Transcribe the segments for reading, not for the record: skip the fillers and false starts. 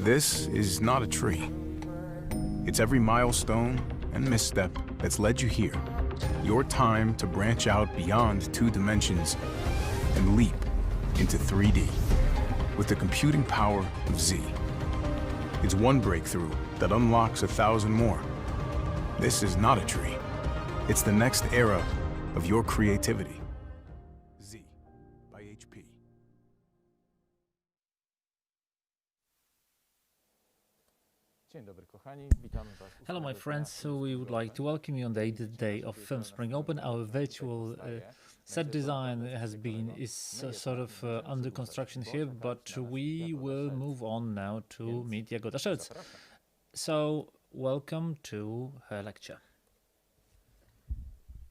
This is not a tree. It's every milestone and misstep that's led you here. Your time to branch out beyond 2 dimensions and leap into 3D with the computing power of Z. It's one breakthrough that unlocks 1,000 more. This is not a tree. It's the next era of your creativity. Z by HP. Hello, my friends. So we would like to welcome you on the 8th day of Film Spring Open. Our virtual set design is sort of under construction here, but we will move on now to meet Jagoda Szelc. So welcome to her lecture.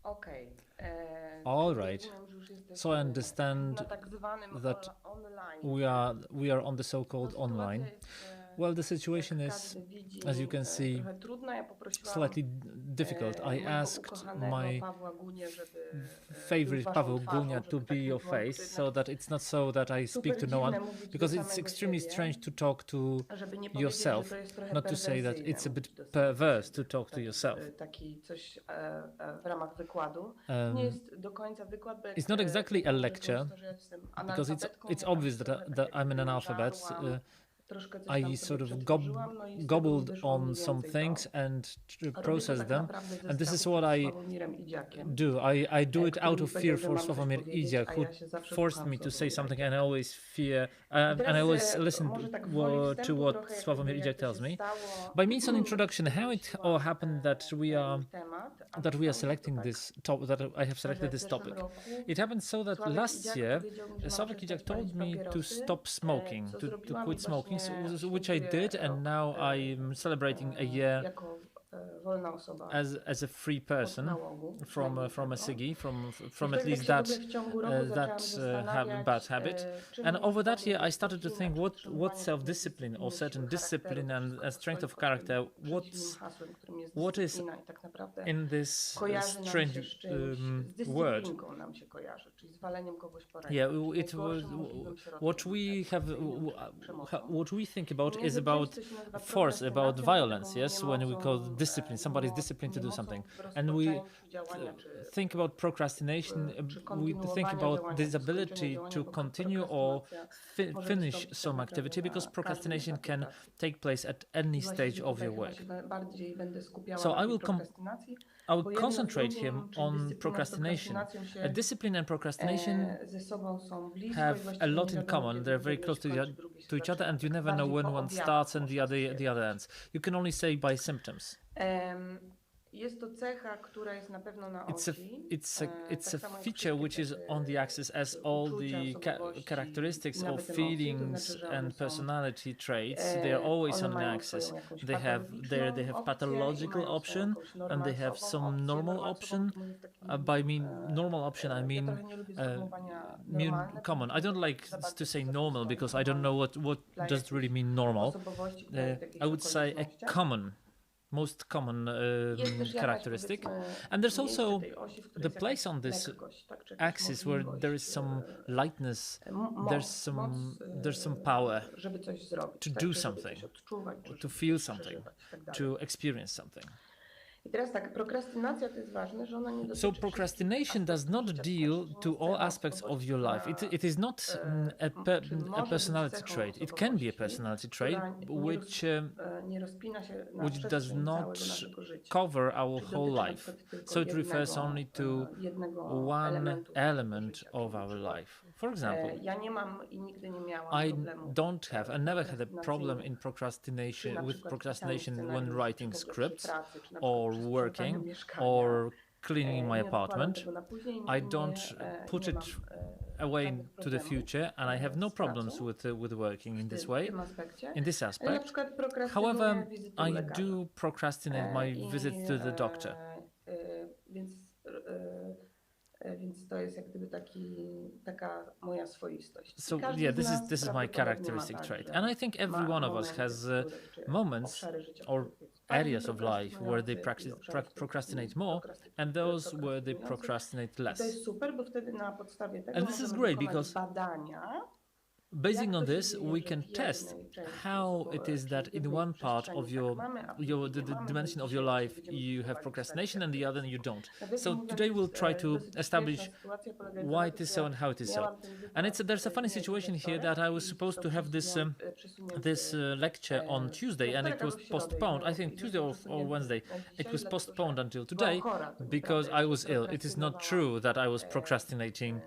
Okay. All right. So I understand that we are on the so-called online. Well, the situation is, as you can see, slightly difficult. I asked my favorite Paweł Dyllus to be your face, so that it's not so that I speak to no one, because it's extremely strange to talk to yourself, not to say that it's a bit perverse to talk to yourself. It's not exactly a lecture, because it's obvious that I'm an analphabet. I sort of gobbled on some things and processed them, and this is what I do. I do it out of fear for Sławomir Idziak, who forced me to say something, and I always fear, and I always listen to what Sławomir Idziak tells me. By means of introduction, how it all happened that we are selecting this topic, that I have selected this topic. It happened so that last year, Sławomir Idziak told me to stop smoking, to quit smoking, which I did, and now I'm celebrating a year as a free person from a SIGI, from at least that bad habit. And over that year, I started to think what self-discipline or certain discipline and strength of character, what is in this strange word. Yeah, it was what we think about is about force, about violence. Yes, when we call discipline, somebody's disciplined to do something, and we think about procrastination. We think about this ability to continue or finish some activity, because procrastination can take place at any stage of your work. So I will concentrate here on procrastination. Discipline and procrastination have a lot in common. They're very close to each other, and you never know when one starts and the other ends. You can only say by symptoms. It's a feature which is on the axis, as all the characteristics of feelings and personality traits. They are always on the axis. They have pathological option, and they have some normal option. By normal option, I mean common. I don't like to say normal, because I don't know what does it really mean normal. I would say a most common characteristic. And there's also the place on this axis where there is some lightness, there's some power to do something, to feel something, to experience something. So procrastination does not deal to all aspects of your life. It is not a personality trait. It can be a personality trait which does not cover our whole life. So it refers only to one element of our life. For example, I don't have and never had a problem with procrastination when writing scripts or working or cleaning my apartment. I don't put it away to the future, and I have no problems with working in this way, in this aspect. However, I do procrastinate my visit to the doctor. So yeah, this is my characteristic trait, and I think every one of us has moments or areas of life where they procrastinate more, and those where they procrastinate less. And this is great, because Basing on this, we can test how it is that in one part of the dimension of your life you have procrastination and the other you don't. So today we'll try to establish why it is so and how it is so. And there's a funny situation here that I was supposed to have this lecture on Tuesday and it was postponed. I think Tuesday or Wednesday. It was postponed until today because I was ill. It is not true that I was procrastinating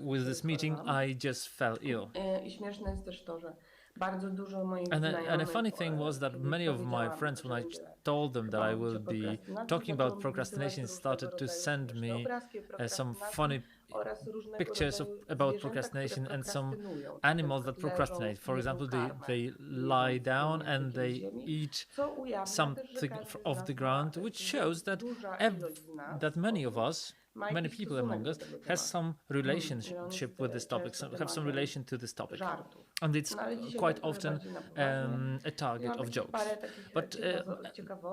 with this meeting. I just fell ill. And a funny thing was that many of my friends, when I told them that I will be talking about procrastination, started to send me some funny pictures about procrastination and some animals that procrastinate. For example, they lie down and they eat something off the ground, which shows that many of us, many people among us, has some relationship with this topic, have some relation to this topic, and it's quite often a target of jokes. But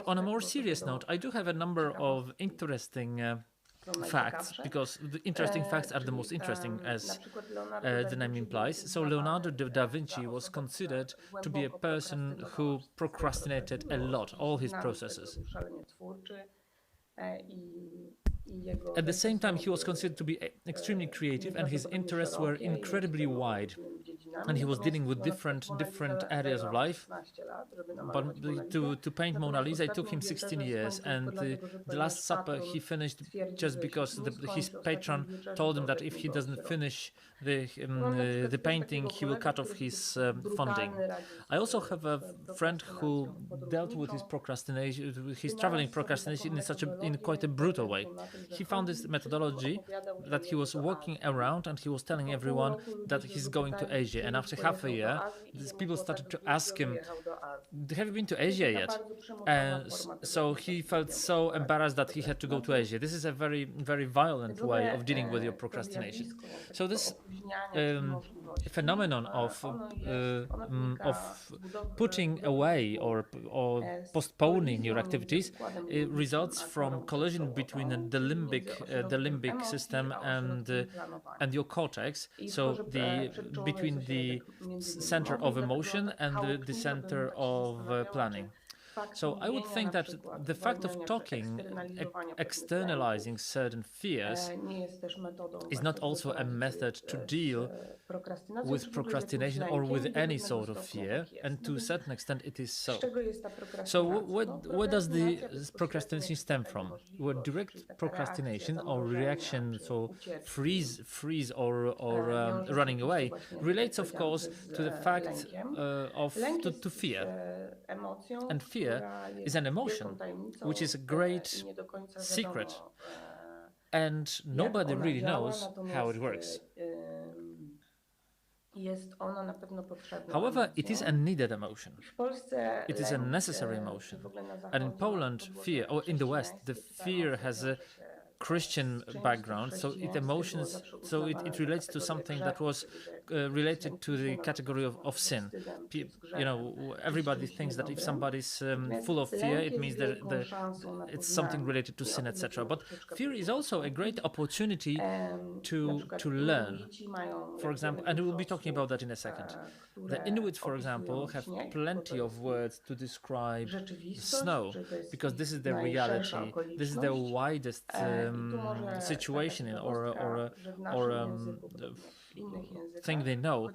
on a more serious note, I do have a number of interesting facts, because the interesting facts are the most interesting, as the name implies. So Leonardo da Vinci was considered to be a person who procrastinated a lot, all his processes. At the same time, he was considered to be extremely creative, and his interests were incredibly wide. And he was dealing with different areas of life. But to paint Mona Lisa, it took him 16 years, and the Last Supper he finished just because his patron told him that if he doesn't finish the painting, he will cut off his funding. I also have a friend who dealt with his procrastination, his traveling procrastination in quite a brutal way. He found this methodology that he was walking around and he was telling everyone that he's going to Asia. And after half a year, these people started to ask him, have you been to Asia yet? And so he felt so embarrassed that he had to go to Asia. This is a very, very violent way of dealing with your procrastination. So this phenomenon of putting away or postponing your activities results from collision between the limbic system and your cortex. So between the center of emotion and the center of planning. So I would think that the fact of talking, externalizing certain fears, is not also a method to deal with procrastination or with any sort of fear, and to a certain extent it is so. So where does the procrastination stem from? Well, direct procrastination or reaction, so freeze or running away, relates of course to the fact to fear. And fear is an emotion, which is a great secret, and nobody really knows how it works. However, it is a needed emotion. It is a necessary emotion. And in Poland, fear, or in the West, the fear has a Christian background, so it relates to something that was related to the category of sin. Everybody thinks that if somebody's full of fear, it means that it's something related to sin, etc. But fear is also a great opportunity to learn. For example, and we'll be talking about that in a second. The Inuits, for example, have plenty of words to describe snow, because this is the reality. This is the widest situation or thing they know.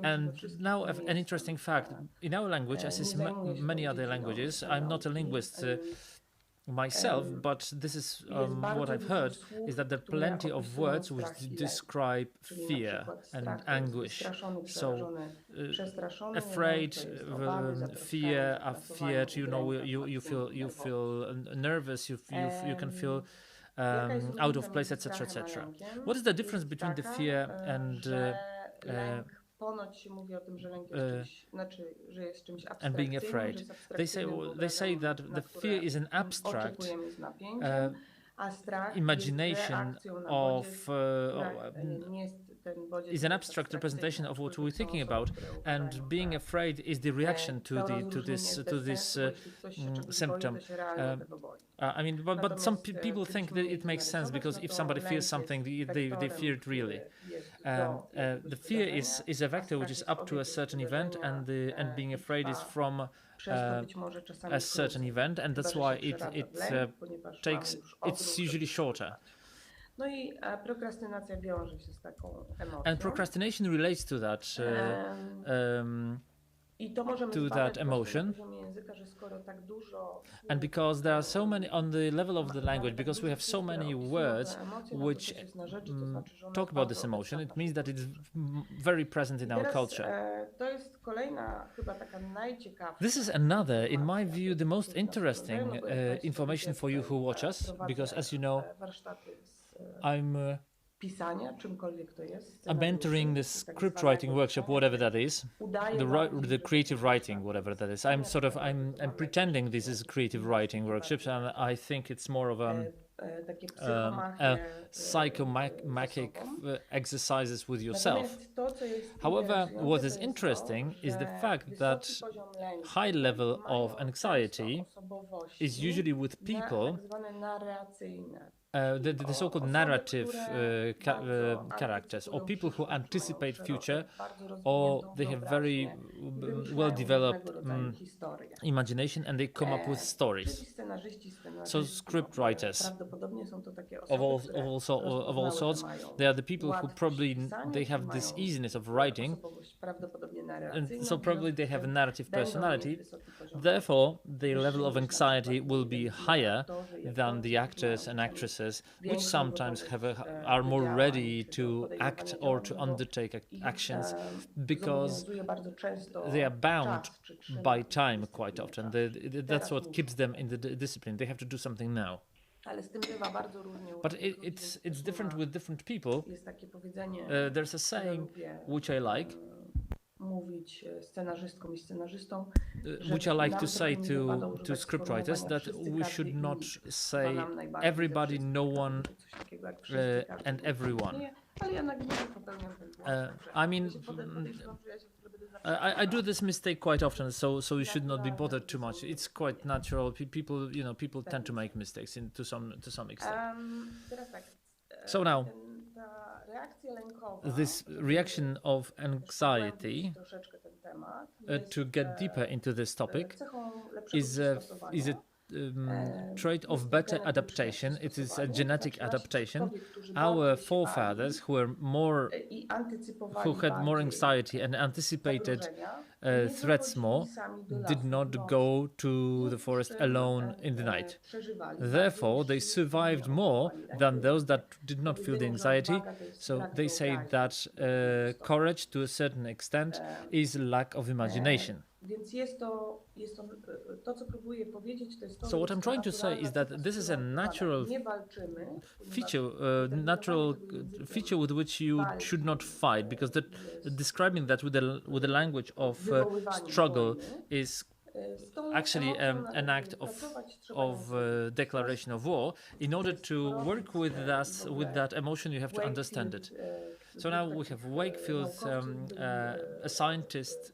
And now an interesting fact, in our language, as is many other languages, I'm not a linguist myself, but this is what I've heard, is that there are plenty of words which describe fear and anguish. So afraid, fear, feared, you feel nervous, you can feel out of place, etc., etc. What is the difference between the fear and being afraid? They say that the fear is an abstract imagination of is an abstract representation of what we're thinking about, and being afraid is the reaction to this symptom. I mean, but some people think that it makes sense, because if somebody feels something, they fear it really. The fear is a vector which is up to a certain event, and being afraid is from a certain event, and that's why it's usually shorter. No i prokrastynacja wiąże się z taką emocją. And procrastination relates to that. To that emotion, and because there are so many on the level of the language, because we have so many words which talk about this emotion, it means that it's very present in our culture. This is another, in my view, the most interesting information for you who watch us, because as you know, I'm entering the script writing workshop, whatever that is, the creative writing, whatever that is. I'm pretending this is a creative writing workshop, and I think it's more of a psychomagic exercises with yourself. However, what is interesting is the fact that high level of anxiety is usually with people, the so-called narrative characters, or people who anticipate future, or they have very well-developed imagination, and they come up with stories. So script writers of all sorts, they are the people who probably they have this easiness of writing, and so probably they have a narrative personality. Therefore, their level of anxiety will be higher than the actors and actresses, which sometimes are more ready to act or to undertake actions, because they are bound by time quite often. That's what keeps them in the discipline. They have to do something now. But it's different with different people. There's a saying which I like, which I like to say to scriptwriters, that we should not say everybody, no one, and everyone. I mean, I do this mistake quite often, so you should not be bothered too much. It's quite natural. People tend to make mistakes to some extent. So now, this reaction of anxiety, to get deeper into this topic, is a trait of better adaptation. It is a genetic adaptation. Our forefathers who had more anxiety and anticipated threats more, did not go to the forest alone in the night. Therefore, they survived more than those that did not feel the anxiety. So they say that courage, to a certain extent, is lack of imagination. So what I'm trying to say is that this is a natural feature with which you should not fight, because describing that with the language of struggle is actually an act of declaration of war. In order to work with that emotion, you have to understand it. So now we have Wakefield, a scientist.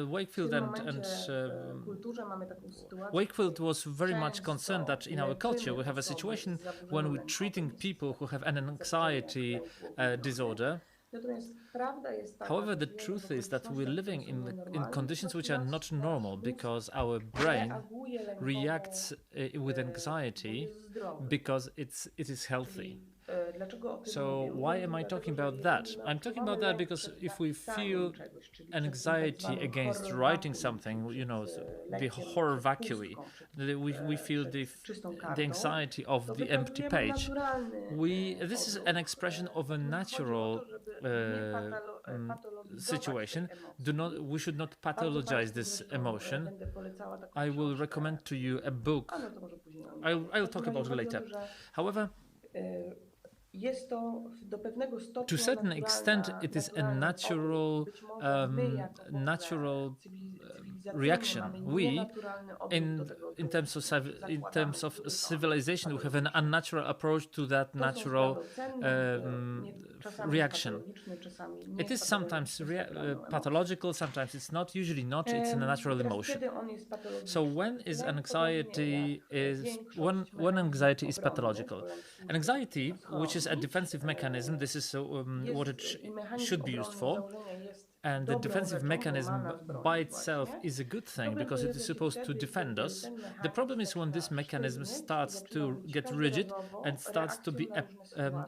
Wakefield Wakefield was very much concerned that in our culture we have a situation when we're treating people who have an anxiety disorder. However, the truth is that we're living in conditions which are not normal, because our brain reacts with anxiety because it is healthy. So why am I talking about that? I'm talking about that because if we feel anxiety against writing something, the horror vacui, we feel the anxiety of the empty page. This is an expression of a natural situation. We should not pathologize this emotion. I will recommend to you a book. I'll talk about it later. However, to a certain extent, it is a natural reaction. We, in terms of civilization, we have an unnatural approach to that natural reaction. It is sometimes pathological, sometimes it's not. Usually not. It's a natural emotion. So when anxiety is pathological? Anxiety, which is a defensive mechanism, this is what it should be used for. And the defensive mechanism by itself is a good thing because it is supposed to defend us. The problem is when this mechanism starts to get rigid and starts to be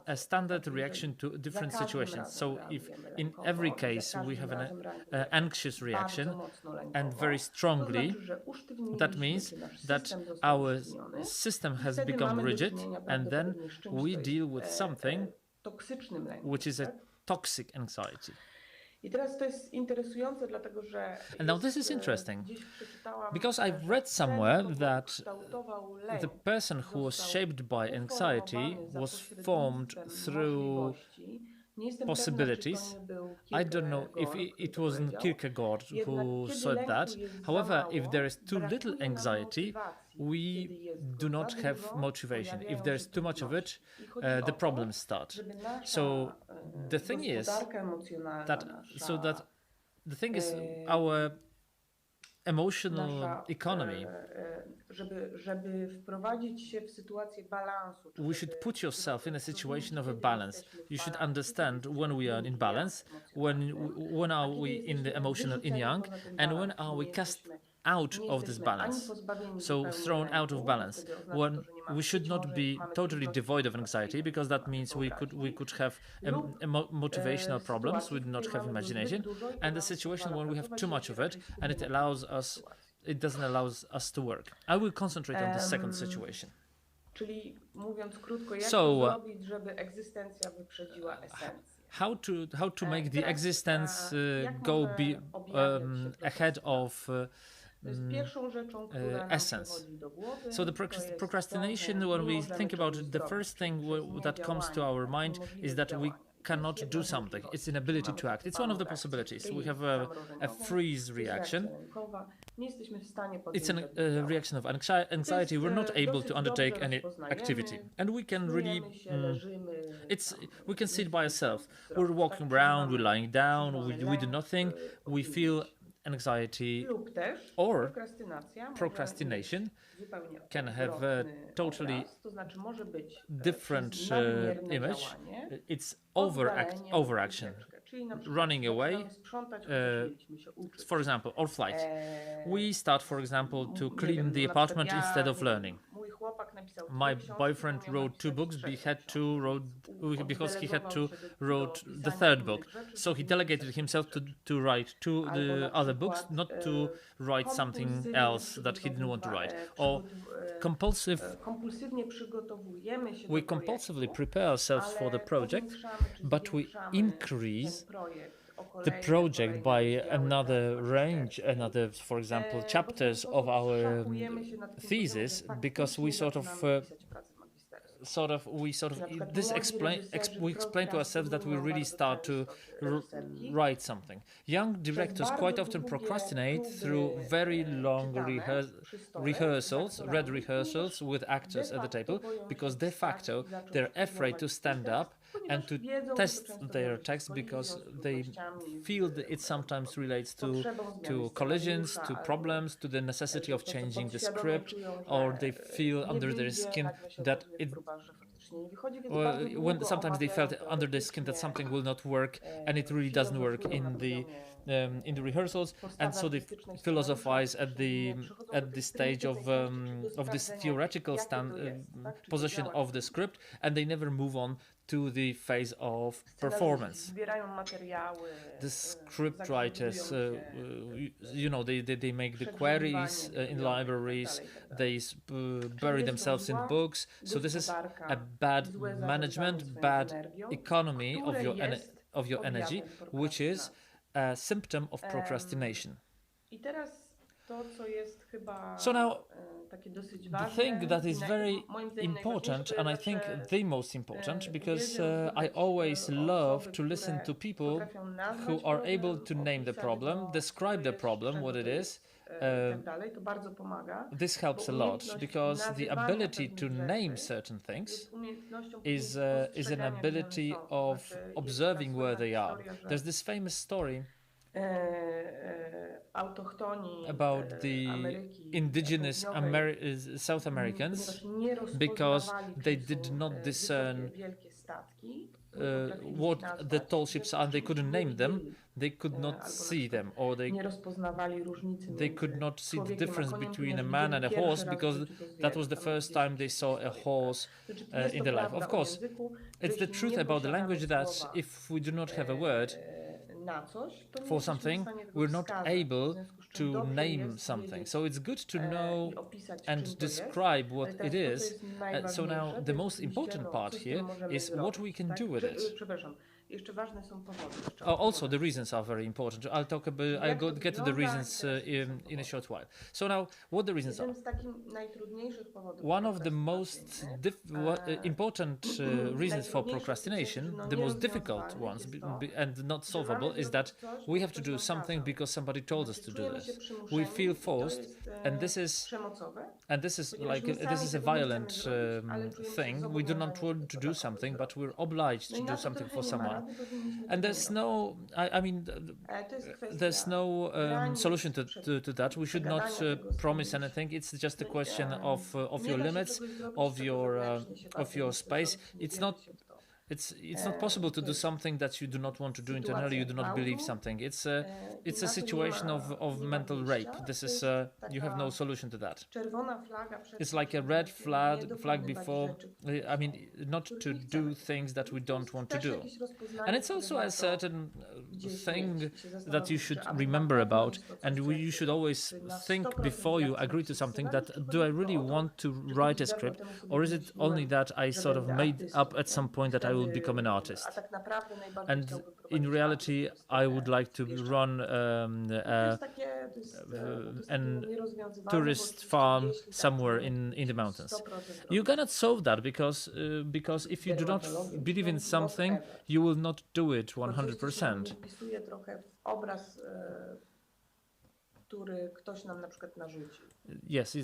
a standard reaction to different situations. So if in every case we have an anxious reaction and very strongly, that means that our system has become rigid, and then we deal with something which is a toxic anxiety. And now this is interesting because I've read somewhere that the person who was shaped by anxiety was formed through possibilities. I don't know if it wasn't Kierkegaard who said that. However, if there is too little anxiety, we do not have motivation. If there is too much of it, the problems start. So the thing is that our emotional economy. We should put yourself in a situation of a balance. You should understand when we are in balance, when are we in the emotional yin-yang, and when are we cast out of this balance, so thrown out of balance. When we should not be totally devoid of anxiety, because that means we could have motivational problems, we do not have imagination, and the situation when we have too much of it and it doesn't allow us to work. I will concentrate on the second situation. So how to make the existence go ahead of essence. So the procrastination, when we think about it, the first thing that comes to our mind is that we cannot do something. It's inability to act. It's one of the possibilities. We have a freeze reaction. It's a reaction of anxiety. We're not able to undertake any activity, and we can really we can sit by ourselves. We're walking around, we're lying down, we do nothing. We feel anxiety, or procrastination can have a totally different image. It's overaction, running away, for example, or flight. We start, for example, to clean the apartment instead of learning. My boyfriend wrote 2 books, because he had to write the 3rd book. So he delegated himself to write 2 other books, not to write something else that he didn't want to write. Or we compulsively prepare ourselves for the project, but we increase the project by another range, for example, chapters of our thesis, because we explain to ourselves that we really start to write something. Young directors quite often procrastinate through very long rehearsals with actors at the table, because de facto they're afraid to stand up and to test their text, because they feel that it sometimes relates to collisions, to problems, to the necessity of changing the script, or they feel under their skin that sometimes they felt under their skin that something will not work, and it really doesn't work in the rehearsals, and so they philosophize at the stage of this theoretical position of the script, and they never move on to the phase of performance. The script writers, they make the queries in libraries, they bury themselves in books. So this is a bad management, bad economy of your energy, which is a symptom of procrastination. So now, the thing that is very important, and I think the most important, because I always love to listen to people who are able to name the problem, describe the problem, what it is, i tak dalej, to bardzo pomaga. This helps a lot because the ability to name certain things is an ability of observing where they are. There's this famous story about the indigenous South Americans because they did not discern what the tall ships are, and they couldn't name them, they could not see them, or they could not see the difference between a man and a horse because that was the first time they saw a horse in their life. Of course, it's the truth about the language that if we do not have a word for something, we're not able to name something. So it's good to know and describe what it is. So now the most important part here is what we can do with it. Also, the reasons are very important. I'll get to the reasons in a short while. So now, what the reasons are? One of the most important reasons for procrastination, the most difficult ones and not solvable, is that we have to do something because somebody told us to do this. We feel forced, and this is a violent thing. We do not want to do something, but we're obliged to do something for someone. And there's no, there's no solution to that. We should not promise anything. It's just a question of your limits, of your space. It's not possible to do something that you do not want to do internally. You do not believe something. It's a situation of mental rape. This is you have no solution to that. It's like a red flag before. Not to do things that we don't want to do. And it's also a certain thing that you should remember about, and you should always think before you agree to something that do I really want to write a script, or is it only that I sort of made up at some point that I will become an artist. And in reality, I would like to run a tourist farm somewhere in the mountains. You cannot solve that because if you do not believe in something, you will not do it 100%. Yes,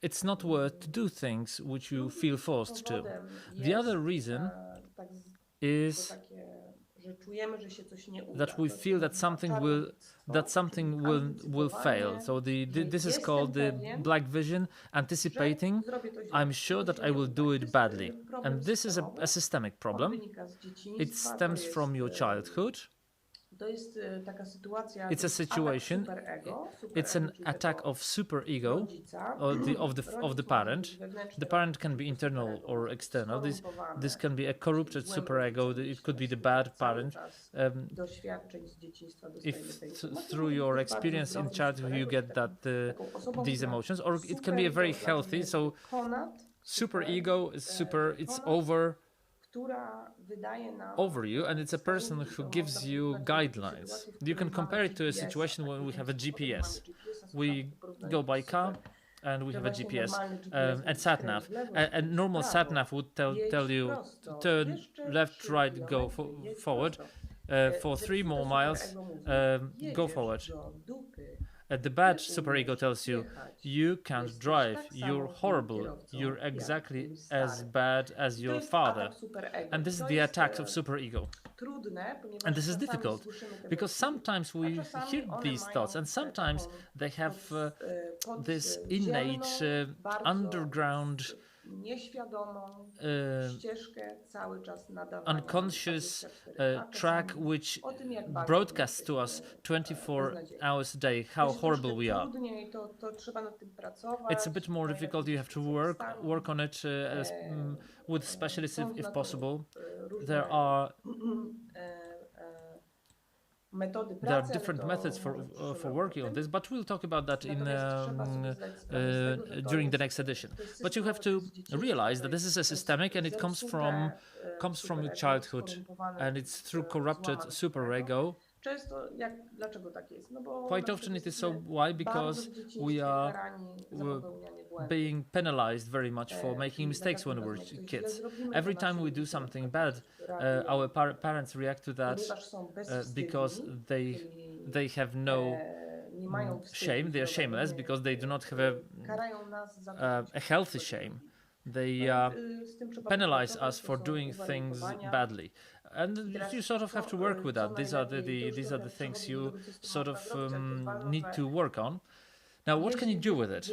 it's not worth to do things which you feel forced to. The other reason is that we feel that something will fail. So this is called the black vision, anticipating. I'm sure that I will do it badly, and this is a systemic problem. It stems from your childhood. It's a situation. It's an attack of superego, of the parent. The parent can be internal or external. This can be a corrupted superego. It could be the bad parent. If through your experience in childhood you get these emotions, or it can be a very healthy. So superego is super. It's over you, and it's a person who gives you guidelines. You can compare it to a situation when we have a GPS. We go by car and we have a GPS and sat-nav. A normal sat-nav would tell you turn left, right, go forward. For 3 more miles, go forward. The bad superego tells you, you can't drive, you're horrible, you're exactly as bad as your father. And this is the attack of superego. And this is difficult, because sometimes we hear these thoughts, and sometimes they have this innate underground unconscious track which broadcasts to us 24 hours a day how horrible we are. It's a bit more difficult. You have to work on it with specialists if possible. There are different methods for working on this, but we'll talk about that during the next edition. But you have to realize that this is a systemic, and it comes from your childhood, and it's through corrupted superego. Quite often it is so. Why? Because we are being penalized very much for making mistakes when we're kids. Every time we do something bad, our parents react to that because they have no shame. They are shameless because they do not have a healthy shame. They penalize us for doing things badly, and you sort of have to work with that. These are the things you sort of need to work on. Now, what can you do with it?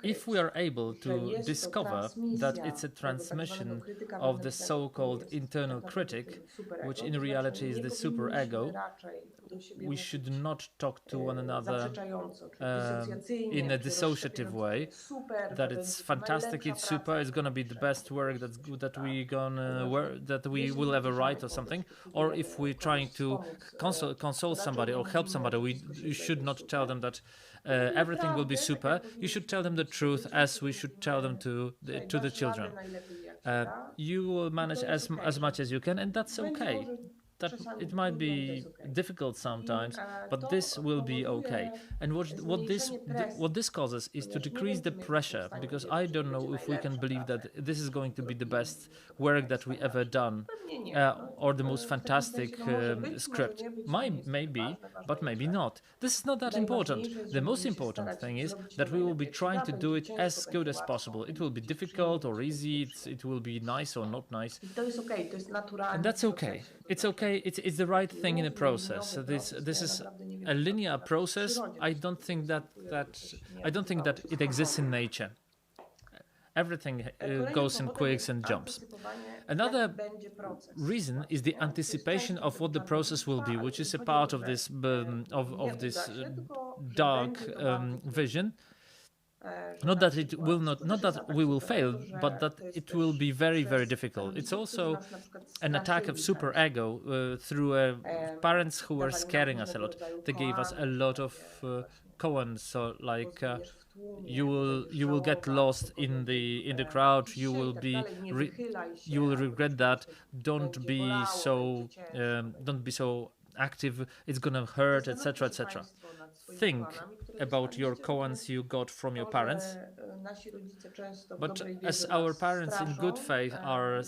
If we are able to discover that it's a transmission of the so-called internal critic, which in reality is the superego, we should not talk to one another in a dissociative way. That it's fantastic, it's super, it's gonna be the best work that we will ever write or something. Or if we're trying to console somebody or help somebody, we should not tell them that everything will be super. You should tell them the truth, as we should tell them to the children. You will manage as much as you can, and that's okay. That it might be difficult sometimes, but this will be okay. And what this causes is to decrease the pressure, because I don't know if we can believe that this is going to be the best work that we ever done, or the most fantastic script. Maybe, but maybe not. This is not that important. The most important thing is that we will be trying to do it as good as possible. It will be difficult or easy. It will be nice or not nice. And that's okay. It's okay. It's the right thing in the process. This is a linear process. I don't think that it exists in nature. Everything goes in quakes and jumps. Another reason is the anticipation of what the process will be, which is a part of this dark vision. Not that we will fail, but that it will be very, very difficult. It's also an attack of superego through parents who were scaring us a lot. They gave us a lot of koans, so like you will get lost in the crowd. You will regret that. Don't be so active. It's gonna hurt, etc., etc. Think about your koans you got from your parents, but as our parents in good faith are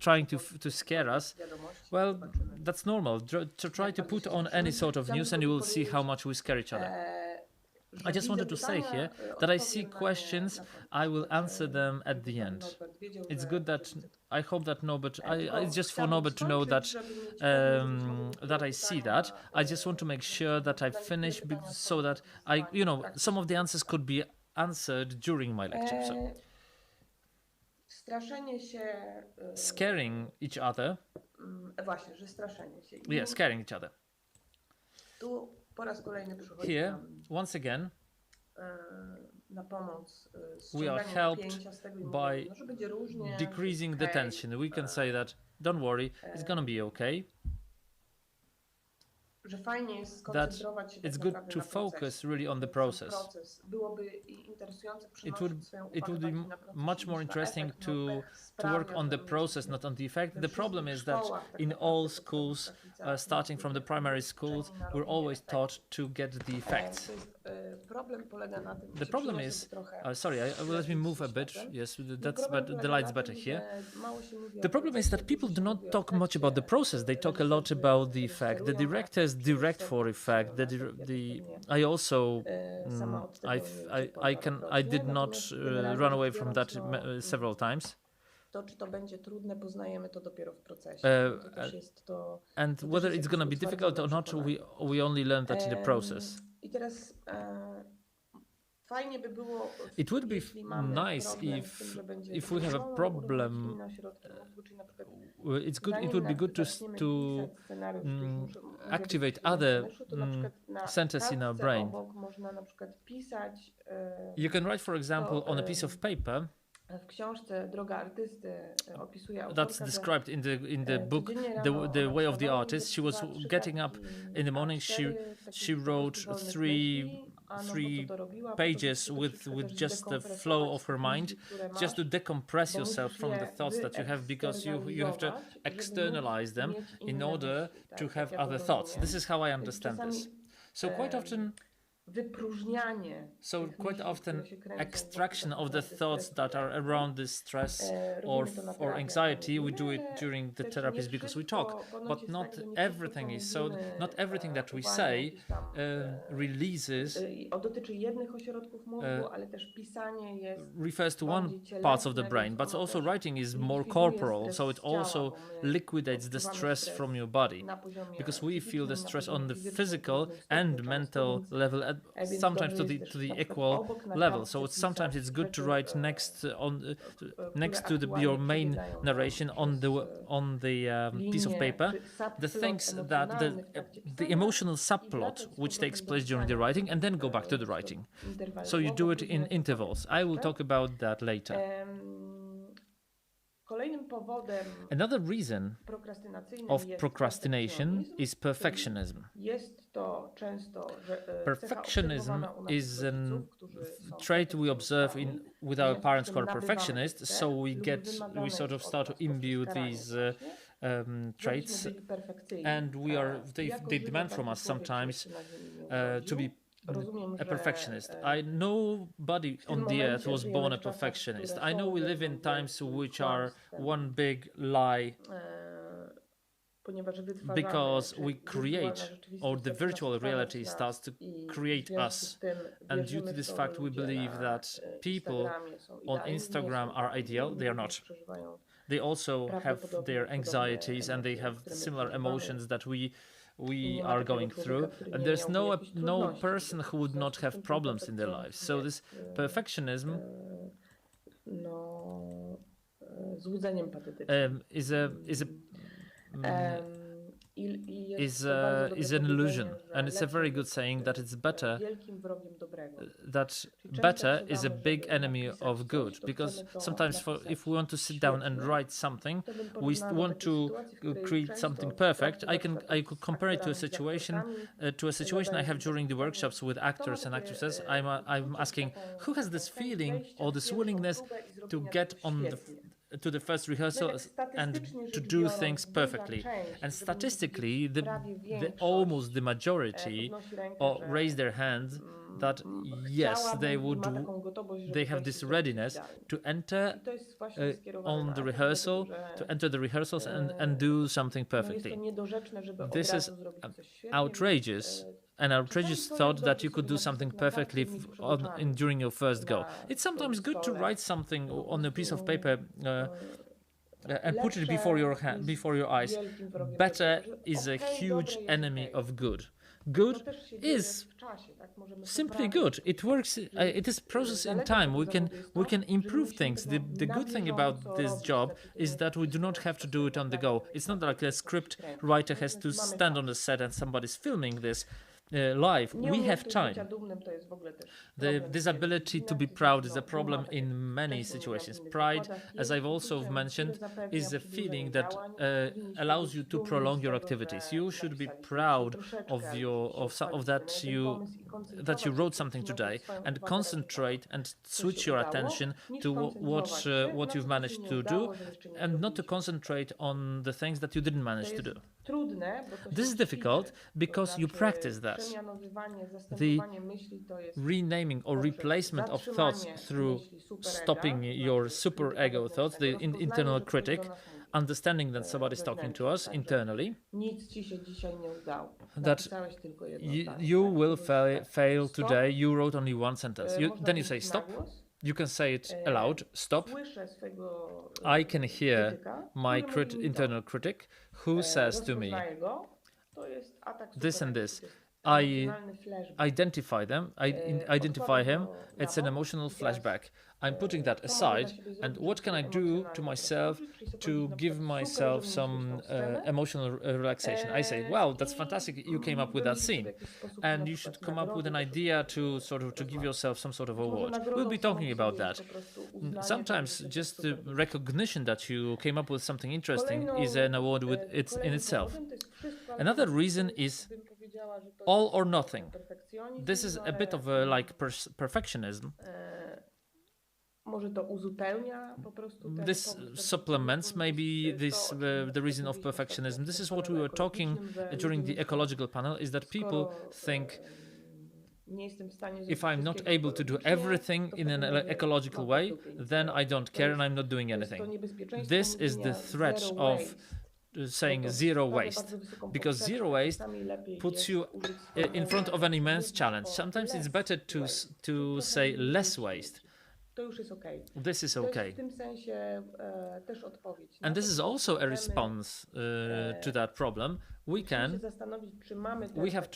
trying to scare us, well, that's normal. To try to put on any sort of news and you will see how much we scare each other. I just wanted to say here that I see questions, I will answer them at the end. It's good that, I hope that Norbert, it's just for Norbert to know that that I see that. I just want to make sure that I finish so that some of the answers could be answered during my lecture. So. Scaring each other. Yeah, scaring each other. Here, once again, we are helped by decreasing the tension. We can say that, don't worry, it's gonna be okay. That it's good to focus really on the process. It would be much more interesting to work on the process, not on the effect. The problem is that in all schools, starting from the primary schools, we're always taught to get the effects. The problem is, let me move a bit. Yes, the light's better here. The problem is that people do not talk much about the process. They talk a lot about the effect. The directors direct for effect. I also I did not run away from that several times. And whether it's going to be difficult or not, we only learn that in the process. It would be nice if we have a problem. It would be good to activate other centers in our brain. You can write, for example, on a piece of paper. That's described in the book, the way of the artist. She was getting up in the morning. She wrote three pages with just the flow of her mind, just to decompress yourself from the thoughts that you have, because you have to externalize them in order to have other thoughts. This is how I understand this. So quite often wypróżnianie. So tych quite myśli, often które się kręcą extraction wokół of the takiego thoughts that are around this stress or anxiety, we do it during the therapies because we talk, but not everything is so, not everything that we say releases dotyczy jednych ośrodków mózgu, ale też pisanie jest refers to one part of the brain, but also writing is more corporal, so it also liquidates the stress from your body, because we feel the stress on the physical and mental level, sometimes to the equal level. So sometimes it's good to write next to your main narration on the piece of paper the things that the emotional subplot which takes place during the writing, and then go back to the writing. So you do it in intervals. I will talk about that later. Another reason of procrastination is perfectionism. Perfectionism is a trait we observe with our parents who are perfectionists, so we sort of start to imbue these traits, and they demand from us sometimes to be a perfectionist. Nobody on the earth was born a perfectionist. I know we live in times which are one big lie, because we create, or the virtual reality starts to create us, and due to this fact we believe that people on Instagram are ideal. They are not. They also have their anxieties, and they have similar emotions that we are going through, and there's no person who would not have problems in their lives. So this perfectionism is an illusion, and it's a very good saying that it's better, that better is a big enemy of good, because sometimes if we want to sit down and write something, we want to create something perfect. I could compare it to a situation I have during the workshops with actors and actresses. I'm asking, who has this feeling or this willingness to get to the first rehearsal and to do things perfectly? And statistically, almost the majority raise their hands that yes, they have this readiness to enter the rehearsals and do something perfectly. This is outrageous. An outrageous thought that you could do something perfectly during your first go. It's sometimes good to write something on a piece of paper and put it before your eyes. Better is a huge enemy of good. Good is simply good. It works. It is process in time. We can improve things. The good thing about this job is that we do not have to do it on the go. It's not like a script writer has to stand on the set and somebody's filming this live. We have time. This ability to be proud is a problem in many situations. Pride, as I've also mentioned, is a feeling that allows you to prolong your activities. You should be proud of that you wrote something today, and concentrate and switch your attention to what you've managed to do, and not to concentrate on the things that you didn't manage to do. This is difficult because you practice that. The renaming or replacement of thoughts through stopping your superego thoughts, the internal critic, understanding that somebody's talking to us internally, that you will fail today, you wrote only one sentence. Then you say stop. You can say it aloud, stop. I can hear my internal critic who says to me this and this. I identify them. I identify him. It's an emotional flashback. I'm putting that aside, and what can I do to myself to give myself some emotional relaxation? I say, wow, that's fantastic, you came up with that scene, and you should come up with an idea to give yourself some sort of award. We'll be talking about that. Sometimes just the recognition that you came up with something interesting is an award in itself. Another reason is all or nothing. This is a bit of perfectionism. This supplements maybe the reason of perfectionism. This is what we were talking during the ecological panel, is that people think nie jestem w stanie If I'm not able to do everything in an ecological way, then I don't care and I'm not doing anything. This is the threat of saying zero waste, because zero waste puts you in front of an immense challenge. Sometimes it's better to say less waste. To już jest okej. This is To jest okay. w tym sensie też odpowiedź. And this is also a response to that problem. We have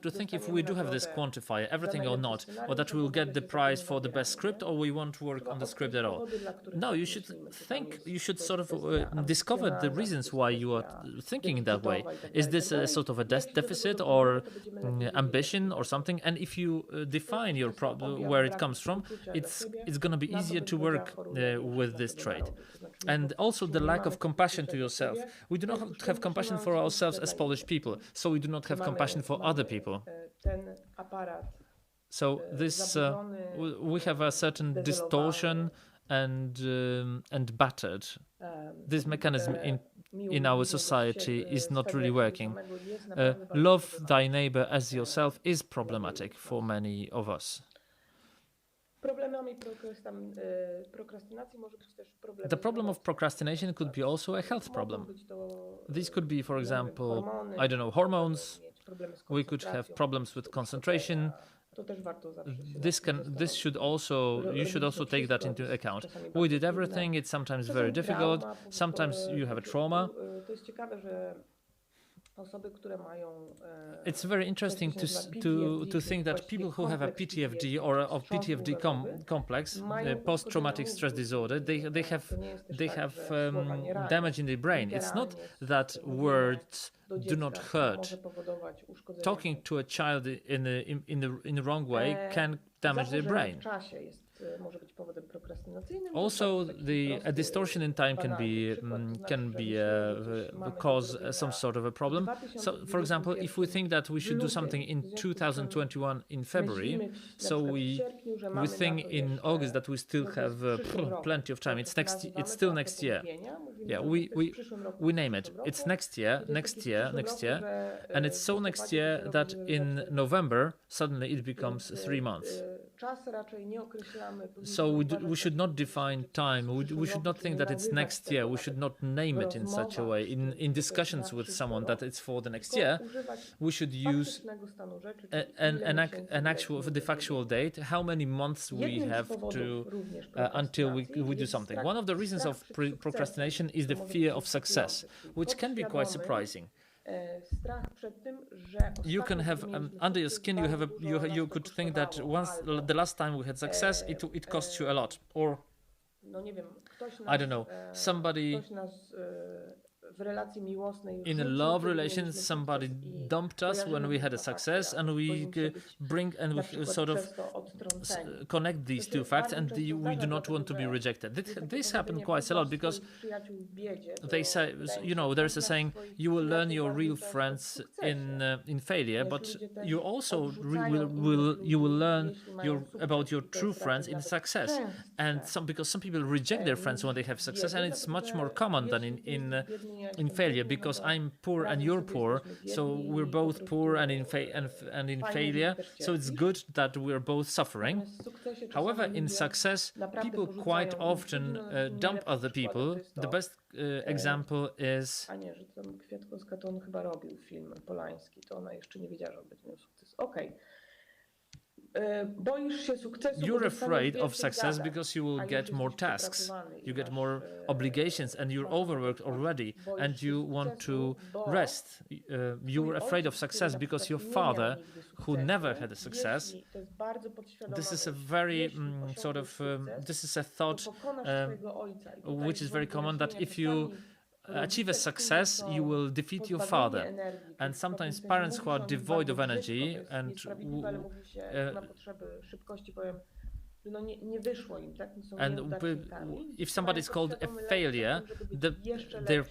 to think if we do have this quantifier, everything or not, or that we will get the prize for the best script, or we won't work on the script at all. No, you should sort of discover the reasons why you are thinking in that way. Is this a sort of a deficit or ambition or something? And if you define your problem, where it comes from, it's going to be easier to work with this trait. And also the lack of compassion to yourself. We do not have compassion for ourselves as Polish people, so we do not have compassion for other people. So this we have a certain distortion and battered. This mechanism in our society is not really working. Love thy neighbor as yourself is problematic for many of us. The problem of procrastination could be also a health problem. This could be, for example, I don't know, hormones. We could have problems with concentration. You should also take that into account. We did everything. It's sometimes very difficult. Sometimes you have a trauma. It's very interesting to think that people who have a PTSD or a PTSD complex, post-traumatic stress disorder, they have damage in the brain. It's not that words do not hurt. Talking to a child in the wrong way can damage their brain. Also, a distortion in time can cause some sort of a problem. So, for example, if we think that we should do something in 2021 in February, so we think in August that we still have plenty of time. It's still next year. Yeah, we name it. It's next year, and it's so next year that in November suddenly it becomes 3 months. So we should not define time. We should not think that it's next year. We should not name it in such a way. In discussions with someone that it's for the next year, we should use the factual date. How many months we have to until we do something. One of the reasons of procrastination is the fear of success, which can be quite surprising. You can have under your skin. You could think that the last time we had success, it cost you a lot, or I don't know, somebody in a love relation, somebody dumped us when we had a success, and we sort of connect these two facts, and we do not want to be rejected. This happened quite a lot because they say, there's a saying, you will learn your real friends in failure, but you also will learn about your true friends in success. And because some people reject their friends when they have success, and it's much more common than in failure, because I'm poor and you're poor, so we're both poor and in failure, so it's good that we're both suffering. However, in success, people quite often dump other people. The best example is you're afraid of success because you will get more tasks, you get more obligations, and you're overworked already, and you want to rest. You're afraid of success because your father, who never had a success, this is a very this is a thought which is very common, that if you achieve a success, you will defeat your father. And sometimes parents who are devoid of energy and no nie wyszło im, tak? Są And nieudacznikami. if somebody is called a Mają failure, their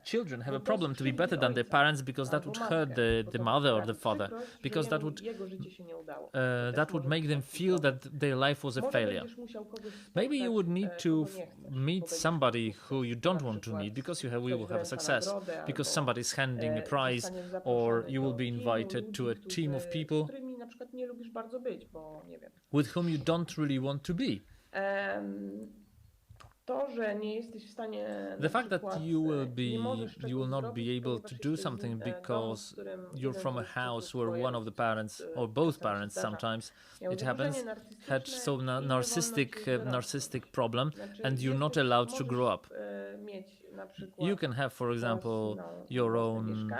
children have a problem to be better than their parents, because that would hurt the mother or the father, because that would make them feel that their life was a failure. Maybe you would need to meet somebody who you don't want to meet because you will have a success, because somebody is handing a prize, or you will be invited to a team of people with whom you don't really want to be. The fact that you will not be able to do something because you're from a house where one of the parents, or both parents sometimes, it happens, had some narcissistic problem, and you're not allowed to grow up. You can have, for example, your own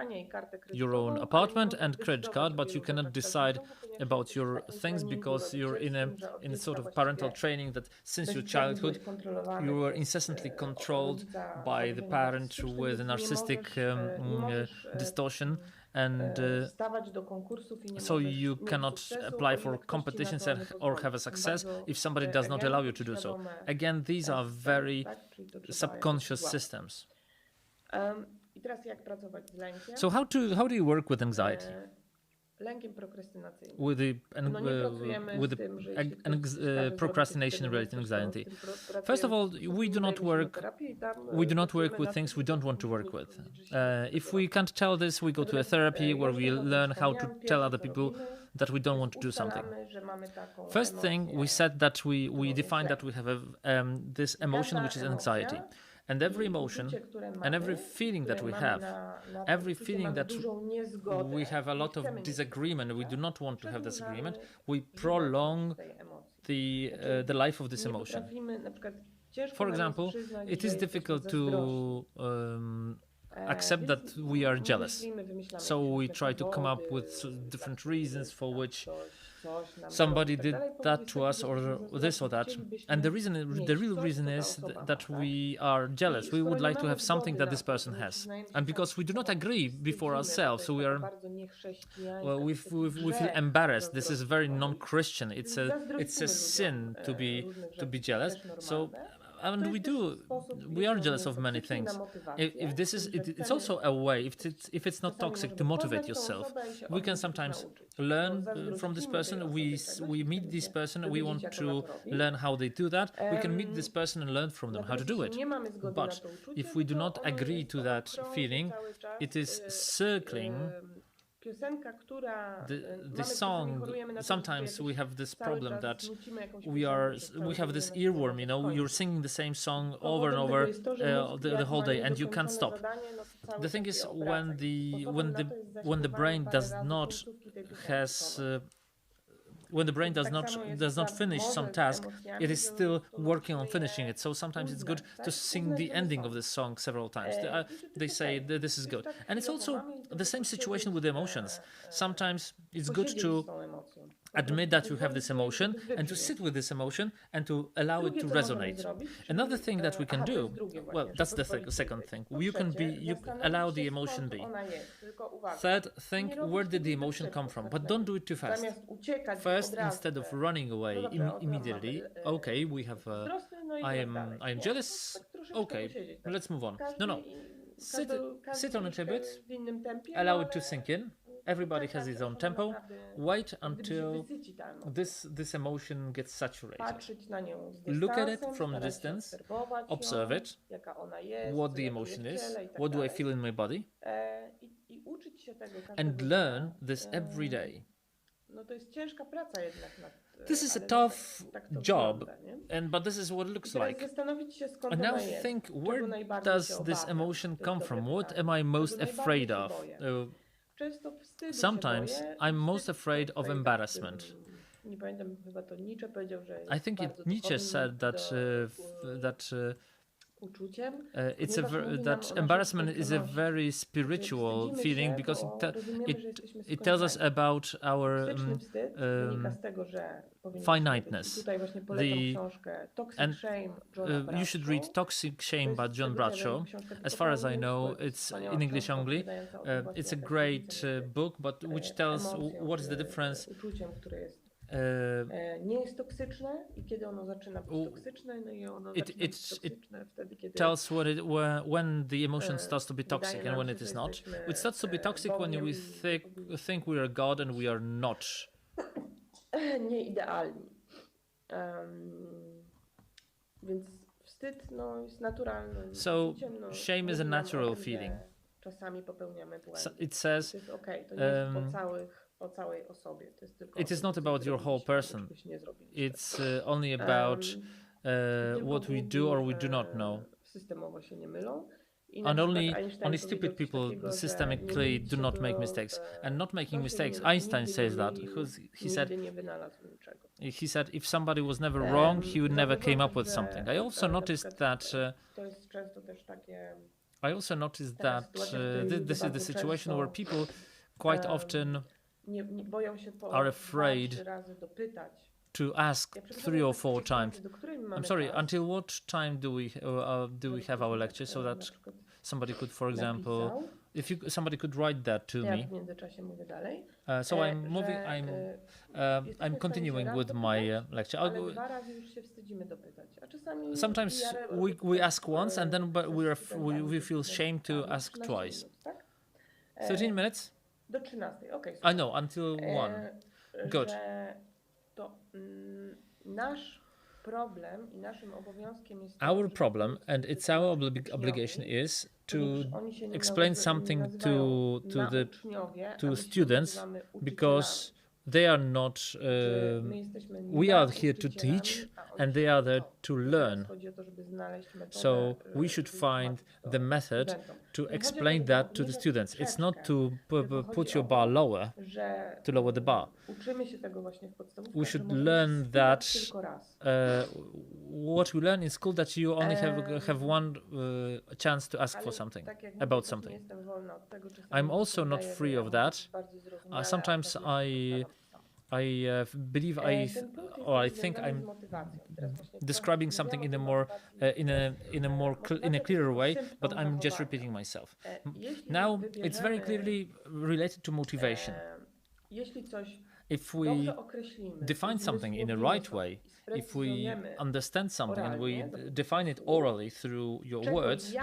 apartment and credit card, but you cannot decide about your things because you're in a sort of parental training that since your childhood you were incessantly controlled by the parent with a narcissistic distortion, and so you cannot apply for competitions or have a success if somebody does not allow you to do so. Again, these are very subconscious systems. So how do you work with anxiety? With the procrastination related anxiety. First of all, we do not work with things we don't want to work with. If we can't tell this, we go to a therapy where we learn how to tell other people that we don't want to do something. First thing, we said that we define that we have this emotion, which is anxiety. And every emotion and every feeling that we have, every feeling that we have a lot of disagreement, we do not want to have disagreement, we prolong the life of this emotion. For example, it is difficult to accept that we are jealous. So we try to come up with different reasons for which somebody did that to us, or this or that, and the real reason is that we are jealous. We would like to have something that this person has, and because we do not agree before ourselves, so we feel embarrassed. This is very non-Christian. It's a sin to be jealous. So. And we are jealous of many things. If this is, it's also a way, if it's not toxic, to motivate yourself. We can sometimes learn from this person. We meet this person. We want to learn how they do that. We can meet this person and learn from them how to do it. But if we do not agree to that feeling, it is circling. The song, sometimes we have this problem that we have this earworm, you're singing the same song over and over the whole day, and you can't stop. The thing is, when the brain does not finish some task, it is still working on finishing it. So sometimes it's good to sing the ending of the song several times. They say this is good. And it's also the same situation with the emotions. Sometimes it's good to admit that you have this emotion and to sit with this emotion and to allow it to resonate. Another thing that we can do, well, that's the second thing. You allow the emotion be. Third, think, where did the emotion come from? But don't do it too fast. First, instead of running away immediately, okay, we have I am jealous. Okay, let's move on. No. Sit on it a bit. Allow it to sink in. Everybody has his own tempo. Wait until this emotion gets saturated. Look at it from a distance. Observe it. What the emotion is. What do I feel in my body? And learn this every day. This is a tough job, but this is what it looks like. And now think, where does this emotion come from? What am I most afraid of? Sometimes I'm most afraid of embarrassment. I think Nietzsche said that that embarrassment is a very spiritual feeling, because it tells us about our finiteness. You should read Toxic Shame by John Bradshaw. As far as I know, it's in English only. It's a great book, but which tells what is the difference nie jest toksyczne i kiedy ono zaczyna być toksyczne, no i ono zaczyna być toksyczne wtedy, kiedy tells when the emotion starts to be toxic and when it is not. It starts to be toxic when we think we are God and we are not. Nieidealni. Więc wstyd jest naturalnym So uczuciem, shame is a natural feeling. Czasami popełniamy błędy. It says To jest okej, to nie jest o całej osobie. To jest tylko it is not about your whole person. It's only about what we do or we do not know. Systemowo się nie mylą. And only stupid people systemically do not make mistakes. And not making mistakes, Einstein says that. He said if somebody was never wrong, he would never came up with something. I also noticed that this is the situation where people quite often are afraid to ask 3 or 4 times. I'm sorry, until what time do we have our lecture, so that somebody could, for example, somebody could write that to me. So I'm continuing with my lecture. Sometimes we ask once and then we feel shame to ask twice. 13 minutes? Do 13, okej. I know, until 1. Good. Nasz problem i naszym obowiązkiem jest our problem and it's our obligation is to explain something to students because they are not we are here to teach and they are there to learn. So we should find the method to explain that to the students. It's not to put your bar lower, to lower the bar. We should learn that what we learn in school, that you only have one chance to ask for something, about something. I'm also not free of that. Sometimes I believe I think I'm describing something in a clearer way, but I'm just repeating myself. Now it's very clearly related to motivation. If we define something in the right way, if we understand something and we define it orally through your words,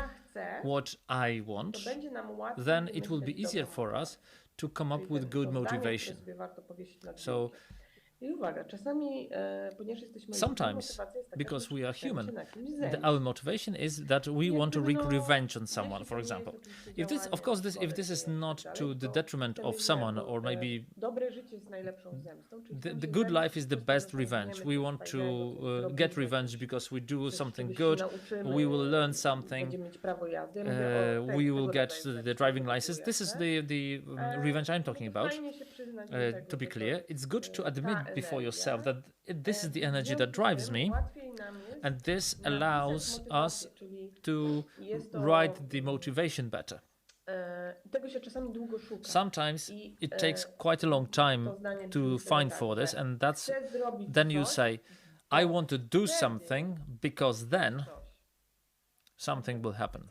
what I want, then it will be easier for us to come up with good motivation. So sometimes, because we are human, our motivation is that we want to wreak revenge on someone, for example. If this is not to the detriment of someone, or maybe the good life is the best revenge. We want to get revenge because we do something good, we will learn something, we will get the driving license. This is the revenge I'm talking about. To be clear, it's good to admit before yourself that this is the energy that drives me, and this allows us to write the motivation better. Sometimes it takes quite a long time to find for this, and then you say, I want to do something because then something will happen.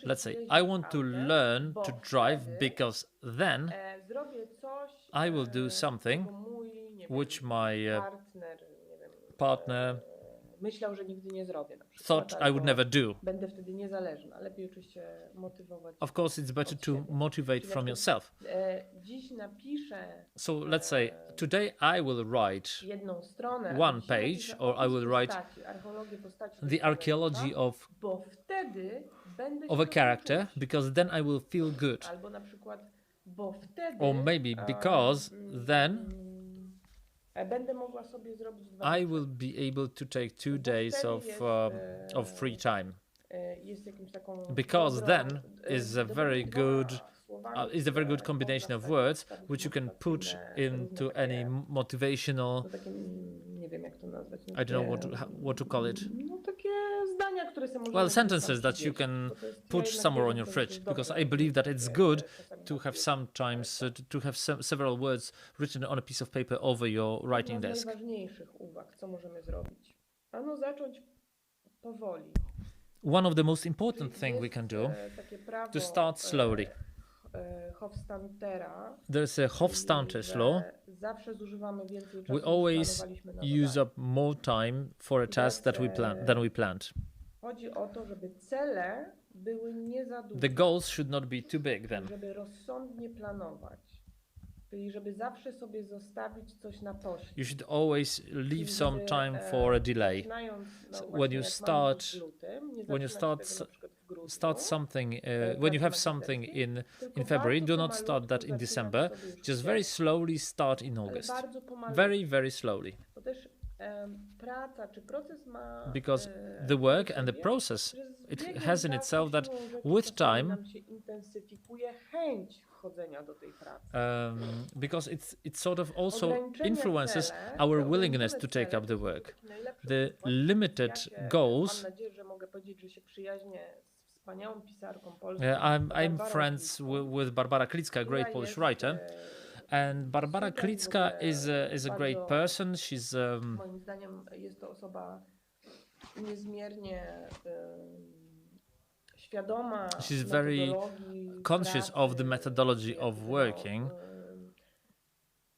Let's say, I want to learn to drive because then I will do something which my partner myślał, że nigdy nie zrobię. Thought I would never do. Będę wtedy niezależna. Lepiej oczywiście motywować. Of course, it's better to motivate from yourself. Dziś napiszę. So let's say today I will write one page, or I will write the archaeology of a character, because then I will feel good. Albo na przykład, bo wtedy, or maybe because then będę mogła sobie zrobić I will be able to take 2 days of free time. Because then is a very good combination of words which you can put into any motivational, I don't know what to call it. Well, sentences that you can put somewhere on your fridge, because I believe that it's good to have sometimes to have several words written on a piece of paper over your writing desk. One of the most important things we can do to start slowly. Hofstadtera, there's a Hofstadter's law. Zawsze zużywamy więcej We czasu, always use up more time for a task than we planned. Chodzi o to, żeby cele były nie za duże. The goals should not be too big then. Żeby rozsądnie planować. Czyli żeby zawsze sobie zostawić coś na poślizg. You should always leave some time for a delay. When you start something, when you have something in February, do not start that in December. Just very slowly start in August. Very, very slowly. Because the work and the process, it has in itself that with time, because it sort of also influences our willingness to take up the work. The limited goals. I'm friends with Barbara Klicka, a great Polish writer. And Barbara Klicka is a great person. She's moim zdaniem jest to osoba niezmiernie świadoma. She's very conscious of the methodology of working.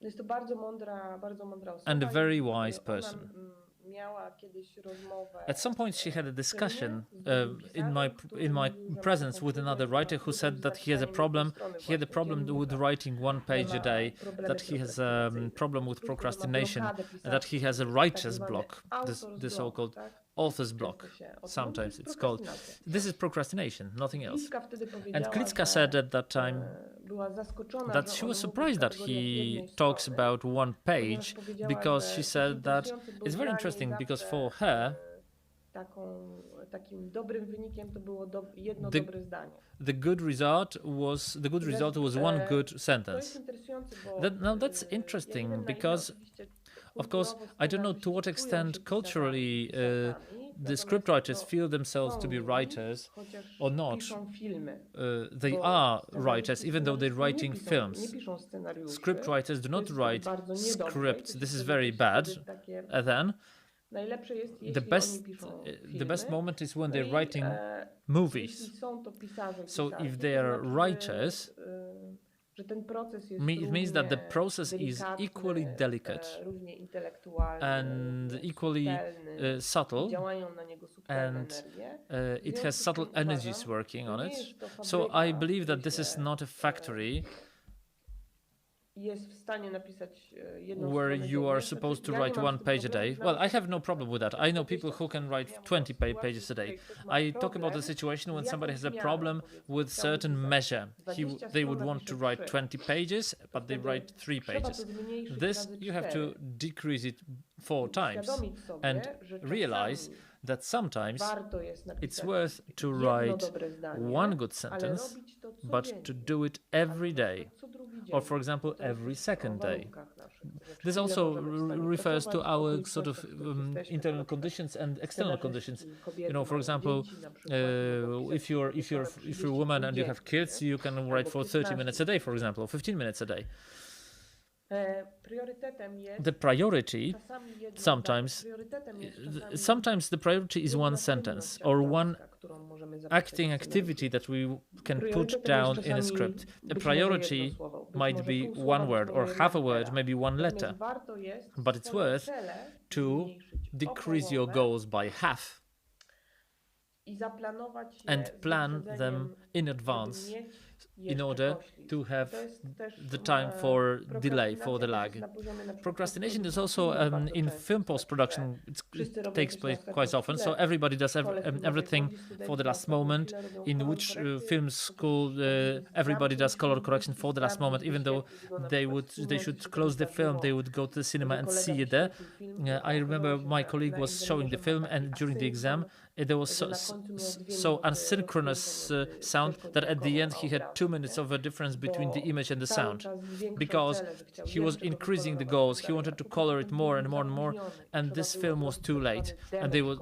Jest to bardzo mądra osoba. And a very wise person. Miała kiedyś rozmowę. At some point she had a discussion in my presence with another writer who said that he has a problem. He had a problem with writing 1 page a day, that he has a problem with procrastination, that he has a writer's block, the so-called author's block. Sometimes it's called. This is procrastination, nothing else. And Klicka said at that time that she was surprised that he talks about 1 page, because she said that it's very interesting, because for her the good result was 1 good sentence. Now that's interesting, because of course I don't know to what extent culturally the scriptwriters feel themselves to be writers or not. They are writers, even though they're writing films. Scriptwriters do not write scripts. This is very bad. And then the best moment is when they're writing movies. So if they are writers, it means that the process is equally delicate and equally subtle, and it has subtle energies working on it. So I believe that this is not a factory where you are supposed to write 1 page a day. Well, I have no problem with that. I know people who can write 20 pages a day. I talk about the situation when somebody has a problem with certain measure. They would want to write 20 pages, but they write 3 pages. This, you have to decrease it 4 times and realize that sometimes it's worth to write 1 good sentence, but to do it every day, or for example every second day. This also refers to our sort of internal conditions and external conditions. You know, for example, if you're a woman and you have kids, you can write for 30 minutes a day, for example, or 15 minutes a day. The priority sometimes the priority is 1 sentence or 1 activity that we can put down in a script. A priority might be 1 word or half a word, maybe 1 letter, but it's worth to decrease your goals by half and plan them in advance in order to have the time for delay, for the lag. Procrastination is also in film post-production. It takes place quite often. So everybody does everything for the last moment. In which film school everybody does color correction for the last moment, even though they should close the film, they would go to the cinema and see it there. I remember my colleague was showing the film, and during the exam there was so asynchronous sound that at the end he had 2 minutes of a difference between the image and the sound, because he was increasing the goals. He wanted to color it more and more and more, and this film was too late, and he was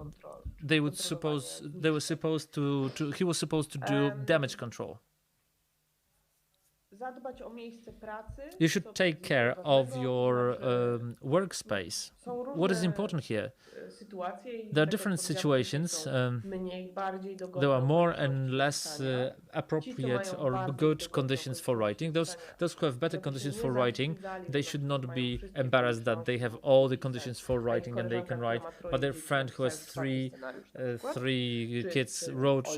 supposed to do damage control. zadbać o miejsce pracy. You should take care of your workspace. What is important here? There are different situations. There are more and less appropriate or good conditions for writing. Those who have better conditions for writing, they should not be embarrassed that they have all the conditions for writing and they can write. But their friend who has three kids wrote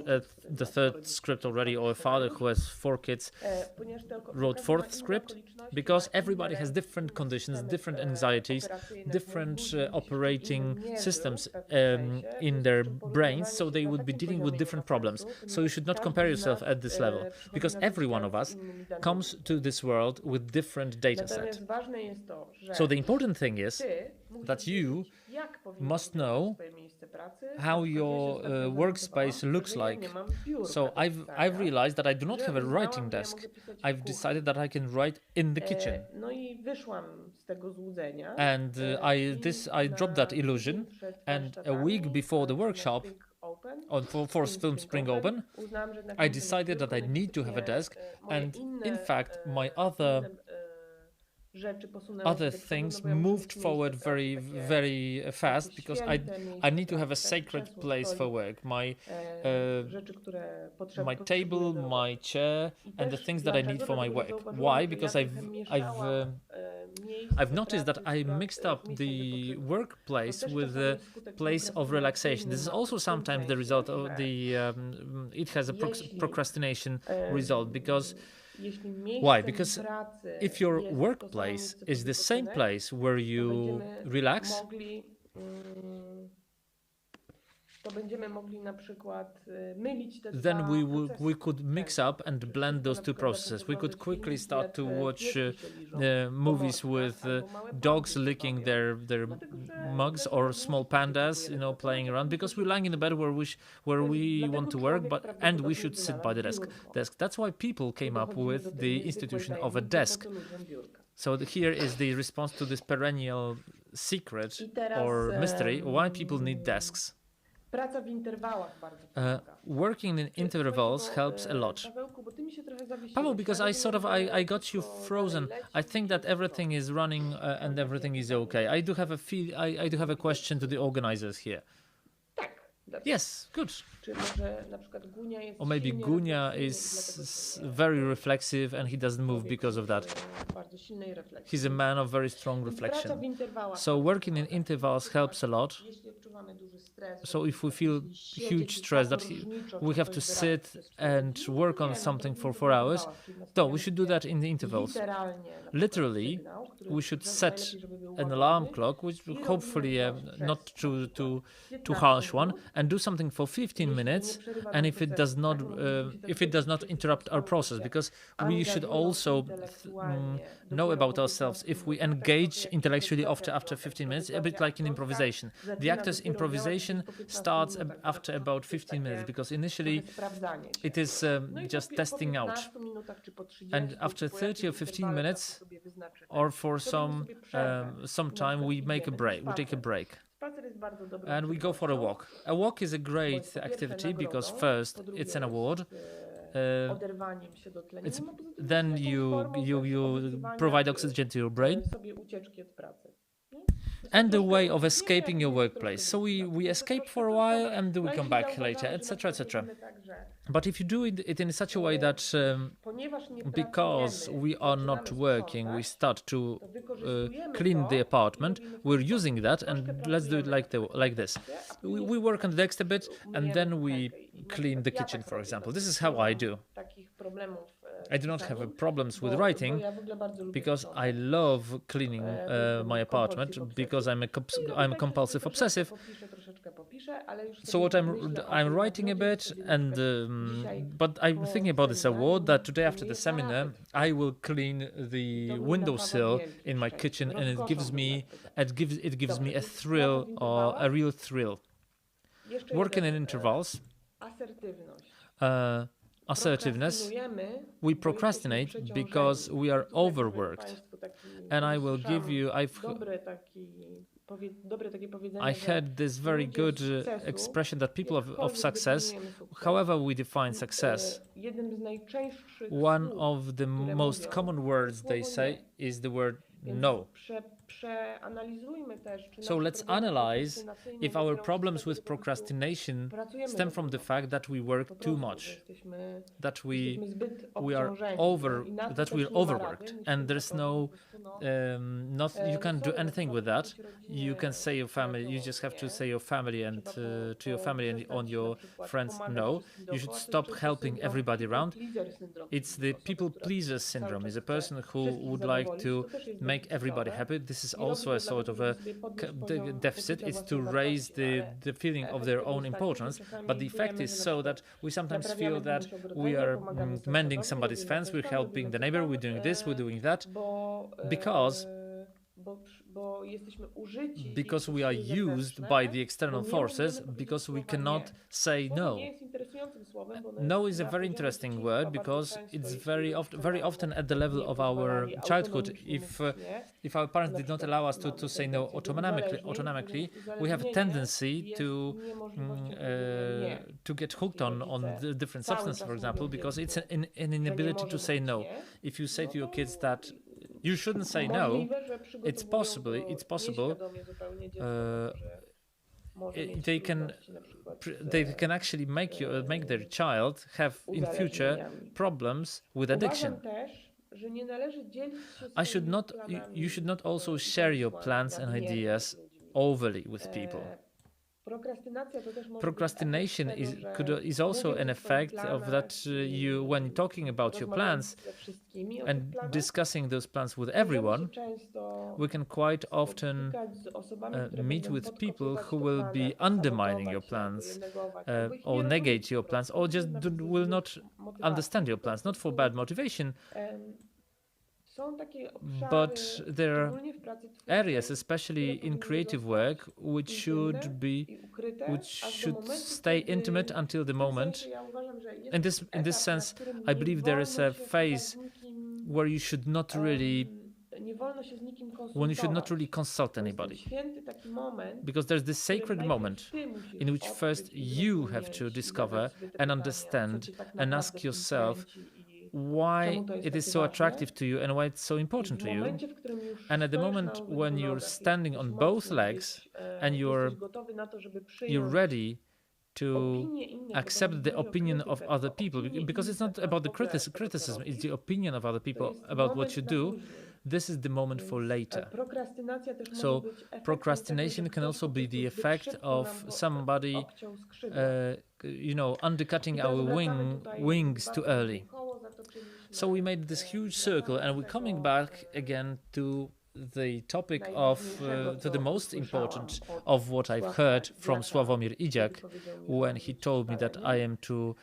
the third script already, or a father who has 4 kids wrote 4th script, because everybody has different conditions, different anxieties, different operating systems in their brains, so they would be dealing with different problems. So you should not compare yourself at this level, because every one of us comes to this world with different data set. So the important thing is that you must know how your workspace looks like. So I've realized that I do not have a writing desk. I've decided that I can write in the kitchen. And I dropped that illusion, and a week before the workshop for Film Spring Open, I decided that I need to have a desk, and in fact my other things moved forward very, very fast, because I need to have a sacred place for work. My table, my chair, and the things that I need for my work. Why? Because I've noticed that I mixed up the workplace with the place of relaxation. This is also sometimes the result of it has a procrastination result, because why? Because if your workplace is the same place where you relax, then we could mix up and blend those two processes. We could quickly start to watch movies with dogs licking their mugs, or small pandas, playing around, because we're lying in the bed where we want to work, and we should sit by the desk. That's why people came up with the institution of a desk. So here is the response to this perennial secret or mystery why people need desks. Working in intervals helps a lot. Paweł, because I got you frozen. I think that everything is running and everything is okay. I do have a question to the organizers here. Yes, good. Or maybe Gunia is very reflexive and he doesn't move because of that. He's a man of very strong reflection. So working in intervals helps a lot. So if we feel huge stress that we have to sit and work on something for 4 hours, no, we should do that in the intervals. Literally, we should set an alarm clock, which hopefully not too harsh one, and do something for 15 minutes. And if it does not interrupt our process, because we should also know about ourselves. If we engage intellectually after 15 minutes, a bit like in improvisation, the actor's improvisation starts after about 15 minutes, because initially it is just testing out, and after 30 or 15 minutes, or for some time, we take a break. And we go for a walk. A walk is a great activity because first it's an award. Then you provide oxygen to your brain, and a way of escaping your workplace. So we escape for a while and we come back later, etc., etc. But if you do it in such a way that because we are not working, we start to clean the apartment, we're using that, and let's do it like this. We work on the desk a bit, and then we clean the kitchen, for example. This is how I do. I do not have problems with writing because I love cleaning my apartment, because I'm a compulsive obsessive. So what I'm writing a bit, and but I'm thinking about this award that today after the seminar I will clean the windowsill in my kitchen, and it gives me a thrill, or a real thrill. Working in intervals. Assertiveness, we procrastinate because we are overworked. And I will give you, I heard this very good expression that people of success, however we define success, one of the most common words they say is the word no. So let's analyze if our problems with procrastination stem from the fact that we work too much, that we're overworked, and there's no, you can't do anything with that. You can say your family, you just have to say your family and to your family and on your friends no. You should stop helping everybody around. It's the people pleaser syndrome. Is a person who would like to make everybody happy. This is also a sort of a deficit. It's to raise the feeling of their own importance, but the effect is so that we sometimes feel that we are mending somebody's fence, we're helping the neighbor, we're doing this, we're doing that, because we are used by the external forces, because we cannot say no. No is a very interesting word because it's very often at the level of our childhood. If our parents did not allow us to say no autonomically, we have a tendency to get hooked on the different substances, for example, because it's an inability to say no. If you say to your kids that you shouldn't say no, it's possible. They can actually make their child have in future problems with addiction. You should not also share your plans and ideas overly with people. Procrastination is also an effect of that. When talking about your plans and discussing those plans with everyone, we can quite often meet with people who will be undermining your plans or negate your plans, or just will not understand your plans, not for bad motivation. But there are areas, especially in creative work, which should stay intimate until the moment. In this sense, I believe there is a phase where you should not really consult anybody, because there's this sacred moment in which first you have to discover and understand and ask yourself why it is so attractive to you and why it's so important to you. And at the moment when you're standing on both legs and you're ready to accept the opinion of other people, because it's not about the criticism, it's the opinion of other people about what you do, this is the moment for later. So procrastination can also be the effect of somebody undercutting our wings too early. So we made this huge circle, and we're coming back again to the topic of to the most important of what I've heard from Sławomir Idziak when he told me that I am to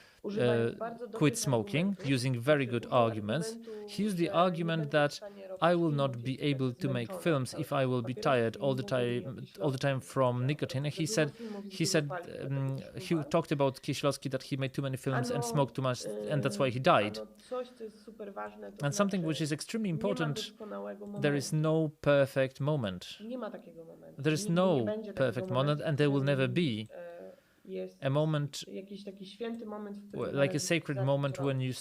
quit smoking, using very good arguments. He used the argument that I will not be able to make films if I will be tired all the time from nicotine. He talked about Kieślowski, that he made too many films and smoked too much, and that's why he died. And something which is extremely important, there is no perfect moment. There is no perfect moment, and there will never be a moment, like a sacred moment when you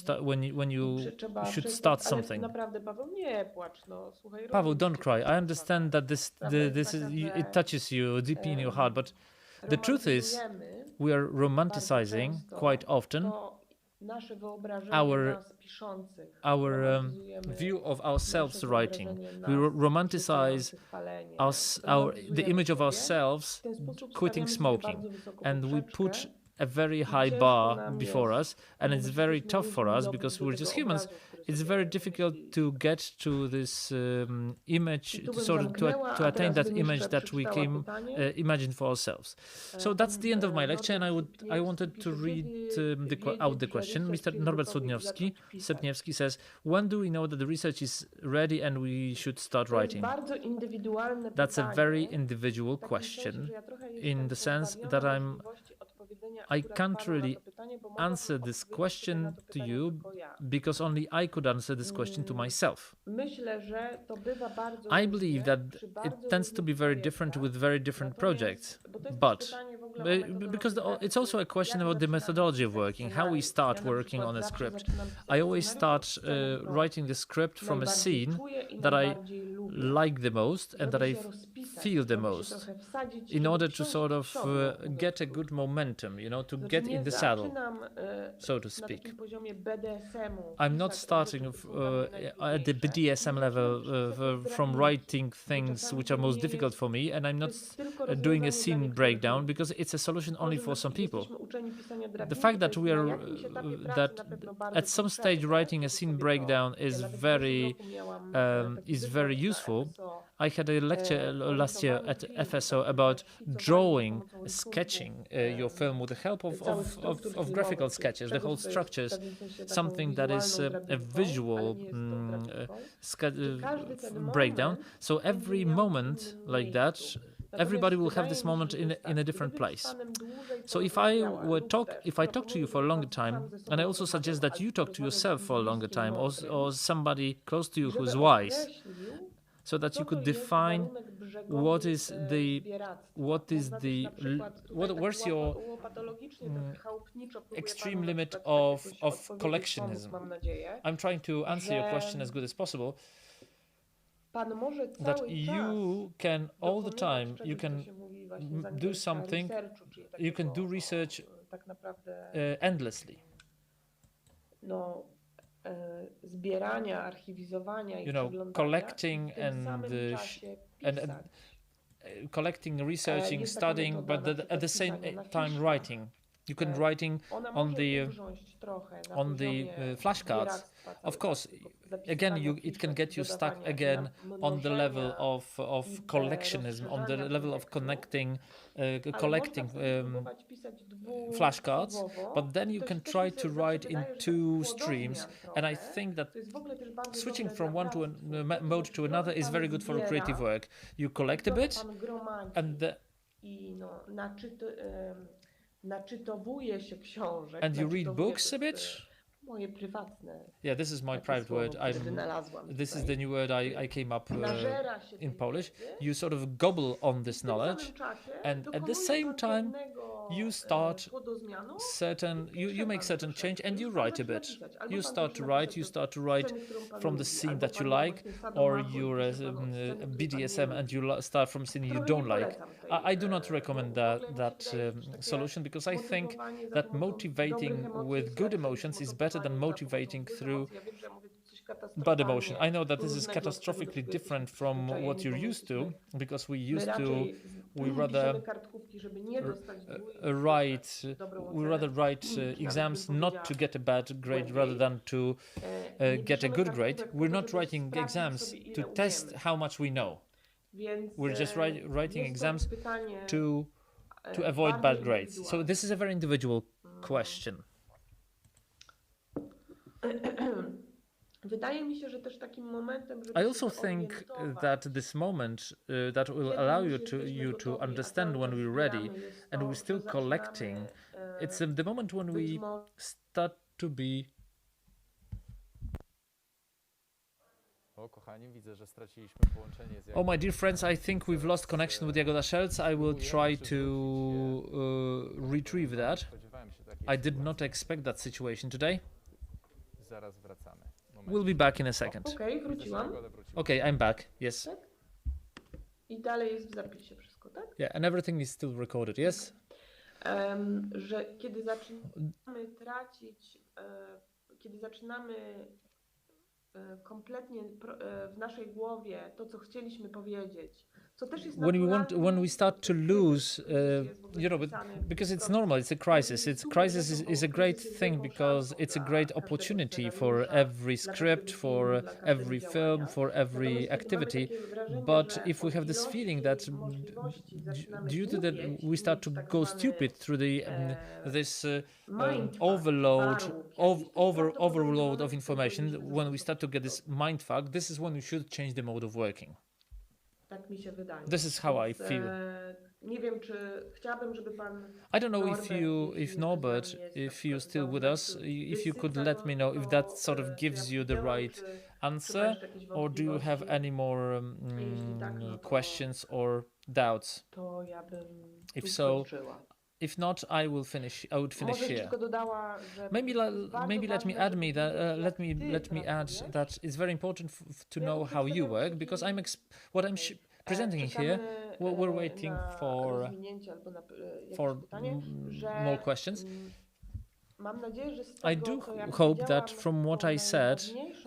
should start something. Paweł, don't cry. I understand that it touches you deep in your heart, but the truth is, we are romanticizing quite often our view of ourselves writing. We romanticize the image of ourselves quitting smoking, and we put a very high bar before us, and it's very tough for us because we're just humans. It's very difficult to get to this image, to attain that image that we imagine for ourselves. So that's the end of my lecture, and I wanted to read out the question. Mr. Norbert Stepniewski says, when do we know that the research is ready and we should start writing? That's a very individual question, in the sense that I can't really answer this question to you because only I could answer this question to myself. I believe that it tends to be very different with very different projects, but because it's also a question about the methodology of working, how we start working on a script. I always start writing the script from a scene that I like the most and that I feel the most, in order to sort of get a good momentum, you know, to get in the saddle, so to speak. I'm not starting at the BDSM level from writing things which are most difficult for me, and I'm not doing a scene breakdown because it's a solution only for some people. The fact that we are that at some stage writing a scene breakdown is very useful. I had a lecture last year at FSO about drawing, sketching your film with the help of graphical sketches. The whole structure is something that is a visual breakdown. So every moment like that, everybody will have this moment in a different place. So if I talk to you for a longer time, and I also suggest that you talk to yourself for a longer time, or somebody close to you who's wise, so that you could define where's your extreme limit of collectionism. I'm trying to answer your question as good as possible. That you can all the time, you can do something, you can do research endlessly. You know, collecting and collecting, researching, studying, but at the same time writing. You can writing on the flashcards. Of course, again, it can get you stuck again on the level of collectionism, on the level of collecting flashcards. But then you can try to write in two streams, and I think that switching from one mode to another is very good for creative work. You collect a bit, and and you read books a bit. Yeah, this is my private word. This is the new word I came up in Polish. You sort of gobble on this knowledge, and at the same time you start you make certain change and you write a bit. You start to write from the scene that you like, or you're a BDSM and you start from scene you don't like. I do not recommend that solution, because I think that motivating with good emotions is better than motivating through bad emotion. I know that this is catastrophically different from what you're used to, because we rather write exams not to get a bad grade rather than to get a good grade. We're not writing exams to test how much we know. We're just writing exams to avoid bad grades. So this is a very individual question. I also think that this moment that will allow you to understand when we're ready and we're still collecting, it's the moment when we start to be... Oh, my dear friends, I think we've lost connection with Jagoda Szelc. I will try to retrieve that. I did not expect that situation today. We'll be back in a second. Okay, wróciłam. Okay, I'm back. Yes. Tak? I dalej jest w zapisie wszystko, tak? Yeah, and everything is still recorded, yes? Że kiedy zaczynamy tracić, kiedy zaczynamy kompletnie w naszej głowie to, co chcieliśmy powiedzieć, co też jest when we start to lose, because it's normal, it's a crisis. Crisis is a great thing, because it's a great opportunity for every script, for every film, for every activity. But if we have this feeling that due to that we start to go stupid through this overload of information, when we start to get this mind fuck, this is when we should change the mode of working. Tak mi się wydaje. This is how I feel. Nie wiem, czy chciałabym, żeby pan I don't know if Norbert, if you're still with us, if you could let me know if that sort of gives you the right answer, or do you have any more questions or doubts? To ja bym If tu so, skończyła. If not, I would finish Może here. tylko dodała, że Maybe let me add me that let me add that it's very important to know how you work, because what I'm presenting here. We're waiting for more questions. I do hope that from what I said,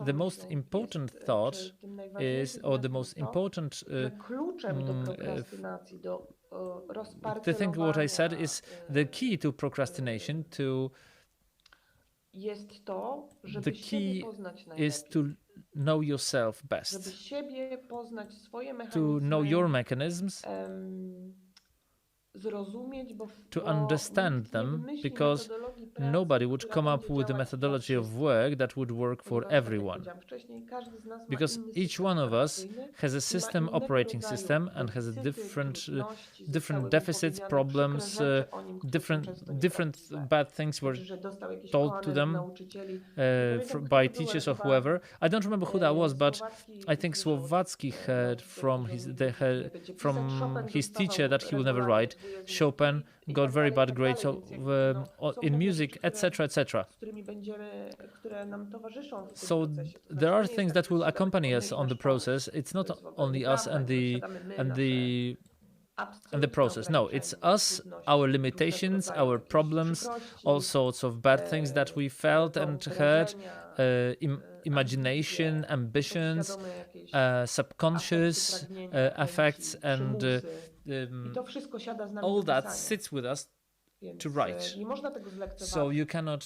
the most important thought is, or the most important the thing what I said is the key to procrastination, the key is to know yourself best, to know your mechanisms, to understand them, because nobody would come up with a methodology of work that would work for everyone. Because each one of us has a operating system, and has a different deficits, problems, different bad things were told to them by teachers or whoever. I don't remember who that was, but I think Słowacki heard from his teacher that he will never write. Chopin got very bad grades in music, etc., etc. So there are things that will accompany us on the process. It's not only us and the process. No, it's us, our limitations, our problems, all sorts of bad things that we felt and heard, imagination, ambitions, subconscious affects, and all that sits with us to write. So you cannot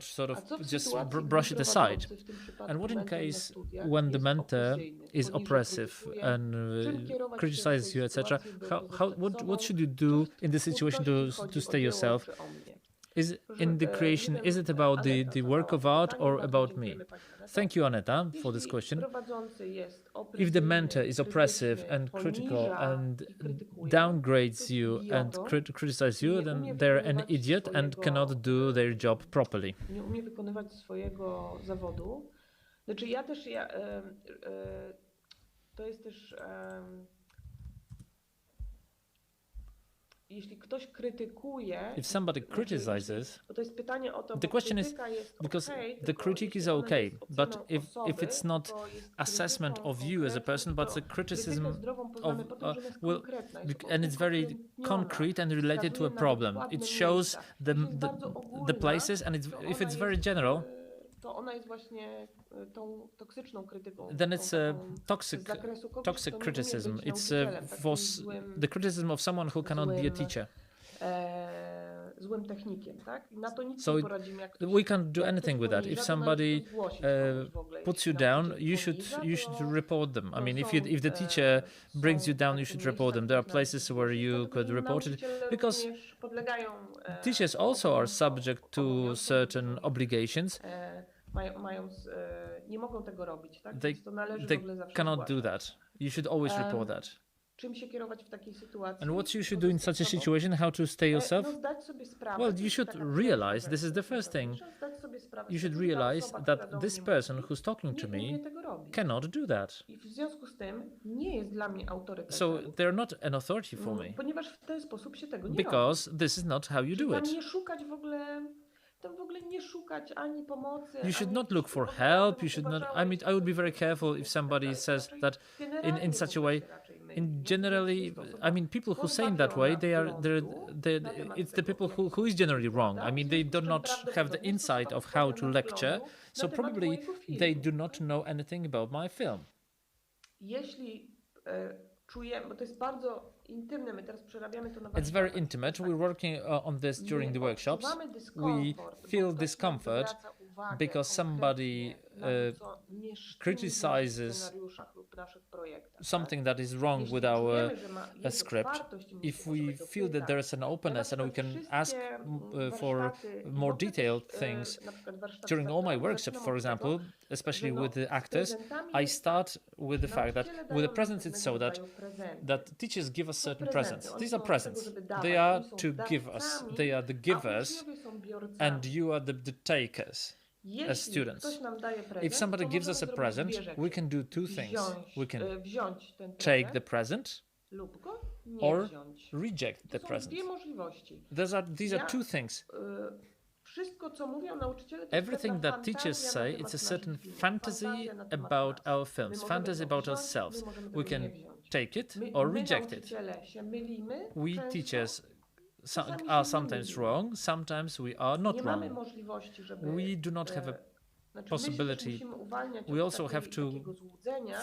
sort of just brush it aside. And what in case when the mentor is oppressive and criticizes you, etc.? What should you do in this situation to stay yourself? Is in the creation, is it about the work of art or about me? Thank you, Aneta, for this question. If the mentor is oppressive and critical and downgrades you and criticizes you, then they're an idiot and cannot do their job properly. If somebody criticizes, the question is, because the critique is okay, but if it's not assessment of you as a person, but the criticism of and it's very concrete and related to a problem. It shows the places, and if it's very general, then it's a toxic criticism. It's the criticism of someone who cannot be a teacher. So we can't do anything with that. If somebody puts you down, you should report them. I mean, if the teacher brings you down, you should report them. There are places where you could report it, because teachers also are subject to certain obligations. They cannot do that. You should always report that. And what you should do in such a situation, how to stay yourself? Well, you should realize, this is the first thing, you should realize that this person who's talking to me cannot do that. So they're not an authority for me, because this is not how you do it. You should not look for help. You should not. I mean, I would be very careful if somebody says that in such a way. In generally, I mean, people who say in that way, it's the people who is generally wrong. I mean, they do not have the insight of how to lecture, so probably they do not know anything about my film. It's very intimate. We're working on this during the workshops. We feel discomfort because somebody criticizes something that is wrong with our script, if we feel that there is an openness and we can ask for more detailed things, during all my workshops, for example, especially with the actors, I start with the fact that with the presents it's so that teachers give us certain presents. These are presents. They are to give us. They are the givers and you are the takers as students. If somebody gives us a present, we can do two things. We can take the present or reject the present. These are two things. Everything that teachers say, it's a certain fantasy about our films, fantasy about ourselves. We can take it or reject it. We teachers are sometimes wrong, sometimes we are not wrong. We do not have a possibility. We also have to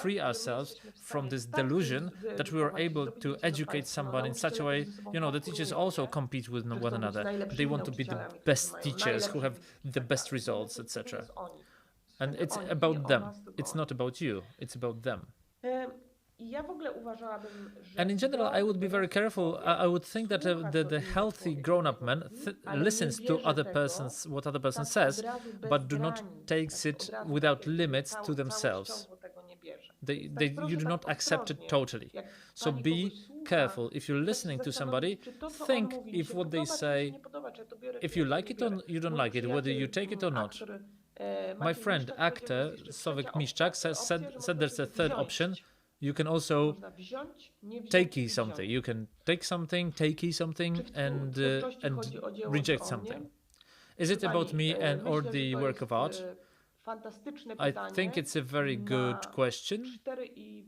free ourselves from this delusion that we are able to educate someone in such a way. You know, the teachers also compete with one another. They want to be the best teachers who have the best results, etc. And it's about them. It's not about you. It's about them. And in general, I would be very careful. I would think that the healthy grown-up man listens to what other person says, but do not takes it without limits to themselves. You do not accept it totally. So be careful. If you're listening to somebody, think if what they say, if you like it or you don't like it, whether you take it or not. My friend, actor Sofia Jaroszuk said there's a third option. You can also take something. You can take something, take something, and reject something. Is it about me or the work of art? I think it's a very good question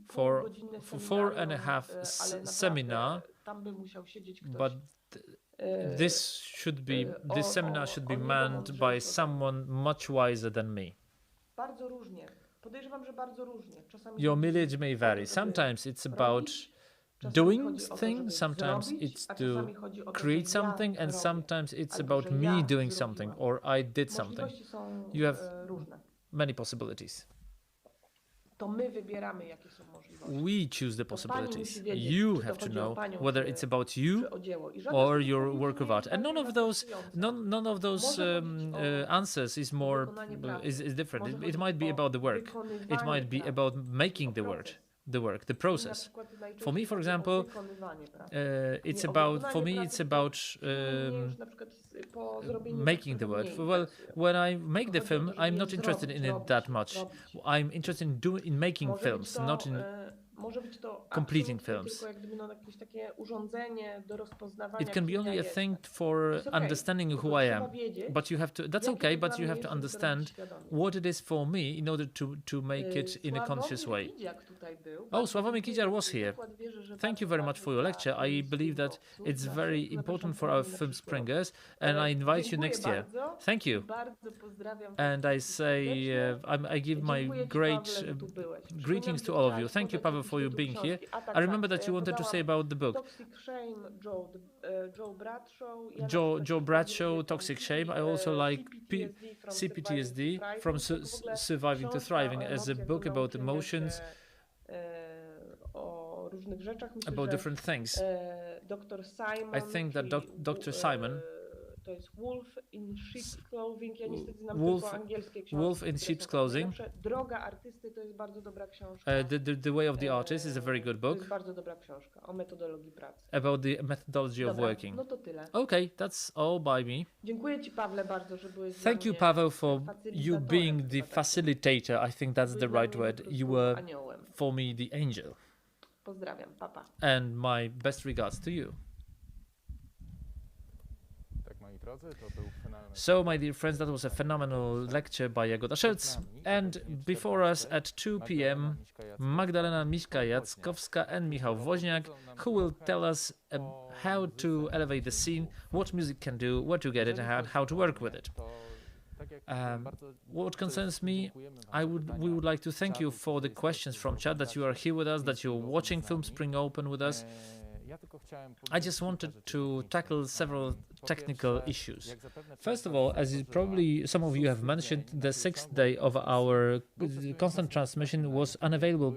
for 4.5 seminar, but this seminar should be manned by someone much wiser than me. Your mileage may vary. Sometimes it's about doing things, sometimes it's to create something, and sometimes it's about me doing something or I did something. You have many possibilities. We choose the possibilities. You have to know whether it's about you or your work of art, and none of those answers is different. It might be about the work. It might be about making the process. For me, for example, it's about making the work. Well, when I make the film, I'm not interested in it that much. I'm interested in making films, not in completing films. It can be only a thing for understanding who I am. But you have to. That's okay. But you have to understand what it is for me in order to make it in a conscious way. Oh, Sławomir Kidziar was here. Thank you very much for your lecture. I believe that it's very important for our film springers, and I invite you next year. Thank you. And I say, I give my great greetings to all of you. Thank you, Paweł, for you being here. I remember that you wanted to say about the book. Joe Bradshaw, Toxic Shame. I also like CPTSD, From Surviving to Thriving, as a book about emotions, about different things. I think that Dr. Simon, Wolf in Sheep's Clothing. The Way of the Artist is a very good book. About the methodology of working. Okay, that's all by me. Thank you, Paweł, for you being the facilitator. I think that's the right word. You were, for me, the angel. And my best regards to you. So, my dear friends, that was a phenomenal lecture by Jagoda Szelc. And before us at 2 p.m, Magdalena Miśka Jackowska and Michał Woźniak, who will tell us how to elevate the scene, what music can do, where to get it, and how to work with it. What concerns me, we would like to thank you for the questions from chat, that you are here with us, that you're watching Film Spring Open with us. I just wanted to tackle several technical issues. First of all, as probably some of you have mentioned, the 6th day of our constant transmission was unavailable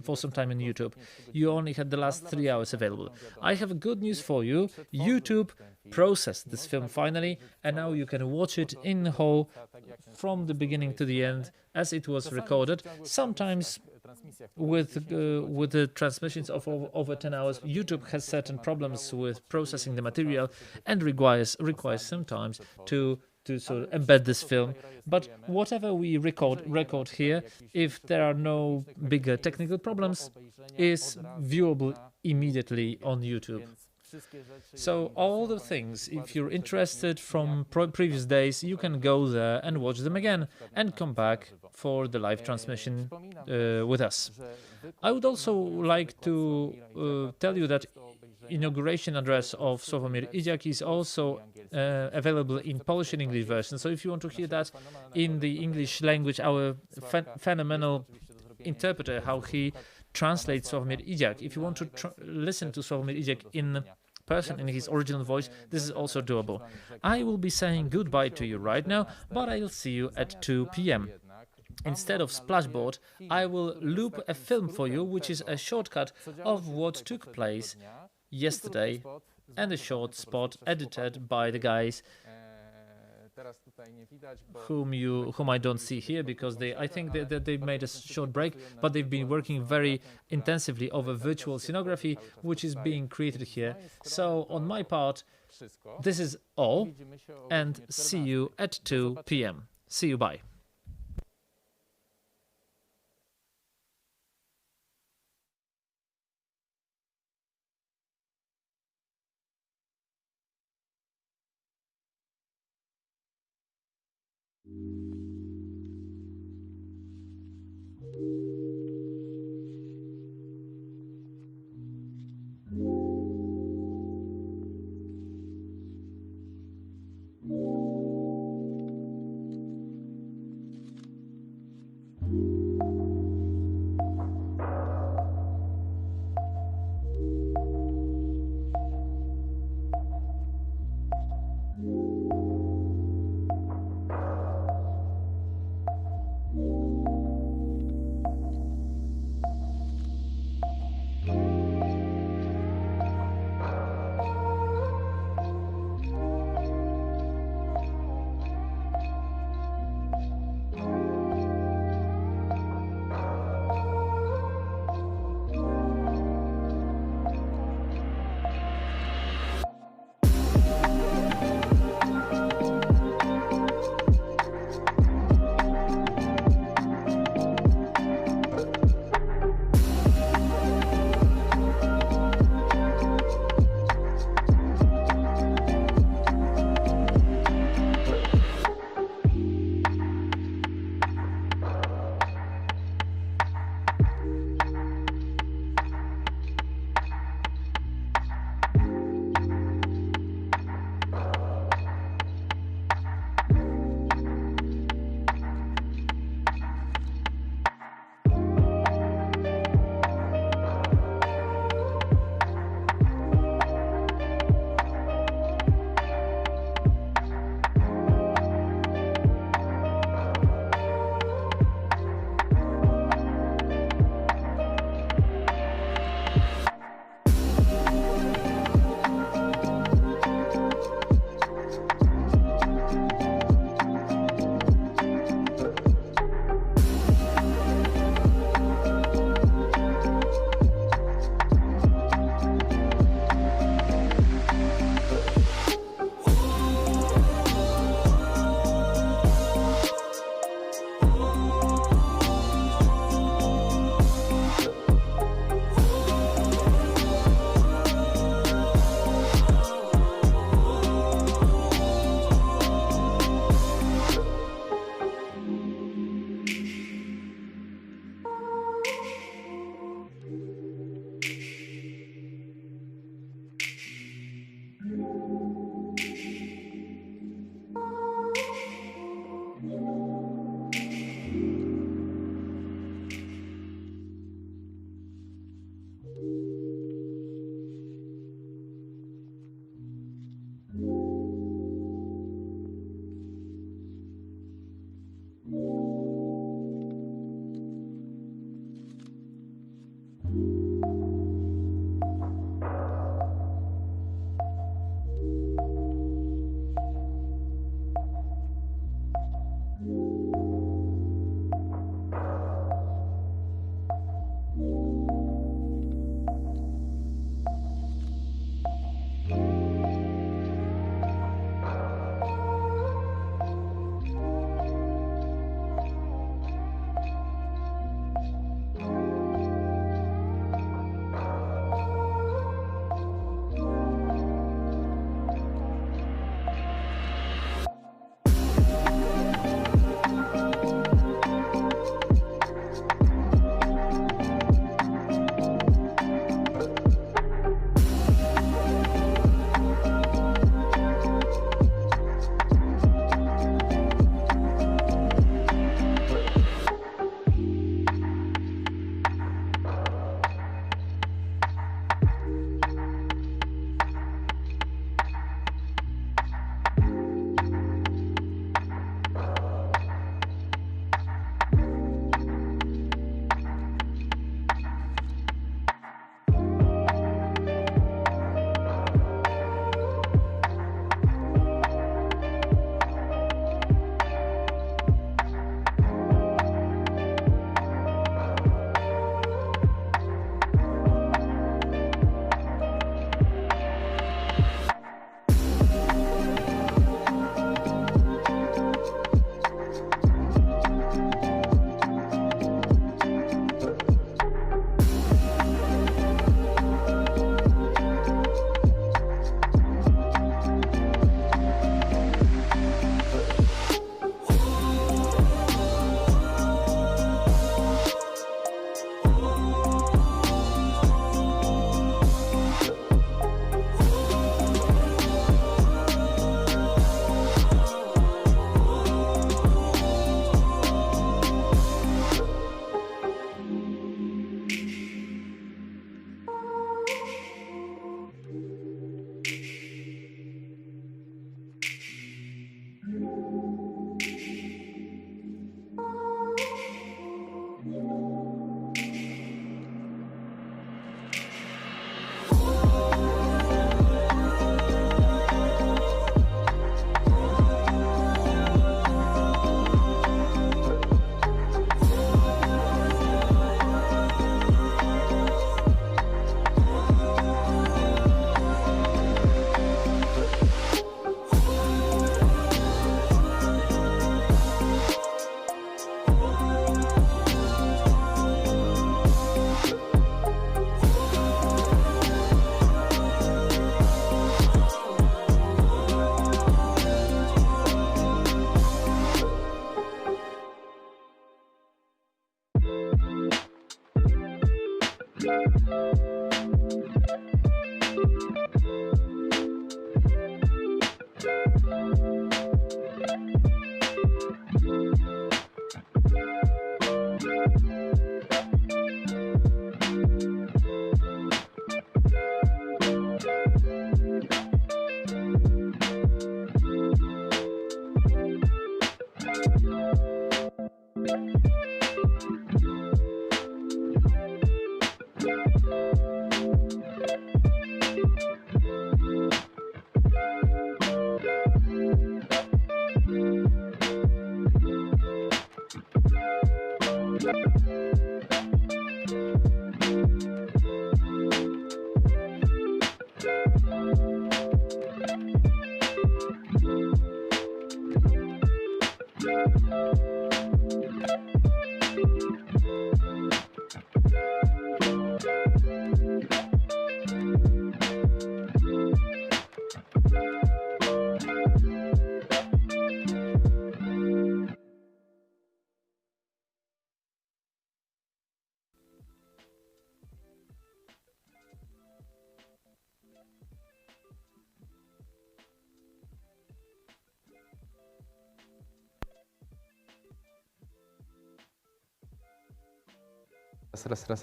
for some time on YouTube. You only had the last 3 hours available. I have good news for you. YouTube processed this film finally, and now you can watch it in whole from the beginning to the end as it was recorded. Sometimes with the transmissions of over 10 hours, YouTube has certain problems with processing the material and requires sometimes to sort of embed this film. But whatever we record here, if there are no bigger technical problems, is viewable immediately on YouTube. So all the things, if you're interested from previous days, you can go there and watch them again and come back for the live transmission with us. I would also like to tell you that inauguration address of Sławomir Idziak is also available in Polish and English version. So if you want to hear that in the English language, our phenomenal interpreter, how he translates Sławomir Idziak. If you want to listen to Sławomir Idziak in person, in his original voice, this is also doable. I will be saying goodbye to you right now, but I'll see you at 2 p.m. Instead of Splashboard, I will loop a film for you, which is a shortcut of what took place yesterday and a short spot edited by the guys whom I don't see here because I think they made a short break, but they've been working very intensively over virtual scenography, which is being created here. So on my part, this is all, and see you at 2 p.m. See you, bye.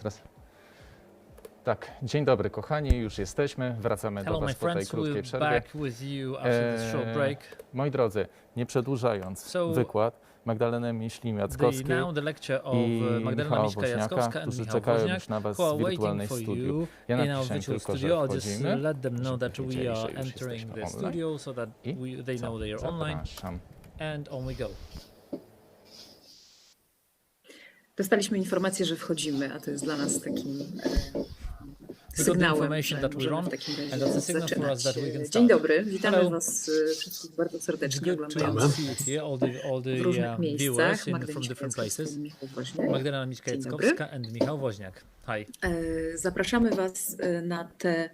Raz. Tak, dzień dobry kochani, już jesteśmy, wracamy do Was po tej krótkiej przerwie. Moi drodzy, nie przedłużając wykład, Magdalenę Miśki Jackowskiej i Michała Woźniaka, którzy czekają już na Was w wirtualnej studiu. Ja napiszę tylko, że wchodzimy, żeby wiedzieli, że już jesteśmy online. I zapraszam. Dostaliśmy informację, że wchodzimy, a to jest dla nas takim sygnałem, że możemy w takim razie zaczynać. Dzień dobry, witamy Was wszystkich bardzo serdecznie, oglądających w różnych miejscach. Magdalena Miśka Jackowska and Michał Woźniak. Hi. Zapraszamy Was na tę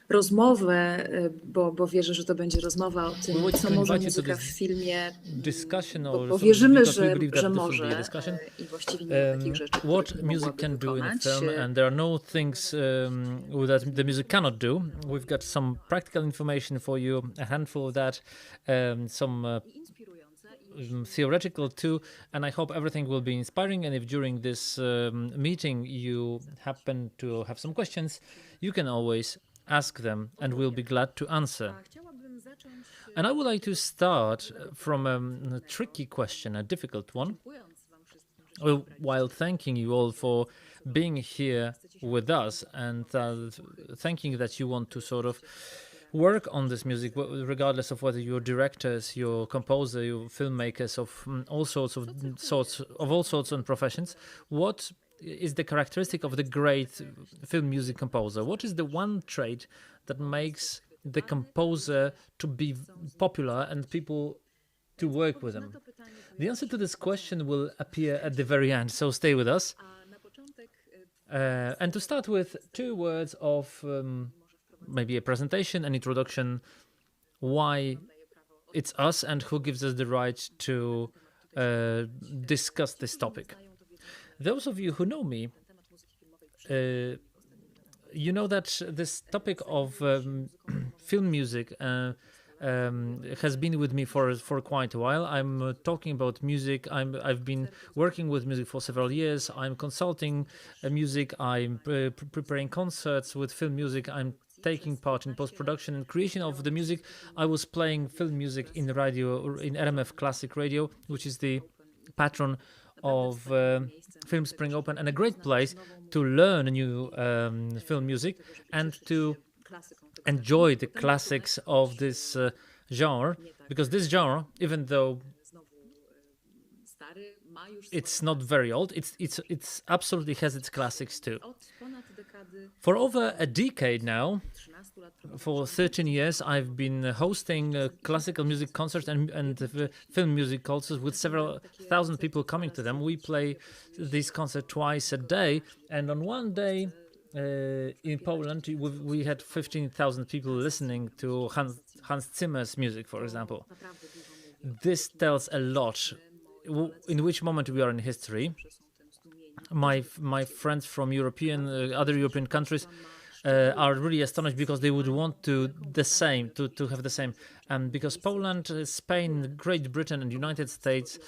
rozmowę, bo wierzę, że to będzie rozmowa o tym, co może muzyka w filmie, bo wierzymy, że może i właściwie nie ma takich rzeczy, what music can do in a film, and there are no things that the music cannot do. We've got some practical information for you, a handful of that, some theoretical too, and I hope everything will be inspiring. And if during this meeting you happen to have some questions, you can always ask them and we'll be glad to answer. And I would like to start from a tricky question, a difficult one, while thanking you all for being here with us and thanking that you want to sort of work on this music, regardless of whether you're directors, you're composer, you're filmmakers of all sorts and professions. What is the characteristic of the great film music composer? What is the one trait that makes the composer to be popular and people to work with them? The answer to this question will appear at the very end, so stay with us. And to start with, 2 words of maybe a presentation, an introduction, why it's us and who gives us the right to discuss this topic. Those of you who know me, you know that this topic of film music has been with me for quite a while. I'm talking about music. I've been working with music for several years. I'm consulting music. I'm preparing concerts with film music. I'm taking part in post-production and creation of the music. I was playing film music in radio, in RMF Classic Radio, which is the patron of Film Spring Open, and a great place to learn new film music and to enjoy the classics of this genre, because this genre, even though it's not very old, it's absolutely has its classics too. For over a decade now, for 13 years, I've been hosting classical music concerts and film music concerts with several thousand people coming to them. We play these concerts twice a day, and on one day in Poland, we had 15,000 people listening to Hans Zimmer's music, for example. This tells a lot in which moment we are in history. My friends from other European countries are really astonished, because they would want to have the same, and because Poland, Spain, Great Britain and United States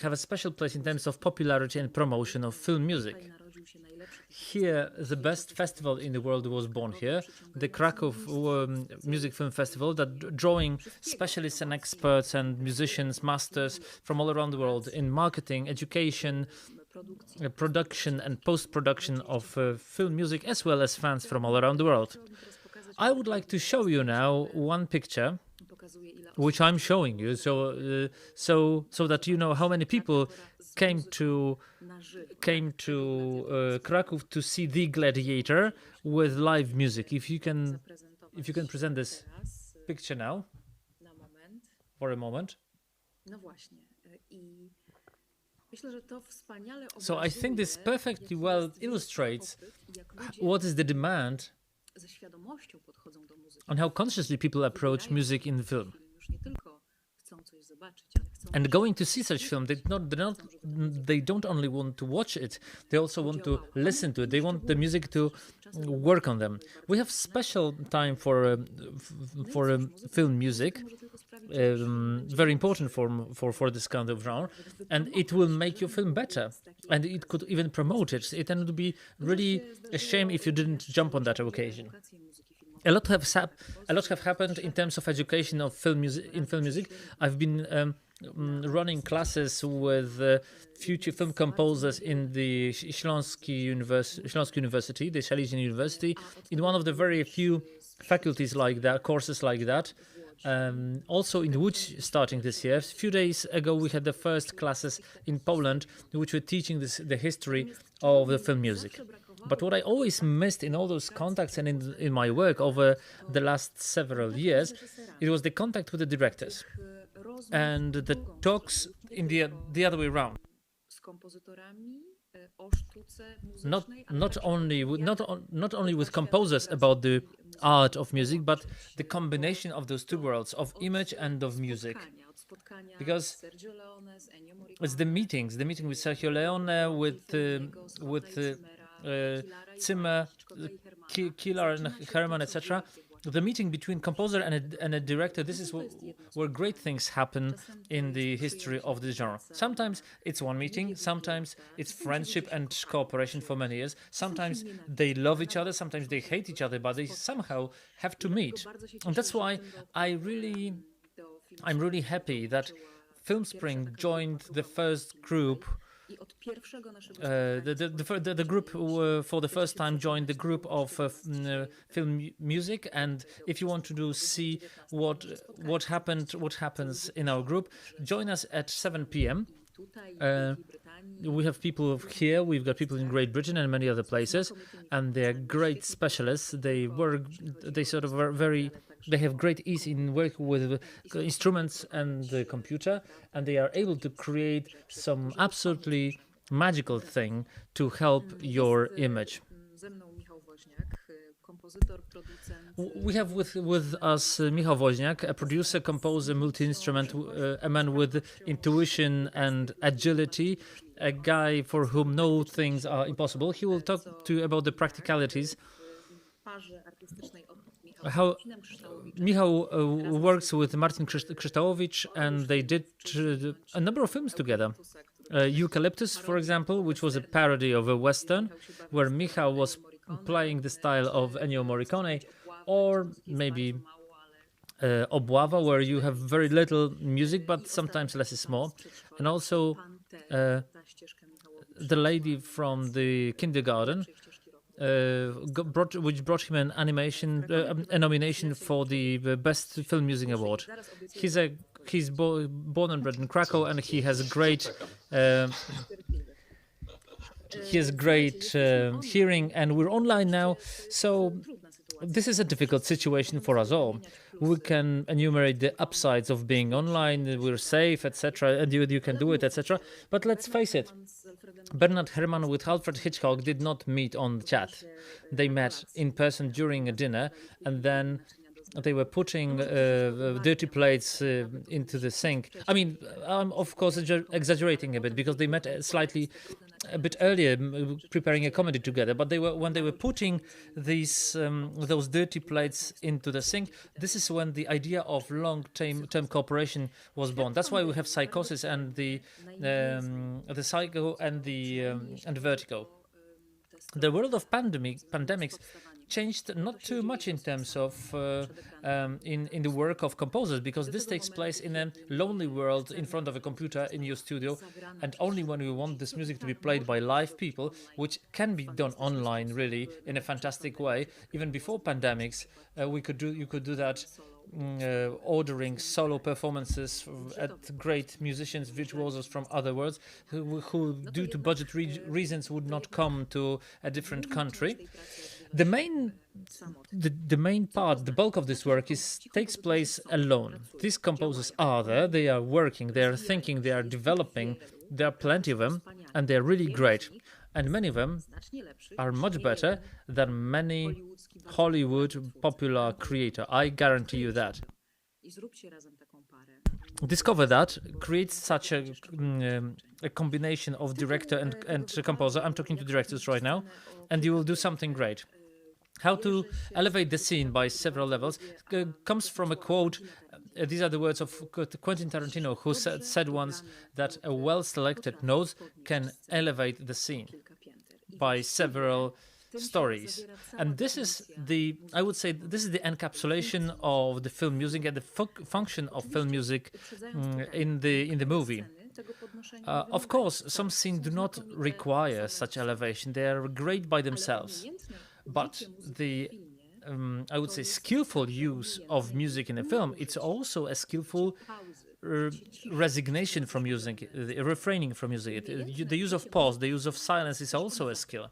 have a special place in terms of popularity and promotion of film music. Here, the best festival in the world was born here, the Krakow Music Film Festival, that drawing specialists and experts and musicians, masters from all around the world in marketing, education, production and post-production of film music, as well as fans from all around the world. I would like to show you now one picture which I'm showing you, so that you know how many people came to Kraków to see The Gladiator with live music. If you can present this picture now for a moment. So I think this perfectly well illustrates what is the demand and how consciously people approach music in film. And going to see such film, they don't only want to watch it, they also want to listen to it. They want the music to work on them. We have special time for film music, very important for this kind of genre, and it will make your film better, and it could even promote it. It would be really a shame if you didn't jump on that occasion. A lot have happened in terms of education of film music. I've been running classes with future film composers in the Śląsk University, the Silesian University, in one of the very few faculties like that, courses like that. Also in Łódź, starting this year. A few days ago, we had the first classes in Poland, which were teaching the history of the film music. But what I always missed in all those contacts and in my work over the last several years, it was the contact with the directors and the talks in the other way around. Not only with composers about the art of music, but the combination of those two worlds, of image and of music. Because it's the meeting with Sergio Leone, with Zimmer, Killer, and Herman, etc. The meeting between composer and a director, this is where great things happen in the history of the genre. Sometimes it's one meeting, sometimes it's friendship and cooperation for many years, sometimes they love each other, sometimes they hate each other, but they somehow have to meet. And that's why I'm really happy that Filmspring joined the first group. The group for the first time joined the group of film music, and if you want to see what happens in our group, join us at 7 p.m. We have people here, we've got people in Great Britain and many other places, and they're great specialists. They have great ease in working with instruments and the computer, and they are able to create some absolutely magical thing to help your image. We have with us Michał Woźniak, a producer, composer, multi-instrument, a man with intuition and agility, a guy for whom no things are impossible. He will talk to you about the practicalities. How Michał works with Martin Krzysztołowicz, and they did a number of films together. Eucalyptus, for example, which was a parody of a Western, where Michał was playing the style of Ennio Morricone, or maybe Obława, where you have very little music, but sometimes less is more. And also The Lady from the Kindergarten, which brought him an a nomination for the Best Film Music Award. He's born and bred in Krakow, and he has great hearing, and we're online now, so this is a difficult situation for us all. We can enumerate the upsides of being online, we're safe, etc., and you can do it, etc. But let's face it, Bernard Herrmann with Alfred Hitchcock did not meet on the chat. They met in person during a dinner, and then they were putting dirty plates into the sink. I mean, I'm of course exaggerating a bit, because they met a bit earlier, preparing a comedy together. But when they were putting those dirty plates into the sink, this is when the idea of long-term cooperation was born. That's why we have Psychosis and the Psycho and the Vertigo. The world of pandemics changed not too much in terms of in the work of composers, because this takes place in a lonely world in front of a computer in your studio, and only when you want this music to be played by live people, which can be done online really in a fantastic way. Even before pandemics, you could do that. Ordering solo performances at great musicians, virtuosos from other worlds, who due to budget reasons would not come to a different country. The main part, the bulk of this work takes place alone. These composers are there, they are working, they are thinking, they are developing. There are plenty of them, and they are really great. And many of them are much better than many Hollywood popular creator. I guarantee you that. Discover that, create such a combination of director and composer. I'm talking to directors right now, and you will do something great. How to elevate the scene by several levels comes from a quote. These are the words of Quentin Tarantino, who said once that a well-selected note can elevate the scene by several stories. And this is I would say, this is the encapsulation of the film music and the function of film music in the movie. Of course, some scenes do not require such elevation. They are great by themselves. But the I would say skillful use of music in a film, it's also a skillful resignation from music, refraining from music. The use of pause, the use of silence is also a skill.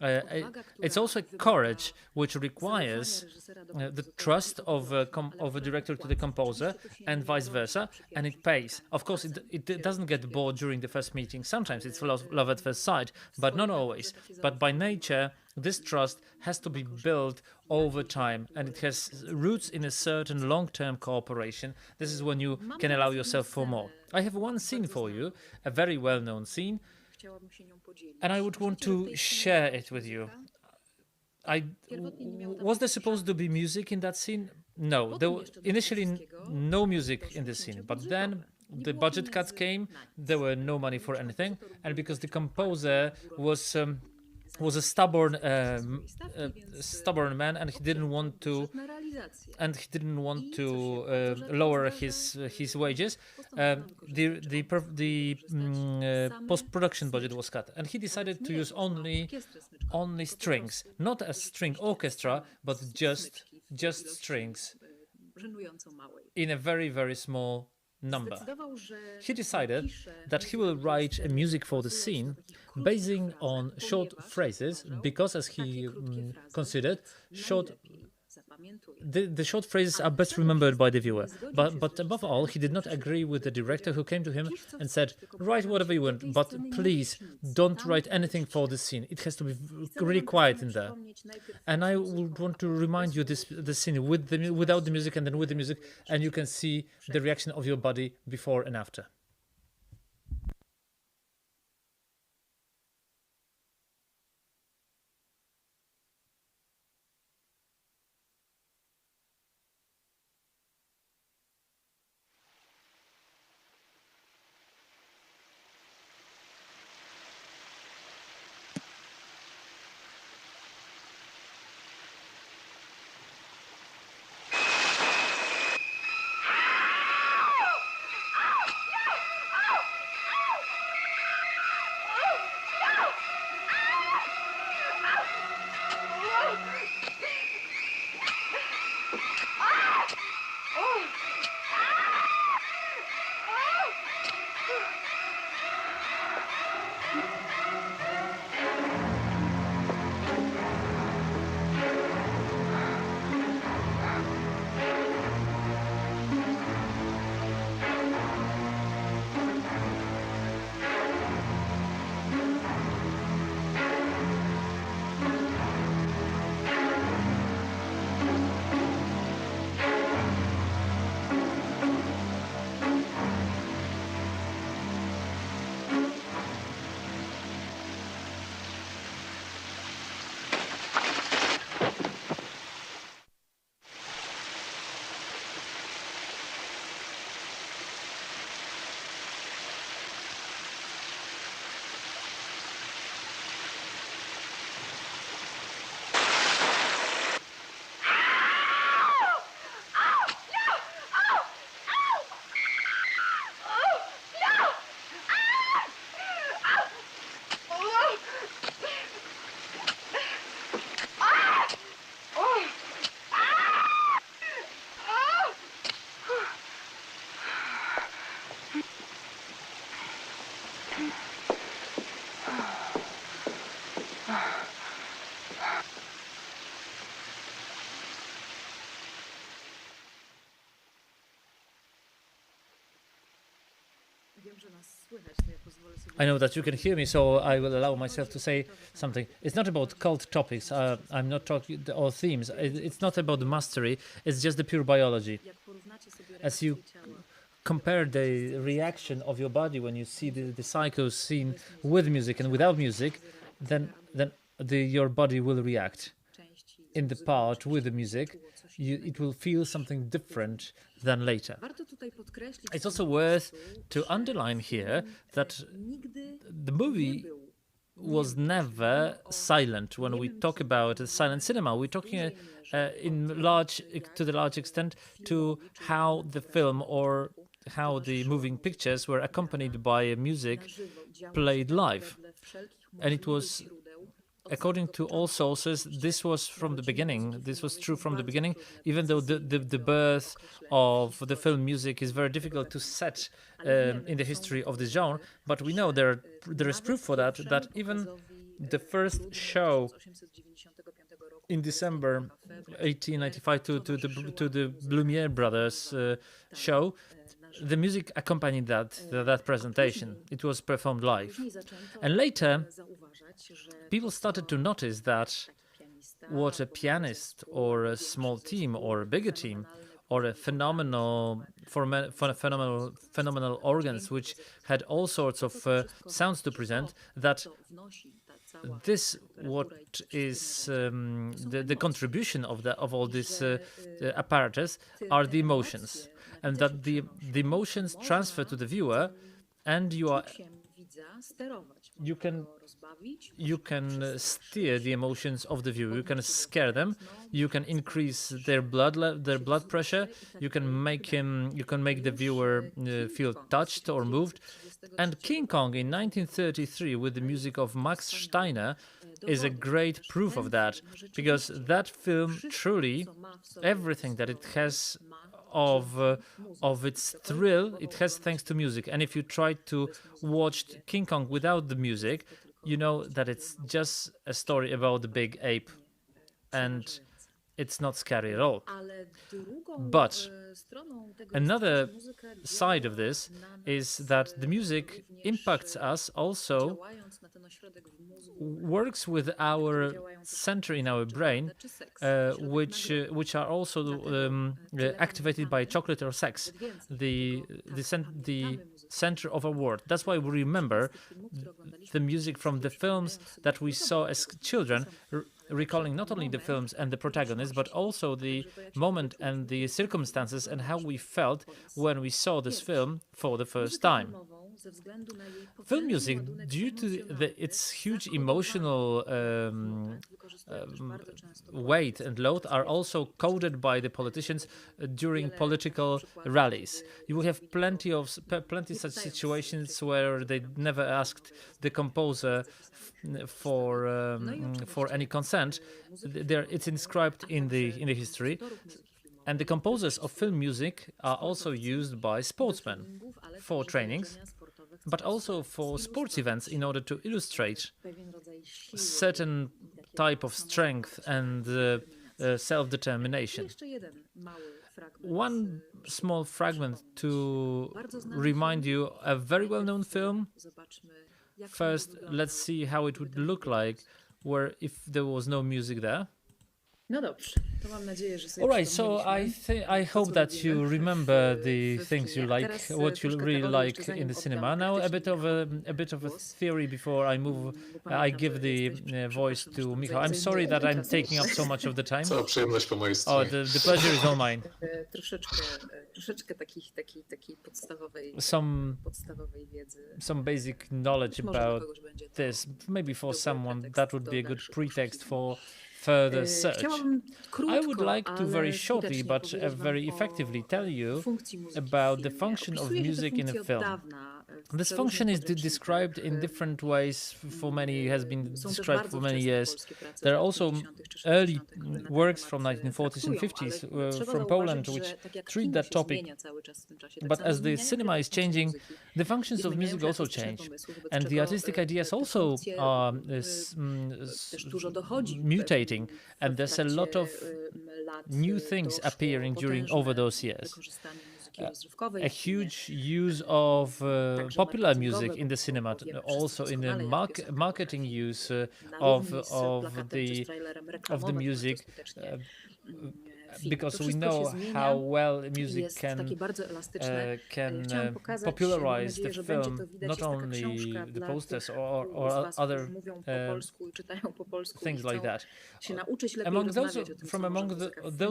It's also courage, which requires the trust of a director to the composer, and vice versa, and it pays. Of course, it doesn't get bored during the first meeting. Sometimes it's love at first sight, but not always. But by nature, this trust has to be built over time, and it has roots in a certain long-term cooperation. This is when you can allow yourself for more. I have one scene for you, a very well-known scene, and I would want to share it with you. Was there supposed to be music in that scene? No, there was initially no music in the scene, but then the budget cuts came, there were no money for anything, and because the composer was a stubborn man, and he didn't want to lower his wages. The post-production budget was cut, and he decided to use only strings, not a string orchestra, but just strings in a very, very small number. He decided that he will write a music for the scene basing on short phrases, because, as he considered, the short phrases are best remembered by the viewer. But above all, he did not agree with the director, who came to him and said, write whatever you want, but please don't write anything for the scene. It has to be really quiet in there. And I would want to remind you the scene without the music and then with the music, and you can see the reaction of your body before and after. I know that you can hear me, so I will allow myself to say something. It's not about cult topics. I'm not talking or themes. It's not about the mastery. It's just the pure biology. As you compare the reaction of your body when you see the psycho scene with music and without music, then your body will react. In the part with the music, it will feel something different than later. It's also worth to underline here that the movie was never silent. When we talk about silent cinema, we're talking to the large extent to how the film or how the moving pictures were accompanied by music played live. And it was, according to all sources, this was from the beginning. This was true from the beginning, even though the birth of the film music is very difficult to set in the history of the genre. But we know there is proof for that even the first show in December 1895 to the Lumiere brothers show, the music accompanied that presentation. It was performed live. And later, people started to notice that what a pianist or a small team or a bigger team or a phenomenal organs which had all sorts of sounds to present, that this what is the contribution of all this apparatus are the emotions, and that the emotions transfer to the viewer, and you can steer the emotions of the viewer. You can scare them. You can increase their blood pressure. You can make the viewer feel touched or moved. And King Kong in 1933 with the music of Max Steiner is a great proof of that, because that film truly, everything that it has of its thrill, it has thanks to music. And if you try to watch King Kong without the music, you know that it's just a story about the big ape, and it's not scary at all. But another side of this is that the music impacts us also, works with our center in our brain, which are also activated by chocolate or sex, the center of our world. That's why we remember the music from the films that we saw as children, recalling not only the films and the protagonists, but also the moment and the circumstances and how we felt when we saw this film for the first time. Film music, due to its huge emotional weight and load, are also coded by the politicians during political rallies. You will have plenty such situations where they never asked the composer for any consent. It's inscribed in the history. And the composers of film music are also used by sportsmen for trainings, but also for sports events in order to illustrate certain type of strength and self-determination. One small fragment to remind you a very well-known film. First, let's see how it would look like if there was no music there. No dobrze, to mam nadzieję, że sobie All right, so I hope that you remember the things you like, what you really like in the cinema. Now a bit of a theory before I give the voice to Michał. I'm sorry that I'm taking up so much of the time. Cała przyjemność po mojej stronie. The pleasure is all mine. Troszeczkę takiej podstawowej wiedzy. Some basic knowledge about this. Maybe for someone that would be a good pretext for further search. I would like to very shortly but very effectively tell you about the function of music in a film. This function is described in different ways has been described for many years. There are also early works from 1940s and 50s from Poland which treat that topic. But as the cinema is changing, the functions of music also change. And the artistic ideas also are mutating. And there's a lot of new things appearing over those years. a huge use of popular music in the cinema, also in the marketing use of the music. Because we know how well music can popularize the film, not only the posters or other things like that. Among those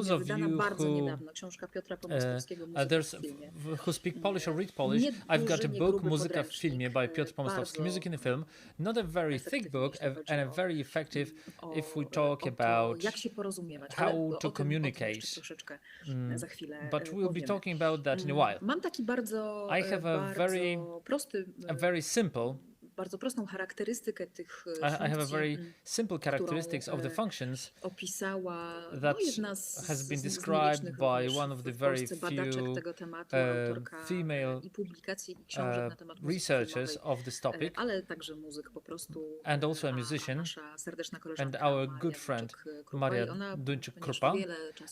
of you who speak Polish or read Polish, I've got a book, Muzyka w filmie, by Piotr Pomysłowski, Music in the Film. Not a very thick book, and a very effective if we talk about how to communicate. But we'll be talking about that in a while. I have a very simple. I have a very simple characteristics of the functions that has been described by one of the very few female researchers of this topic, and also a musician, and our good friend Maria Duńczyk-Krupa,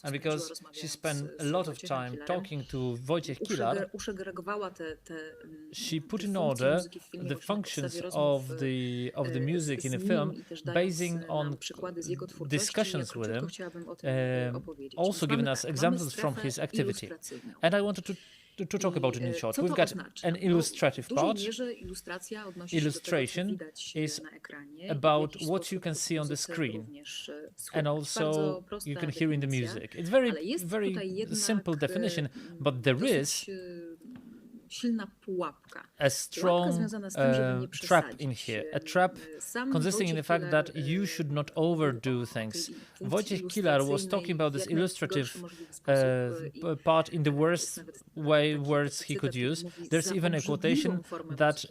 and because she spent a lot of time talking to Wojciech Kilar, she put in order the functions of the music in a film, basing on discussions with him, also giving us examples from his activity. And I wanted to talk about it in short. We've got an illustrative part. Illustration is about what you can see on the screen, and also you can hear in the music. It's very simple definition, but there is a strong trap in here. A trap consisting in the fact that you should not overdo things. Wojciech Kilar was talking about this illustrative part in the worst words he could use. There's even a quotation that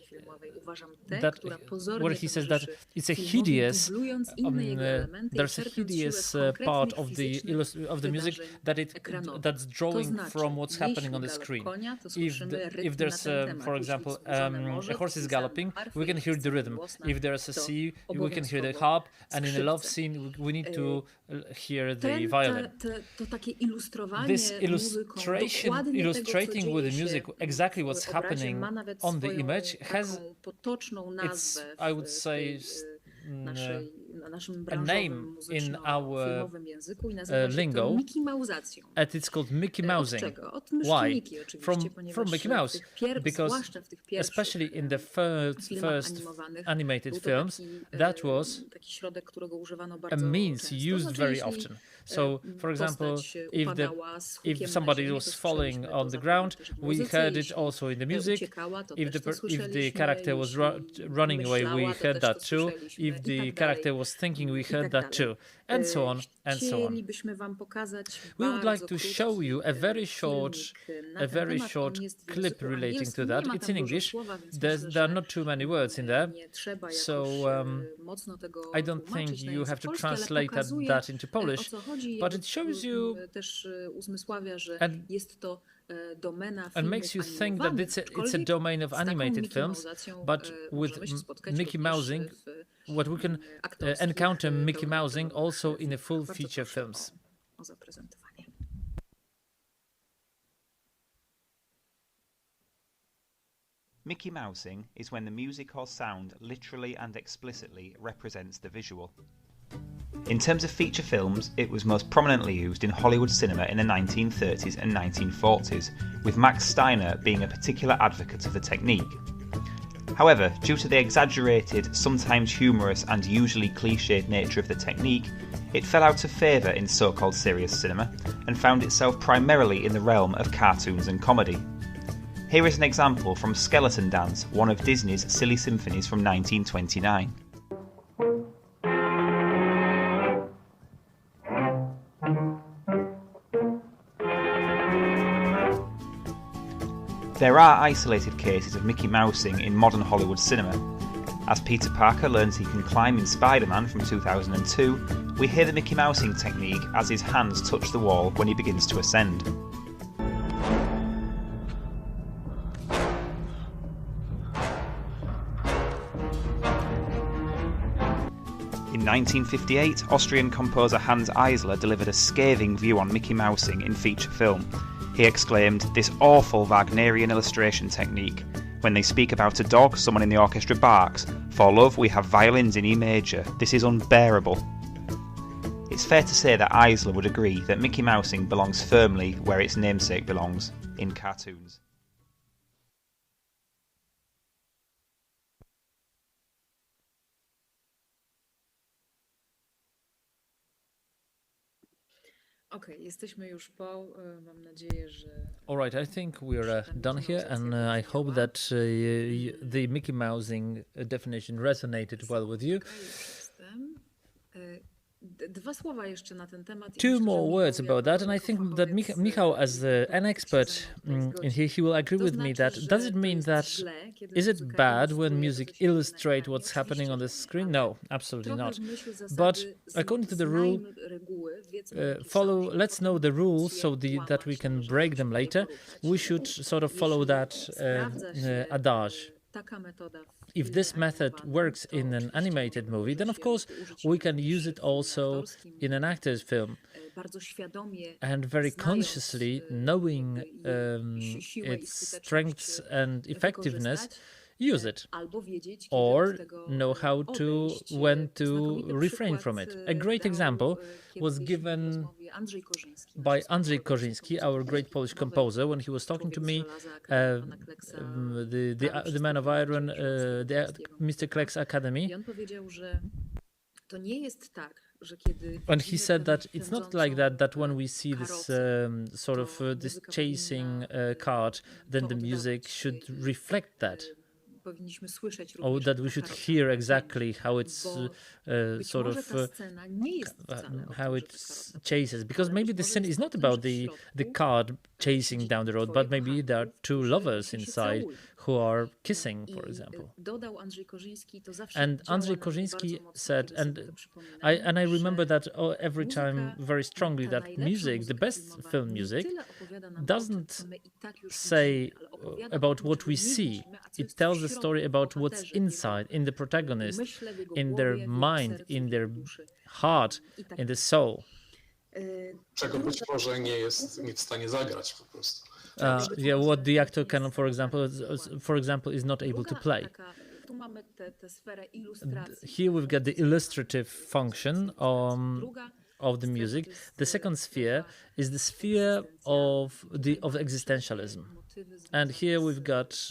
where he says that it's a hideous there's a hideous part of the music that's drawing from what's happening on the screen. If there's for example a horse is galloping, we can hear the rhythm. If there's a sea, we can hear the harp, and in a love scene we need to hear the violin. This illustrating with the music exactly what's happening on the image has I would say a name in our lingo, and it's called Mickey Mousing. Why? From Mickey Mouse, because especially in the first animated films, that was a means used very often. So, for example, if somebody was falling on the ground, we heard it also in the music. If the character was running away, we heard that too. If the character was thinking, we heard that too, and so on and so on. We would like to show you a very short clip relating to that. It's in English. There are not too many words in there, so I don't think you have to translate that into Polish, but it shows you and makes you think that it's a domain of animated films, but with Mickey Mousing, what we can encounter Mickey Mousing also in a full feature films. Mickey Mousing is when the music or sound literally and explicitly represents the visual. In terms of feature films, it was most prominently used in Hollywood cinema in the 1930s and 1940s, with Max Steiner being a particular advocate of the technique. However, due to the exaggerated, sometimes humorous and usually cliched nature of the technique, it fell out of favour in so-called serious cinema and found itself primarily in the realm of cartoons and comedy. Here is an example from Skeleton Dance, one of Disney's silly symphonies from 1929. There are isolated cases of Mickey Mousing in modern Hollywood cinema. As Peter Parker learns he can climb in Spider-Man from 2002, we hear the Mickey Mousing technique as his hands touch the wall when he begins to ascend. In 1958, Austrian composer Hans Eisler delivered a scathing view on Mickey Mousing in feature film. He exclaimed, "This awful Wagnerian illustration technique. When they speak about a dog, someone in the orchestra barks. For love, we have violins in E major. This is unbearable." It's fair to say that Eisler would agree that Mickey Mousing belongs firmly where its namesake belongs, in cartoons. Okej, jesteśmy już po, mam nadzieję, że... Alright, I think we're done here, and I hope that the Mickey Mousing definition resonated well with you. Dwa słowa jeszcze na ten temat. Two more words about that, and I think that Michał, as an expert in here, he will agree with me that does it mean that is it bad when music illustrates what's happening on the screen? No, absolutely not. But according to the rule, let's know the rules so that we can break them later. We should sort of follow that adage. If this method works in an animated movie, then of course we can use it also in an actor's film. And very consciously, knowing its strengths and effectiveness, use it, or know when to refrain from it. A great example was given by Andrzej Korzyński, our great Polish composer, when he was talking to me, the Man of Iron, the Mr. Kleck's Academy. And he said that it's not like that when we see this this chasing cart, then the music should reflect that. Or that we should hear exactly how it's how it chases, because maybe the scene is not about the cart chasing down the road, but maybe there are two lovers inside who are kissing, for example. And Andrzej Korzyński said, and I remember that every time very strongly, that music, the best film music, doesn't say about what we see. It tells the story about what's inside, in the protagonist, in their mind, in their heart, in the soul. Czego być może nie jest w stanie zagrać po prostu. What the actor can, for example, is not able to play. Here we've got the illustrative function of the music. The second sphere is the sphere of existentialism. And here we've got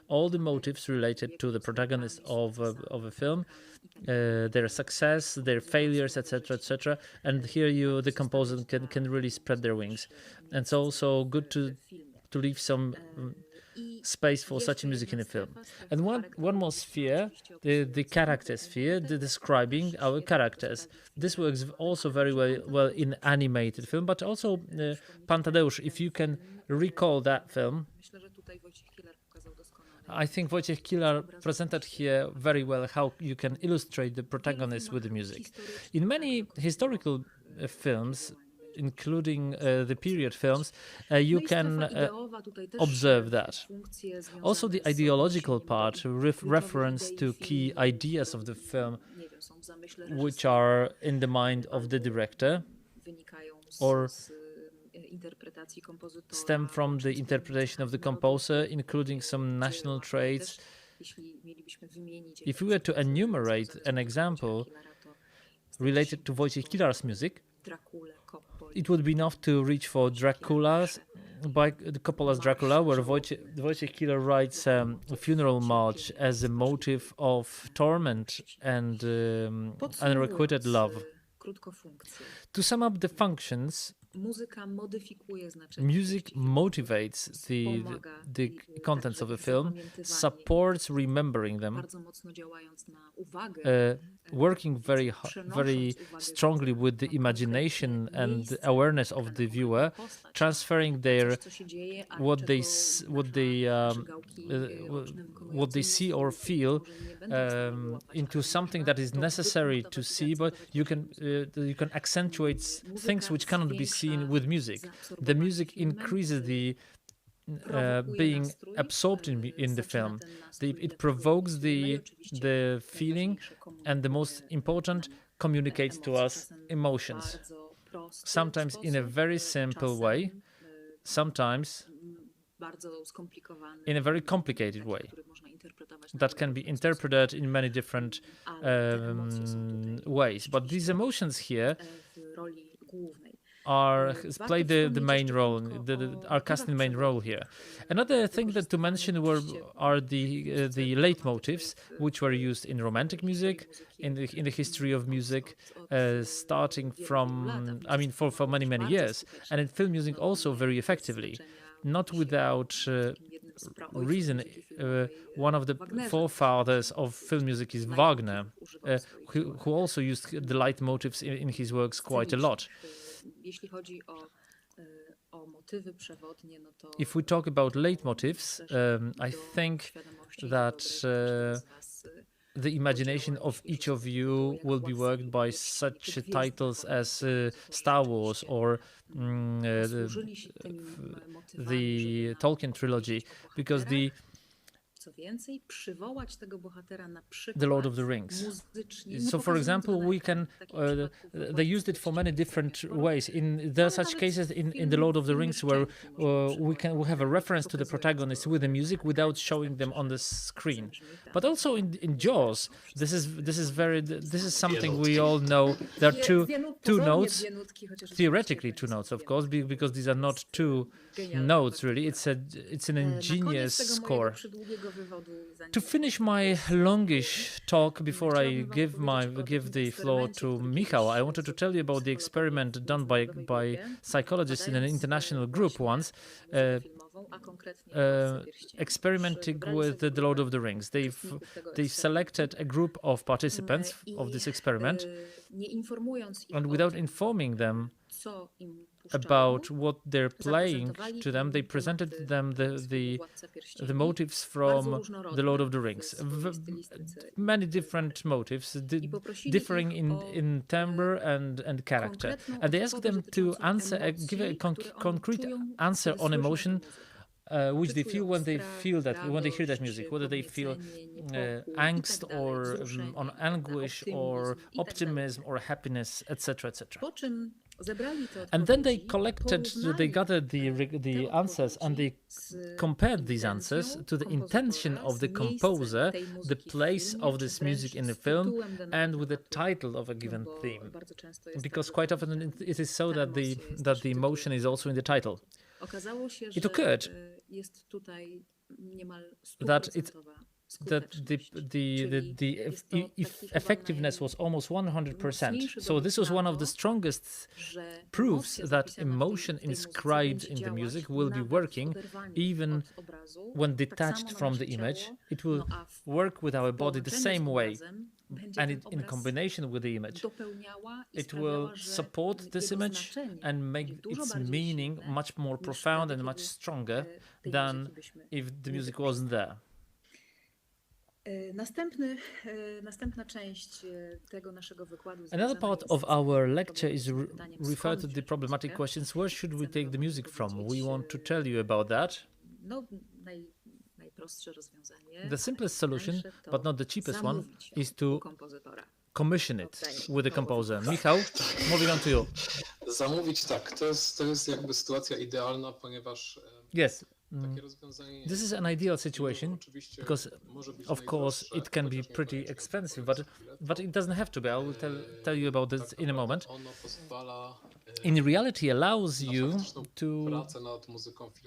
all the motives related to the protagonist of a film, their success, their failures, etc., etc. And here the composer can really spread their wings. And it's also good to leave some space for such music in a film. And one more sphere, the character sphere, the describing our characters. This works also very well in animated film, but also Pan Tadeusz, if you can recall that film. I think Wojciech Kilar presented here very well how you can illustrate the protagonist with the music. In many historical films, including the period films, you can observe that. Also the ideological part, reference to key ideas of the film, which are in the mind of the director, or stem from the interpretation of the composer, including some national traits. If we were to enumerate an example related to Wojciech Kilar's music, it would be enough to reach for Dracula's, by Coppola's Dracula, where Wojciech Kilar writes a funeral march as a motive of torment and unrequited love. To sum up the functions, music motivates the contents of a film, supports remembering them, working very strongly with the imagination and awareness of the viewer, transferring what they see or feel into something that is necessary to see, but you can accentuate things which cannot be seen with music. The music increases the being absorbed in the film. It provokes the feeling, and the most important, communicates to us emotions. Sometimes in a very simple way, sometimes in a very complicated way that can be interpreted in many different ways. But these emotions here play the main role, are casting the main role here. Another thing that to mention are the leitmotifs, which were used in romantic music, in the history of music, starting from, for many years, and in film music also very effectively. Not without reason, one of the forefathers of film music is Wagner, who also used the leitmotifs in his works quite a lot. If we talk about leitmotifs, I think that the imagination of each of you will be worked by such titles as Star Wars or the Tolkien trilogy, because the Lord of the Rings. So, for example, we can they used it for many different ways. There are such cases in the Lord of the Rings where we have a reference to the protagonist with the music without showing them on the screen. But also in Jaws, this is something we all know. There are two notes, theoretically 2 notes, of course, because these are not 2 notes really. It's an ingenious score. To finish my longish talk before I give the floor to Michał, I wanted to tell you about the experiment done by psychologists in an international group once, experimenting with the Lord of the Rings. They've selected a group of participants of this experiment, and without informing them about what they're playing to them, they presented them the motives from the Lord of the Rings. Many different motives, differing in timbre and character. And they asked them to give a concrete answer on emotion which they feel when they hear that music, whether they feel angst or on anguish or optimism or happiness, etc., etc. And then they gathered the answers, and they compared these answers to the intention of the composer, the place of this music in the film, and with the title of a given theme. Because quite often it is so that the emotion is also in the title. It occurred that the effectiveness was almost 100%. So this was one of the strongest proofs that emotion inscribed in the music will be working even when detached from the image. It will work with our body the same way, and in combination with the image. It will support this image and make its meaning much more profound and much stronger than if the music wasn't there. Another part of our lecture is referred to the problematic questions, where should we take the music from? We want to tell you about that. The simplest solution, but not the cheapest one, is to commission it with the composer. Michał, moving on to you. Zamówić, tak. To jest jakby sytuacja idealna, ponieważ yes. This is an ideal situation because, of course, it can be pretty expensive, but it doesn't have to be. I will tell you about this in a moment. In reality, allows you to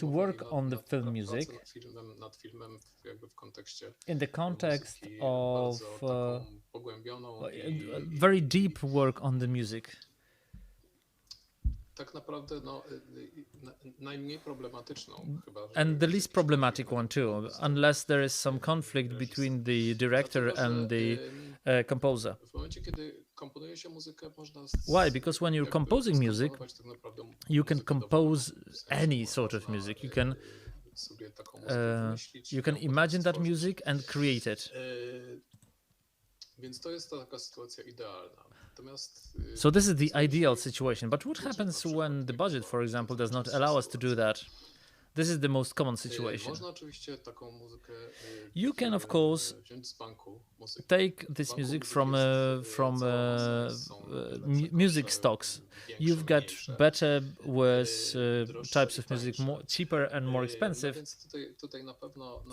work on the film music in the context of very deep work on the music. And the least problematic one too, unless there is some conflict between the director and the composer. Why? Because when you're composing music, you can compose any sort of music. You can imagine that music and create it. So this is the ideal situation. But what happens when the budget, for example, does not allow us to do that? This is the most common situation. You can, of course, take this music from music stocks. You've got better, worse types of music, cheaper and more expensive.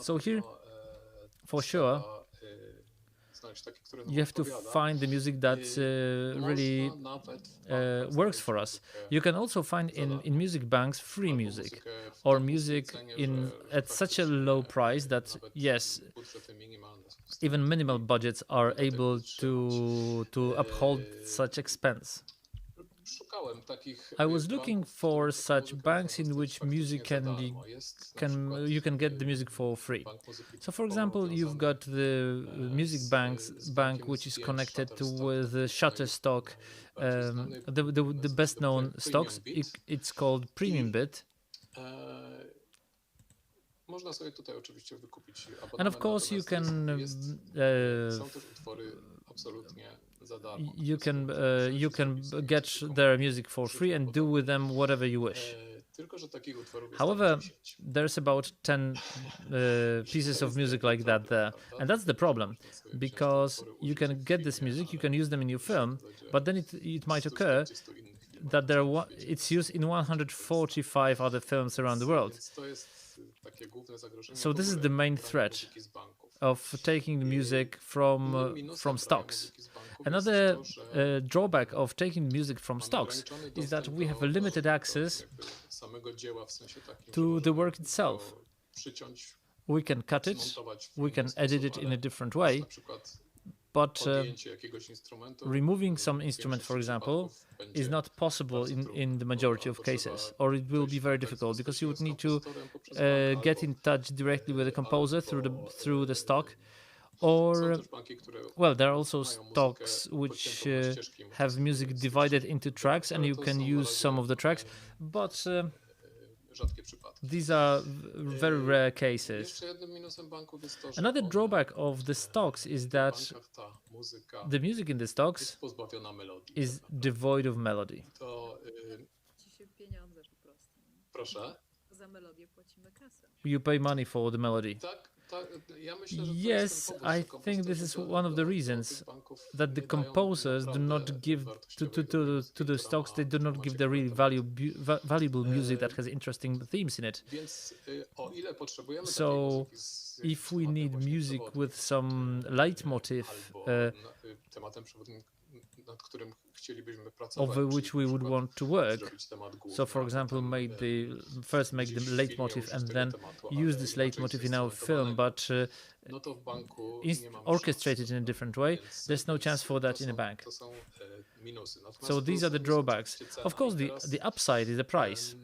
So here, for sure, you have to find the music that really works for us. You can also find in music banks free music, or music at such a low price that, yes, even minimal budgets are able to uphold such expense. I was looking for such banks in which music you can get the music for free. So, for example, you've got the music bank which is connected with the Shutterstock, the best known stocks. It's called Premium Bit. And of course, you can get their music for free and do with them whatever you wish. However, there's about 10 pieces of music like that there, and that's the problem, because you can get this music, you can use them in your film, but then it might occur that it's used in 145 other films around the world. So this is the main threat of taking the music from stocks. Another drawback of taking music from stocks is that we have a limited access to the work itself. We can cut it, we can edit it in a different way, but removing some instrument, for example, is not possible in the majority of cases, or it will be very difficult, because you would need to get in touch directly with the composer through the stock. Or, well, there are also stocks which have music divided into tracks, and you can use some of the tracks, but these are very rare cases. Another drawback of the stocks is that the music in the stocks is devoid of melody. You pay money for the melody. Yes, I think this is one of the reasons that the composers do not give to the stocks. They do not give the really valuable music that has interesting themes in it. So, if we need music with some leitmotif over which we would want to work, so for example, first make the leitmotif and then use this leitmotif in our film, but orchestrate it in a different way, there's no chance for that in a bank. So these are the drawbacks. Of course, the upside is the price.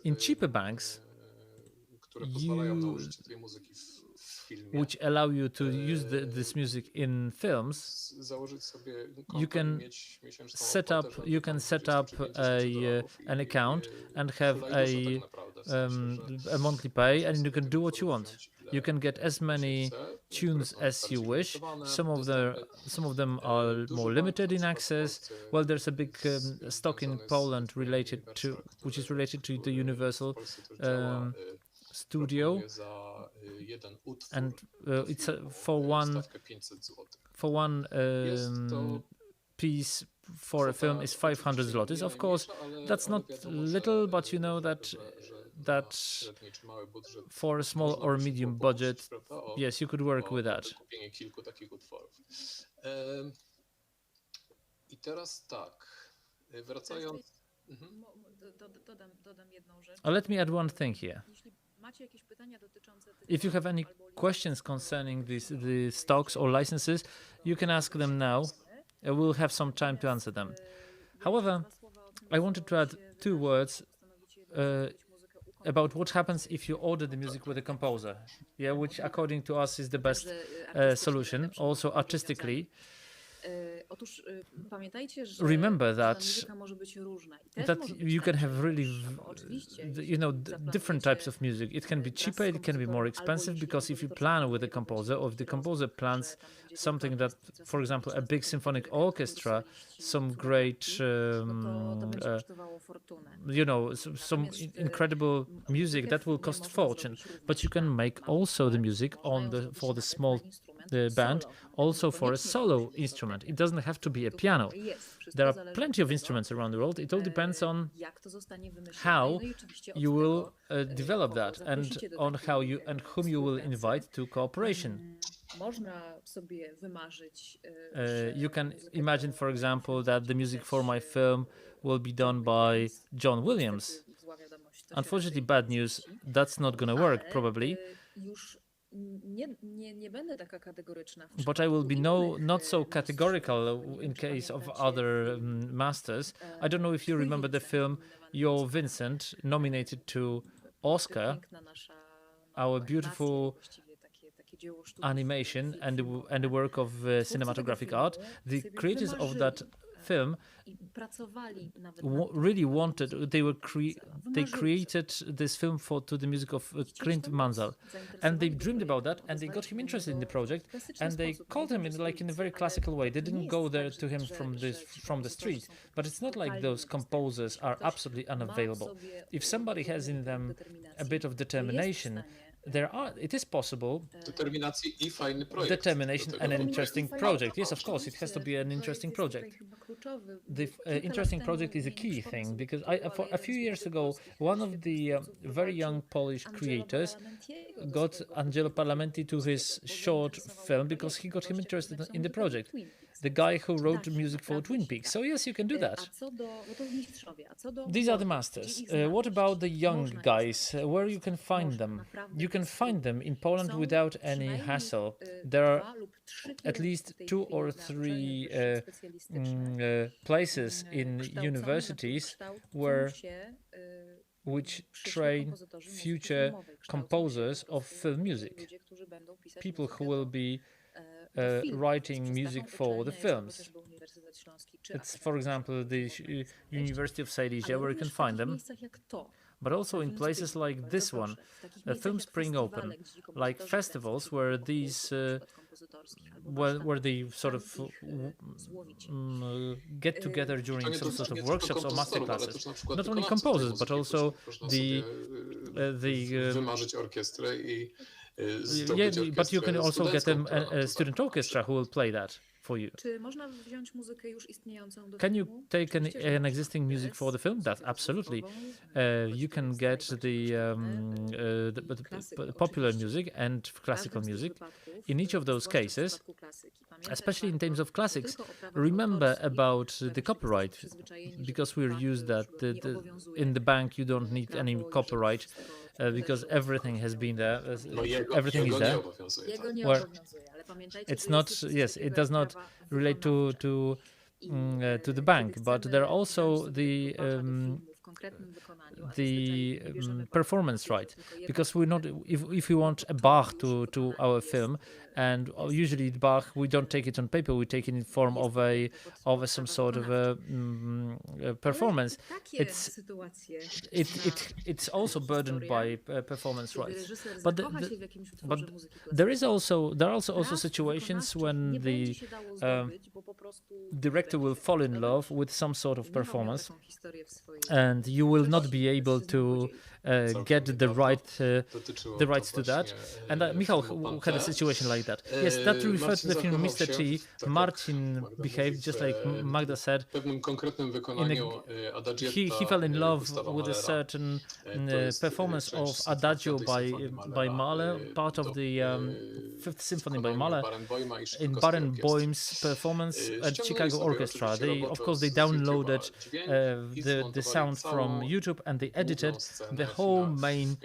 In cheaper banks, which allow you to use this music in films, you can set up an account and have a monthly pay, and you can do what you want. You can get as many tunes as you wish. Some of them are more limited in access. Well, there's a big stock in Poland which is related to the Universal Studio, and it's for one piece for a film is 500 zlotys. Of course, that's not little, but you know that for a small or medium budget, yes, you could work with that. Let me add one thing here. If you have any questions concerning the stocks or licenses, you can ask them now. We'll have some time to answer them. However, I wanted to add 2 words about what happens if you order the music with a composer, which according to us is the best solution, also artistically. Otóż pamiętajcie, że remember ta that muzyka może być różna. I też that może być you can tańsza. have really, Oczywiście, different types of music. It can be cheaper, it can be more expensive, because if you plan with the composer, or if the composer plans something that, for example, a big symphonic orchestra, some great, some incredible music, that will cost fortune. But you can make also the music for the small band, also for a solo instrument. It doesn't have to be a piano. There are plenty of instruments around the world. It all depends on how you will develop that, and on how you and whom you will invite to cooperation. You can imagine, for example, that the music for my film will be done by John Williams. Unfortunately, bad news, that's not going to work, probably. But I will be not so categorical in case of other masters. I don't know if you remember the film Yo Vincent, nominated to Oscar, our beautiful animation and the work of cinematographic art. The creators of that film really wanted, they created this film to the music of Clint Mansell, and they dreamed about that, and they got him interested in the project, and they called him in a very classical way. They didn't go there to him from the street, but it's not like those composers are absolutely unavailable. If somebody has in them a bit of determination, it is possible. Determination and an interesting project. Yes, of course, it has to be an interesting project. The interesting project is a key thing, because a few years ago, one of the very young Polish creators got Angelo Parlamenti to his short film because he got him interested in the project. The guy who wrote the music for Twin Peaks. So yes, you can do that. These are the masters. What about the young guys? Where you can find them? You can find them in Poland without any hassle. There are at least 2 or 3 places in universities which train future composers of film music. People who will be writing music for the films. It's, for example, the University of Silesia, where you can find them, but also in places like this one, films spring open, like festivals where these where they sort of get together during some sort of workshops or masterclasses. Not only composers, but also the but you can also get a student orchestra who will play that for you. Can you take an existing music for the film? That absolutely. You can get the popular music and classical music. In each of those cases, especially in terms of classics, remember about the copyright, because we're used that in the bank you don't need any copyright. Because everything has been there, everything is there. Where it's not, yes, it does not relate to the bank, but there are also the performance right, because we're not, if we want a Bach to our film, and usually the Bach we don't take it on paper, we take it in form of some sort of a performance. It's also burdened by performance rights, but there are also situations when the director will fall in love with some sort of performance, and you will not be able to get the rights to that. And Michał had a situation like that. Yes, that referred to the film Mr. T. Martin behaved just like Magda said. He fell in love with a certain performance of Adagio by Mahler, part of the Fifth Symphony by Mahler, in Barenboim's performance at Chicago Orchestra. They downloaded the sound from YouTube, and they edited the whole main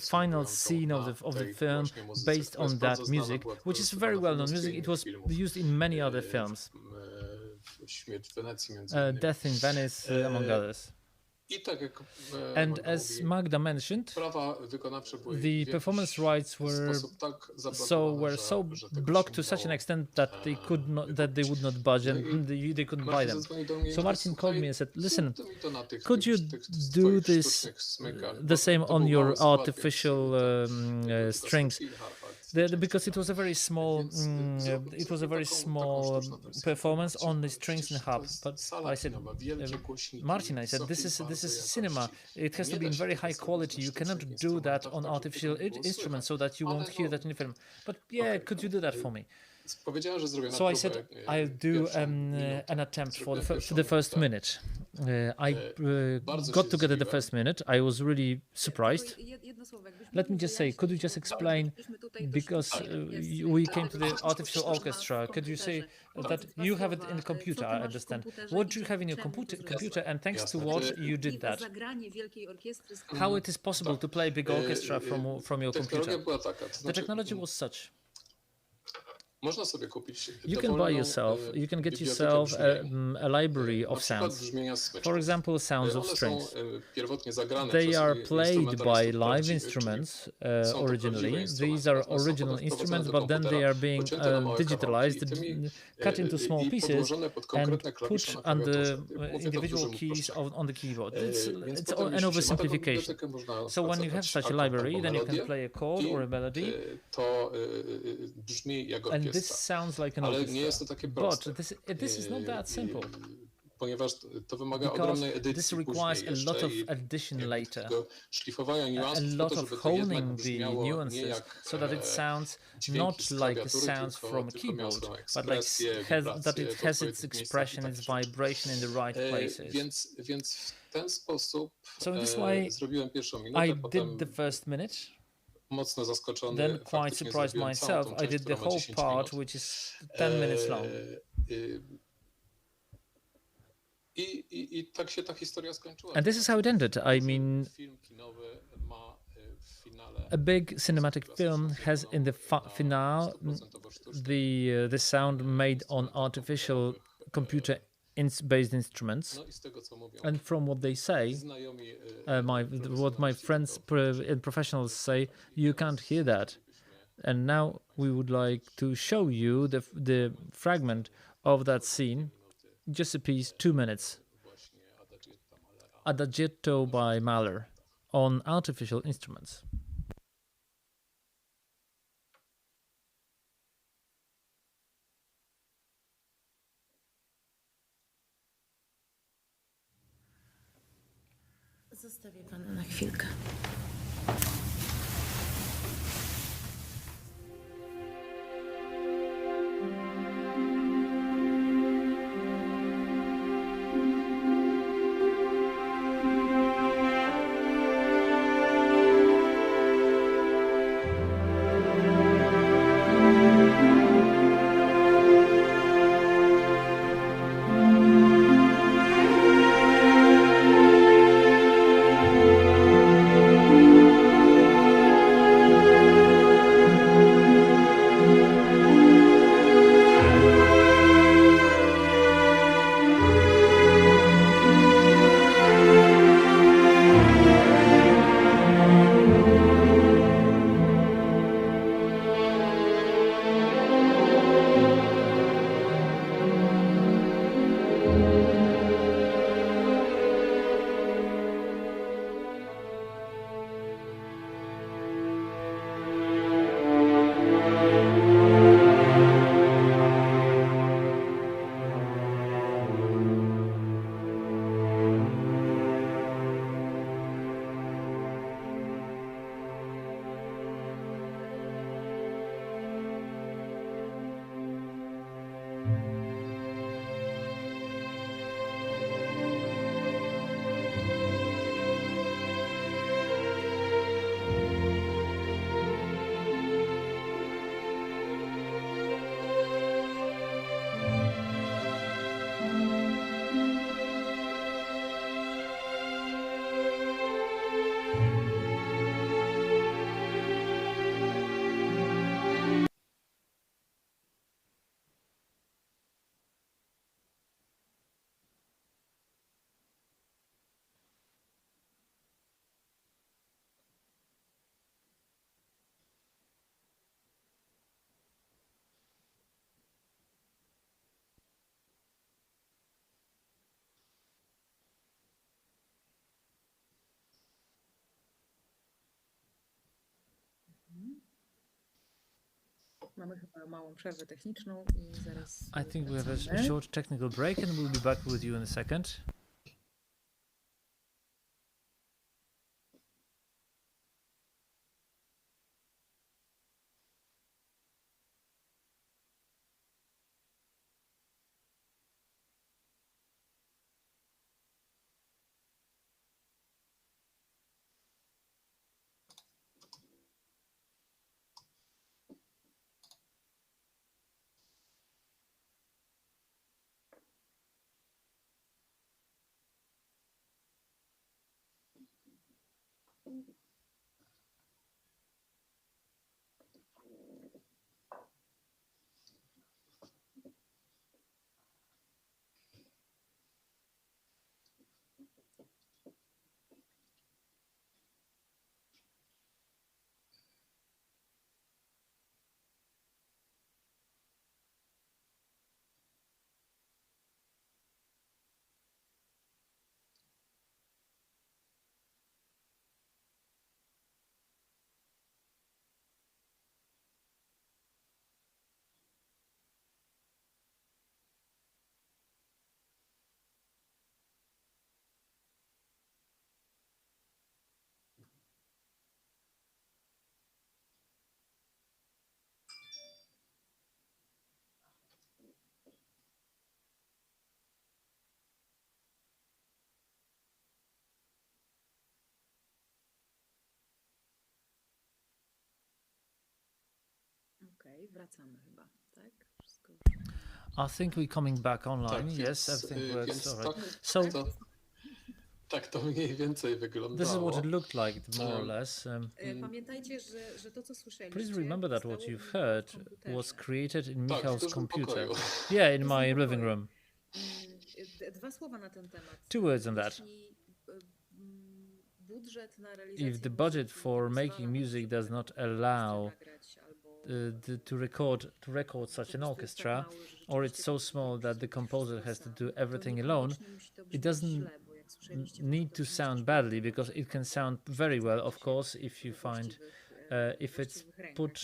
final scene of the film based on that music, which is very well-known music. It was used in many other films. Death in Venice, among others. And as Magda mentioned, the performance rights were so blocked to such an extent that they would not budge and they couldn't buy them. So Martin called me and said, "Listen, could you do this the same on your artificial strings?" Because it was a very small, performance on the strings and harp. But I said, Martin, I said, this is cinema. It has to be in very high quality. You cannot do that on artificial instruments so that you won't hear that in the film. But yeah, could you do that for me? So I said, I'll do an attempt for the first minute. I got together the first minute. I was really surprised. Let me just say, could you just explain, because we came to the artificial orchestra, could you say that you have it in the computer, I understand. What do you have in your computer, and thanks to what you did that? How it is possible to play big orchestra from your computer? The technology was such. You can buy yourself, you can get yourself a library of sounds. For example, sounds of strings. They are played by live instruments originally. These are original instruments, but then they are being digitalized, cut into small pieces, and put under individual keys on the keyboard. It's an oversimplification. So when you have such a library, then you can play a chord or a melody. And this sounds like an orchestra, but this is not that simple, because this requires a lot of addition later, a lot of honing the nuances so that it sounds not like the sounds from a keyboard, but like that it has its expression, its vibration in the right places. So in this way, I did the first minute. Then, quite surprised myself, I did the whole part, which is 10 minutes long. And this is how it ended. I mean, a big cinematic film has in the finale the sound made on artificial computer-based instruments, and from what they say, what my friends and professionals say, you can't hear that. And now we would like to show you the fragment of that scene, just a piece, 2 minutes. Adagietto by Mahler on artificial instruments. Zostawię pana na chwilkę. Mamy chyba małą przerwę techniczną i zaraz I think we have a wracamy. short technical break and we'll be back with you in a second. Okej, wracamy chyba, tak? Wszystko już. I think we're coming back online. Tak, yes, więc, everything works więc all right. tak, So tak to mniej więcej wyglądało. this is what it looked like, more or less. Pamiętajcie, że to, co słyszeliście... Please remember that what you've heard was created in Tak, w Michał's dużym computer. pokoju. Yeah, in my living room. Dwa słowa na ten temat. 2 words on that. Jeśli budżet na realizację If the budget muzyki for nie pozwala making na to, music żeby does not orkiestrę allow nagrać albo to record such an orchestra, po prostu jest tak or mały, it's że so rzeczywiście small that the musi composer być has to sam, do to everything alone, niekoniecznie musi to it brzmieć doesn't źle, bo jak słyszeliście, need to to są sound rzeczy badly, because it can sound very well, of course, if you find if it's put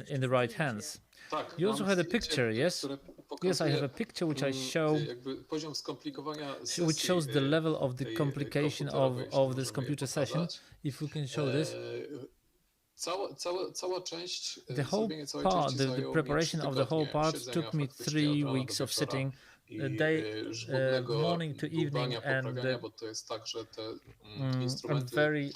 in the right hands. Tak, You also mam had a zdjęcie, picture, yes? które Yes, I have pokazuje, a picture which I show, jakby poziom skomplikowania which shows the level of the tej complication komputerowej, jeśli of this możemy je computer session. pokazać. If we can show this, Cała część, the whole zrobienie całej part, części the zajęło mi preparation 3 of the whole tygodnie part siedzenia took me faktycznie 3 od rana weeks do of wieczora sitting i żmudnego morning to evening, dłubania, and poprawiania, bo to jest tak, że te and instrumenty very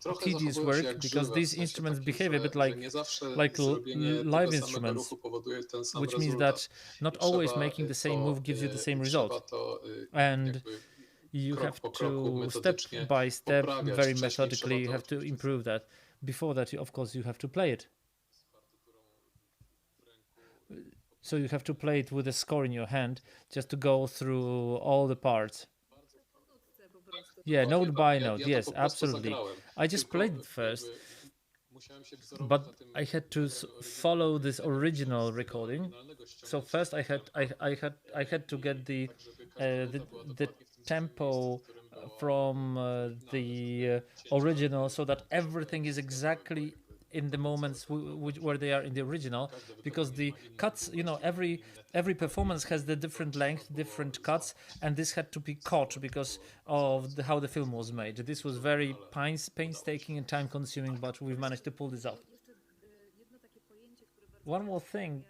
trochę tedious zachowują się work, jak because żywe, w these sensie instruments takim, behave a bit że nie zawsze zrobienie live tego samego instruments, ruchu powoduje ten sam which means rezultat. that not I always trzeba making the same to, move gives you the same trzeba result. to And jakby you krok have po kroku to step metodycznie by step, poprawiać. very Wcześniej methodically, you trzeba have to improve that. Before that, of course, you have to play it. So you have to play it with a score in your hand, just to go through all the parts. Yeah, note by note, Ja yes, to po prostu absolutely. zagrałem. I just Tylko played it first, musiałem się wzorować but na tym I had to follow this original recording. kryminalnego ściągnąć, So first I had to get the tempo from the original, so that everything is exactly in the moments where they are in the original, because the cuts, you know, every performance has the different length, different cuts, and this had to be caught because of how the film was made. This was very painstaking and time consuming, but we've managed to pull this off. One more thing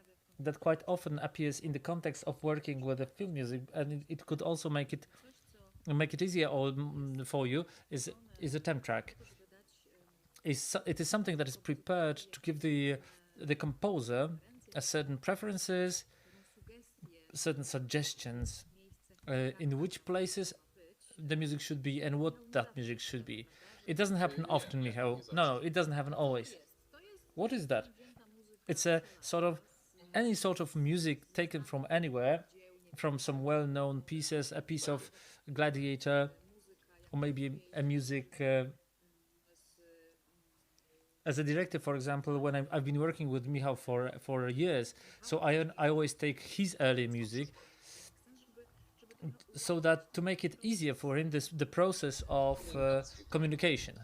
that quite often appears in the context of working with the film music, and it could also make it easier for you, is a temp track. It is something that is prepared to give the composer a certain preferences, certain suggestions in which places the music should be and what that music should be. It doesn't happen often, Michał. No, it doesn't happen always. What is that? It's a sort of any sort of music taken from anywhere, from some well-known pieces, a piece of Gladiator, or maybe a music. As a director, for example, when I've been working with Michał for years, so I always take his early music, so that to make it easier for him, the process of communication.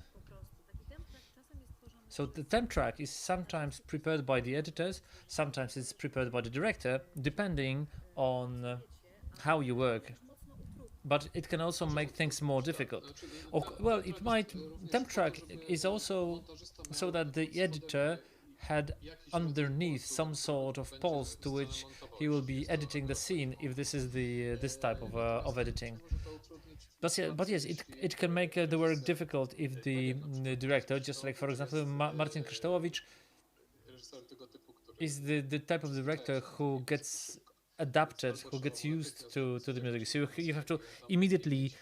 So the temp track is sometimes prepared by the editors, sometimes it's prepared by the director, depending on how you work. But it can also make things more difficult. Or, well, it might. Temp track is also so that the editor had underneath some sort of pulse to which he will be editing the scene if this is this type of editing. But yes, it can make the work difficult if the director, just like for example Martin Kryształowicz, is the type of director who gets adapted, who gets used to the music. So you have to immediately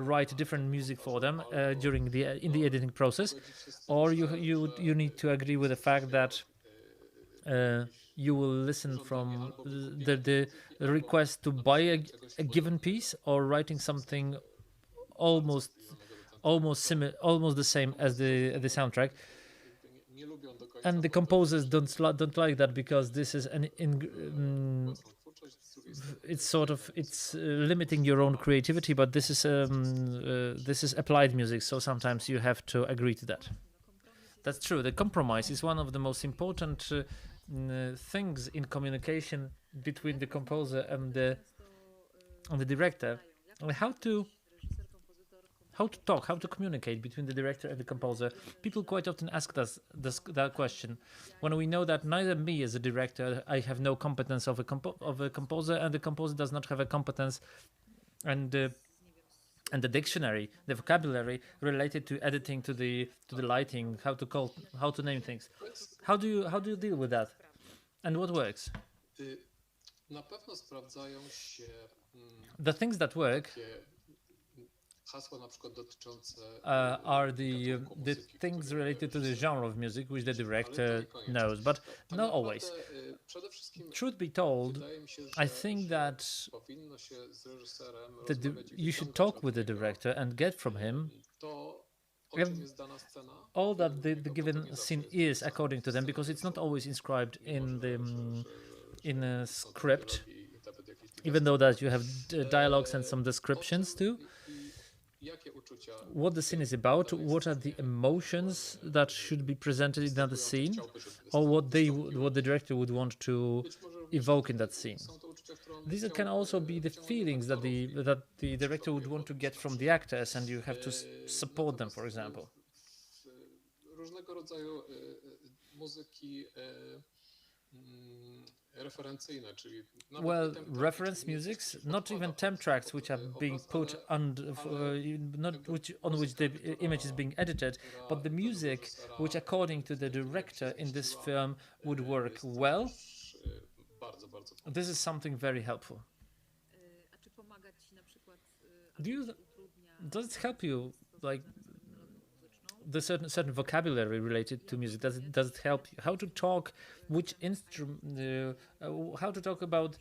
write different music for them in the editing process, or you need to agree with the fact that you will listen from the request to buy a given piece, or writing something almost the same as the soundtrack. And the composers don't like that, because this is it's limiting your own creativity, but this is applied music, so sometimes you have to agree to that. That's true. The compromise is one of the most important things in communication between the composer and the director. How to talk, how to communicate between the director and the composer. People quite often ask us that question. When we know that neither me as a director, I have no competence of a composer, and the composer does not have a competence and the dictionary, the vocabulary related to editing, to the lighting, how to name things. How do you deal with that? And what works? The things that work are the things related to the genre of music which the director knows, but not always. Truth be told, I think that you should talk with the director and get from him all that the given scene is according to them, because it's not always inscribed in a script, even though that you have dialogues and some descriptions too. What the scene is about, what are the emotions that should be presented in that scene, or what the director would want to evoke in that scene. These can also be the feelings that the director would want to get from the actors, and you have to support them, for example. Well, reference musics, not even temp tracks which are being put on which the image is being edited, but the music which, according to the director in this film, would work well. This is something very helpful. Does it help you, like, the certain vocabulary related to music? Does it help you how to talk how to talk about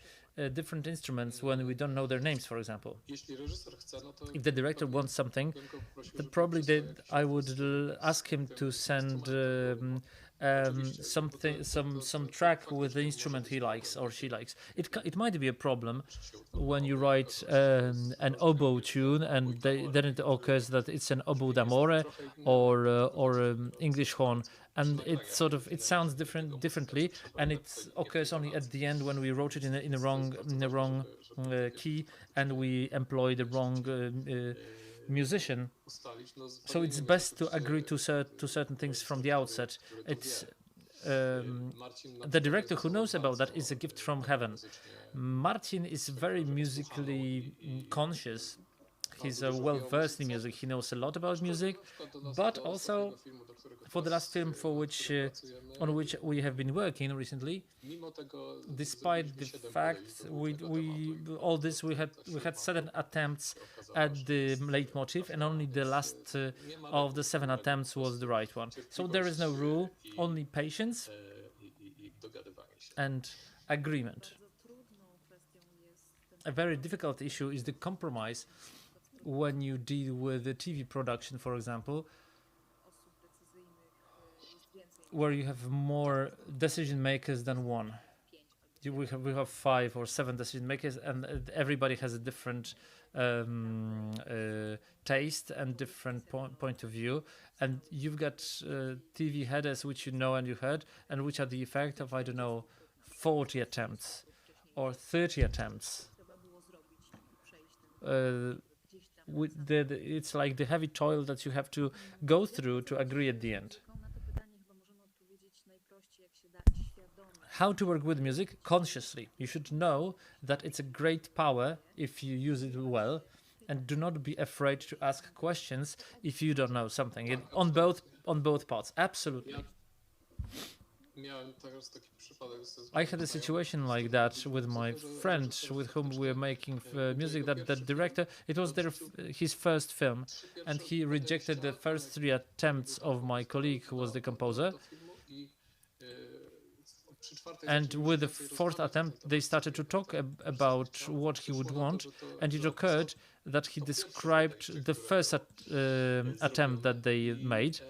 different instruments when we don't know their names, for example? If the director wants something, then probably I would ask him to send some track with the instrument he likes or she likes. It might be a problem when you write an oboe tune and then it occurs that it's an oboe d'amore or English horn, and it sounds differently, and it occurs only at the end when we wrote it in the wrong key, and we employ the wrong musician. So it's best to agree to certain things from the outset. It's the director who knows about that is a gift from heaven. Martin is very musically conscious. He's well versed in music. He knows a lot about music, but also for the last film on which we have been working recently, despite the fact we had 7 attempts at the leitmotif, and only the last of the 7 attempts was the right one. So there is no rule, only patience and agreement. A very difficult issue is the compromise when you deal with the TV production, for example, where you have more decision makers than one. We have 5 or 7 decision makers, and everybody has a different taste and different point of view, and you've got TV headers which you know and you heard, and which are the effect of, I don't know, 40 attempts or 30 attempts. It's like the heavy toil that you have to go through to agree at the end. How to work with music? Consciously. You should know that it's a great power if you use it well, and do not be afraid to ask questions if you don't know something. On both parts, absolutely. I had a situation like that with my friend with whom we were making music. That director, it was his first film, and he rejected the first 3 attempts of my colleague who was the composer. And with the 4th attempt, they started to talk about what he would want, and it occurred that he described the first attempt that they made.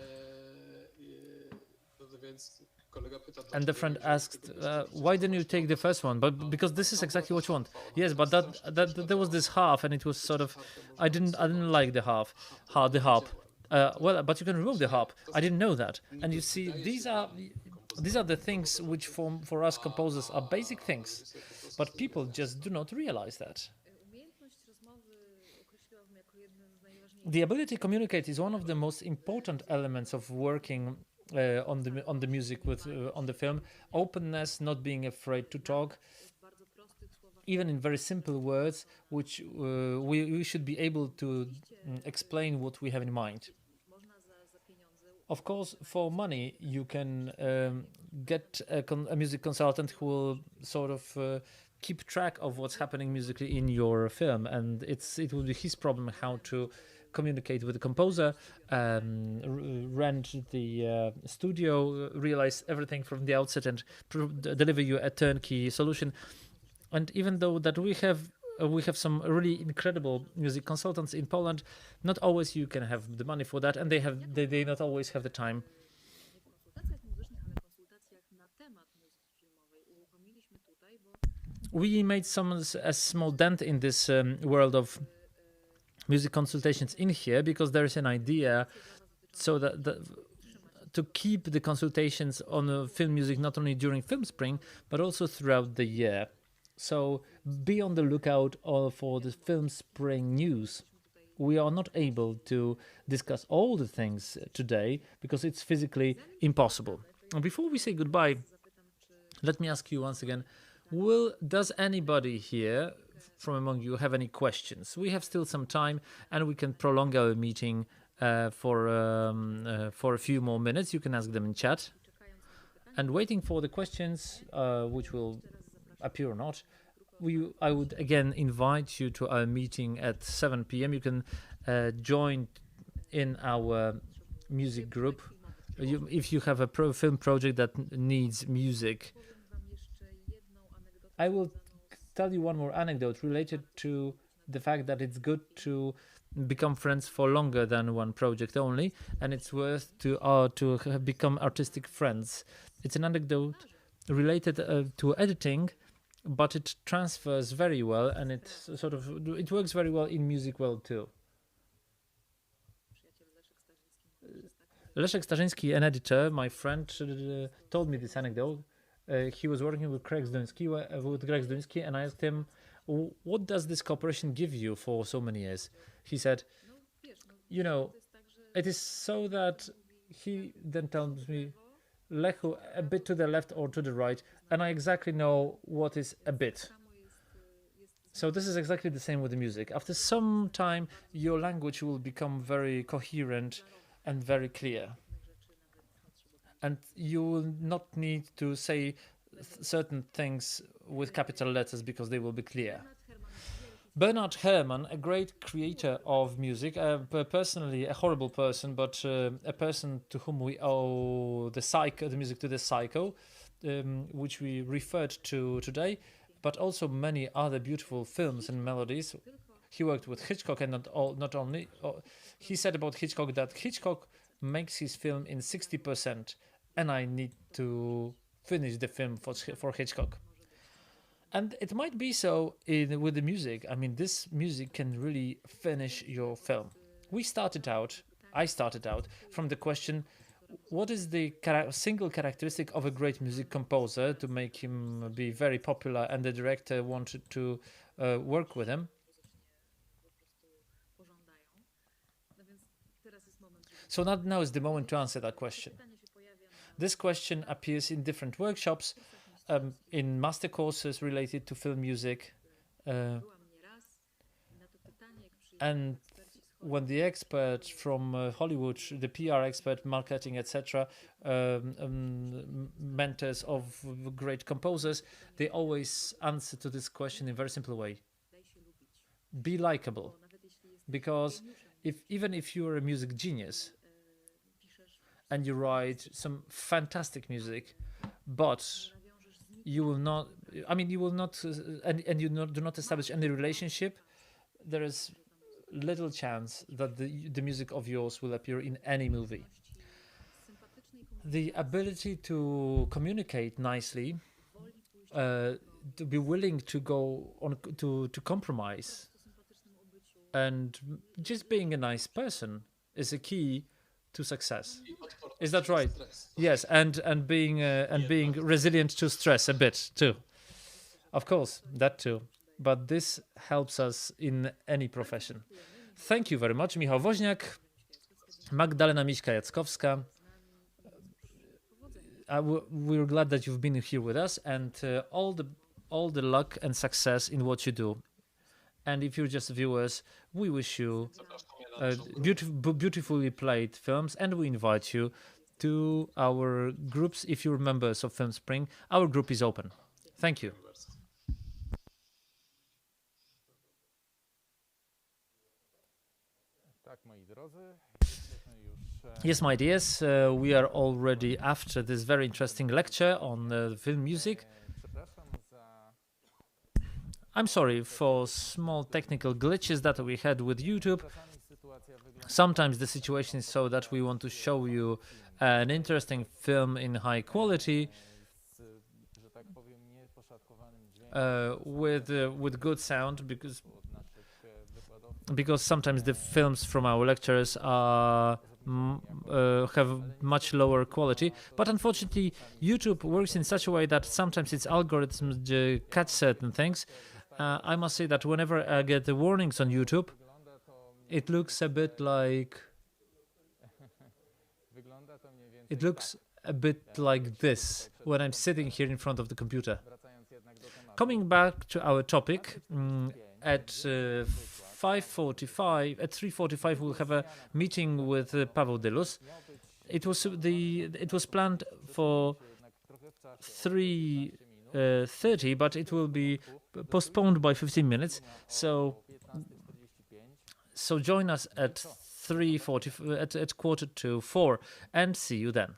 And the friend asked, "Why didn't you take the first one?" But because this is exactly what you want. Yes, but that there was this half, and it was sort of, I didn't like the half. Well, but you can remove the harp. I didn't know that. And you see, these are the things which for us composers are basic things, but people just do not realize that. The ability to communicate is one of the most important elements of working on the music on the film. Openness, not being afraid to talk, even in very simple words, which we should be able to explain what we have in mind. Of course, for money, you can get a music consultant who will sort of keep track of what's happening musically in your film, and it will be his problem how to communicate with the composer, rent the studio, realize everything from the outset, and deliver you a turnkey solution. And even though that we have some really incredible music consultants in Poland, not always you can have the money for that, and they not always have the time. We made a small dent in this world of music consultations in here, because there is an idea so that to keep the consultations on film music not only during Film Spring but also throughout the year. So be on the lookout for the Film Spring news. We are not able to discuss all the things today because it's physically impossible. And before we say goodbye, let me ask you once again, does anybody here from among you have any questions? We have still some time, and we can prolong our meeting for a few more minutes. You can ask them in chat. And waiting for the questions, which will appear or not, I would again invite you to our meeting at 7 p.m. You can join in our music group. If you have a film project that needs music, I will tell you one more anecdote related to the fact that it's good to become friends for longer than one project only, and it's worth to become artistic friends. It's an anecdote related to editing, but it transfers very well, and it works very well in music world too. Leszek Starzyński, an editor, my friend, told me this anecdote. He was working with Greg Zduński, and I asked him, what does this cooperation give you for so many years? He said, it is so that he then tells me, Lechu, a bit to the left or to the right, and I exactly know what is a bit. So this is exactly the same with the music. After some time, your language will become very coherent and very clear. And you will not need to say certain things with capital letters because they will be clear. Bernard Herrmann, a great creator of music, personally a horrible person, but a person to whom we owe the music to the Psycho, which we referred to today, but also many other beautiful films and melodies. He worked with Hitchcock, and not only. He said about Hitchcock that Hitchcock makes his film in 60%, and I need to finish the film for Hitchcock. And it might be so with the music. I mean, this music can really finish your film. I started out from the question, what is the single characteristic of a great music composer to make him be very popular and the director wanted to work with him? So now is the moment to answer that question. This question appears in different workshops, in master courses related to film music, and when the expert from Hollywood, the PR expert, marketing, etc., mentors of great composers, they always answer to this question in a very simple way. Be likable. Because even if you're a music genius and you write some fantastic music, but you will not, and you do not establish any relationship, there is little chance that the music of yours will appear in any movie. The ability to communicate nicely, to be willing to go on to compromise, and just being a nice person is a key to success. Is that right? Yes, and being resilient to stress a bit too. Of course, that too. But this helps us in any profession. Thank you very much, Michał Woźniak, Magdalena Miśka Jackowska. We're glad that you've been here with us, and all the luck and success in what you do. And if you're just viewers, we wish you beautifully played films, and we invite you to our groups. If you're members of Film Spring, our group is open. Thank you. Yes, my dears, we are already after this very interesting lecture on film music. I'm sorry for small technical glitches that we had with YouTube. Sometimes the situation is so that we want to show you an interesting film in high quality with good sound, because sometimes the films from our lectures are have much lower quality, but unfortunately YouTube works in such a way that sometimes its algorithms catch certain things. I must say that whenever I get the warnings on YouTube, it looks a bit like this when I'm sitting here in front of the computer. Coming back to our topic, at 3:45 we'll have a meeting with Paweł Dyllus. It was planned for 3:30, but it will be postponed by 15 minutes. So join us at 3:40 at 3:45, and see you then.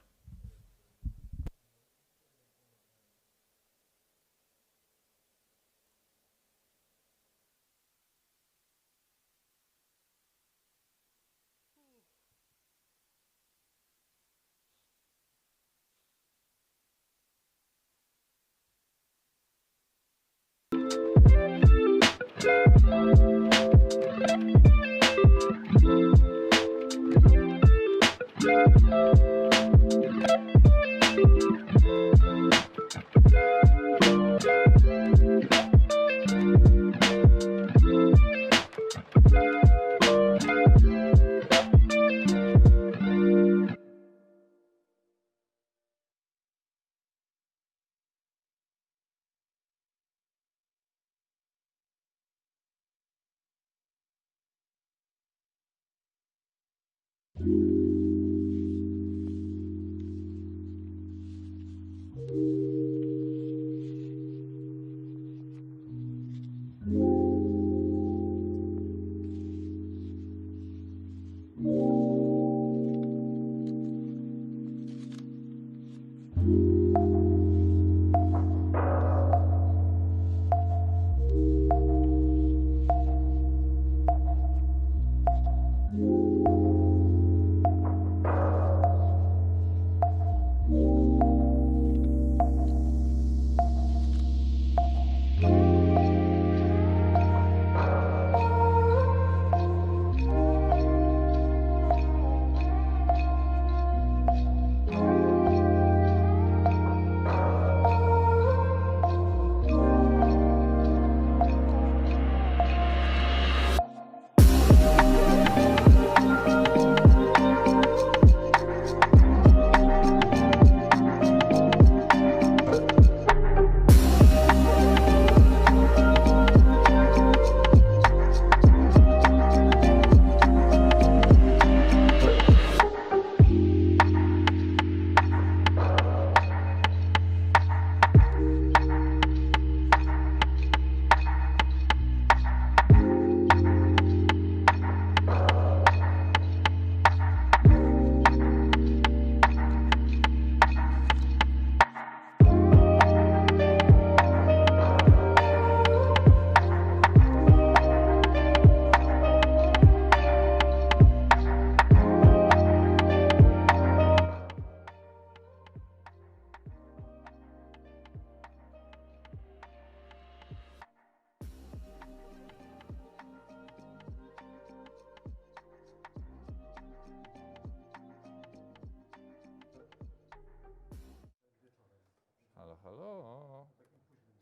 Halo.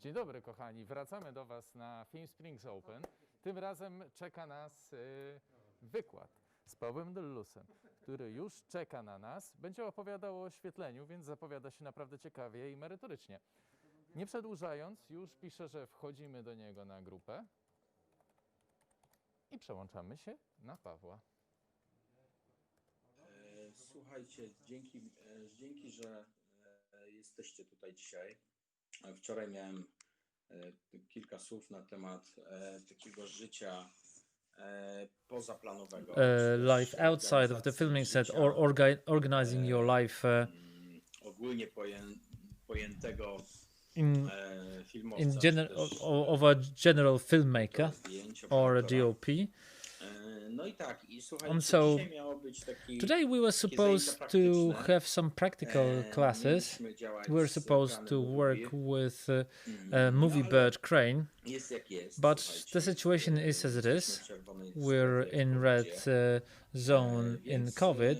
Dzień dobry, kochani. Wracamy do Was na Film Springs Open. Tym razem czeka nas wykład z Pawłem Dyllusem, który już czeka na nas. Będzie opowiadał o oświetleniu, więc zapowiada się naprawdę ciekawie i merytorycznie. Nie przedłużając, już piszę, że wchodzimy do niego na grupę i przełączamy się na Pawła. Słuchajcie, dzięki, że jesteście tutaj dzisiaj. Wczoraj miałem kilka słów na temat takiego życia pozaplanowego. Life outside of the filming set or organizing your life ogólnie pojętego of a general filmmaker or a DOP. No i tak, i słuchajcie, And so dzisiaj miało być taki today we were supposed to have some practical classes. We were supposed to work with Movie Bird Crane, but the situation is as it is. We're in red zone in COVID.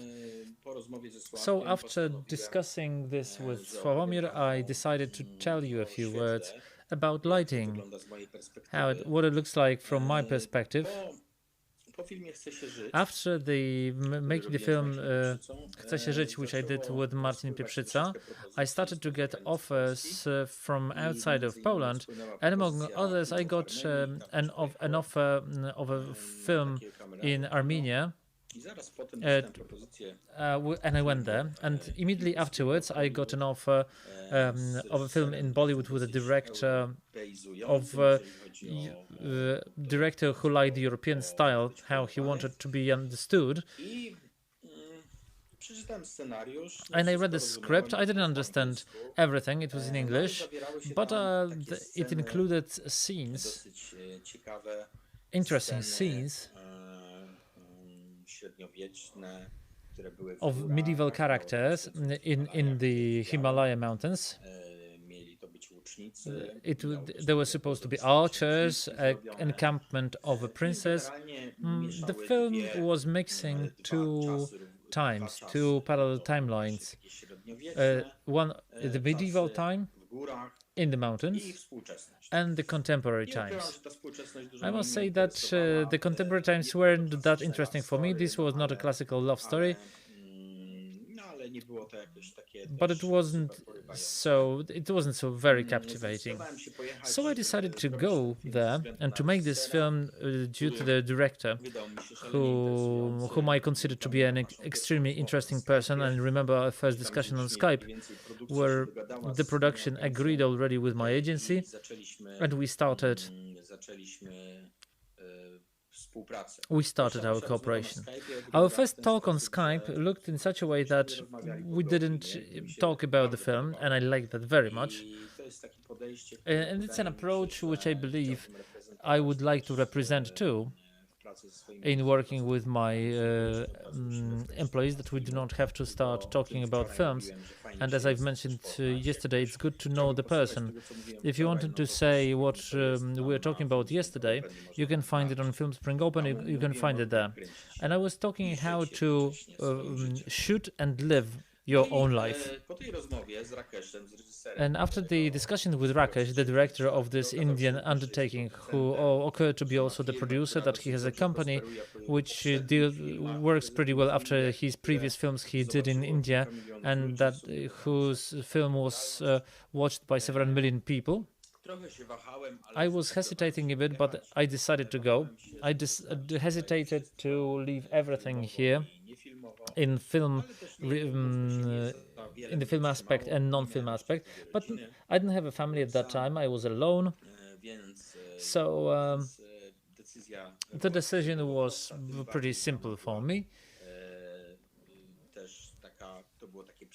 So after discussing this with Sławomir, I decided to tell you a few words about lighting, what it looks like from my perspective. After making the film Chce się żyć, which I did with Martin Pieprzyca, I started to get offers from outside of Poland, and among others I got an offer of a film in Armenia. And I went there, and immediately afterwards I got an offer of a film in Bollywood with a director who liked the European style, how he wanted to be understood. And I read the script. I didn't understand everything. It was in English, but it included scenes, interesting scenes of medieval characters in the Himalaya mountains. There were supposed to be archers, an encampment of a princess. The film was mixing two parallel timelines. One, the medieval time in the mountains, and the contemporary times. I must say that the contemporary times weren't that interesting for me. This was not a classical love story, but it wasn't so very captivating. So I decided to go there and to make this film due to the director, whom I consider to be an extremely interesting person. And remember our first discussion on Skype, where the production agreed already with my agency, and we started our cooperation. Our first talk on Skype looked in such a way that we didn't talk about the film, and I like that very much. And it's an approach which I believe I would like to represent too in working with my employees, that we do not have to start talking about films. And as I've mentioned yesterday, it's good to know the person. If you wanted to say what we were talking about yesterday, you can find it on Film Spring Open, you can find it there. And I was talking how to shoot and live your own life. And after the discussion with Rakesh, the director of this Indian undertaking, who occurred to be also the producer, that he has a company which works pretty well after his previous films he did in India, and whose film was watched by several million people. I was hesitating a bit, but I decided to go. I hesitated to leave everything here in film, in the film aspect and non-film aspect, but I didn't have a family at that time. I was alone, so the decision was pretty simple for me.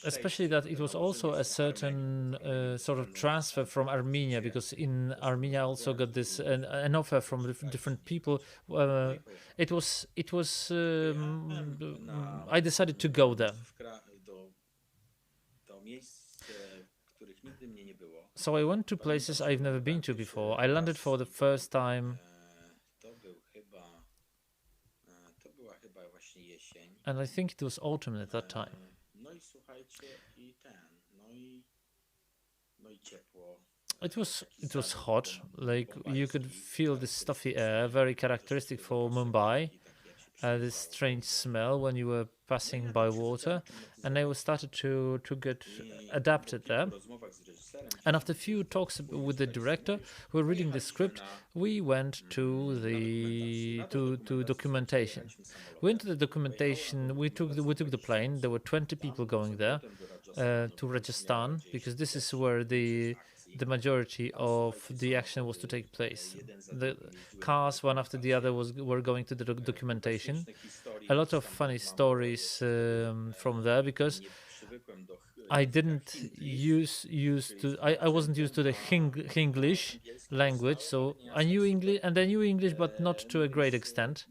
Especially that it was also a certain sort of transfer from Armenia, because in Armenia I also got this an offer from different people. I decided to go there. So I went to places I've never been to before. I landed for the first time, and I think it was autumn at that time. It was hot, like you could feel this stuffy air, very characteristic for Mumbai. This strange smell when you were passing by water, and I was started to get adapted there. And after a few talks with the director, who were reading the script, we went to the documentation. We went to the documentation. We took the plane. There were 20 people going there to Rajasthan, because this is where the majority of the action was to take place. The cars, one after the other, were going to the documentation. A lot of funny stories from there, because I didn't I wasn't used to the Hinglish language, so I knew English, but not to a great extent.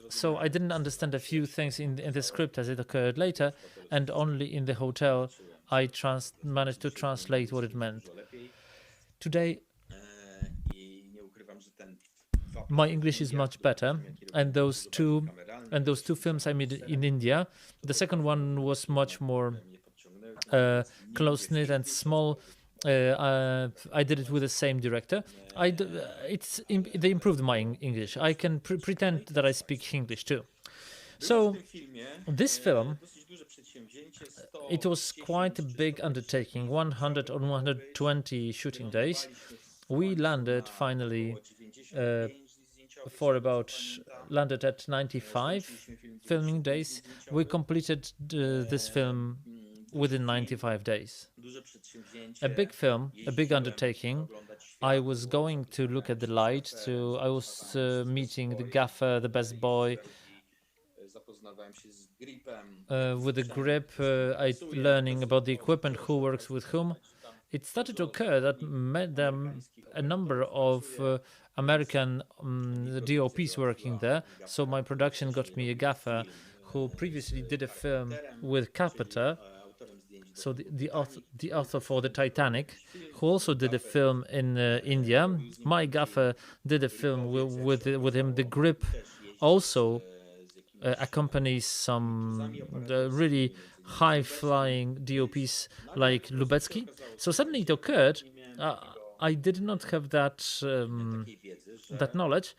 So I didn't understand a few things in the script as it occurred later, and only in the hotel I managed to translate what it meant. Today, my English is much better, and those two films I made in India, the second one was much more close-knit and small. I did it with the same director. They improved my English. I can pretend that I speak English too. So this film, it was quite a big undertaking, 100 or 120 shooting days. We landed finally landed at 95 filming days. We completed this film within 95 days. A big film, a big undertaking. I was going to look at the light, I was meeting the gaffer, the best boy. With the grip, I learning about the equipment, who works with whom. It started to occur that a number of American DOPs working there. So my production got me a gaffer who previously did a film with Carpenter. So the author for the Titanic, who also did a film in India. My gaffer did a film with him. The grip also accompanies some really high-flying DOPs like Lubecki. So suddenly it occurred. I did not have that that knowledge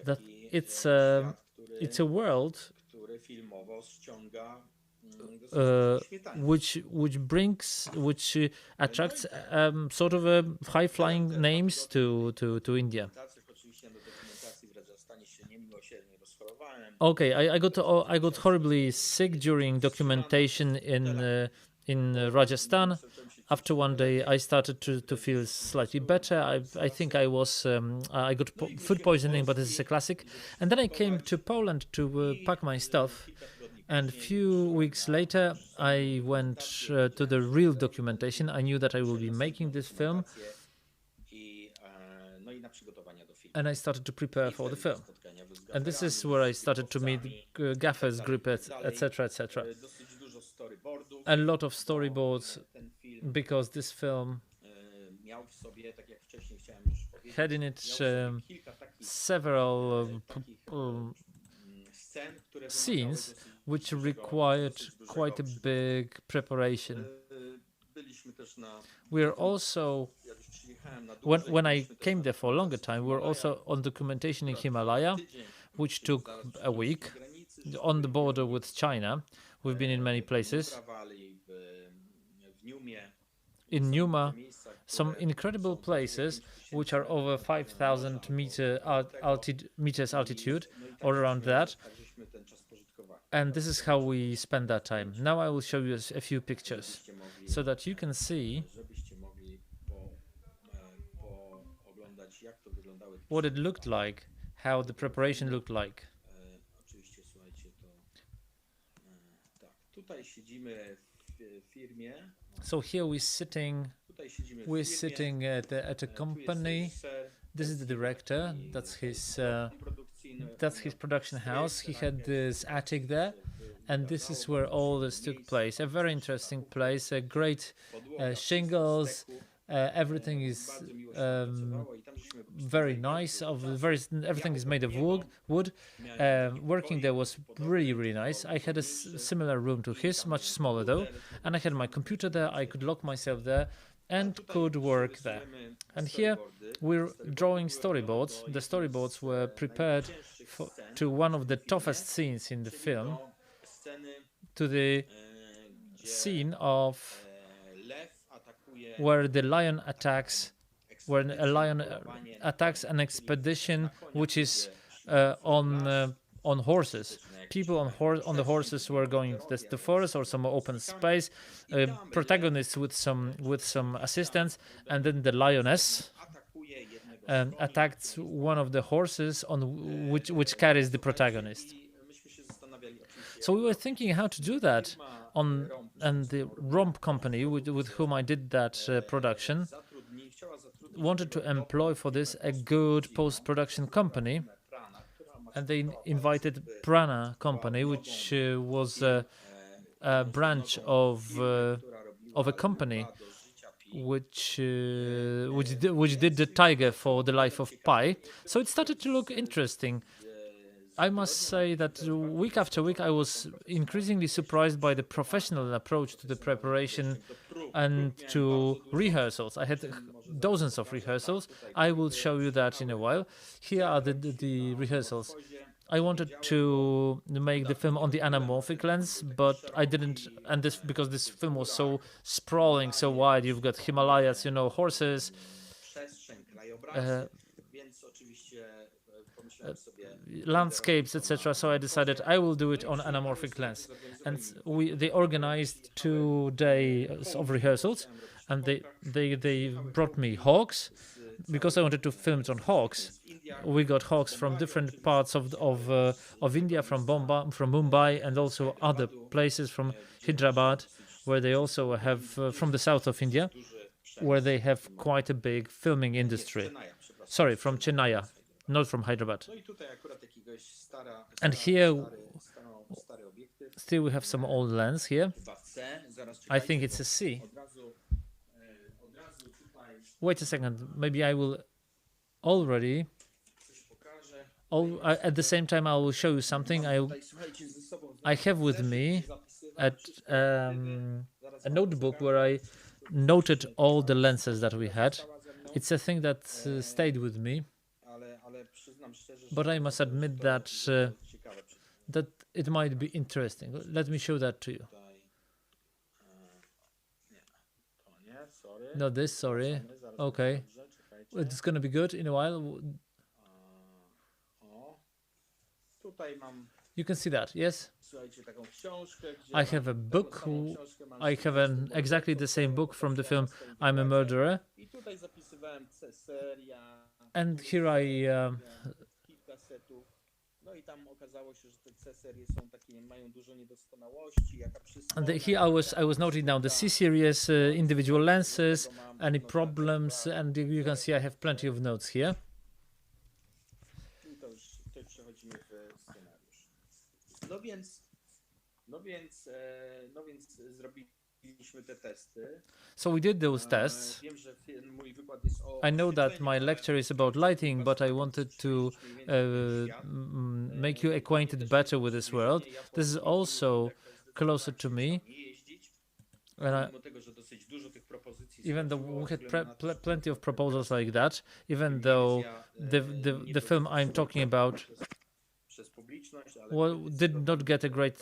that it's a world which attracts sort of high-flying names to India. Okay, I got horribly sick during documentation in Rajasthan. After one day, I started to feel slightly better. I think I got food poisoning, but this is a classic. And then I came to Poland to pack my stuff. And a few weeks later, I went to the real documentation. I knew that I will be making this film. And I started to prepare for the film. And this is where I started to meet gaffers, group, etc., etc. A lot of storyboards, because this film had in it several scenes which required quite a big preparation. We're also, when I came there for a longer time, we were also on documentation in Himalaya, which took a week, on the border with China. We've been in many places. In Numa, some incredible places which are over 5,000 meters altitude, or around that. And this is how we spend that time. Now I will show you a few pictures so that you can see what it looked like, how the preparation looked like. So here we're sitting at a company. This is the director. That's his production house. He had this attic there, and this is where all this took place. A very interesting place. Great shingles, Everything is very nice. Everything is made of wood. Working there was really nice. I had a similar room to his, much smaller though, and I had my computer there. I could lock myself there and could work there. And here we're drawing storyboards. The storyboards were prepared to one of the toughest scenes in the film, to the scene of where the lion attacks, when a lion attacks an expedition which is on horses. People on the horses were going to the forest or some open space. Protagonists with some assistants, and then the lioness attacked one of the horses on which carries the protagonist. So we were thinking how to do that and the Romp company with whom I did that production wanted to employ for this a good post-production company, and they invited Prana company, which was a branch of a company which did the Tiger for the Life of Pi. So it started to look interesting. I must say that week after week I was increasingly surprised by the professional approach to the preparation and to rehearsals. I had dozens of rehearsals. I will show you that in a while. Here are the rehearsals. I wanted to make the film on the anamorphic lens, but I didn't, and this because this film was so sprawling, so wide. You've got Himalayas, horses, landscapes, etc. So I decided I will do it on anamorphic lens, and they organized 2 days of rehearsals, and they brought me hogs because I wanted to film it on hogs. We got hogs from different parts of India, from Mumbai, and also other places from Hyderabad, where they also have from the south of India, where they have quite a big filming industry. Sorry, from Chennai. Not from Hyderabad. And here, still we have some old lens here. I think it's a C. Wait a second, maybe I will already... at the same time, I will show you something. I have with me a notebook where I noted all the lenses that we had. It's a thing that stayed with me. But I must admit that it might be interesting. Let me show that to you. No, this, sorry. Okay. It's going to be good in a while. You can see that, yes? I have a book. I have exactly the same book from the film I'm a Murderer. And here here I was noting down the C-series, individual lenses, any problems, and you can see I have plenty of notes here. So we did those tests. I know that my lecture is about lighting, but I wanted to make you acquainted better with this world. This is also closer to me. Even though we had plenty of proposals like that, even though the film I'm talking about did not get a great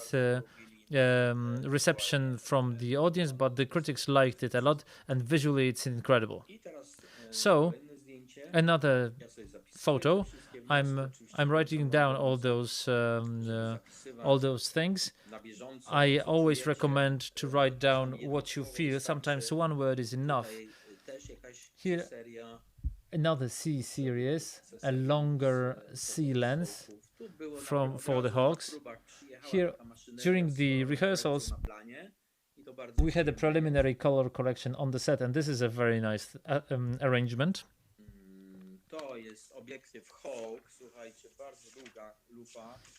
reception from the audience, but the critics liked it a lot, and visually it's incredible. So another photo. I'm writing down all those things. I always recommend to write down what you feel. Sometimes one word is enough. Here, another C series, a longer C lens for the hogs. Here, during the rehearsals, we had a preliminary color correction on the set, and this is a very nice arrangement.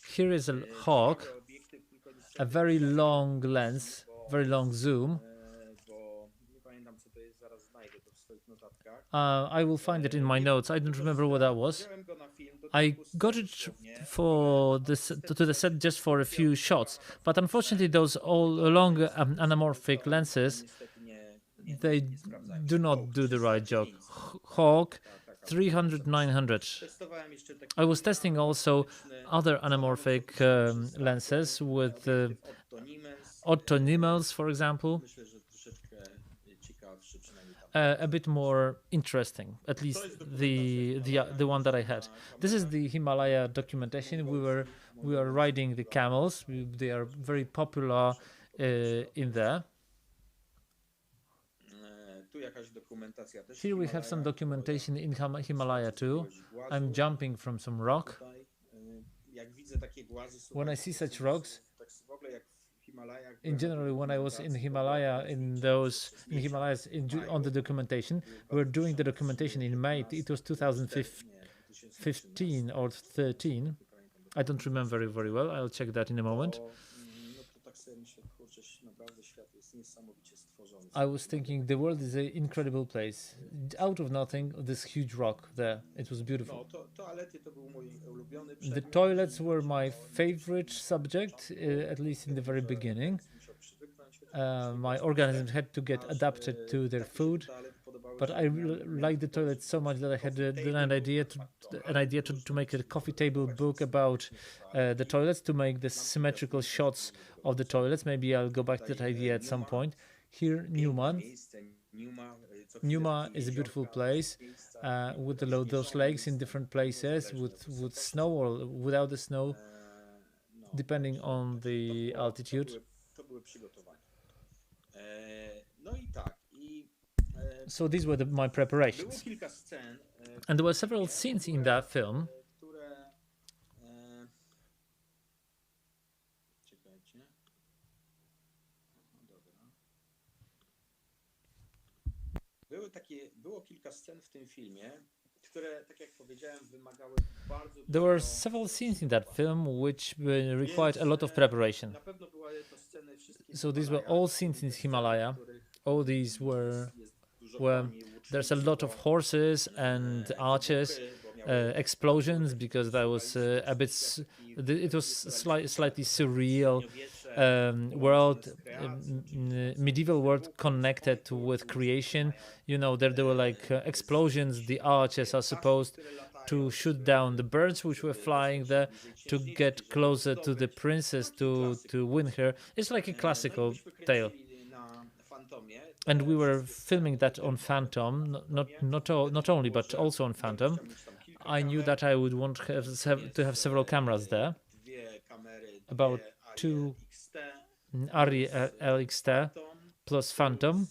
Here is a hog, a very long lens, very long zoom. I will find it in my notes. I don't remember what that was. I got it for this to the set just for a few shots, but unfortunately those all long anamorphic lenses, they do not do the right job. Hawk 300-900. I was testing also other anamorphic lenses with Ottonimals, for example. A bit more interesting, at least the one that I had. This is the Himalaya documentation. We were riding the camels. They are very popular in there. Here we have some documentation in Himalaya too. I'm jumping from some rock. When I see such rocks, in general, when I was in Himalaya, on the documentation, we were doing the documentation in May. It was 2015 or 13. I don't remember very well. I'll check that in a moment. I was thinking the world is an incredible place. Out of nothing, this huge rock there. It was beautiful. The toilets were my favorite subject, at least in the very beginning. My organism had to get adapted to their food, but I liked the toilet so much that I had an idea to make a coffee table book about the toilets, to make the symmetrical shots of the toilets. Maybe I'll go back to that idea at some point. Here, Numa is a beautiful place with those lakes in different places, with snow or without the snow, depending on the altitude. So these were my preparations. And there were several scenes in that film. There were several scenes in that film which required a lot of preparation. So these were all scenes in Himalaya. All these were there's a lot of horses and archers, explosions, because that was a bit. It was slightly surreal world, medieval world connected with creation. You know, there were like explosions. The archers are supposed to shoot down the birds which were flying there to get closer to the princess to win her. It's like a classical tale. And we were filming that on Phantom, not only but also on Phantom. I knew that I would want to have several cameras there, about 2 Arri LXT plus Phantom,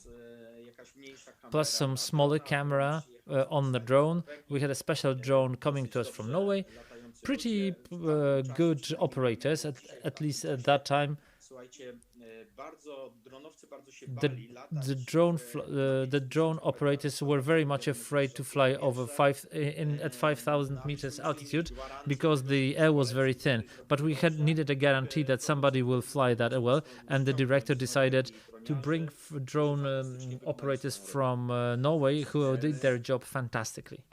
plus some smaller camera on the drone. We had a special drone coming to us from Norway. Pretty good operators, at least at that time. The drone operators were very much afraid to fly over at 5,000 meters altitude, because the air was very thin. But we needed a guarantee that somebody will fly that well, and the director decided to bring drone operators from Norway who did their job fantastically.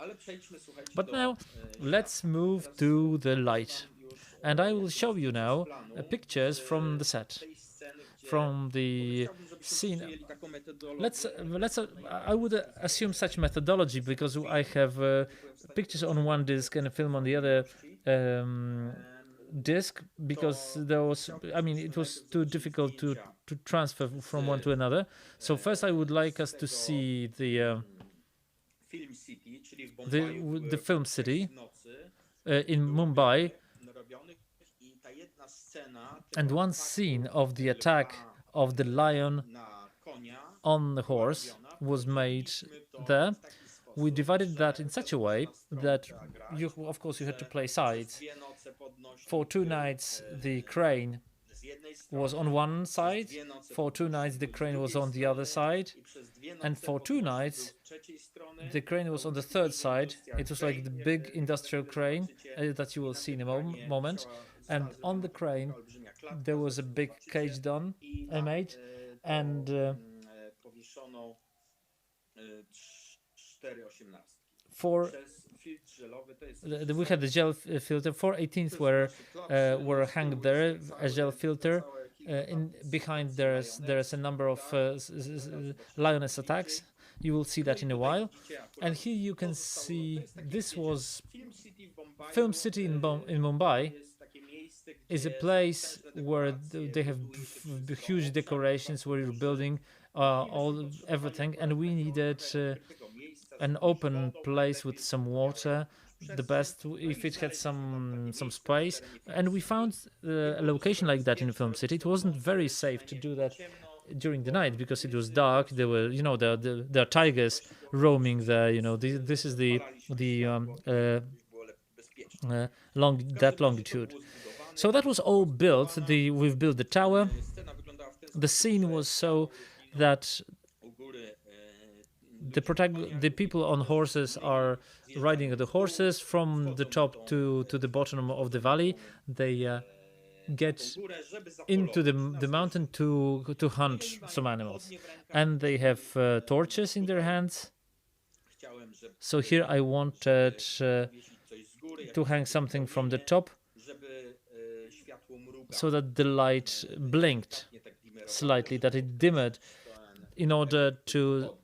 But now let's move to the light, and I will show you now pictures from the set. From the scene, I would assume such methodology, because I have pictures on one disc and a film on the other disc, because it was too difficult to transfer from one to another. So first I would like us to see the film city in Mumbai. And one scene of the attack of the lion on the horse was made there. We divided that in such a way that of course you had to play sides. For 2 nights the crane was on one side, for 2 nights the crane was on the other side, and for 2 nights the crane was on the third side. It was like the big industrial crane that you will see in a moment. And on the crane there was a big cage done I made, and 4 we had the gel filter. 4/18 were hung there, a gel filter. Behind there's a number of lioness attacks. You will see that in a while. And here you can see this was Film City in Mumbai. Is a place where they have huge decorations, where you're building everything, and we needed an open place with some water. The best if it had some space, and we found a location like that in Film City. It wasn't very safe to do that during the night because it was dark. There were, there are tigers roaming there. This is the longitude. So that was all built. We've built the tower. The scene was so that the people on horses are riding the horses from the top to the bottom of the valley. They get into the mountain to hunt some animals, and they have torches in their hands. So here I wanted to hang something from the top so that the light blinked slightly, that it dimmed, in order to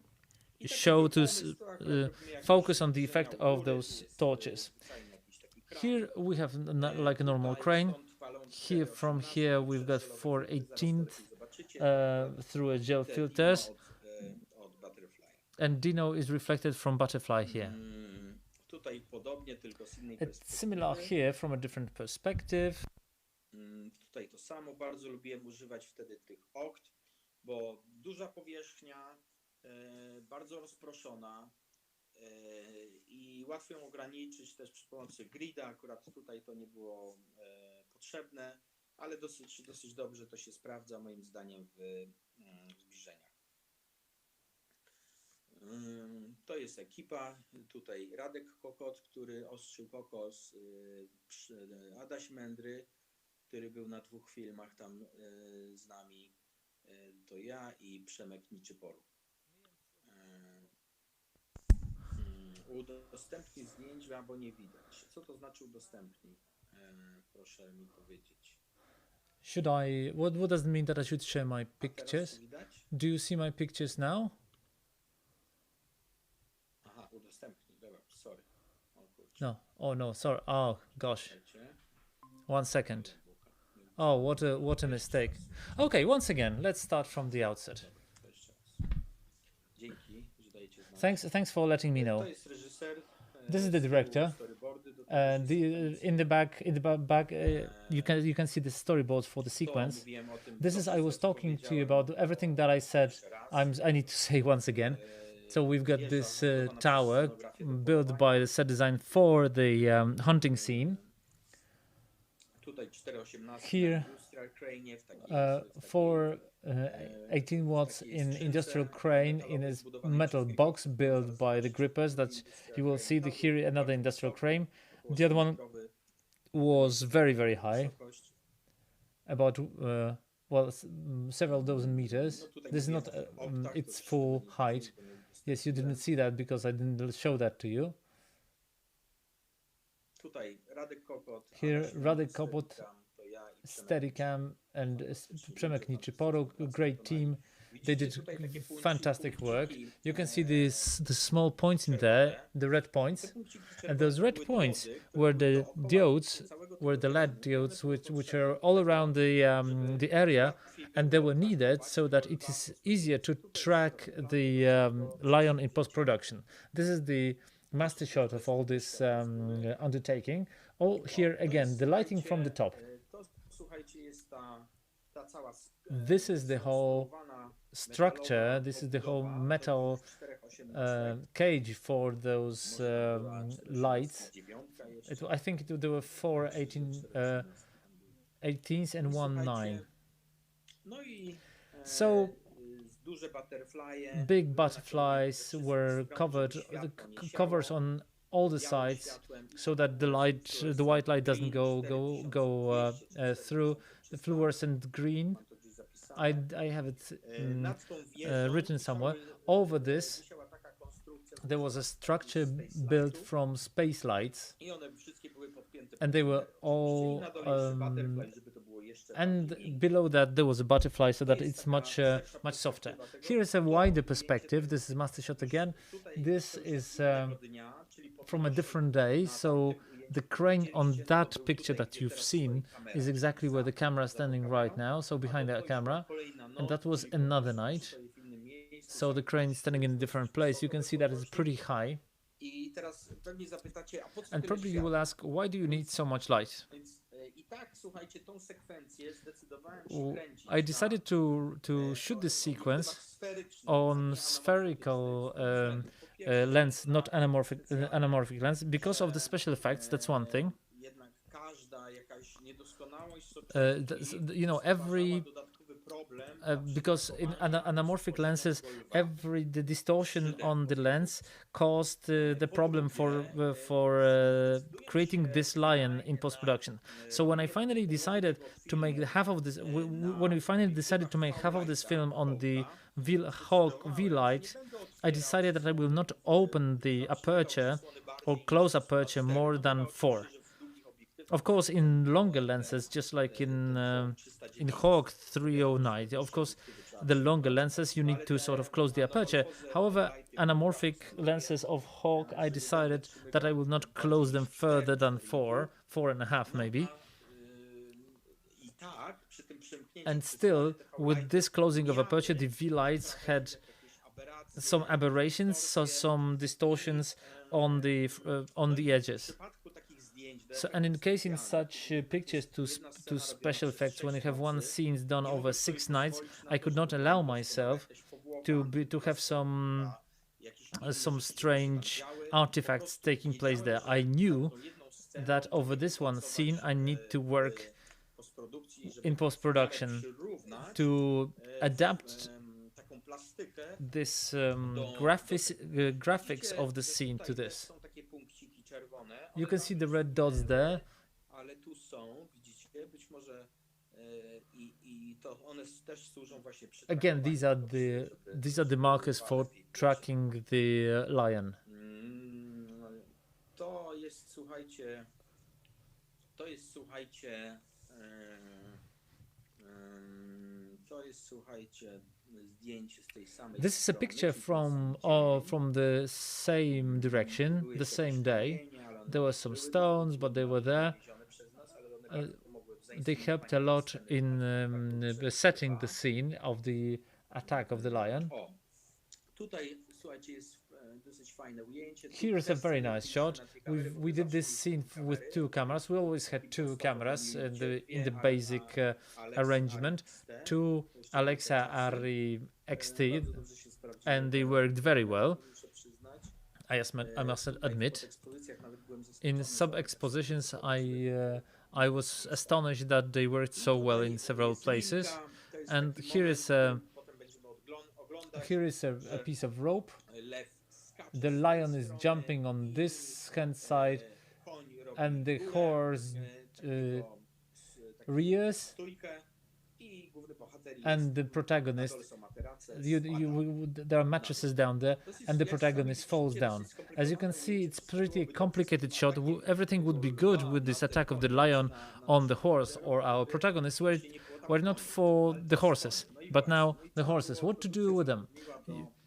focus on the effect of those torches. Here we have like a normal crane. Here, from here, we've got 4/18 through a gel filters, and Dino is reflected from butterfly here. It's similar here from a different perspective. Tutaj to samo, bardzo lubiłem używać wtedy tych okt, bo duża powierzchnia, bardzo rozproszona i łatwo ją ograniczyć też przy pomocy grida. Akurat tutaj to nie było potrzebne, ale dosyć dobrze to się sprawdza moim zdaniem w zbliżeniach. To jest ekipa, tutaj Radek Kokot, który ostrzył pokos, Adaś Mędry, który był na 2 filmach tam z nami, to ja i Przemek Niczyporu. Udostępnij zdjęcia, bo nie widać. Co to znaczy udostępnij? Proszę mi powiedzieć. Should I? What does it mean that I should share my pictures? Do you see my pictures now? Aha, udostępnij. Dobra, sorry. No. Oh no, sorry. Oh gosh. 1 second. Oh, what a mistake. Okay, once again, let's start from the outset. Thanks for letting me know. This is the director, and in the back you can see the storyboards for the sequence. This is, I was talking to you about everything that I said. I need to say once again. So we've got this tower built by the set design for the hunting scene. Here, 18 watts in industrial crane in a metal box built by the grippers that you will see. Here another industrial crane. The other one was very, very high, about several dozen meters. This is not its full height. Yes, you didn't see that because I didn't show that to you. Here, Radek Kokot, Steadicam, and Przemek Niczyporu, great team. They did fantastic work. You can see the small points in there, the red points, and those red points were the diodes, were the LED diodes, which are all around the area, and they were needed so that it is easier to track the lion in post-production. This is the master shot of all this undertaking. All here again, the lighting from the top. This is the whole structure. This is the whole metal cage for those lights. I think there were 4 18s and 1 9. So big butterflies were covered, covers on all the sides, so that the white light doesn't go through. The fluorescent green, I have it written somewhere. Over this there was a structure built from space lights, and they were all and below that there was a butterfly, so that it's much softer. Here is a wider perspective. This is master shot again. This is from a different day, so the crane on that picture that you've seen is exactly where the camera is standing right now, so behind that camera, and that was another night. So the crane is standing in a different place. You can see that it's pretty high. And probably you will ask, why do you need so much light? I decided to shoot this sequence on spherical lens, not anamorphic lens, because of the special effects. That's one thing. Because in anamorphic lenses, the distortion on the lens caused the problem for creating this lion in post-production. So when I finally decided to make half of this, when we finally decided to make half of this film on the Hawk V-light, I decided that I will not open the aperture or close aperture more than 4. Of course, in longer lenses, just like in Hawk 309, of course, the longer lenses, you need to sort of close the aperture. However, anamorphic lenses of Hawk, I decided that I will not close them further than 4.5 maybe. And still, with this closing of aperture, the V-lights had some aberrations, so some distortions on the edges. So, and in case in such pictures to special effects, when you have one scene done over 6 nights, I could not allow myself to have some strange artifacts taking place there. I knew that over this one scene I need to work in post-production to adapt this graphics of the scene to this. You can see the red dots there. Again, these are the markers for tracking the lion. This is a picture from the same direction, the same day. There were some stones, but they were there. They helped a lot in setting the scene of the attack of the lion. Here is a very nice shot. We did this scene with 2 cameras. We always had 2 cameras in the basic arrangement. 2 Alexa Arri XT, and they worked very well. I must admit. In sub-expositions, I was astonished that they worked so well in several places. And here is a piece of rope. The lion is jumping on this hand side, and the horse rears, and the protagonist, there are mattresses down there, and the protagonist falls down. As you can see, it's pretty complicated shot. Everything would be good with this attack of the lion on the horse or our protagonists were not for the horses, but now the horses. What to do with them?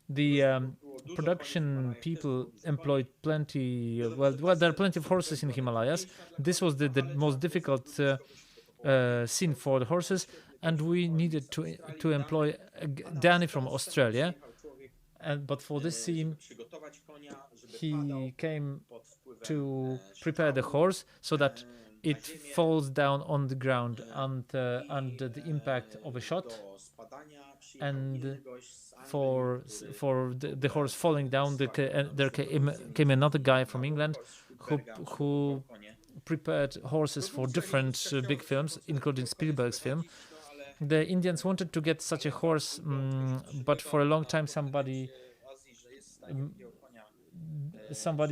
The production people employed plenty. Well, there are plenty of horses in the Himalayas. This was the most difficult scene for the horses, and we needed to employ Danny from Australia. But for this scene, he came to prepare the horse so that it falls down on the ground under the impact of a shot, and for the horse falling down, there came another guy from England who prepared horses for different big films, including Spielberg's film. The Indians wanted to get such a horse, but for a long time somebody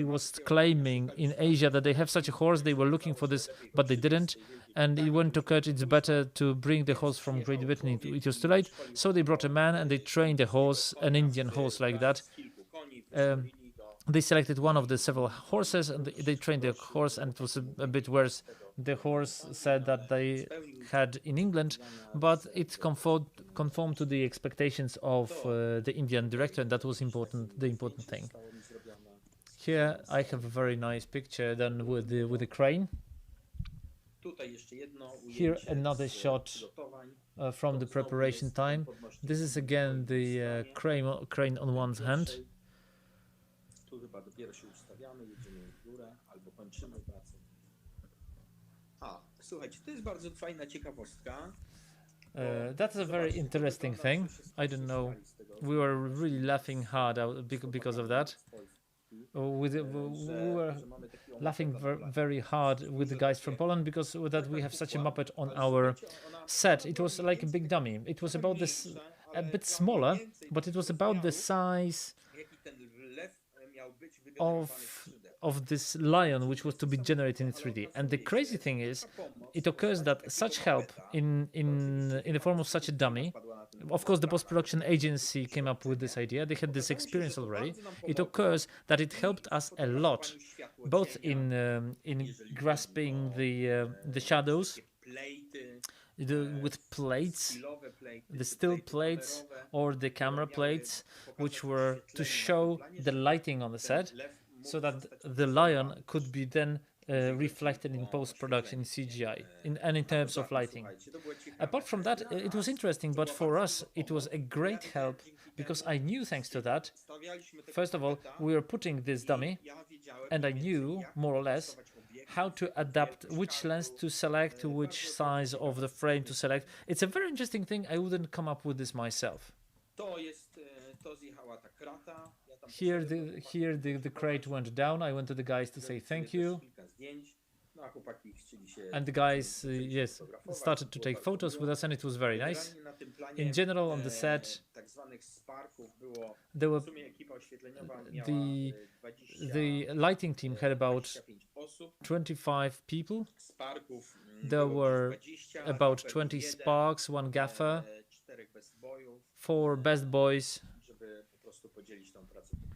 was claiming in Asia that they have such a horse. They were looking for this, but they didn't. And it went to Kurt, it's better to bring the horse from Great Britain. It was too late. So they brought a man and they trained a horse, an Indian horse like that. they selected one of the several horses and they trained the horse, and it was a bit worse. The horse said that they had in England, but it conformed to the expectations of the Indian director, and that was the important thing. Here I have a very nice picture done with the crane. Here another shot from the preparation time. This is again the crane on one's hand. That's a very interesting thing. I don't know. We were really laughing hard because of that. We were laughing very hard with the guys from Poland because that we have such a Muppet on our set. It was like a big dummy. It was about this, a bit smaller, but it was about the size of this lion, which was to be generated in 3D. And the crazy thing is, it occurs that such help in the form of such a dummy. Of course, the post-production agency came up with this idea. They had this experience already. It occurs that it helped us a lot, both in grasping the shadows with plates, the still plates or the camera plates, which were to show the lighting on the set, so that the lion could be then reflected in post-production in CGI and in terms of lighting. Apart from that, it was interesting, but for us it was a great help because I knew, thanks to that, first of all, we were putting this dummy, and I knew more or less how to adapt which lens to select, to which size of the frame to select. It's a very interesting thing. I wouldn't come up with this myself. Here the crate went down. I went to the guys to say thank you. And the guys, yes, started to take photos with us, and it was very nice. In general, on the set, there were the lighting team had about 25 people. There were about 20 sparks, 1 gaffer, 4 best boys,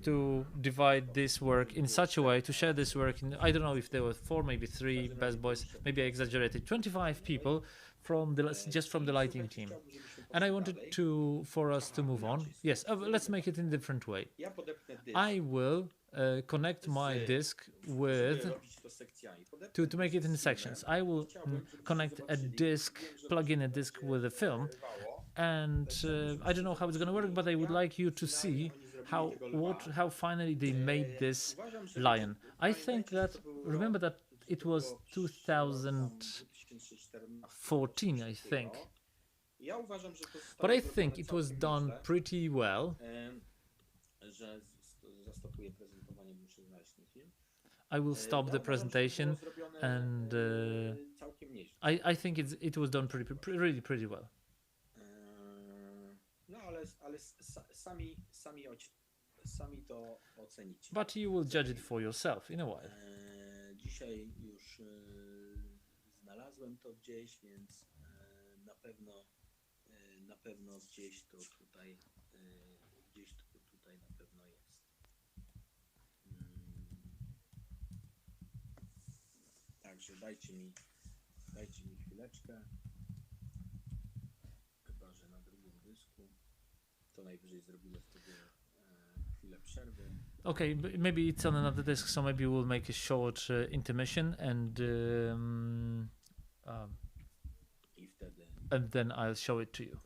to divide this work in such a way, to share this work in, I don't know if there were 4, maybe 3 best boys, maybe I exaggerated, 25 people just from the lighting team. And I wanted for us to move on. Yes, let's make it in a different way. I will connect my disc with, to make it in sections. I will connect a disc, plug in a disc with a film, and I don't know how it's going to work, but I would like you to see how finally they made this lion. I think that, remember that it was 2014, I think. But I think it was done pretty well. I will stop the presentation, and I think it was done really pretty well. But you will judge it for yourself in a while. Dzisiaj już znalazłem to gdzieś, więc na pewno gdzieś to tutaj na pewno jest. Także dajcie mi chwileczkę. Chyba że na drugim dysku. To najwyżej zrobimy wtedy chwilę przerwy. Okay, maybe it's on another disc, so maybe we'll make a short intermission, and then I'll show it to you.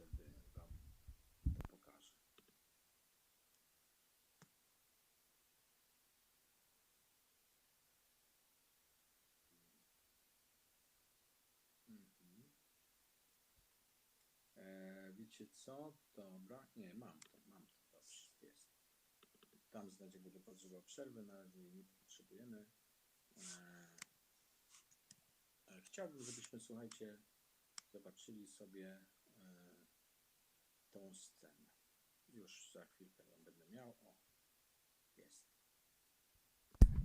Wiecie co? Dobra, nie, mam to, dobrze, jest. Tam znać, jakby potrzebował przerwy, na razie jej nie potrzebujemy. Chciałbym, żebyśmy, słuchajcie, zobaczyli sobie tą scenę. Już za chwilkę ją będę miał. O, jest.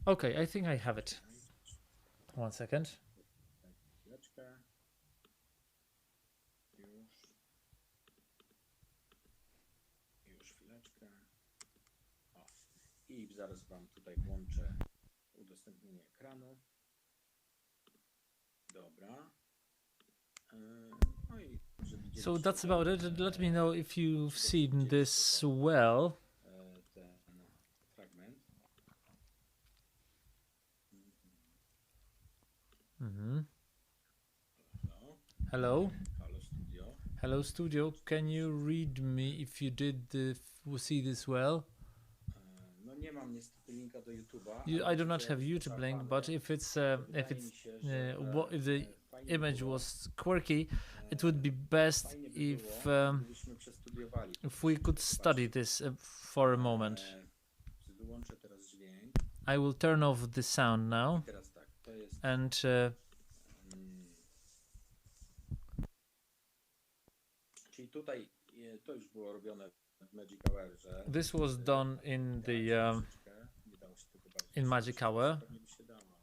Okay, I think I have it. 1 second. Chwileczkę. Już chwileczkę. O. I I zaraz wam tutaj włączę udostępnienie ekranu. Dobra. No i so that's about it. Let me know if you've seen this well. Ten fragment. Hello. Halo studio. Hello studio. Can you read me if you did see this well? No nie mam niestety linka do YouTube'a. I do not have YouTube link, but if the image was quirky, it would be best if we could study this for a moment. Wyłączę teraz dźwięk. I will turn off the sound now, Teraz tak, to jest and czyli tutaj to już było robione w Magic Hourze. this was done in the Nie dało się tego bardziej. in Magic Hour. Pewnie by się dało, ale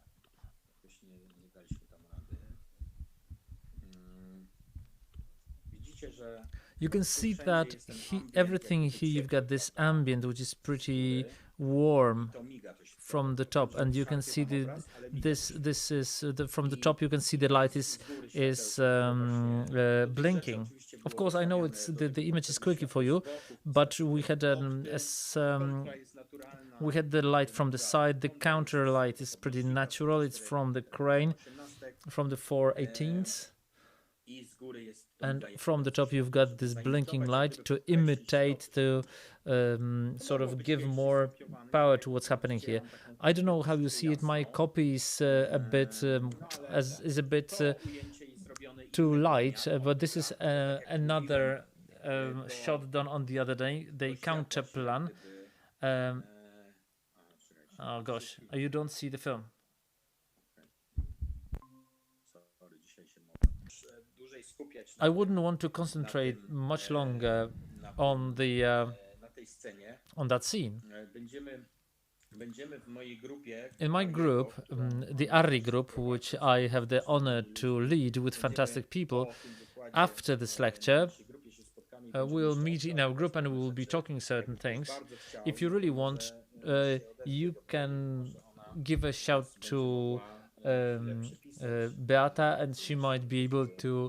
jakoś nie daliśmy tam rady. Widzicie, że You can see that everything here you've got this ambient which is pretty warm to miga, to się from the top, and you can see this is from the top you can see the light is blinking. Of course, I know the image is quirky for you, but we had we had the light from the side. The counter light is pretty natural. It's from the crane, from the 418s. i z góry jest And from the top you've got this blinking light to imitate, to sort of give more power to what's happening here. I don't know how you see it. My copy is a bit too light, but this is another shot done on the other day. The counter plan. Oh gosh, you don't see the film. I wouldn't want to concentrate much longer on that scene. In my group, the Arri group, which I have the honor to lead with fantastic people, after this lecture, we'll meet in our group and we will be talking certain things. If you really want, you can give a shout to Beata, and she might be able to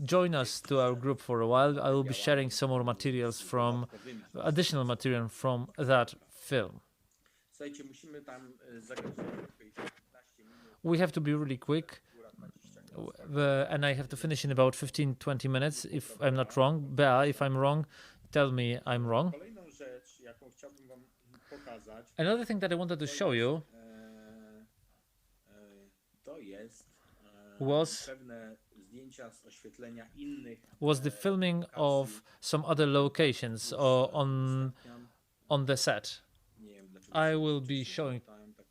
join us to our group for a while. I will be sharing some more materials additional material from that film. We have to be really quick, and I have to finish in about 15-20 minutes, if I'm not wrong. Bea, if I'm wrong, tell me I'm wrong. Another thing that I wanted to show you was the filming of some other locations on the set. I will be showing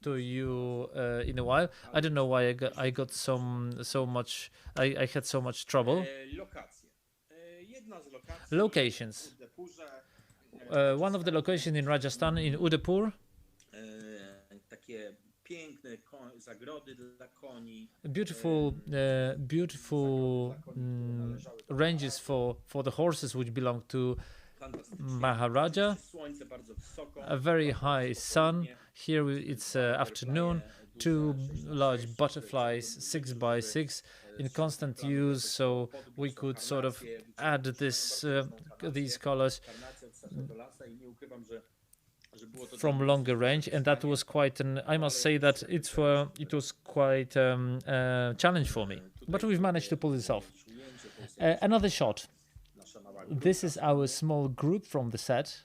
to you in a while. I don't know why I got I had so much trouble. Locations. One of the locations in Rajasthan, in Udaipur. Beautiful ranges for the horses which belong to Maharaja. A very high sun. Here it's afternoon. Two large butterflies, 6x6, in constant use, so we could sort of add these colors from longer range, and that was quite I must say that it was quite a challenge for me, but we've managed to pull this off. Another shot. This is our small group from the set.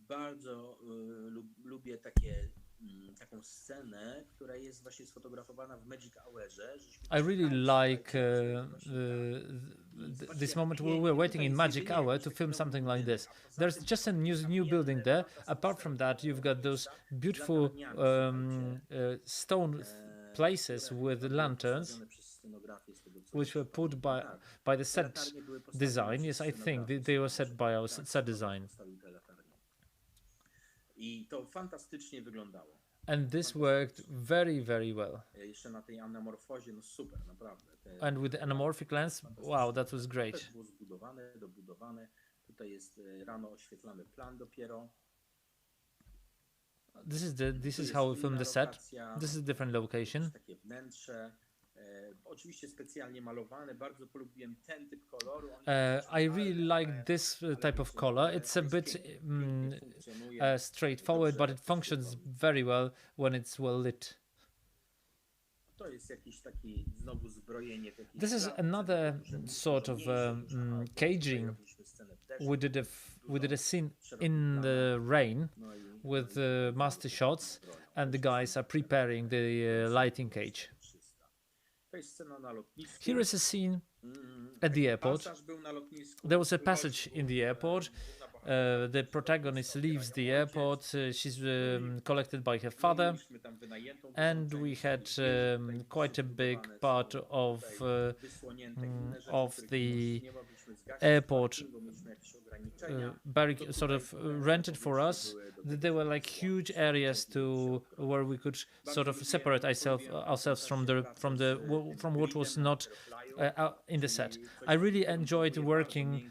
Bardzo lubię taką scenę, która jest właśnie sfotografowana w Magic Hourze. I really like this moment where we're waiting in Magic Hour to film something like this. There's just a new building there. Apart from that, you've got those beautiful stone places with lanterns, which were put by the set design. Yes, I think they were set by our set design. I to fantastycznie wyglądało. And this worked very, very well. Jeszcze na tej anamorfozie, no super, naprawdę. And with the anamorphic lens, wow, that was great. Też było zbudowane, dobudowane. Tutaj jest rano oświetlamy plan dopiero. This is how we filmed the set. This is a different location. Takie wnętrze. Oczywiście specjalnie malowane. Bardzo polubiłem ten typ koloru. I really like this type of color. It's a bit straightforward, but it functions very well when it's well lit. To jest jakiś taki znowu zbrojenie w jakiś This is another sort of caging. We did a scene in the rain with master shots, and the guys are preparing the lighting cage. Here is a scene at the airport. There was a passage in the airport. The protagonist leaves the airport. She's collected by her father, and we had quite a big part of the airport sort of rented for us. There were like huge areas where we could sort of separate ourselves from what was not in the set. I really enjoyed working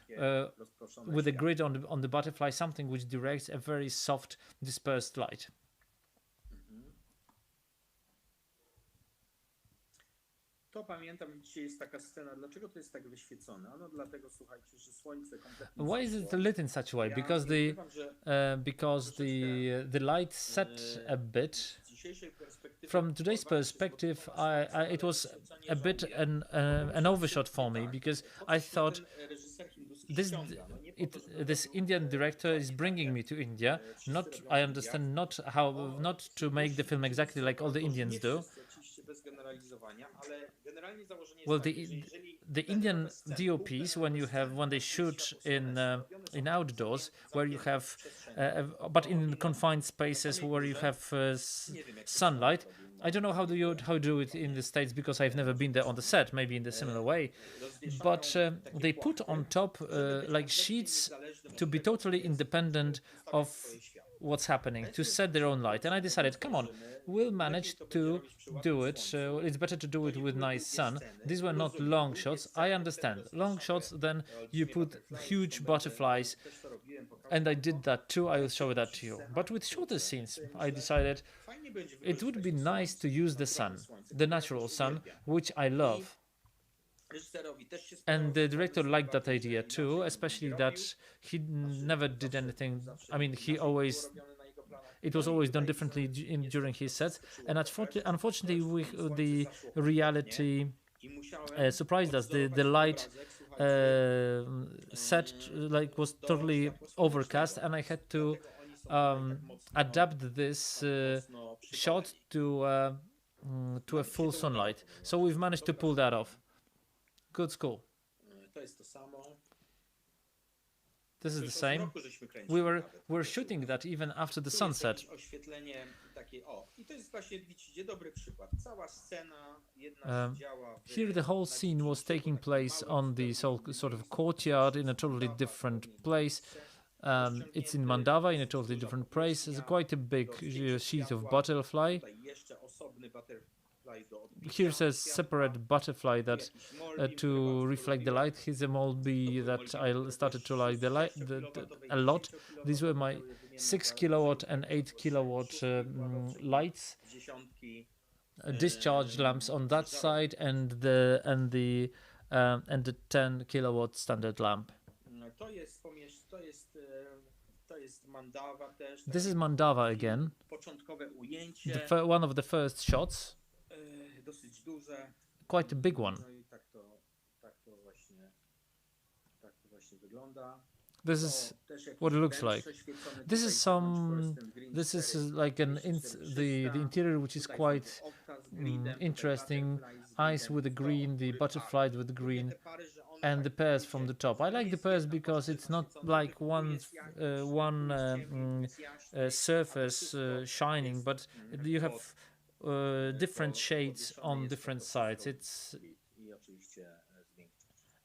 with the grid on the butterfly, something which directs a very soft, dispersed light. To pamiętam, dzisiaj jest taka scena. Dlaczego to jest tak wyświecone? Ano dlatego, słuchajcie, że słońce kompletnie. Why is it lit in such a way? Because the light set a bit. From today's perspective, it was a bit an overshot for me, because I thought this Indian director is bringing me to India. I understand not to make the film exactly like all the Indians do. Well, the Indian DOPs, when they shoot in outdoors, where you have but in confined spaces where you have sunlight. I don't know how do it in the States, because I've never been there on the set. Maybe in the similar way, but they put on top like sheets to be totally independent of what's happening, to set their own light. And I decided, come on, we'll manage to do it. It's better to do it with nice sun. These were not long shots. I understand. Long shots, then you put huge butterflies, and I did that too. I will show that to you. But with shorter scenes, I decided it would be nice to use the sun, the natural sun, which I love. And the director liked that idea too, especially that he never did anything. I mean, it was always done differently during his sets. And unfortunately, the reality surprised us. The light set was totally overcast, and I had to adapt this shot to a full sunlight. So we've managed to pull that off. Good school. This is the same. We were shooting that even after the sunset. Here the whole scene was taking place on the sort of courtyard in a totally different place. It's in Mandava, in a totally different place. It's quite a big sheet of butterfly. Here's a separate butterfly that to reflect the light. Here's a Molby that I started to like a lot. These were my 6 kilowatt and 8 kilowatt lights, discharge lamps on that side, and the 10 kilowatt standard lamp. This is Mandava again. One of the first shots. Quite a big one. This is what it looks like. This is like the interior, which is quite interesting. Eyes with the green, the butterfly with the green, and the pears from the top. I like the pears because it's not like one surface shining, but you have different shades on different sides.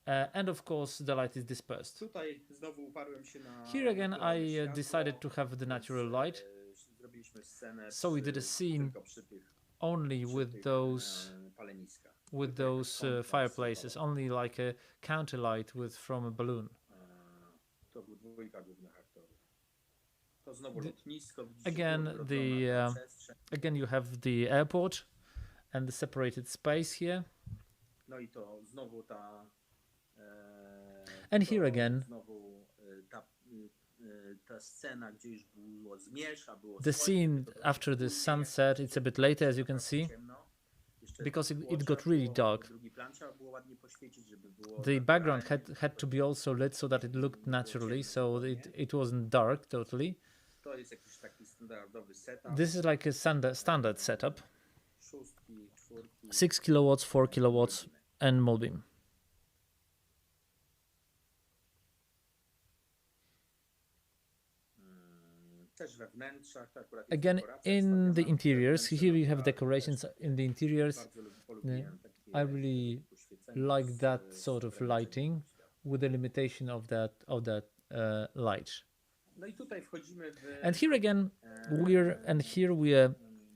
And of course the light is dispersed. Here again I decided to have the natural light. So we did a scene only with those fireplaces, only like a counterlight from a balloon. Again you have the airport and the separated space here. And here again, the scene after the sunset, it's a bit later, as you can see, because it got really dark. The background had to be also lit so that it looked naturally, so it wasn't dark totally. This is like a standard setup. 6 kilowatts, 4 kilowatts, and moldbeam. Again, in the interiors, here you have decorations in the interiors. I really like that sort of lighting with the limitation of that light. And here again, we are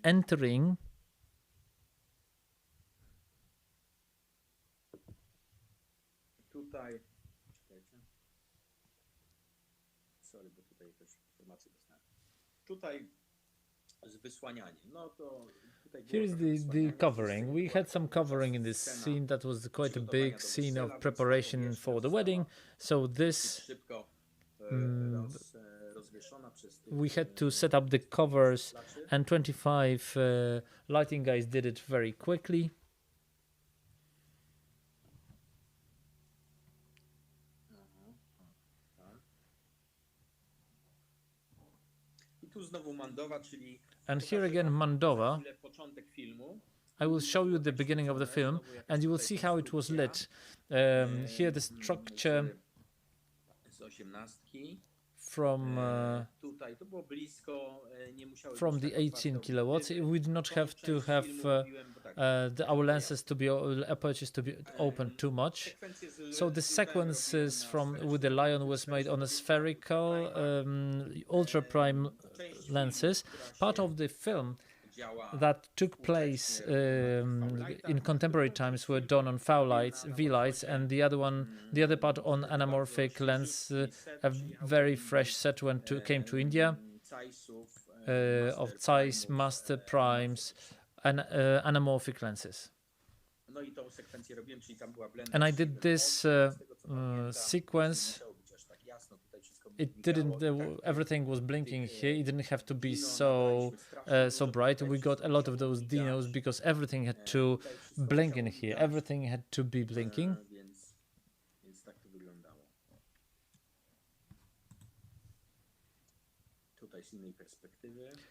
entering here is the covering. We had some covering in this scene. That was quite a big scene of preparation for the wedding. So this we had to set up the covers, and 25 lighting guys did it very quickly. And here again, Mandova. I will show you the beginning of the film, and you will see how it was lit. Here the structure from the 18 kilowatts. We did not have to have our lenses to be apertures to be open too much. So the sequences with the lion was made on a spherical ultra prime lenses. Part of the film that took place in contemporary times were done on V lights, and the other part on anamorphic lens. A very fresh set came to India of Zeiss master primes and anamorphic lenses. And I did this sequence. It didn't. Everything was blinking here. It didn't have to be so bright. We got a lot of those dinos because everything had to blink in here. Everything had to be blinking.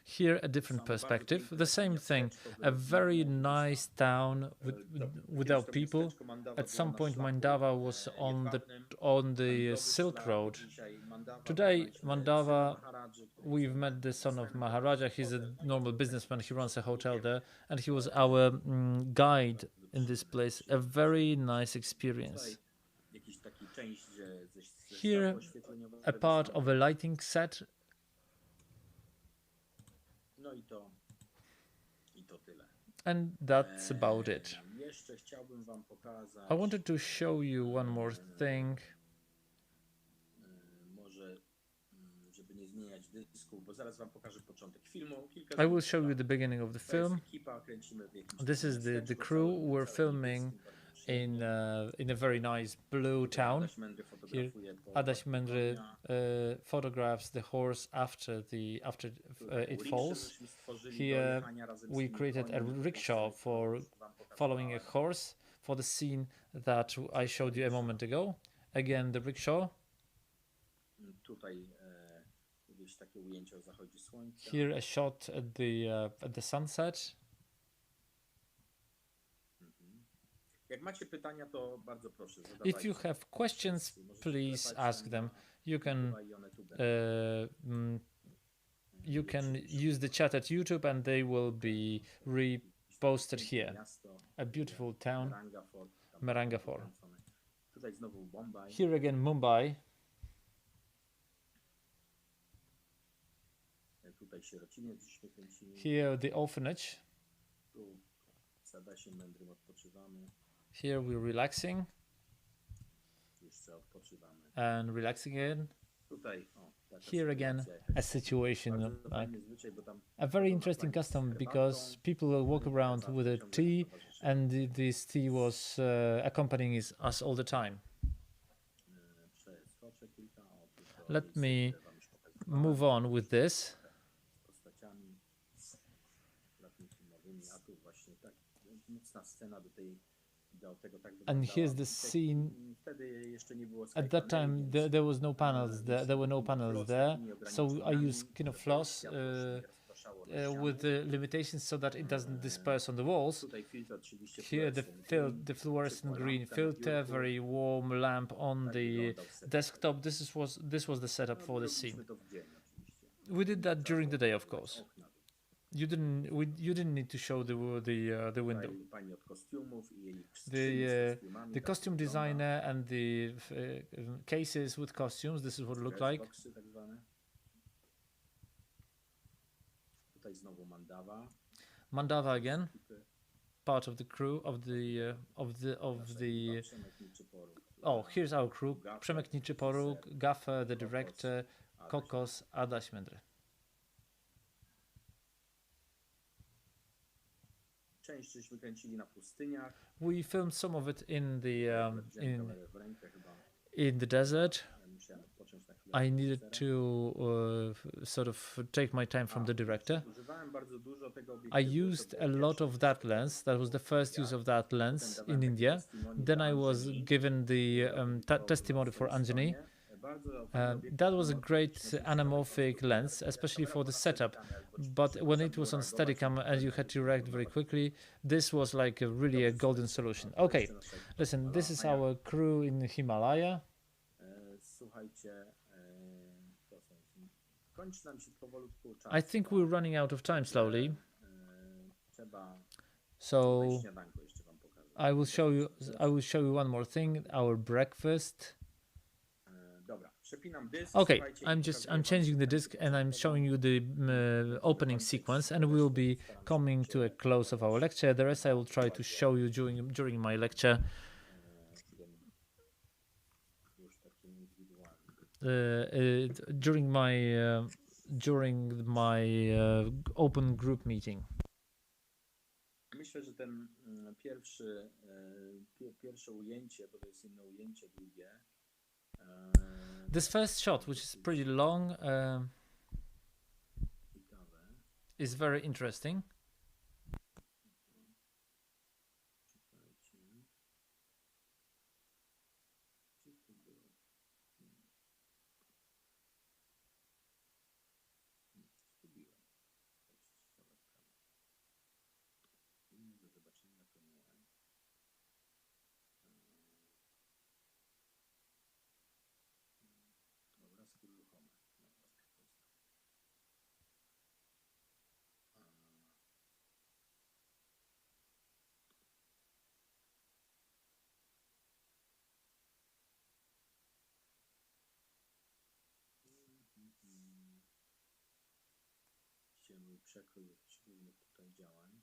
Here a different perspective. The same thing. A very nice town without people. At some point, Mandava was on the Silk Road. Today, Mandava, we've met the son of Maharaja. He's a normal businessman. He runs a hotel there, and he was our guide in this place. A very nice experience. Here, a part of a lighting set. And that's about it. I wanted to show you one more thing. I will show you the beginning of the film. This is the crew. We're filming in a very nice blue town. Here, Adaś Mędry photographs the horse after it falls. Here, we created a rickshaw for following a horse for the scene that I showed you a moment ago. Again, the rickshaw. Here, a shot at the sunset. If you have questions, please ask them. You can use the chat at YouTube, and they will be reposted here. A beautiful town, Marangapur. Here again, Mumbai. Tutaj sierociniec żeśmy kręcili. Here the orphanage. Tu z Adasiem Mędrym odpoczywamy. Here we're relaxing. Jeszcze odpoczywamy. And relaxing again. Tutaj, here again, a situation, like a very interesting custom, because people will walk around with a tea, and this tea was accompanying us all the time. Let me move on with this. And here's the scene. At that time, there was no panels there. There were no panels there, so I used kind of floss with the limitations so that it doesn't disperse on the walls. Here, the fluorescent green filter, very warm lamp on the desktop. This was the setup for the scene. We did that during the day, of course. You didn't need to show the window. The costume designer and the cases with costumes. This is what it looked like. Mandava again, part of the crew of the. Oh, here's our crew: Przemek Niczyporuk, Gaffer, the director, Kokos, Adaś Mędry. We filmed some of it in the desert. I needed to sort of take my time from the director. I used a lot of that lens. That was the first use of that lens in India. Then I was given the testimony for Anjani. That was a great anamorphic lens, especially for the setup. But when it was on Steadicam and you had to react very quickly, this was like really a golden solution. Okay, listen, this is our crew in Himalaya. I think we're running out of time slowly. So I will show you one more thing, our breakfast. Okay, I'm changing the disc and I'm showing you the opening sequence, and we'll be coming to a close of our lecture. The rest I will try to show you during my lecture. During my open group meeting. Myślę, że ten pierwsze ujęcie, bo to jest inne ujęcie długie. This first shot, which is pretty long, is very interesting. Mój przekrój różnych tutaj działań.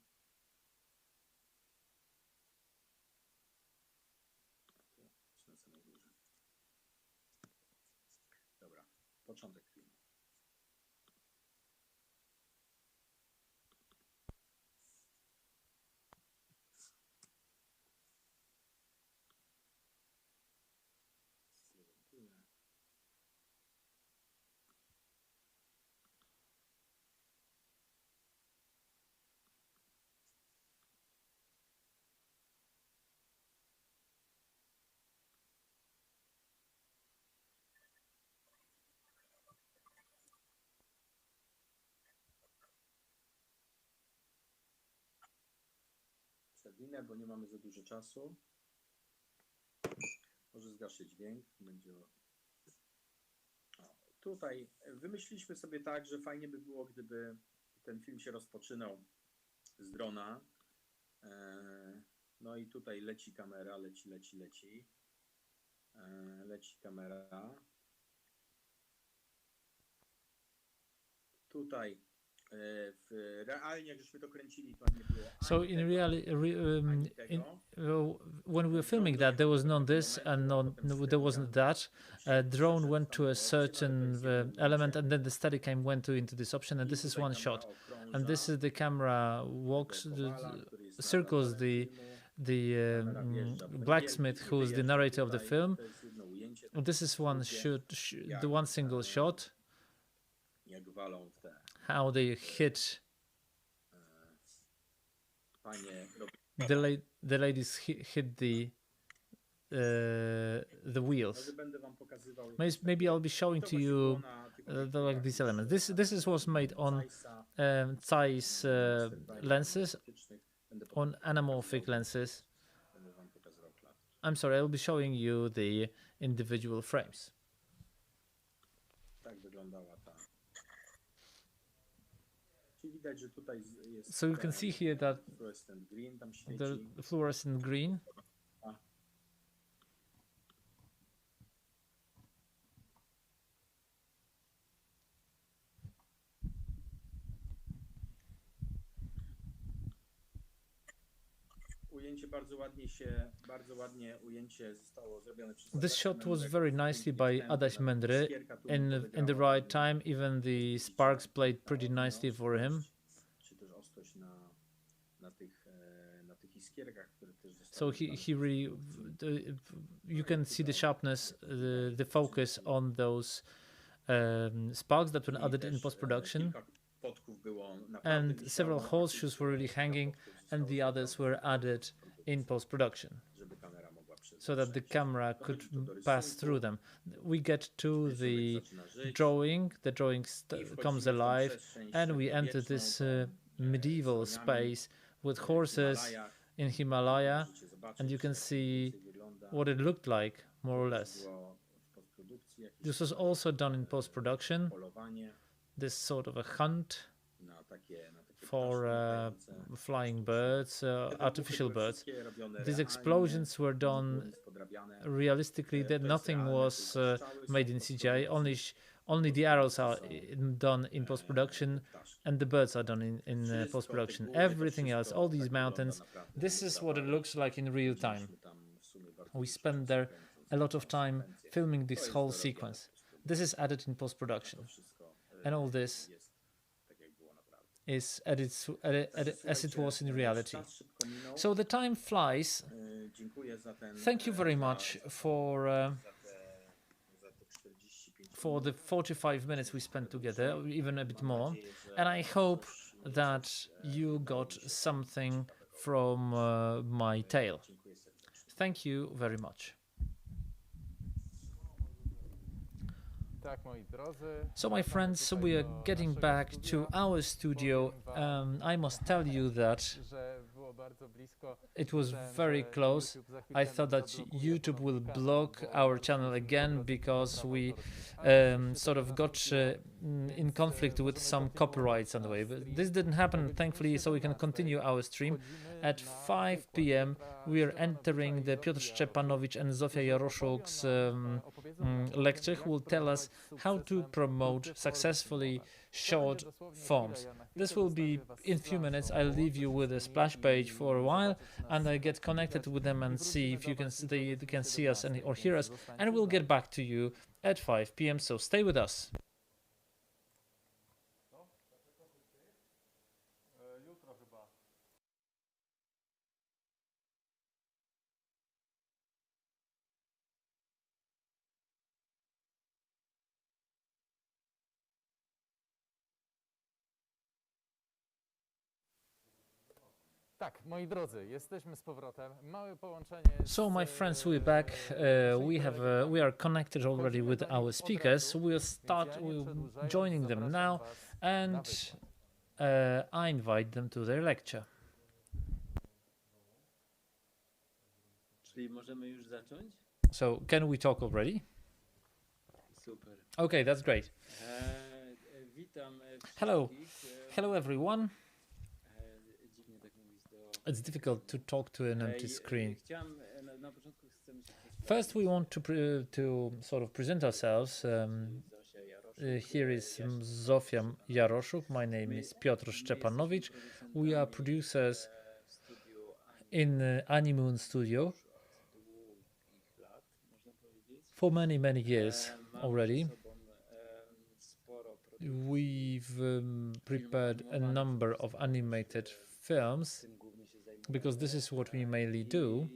Tu, na samej górze. Dobra, początek filmu. Przewinę, bo nie mamy za dużo czasu. Może zgaszę dźwięk. Będzie... Tutaj wymyśliliśmy sobie tak, że fajnie by było, gdyby ten film się rozpoczynał z drona. No i tutaj leci kamera, leci. Leci kamera. Tutaj So in reality, when we were filming that, there was none this and no, there wasn't that. Drone went to a certain element, and then the Steadicam went into this option, and this is one shot. And this is the camera walks, circles the blacksmith, who is the narrator of the film. This is one shot, the one single shot. How they hit the ladies hit the wheels. Maybe I'll be showing to you like these elements. This was made on Zeiss lenses, on anamorphic lenses. I'm sorry, I'll be showing you the individual frames. So you can see here that the fluorescent green. This shot was very nicely by Adaś Mędry in the right time. Even the sparks played pretty nicely for him. So he really, you can see the sharpness, the focus on those sparks that were added in post-production. And several horseshoes were really hanging, and the others were added in post-production, so that the camera could pass through them. We get to the drawing comes alive, and we enter this medieval space with horses in Himalaya, and you can see what it looked like, more or less. This was also done in post-production, this sort of a hunt for flying birds, artificial birds. These explosions were done realistically. That nothing was made in CGI. Only the arrows are done in post-production, and the birds are done in post-production. Everything else, all these mountains, this is what it looks like in real time. We spent there a lot of time filming this whole sequence. This is added in post-production, and all this is as it was in reality. So the time flies. Thank you very much for the 45 minutes we spent together, even a bit more. And I hope that you got something from my tale. Thank you very much. So my friends, we are getting back to our studio. I must tell you that it was very close. I thought that YouTube will block our channel again because we sort of got in conflict with some copyrights on the way. But this didn't happen, thankfully, so we can continue our stream. At 5 p.m. we are entering the Piotr Szczepanowicz and Zofia Jaroszuk's lecture, who will tell us how to promote successfully short forms. This will be in a few minutes. I'll leave you with a splash page for a while, and I get connected with them and see if they can see us or hear us, and we'll get back to you at 5 p.m. So stay with us. So my friends, we're back. We are connected already with our speakers. We'll joining them now, and I invite them to their lecture. So can we talk already? Okay, that's great. Hello everyone. It's difficult to talk to an empty screen. First, we want to sort of present ourselves. here is Zofia Jaroszuk. My name is Piotr Szczepanowicz. We are producers in Animoon Studio for many years already. We've prepared a number of animated films because this is what we mainly do.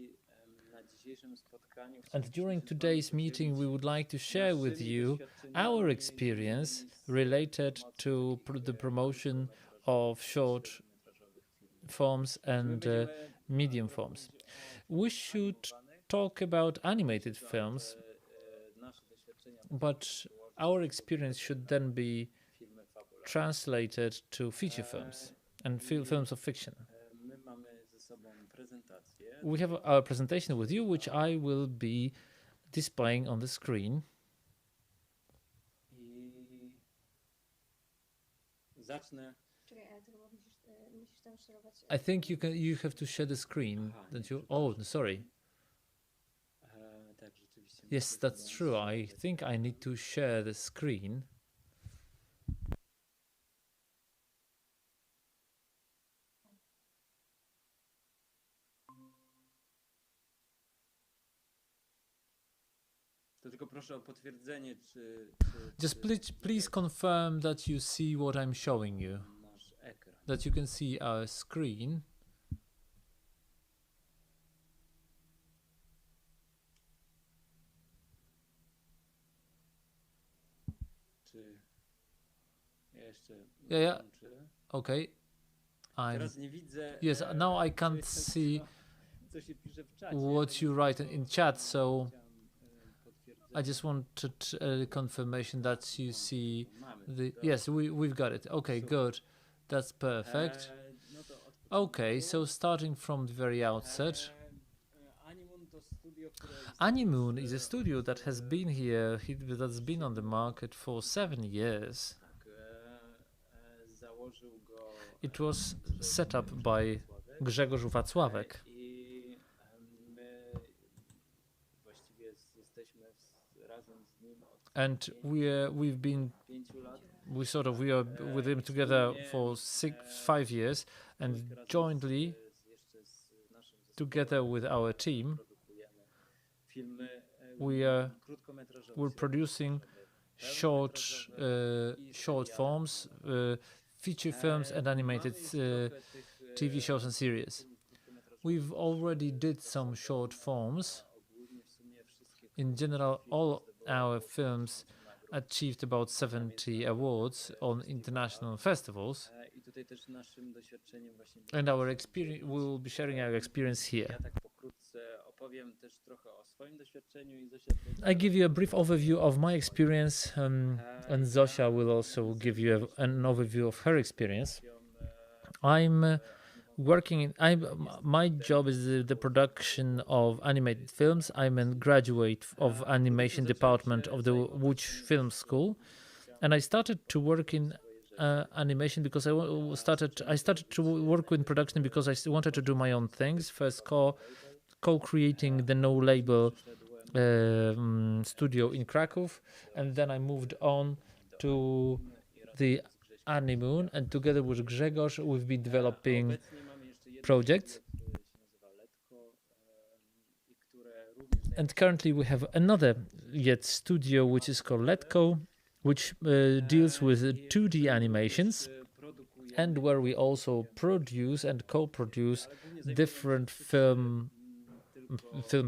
And during today's meeting, we would like to share with you our experience related to the promotion of short forms and medium forms. We should talk about animated films, but our experience should then be translated to feature films and films of fiction. We have our presentation with you, which I will be displaying on the screen. I think you have to share the screen, don't you? Oh, sorry. Yes, that's true. I think I need to share the screen. Just please confirm that you see what I'm showing you, that you can see our screen. Yeah. Okay. Yes, now I can't see what you write in chat, so I just wanted confirmation that you see the... Yes, we've got it. Okay, good. That's perfect. Okay, so starting from the very outset, Animoon is a studio that has been here, that's been on the market for 7 years. It was set up by Grzegorz Wacławek. And we are with him together for 5 years, and jointly, together with our team, we're producing short forms, feature films, and animated TV shows and series. We've already did some short forms. In general, all our films achieved about 70 awards on international festivals, and our experience, we will be sharing our experience here. I give you a brief overview of my experience, and Zosia will also give you an overview of her experience. My job is the production of animated films. I'm a graduate of animation department of the Łódź Film School, and I started to work in animation because I started to work in production because I wanted to do my own things. First, co-creating the no-label studio in Kraków, and then I moved on to the Animoon, and together with Grzegorz, we've been developing projects. And currently we have another studio which is called Letko, which deals with 2D animations, and where we also produce and co-produce different film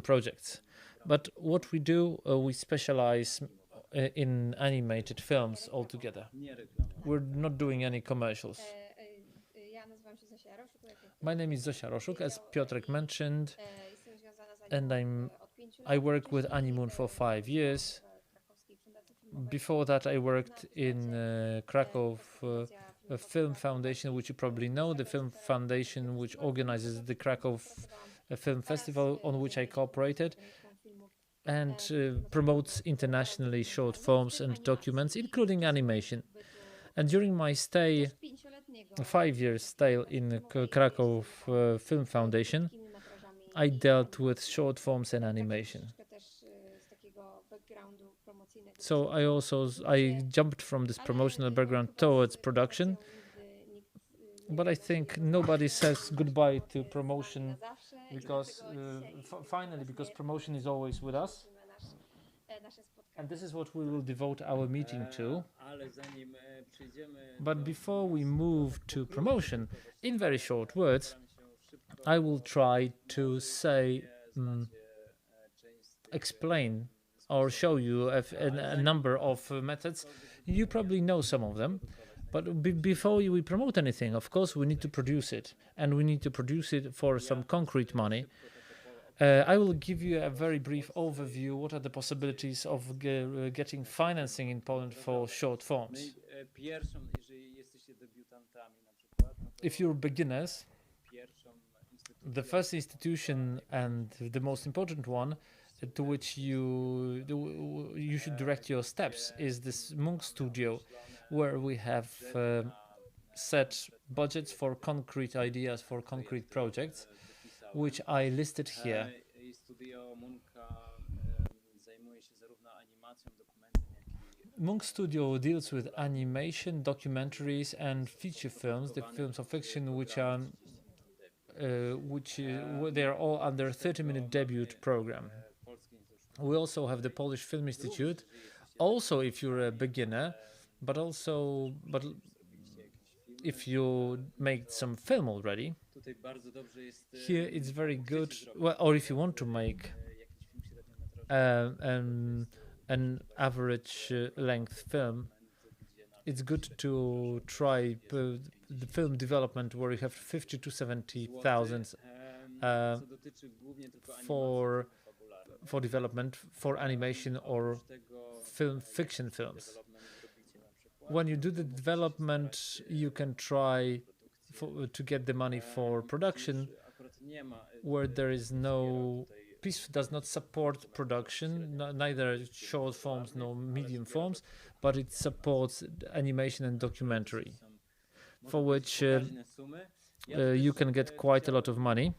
projects. But what we do, we specialize in animated films altogether. We're not doing any commercials. My name is Zofia Jaroszuk, as Piotrek mentioned, and I work with Animoon for 5 years. Before that, I worked in Krakow Film Foundation, which you probably know, the film foundation which organizes the Krakow Film Festival, on which I cooperated, and promotes internationally short forms and documents, including animation. And during my 5-year stay in Krakow Film Foundation, I dealt with short forms and animation. So I jumped from this promotional background towards production, but I think nobody says goodbye to promotion because finally, because promotion is always with us. And this is what we will devote our meeting to. But before we move to promotion, in very short words, I will try to explain or show you a number of methods. You probably know some of them, but before we promote anything, of course, we need to produce it, and we need to produce it for some concrete money. I will give you a very brief overview. What are the possibilities of getting financing in Poland for short forms? If you're beginners, the first institution and the most important one to which you should direct your steps is this Munch studio, where we have set budgets for concrete ideas, for concrete projects, which I listed here. Munch Studio deals with animation, documentaries, and feature films, the films of fiction, which are they are all under 30-minute debut program. We also have the Polish Film Institute. Also, if you're a beginner, but if you make some film already, here it's very good. Well, or if you want to make an average length film, it's good to try the film development, where you have 50 to 70,000 for development for animation or fiction films. When you do the development, you can try to get the money for production, where there is no PiS does not support production, neither short forms nor medium forms, but it supports animation and documentary, for which you can get quite a lot of money.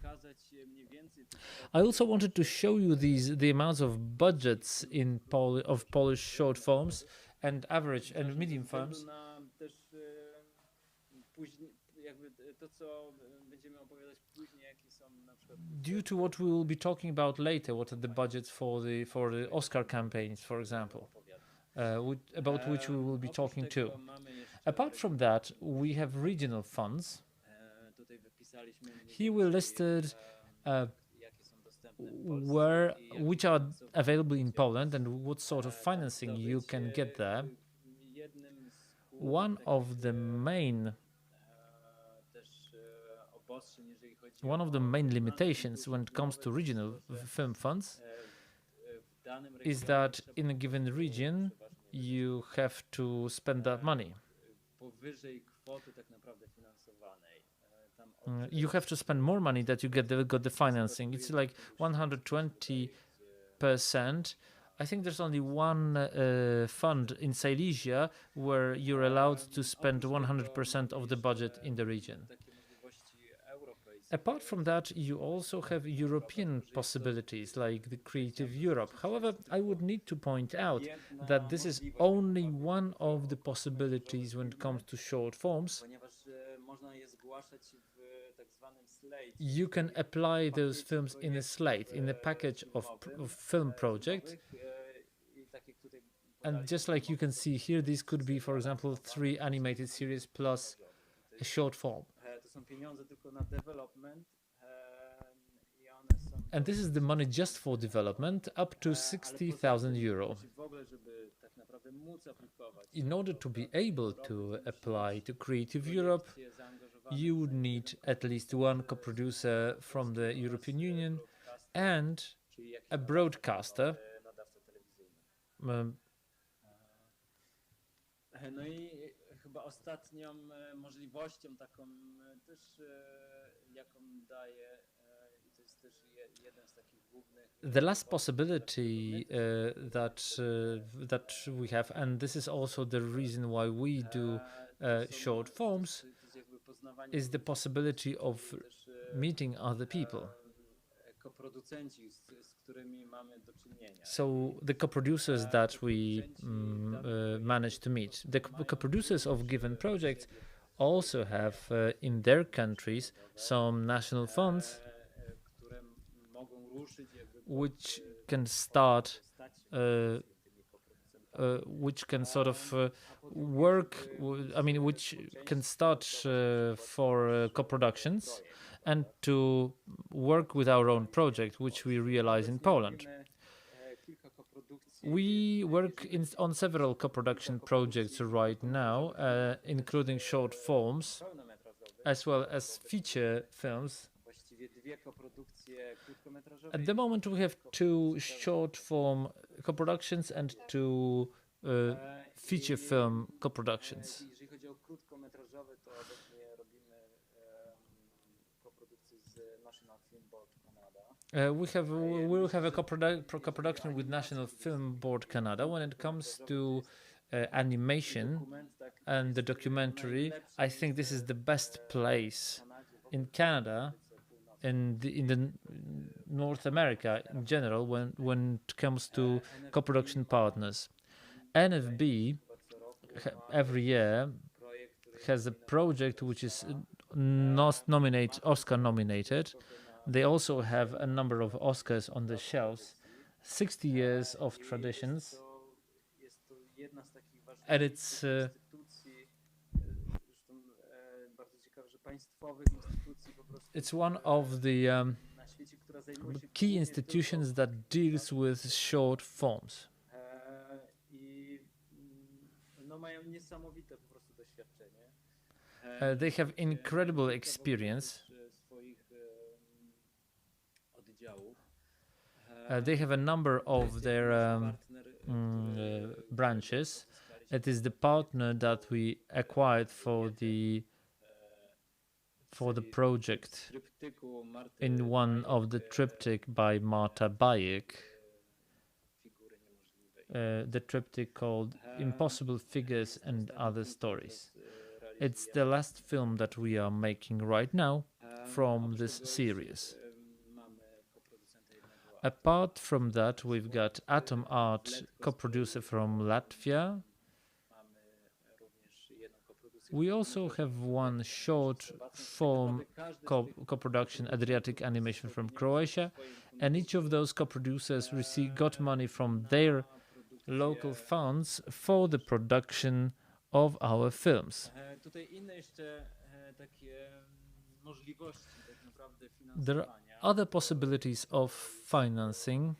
I also wanted to show you the amounts of budgets in Polish short forms and average and medium forms. Due to what we will be talking about later, what are the budgets for the Oscar campaigns, for example, about which we will be talking too. Apart from that, we have regional funds. Here we listed which are available in Poland and what sort of financing you can get there. One of the main limitations when it comes to regional film funds is that in a given region you have to spend that money. You have to spend more money that you got the financing. It's like 120%. I think there's only one fund in Silesia where you're allowed to spend 100% of the budget in the region. Apart from that, you also have European possibilities like the Creative Europe. However, I would need to point out that this is only one of the possibilities when it comes to short forms. You can apply those films in a slate, in a package of film project. And just like you can see here, these could be, for example, 3 animated series plus a short form. And this is the money just for development, up to 60,000 euro. In order to be able to apply to Creative Europe, you would need at least one co-producer from the European Union and a broadcaster. Chyba ostatnią możliwością taką też, jaką daje, i to jest też jeden z takich głównych. The last possibility that we have, and this is also the reason why we do short forms, is the possibility of meeting other people. So the co-producers that we managed to meet, the co-producers of given projects also have in their countries some national funds which can start which can sort of work, which can start for co-productions and to work with our own project, which we realize in Poland. We work on several co-production projects right now, including short films, as well as feature films. At the moment, we have 2 short form co-productions and 2 feature film co-productions. We will have a co-production with National Film Board Canada. When it comes to animation and the documentary, I think this is the best place in Canada, in the North America in general, when it comes to co-production partners. NFB every year has a project which is Oscar nominated. They also have a number of Oscars on the shelves, 60 years of traditions, and it's one of the key institutions that deals with short forms. They have incredible experience. They have a number of their branches. It is the partner that we acquired for the project in one of the triptych by Marty Pajek, the triptych called Impossible Figures and Other Stories. It's the last film that we are making right now from this series. Apart from that, we've got Atom Art, co-producer from Latvia. We also have one short form co-production, Adriatic Animation from Croatia, and each of those co-producers got money from their local funds for the production of our films. There are other possibilities of financing.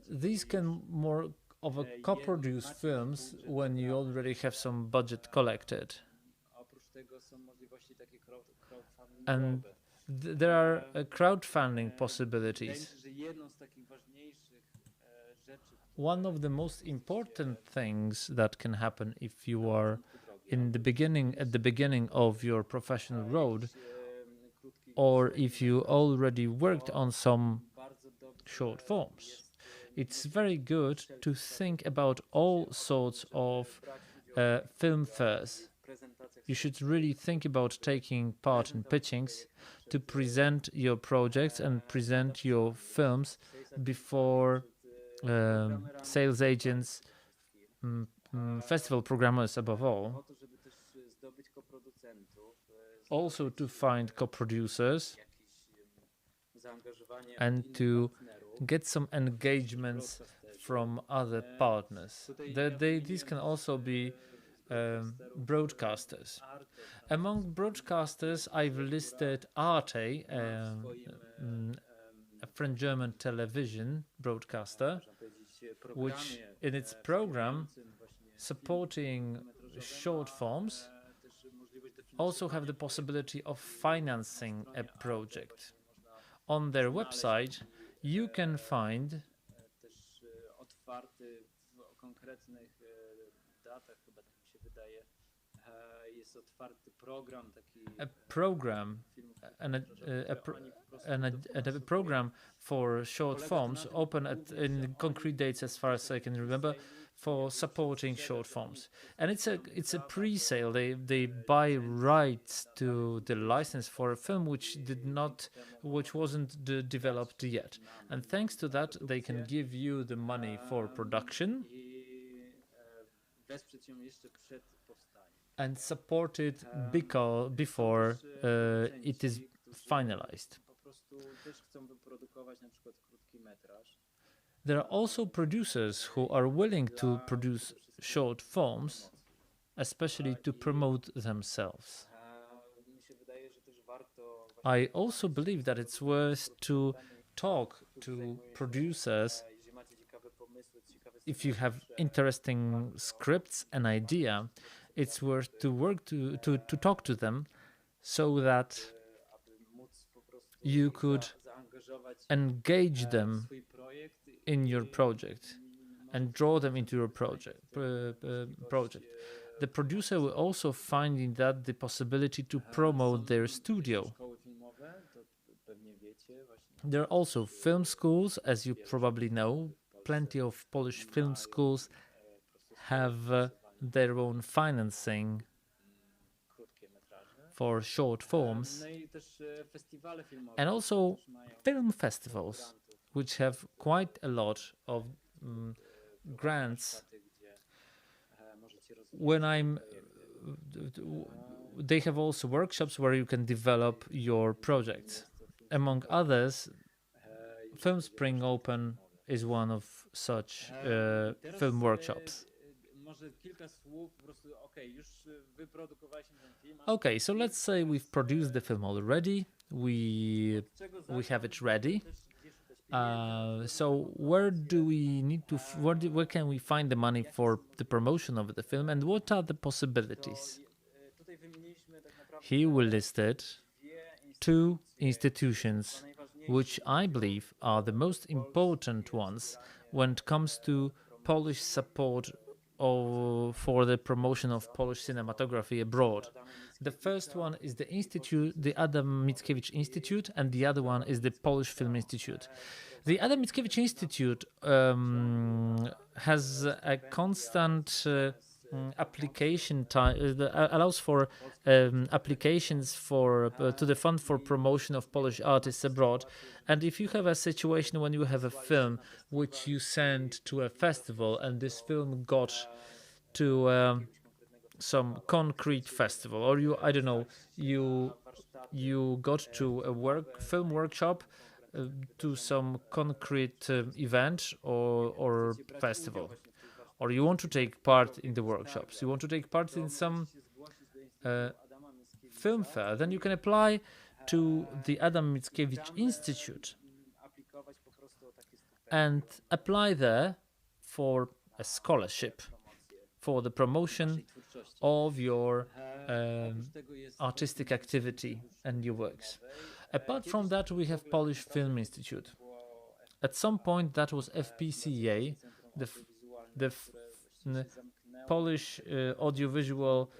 These can more of a co-produce films when you already have some budget collected. And there are crowdfunding possibilities. One of the most important things that can happen if you are at the beginning of your professional road, or if you already worked on some short forms, it's very good to think about all sorts of film fairs. You should really think about taking part in pitchings to present your projects and present your films before sales agents, festival programmers above all. Also to find co-producers and to get some engagements from other partners. These can also be broadcasters. Among broadcasters, I've listed Arri, a French-German television broadcaster, which in its program supporting short forms also have the possibility of financing a project. On their website, you can find a program for short forms open in concrete dates as far as I can remember for supporting short forms, and it's a pre-sale. They buy rights to the license for a film which wasn't developed yet, and thanks to that they can give you the money for production and support it before it is finalized. There are also producers who are willing to produce short forms, especially to promote themselves. I also believe that it's worth to talk to producers if you have interesting scripts and idea. It's worth to talk to them so that you could engage them in your project and draw them into your project. The producer will also find in that the possibility to promote their studio. There are also film schools, as you probably know. Plenty of Polish film schools have their own financing for short forms, and also film festivals, which have quite a lot of grants. They have also workshops where you can develop your projects. Among others, Film Spring Open is one of such film workshops. Okay, so let's say we've produced the film already. We have it ready. So where can we find the money for the promotion of the film, and what are the possibilities? Here we listed 2 institutions which I believe are the most important ones when it comes to Polish support for the promotion of Polish cinematography abroad. The first one is the Adam Mickiewicz Institute, and the other one is the Polish Film Institute. The Adam Mickiewicz Institute has a constant application time, allows for applications to the fund for promotion of Polish artists abroad. And if you have a situation when you have a film which you send to a festival, and this film got to some concrete festival, or you got to a film workshop, to some concrete event or festival, or you want to take part in the workshops, you want to take part in some film fair, then you can apply to the Adam Mickiewicz Institute and apply there for a scholarship for the promotion of your artistic activity and your works. Apart from that, we have Polish Film Institute. At some point, that was FPCA, the Polish Audiovisual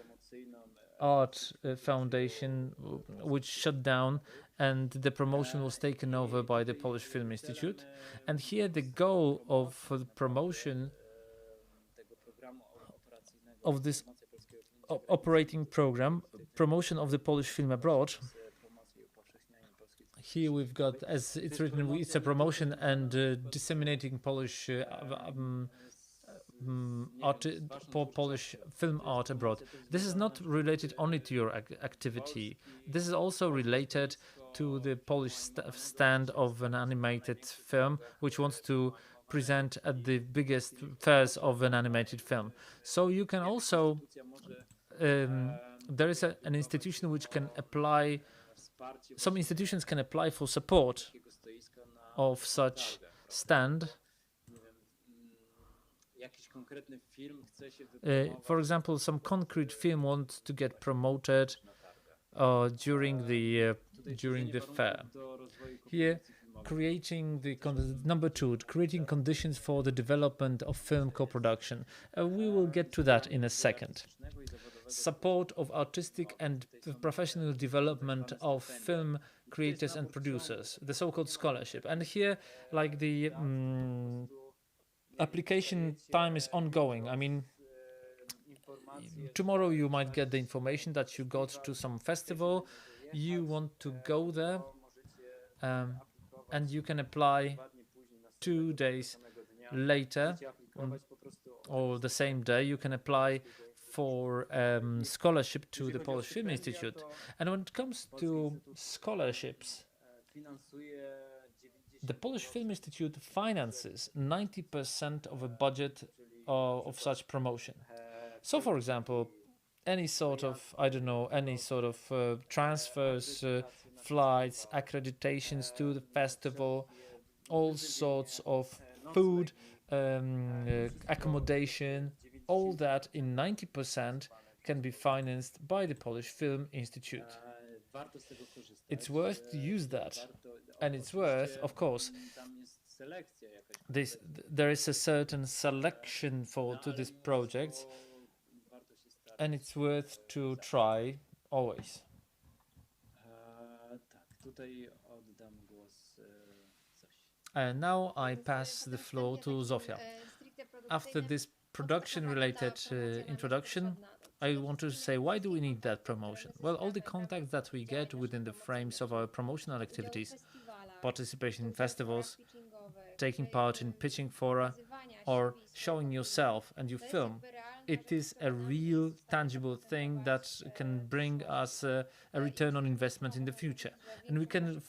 Art Foundation, which shut down, and the promotion was taken over by the Polish Film Institute. And here the goal of the promotion of this operating program, promotion of the Polish film abroad. Here we've got, as it's written, it's a promotion and disseminating Polish Polish film art abroad. This is not related only to your activity. This is also related to the Polish stand of an animated film, which wants to present at the biggest fairs of an animated film. So you can also, there is an institution which can apply, some institutions can apply for support of such stand. For example, some concrete film wants to get promoted during the fair. Here, creating number 2, creating conditions for the development of film co-production. We will get to that in a second. Support of artistic and professional development of film creators and producers, the so-called scholarship. And here, like the application time is ongoing. I mean, tomorrow you might get the information that you got to some festival, you want to go there, and you can apply 2 days later, or the same day, you can apply for scholarship to the Polish Film Institute. And when it comes to scholarships, the Polish Film Institute finances 90% of a budget of such promotion. So, for example, any sort of, transfers, flights, accreditations to the festival, all sorts of food, accommodation, all that in 90% can be financed by the Polish Film Institute. It's worth to use that, and it's worth, of course, there is a certain selection to these projects, and it's worth to try always. And now I pass the floor to Zofia. After this production-related introduction, I want to say, why do we need that promotion? Well, all the contacts that we get within the frames of our promotional activities, participation in festivals, taking part in pitching fora, or showing yourself and your film, it is a real, tangible thing that can bring us a return on investment in the future. And we can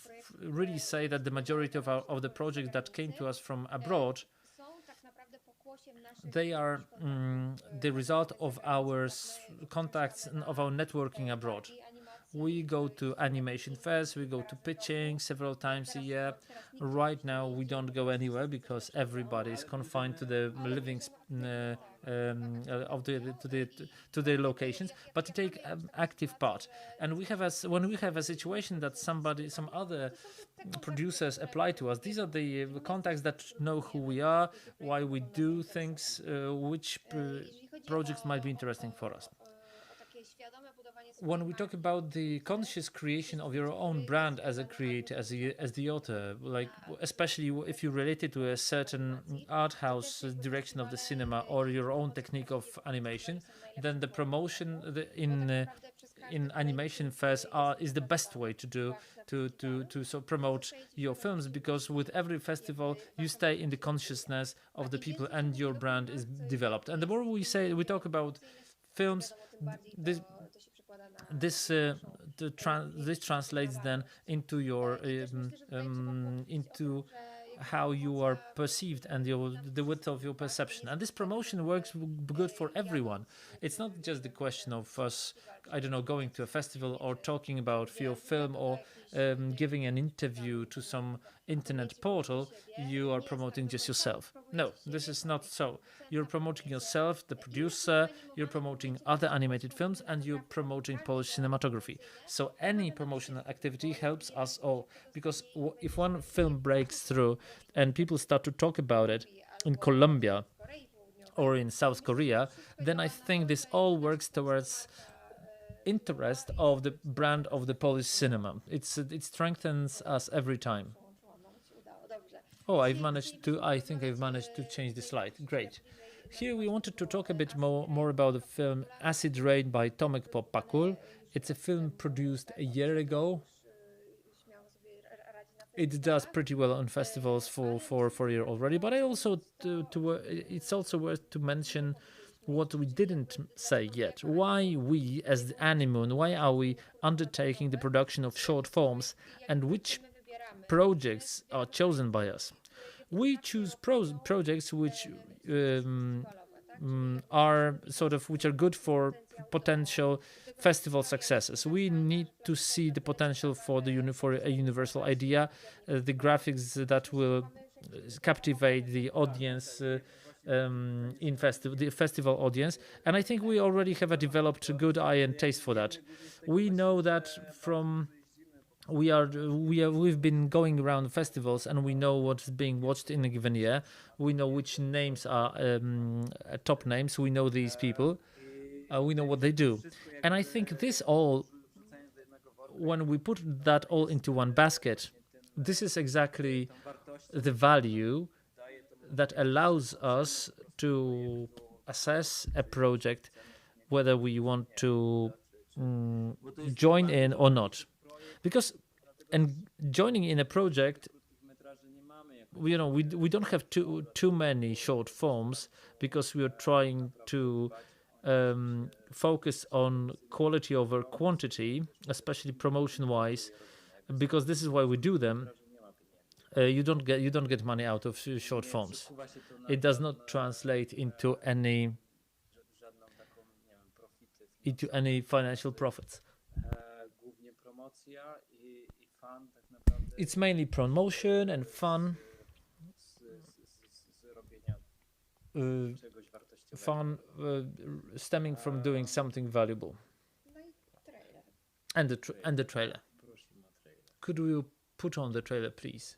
really say that the majority of the projects that came to us from abroad, they are the result of our contacts and of our networking abroad. We go to animation fairs, we go to pitching several times a year. Right now we don't go anywhere because everybody is confined to the living to their locations, but to take active part. And when we have a situation that some other producers apply to us, these are the contacts that know who we are, why we do things, which projects might be interesting for us. When we talk about the conscious creation of your own brand as a creator, as the author, like especially if you relate it to a certain art house direction of the cinema or your own technique of animation, then the promotion in animation fairs is the best way to do to promote your films, because with every festival you stay in the consciousness of the people and your brand is developed. And the more we talk about films, this translates then into your into how you are perceived and the width of your perception. And this promotion works good for everyone. It's not just the question of us, going to a festival or talking about your film or giving an interview to some internet portal. You are promoting just yourself. No, this is not so. You're promoting yourself, the producer, you're promoting other animated films, and you're promoting Polish cinematography. So any promotional activity helps us all, because if one film breaks through and people start to talk about it in Colombia or in South Korea, then I think this all works towards interest of the brand of the Polish cinema. It strengthens us every time. Oh, I think I've managed to change the slide. Great. Here we wanted to talk a bit more about the film Acid Rain by Tomka Popakula. It's a film produced a year ago. It does pretty well on festivals for a year already, but it's also worth to mention what we didn't say yet. Why we, as the Animun, why are we undertaking the production of short forms, and which projects are chosen by us? We choose projects which are good for potential festival successes. We need to see the potential for a universal idea, the graphics that will captivate the audience, the festival audience, and I think we already have developed a good eye and taste for that. We know that we've been going around festivals, and we know what's being watched in a given year. We know which names are top names. We know these people. We know what they do, and I think this all, when we put that all into one basket, this is exactly the value that allows us to assess a project, whether we want to join in or not. Because joining in a project, we don't have too many short forms, because we are trying to focus on quality over quantity, especially promotion-wise, because this is why we do them. You don't get money out of short forms. It does not translate into any financial profits. It's mainly promotion and fun. Stemming from doing something valuable. And the trailer. Could you put on the trailer, please?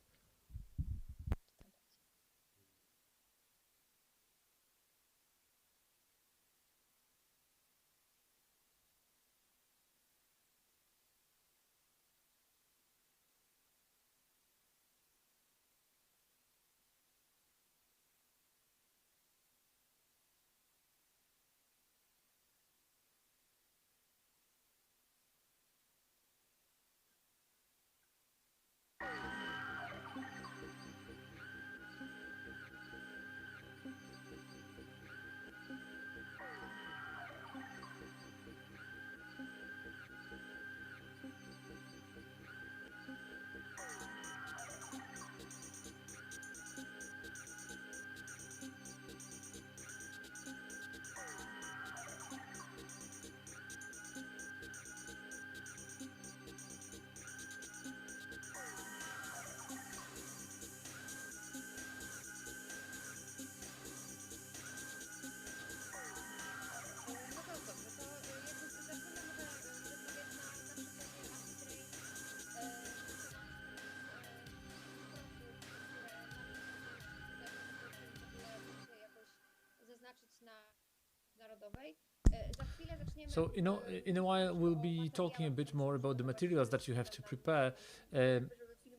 So, in a while we'll be talking a bit more about the materials that you have to prepare,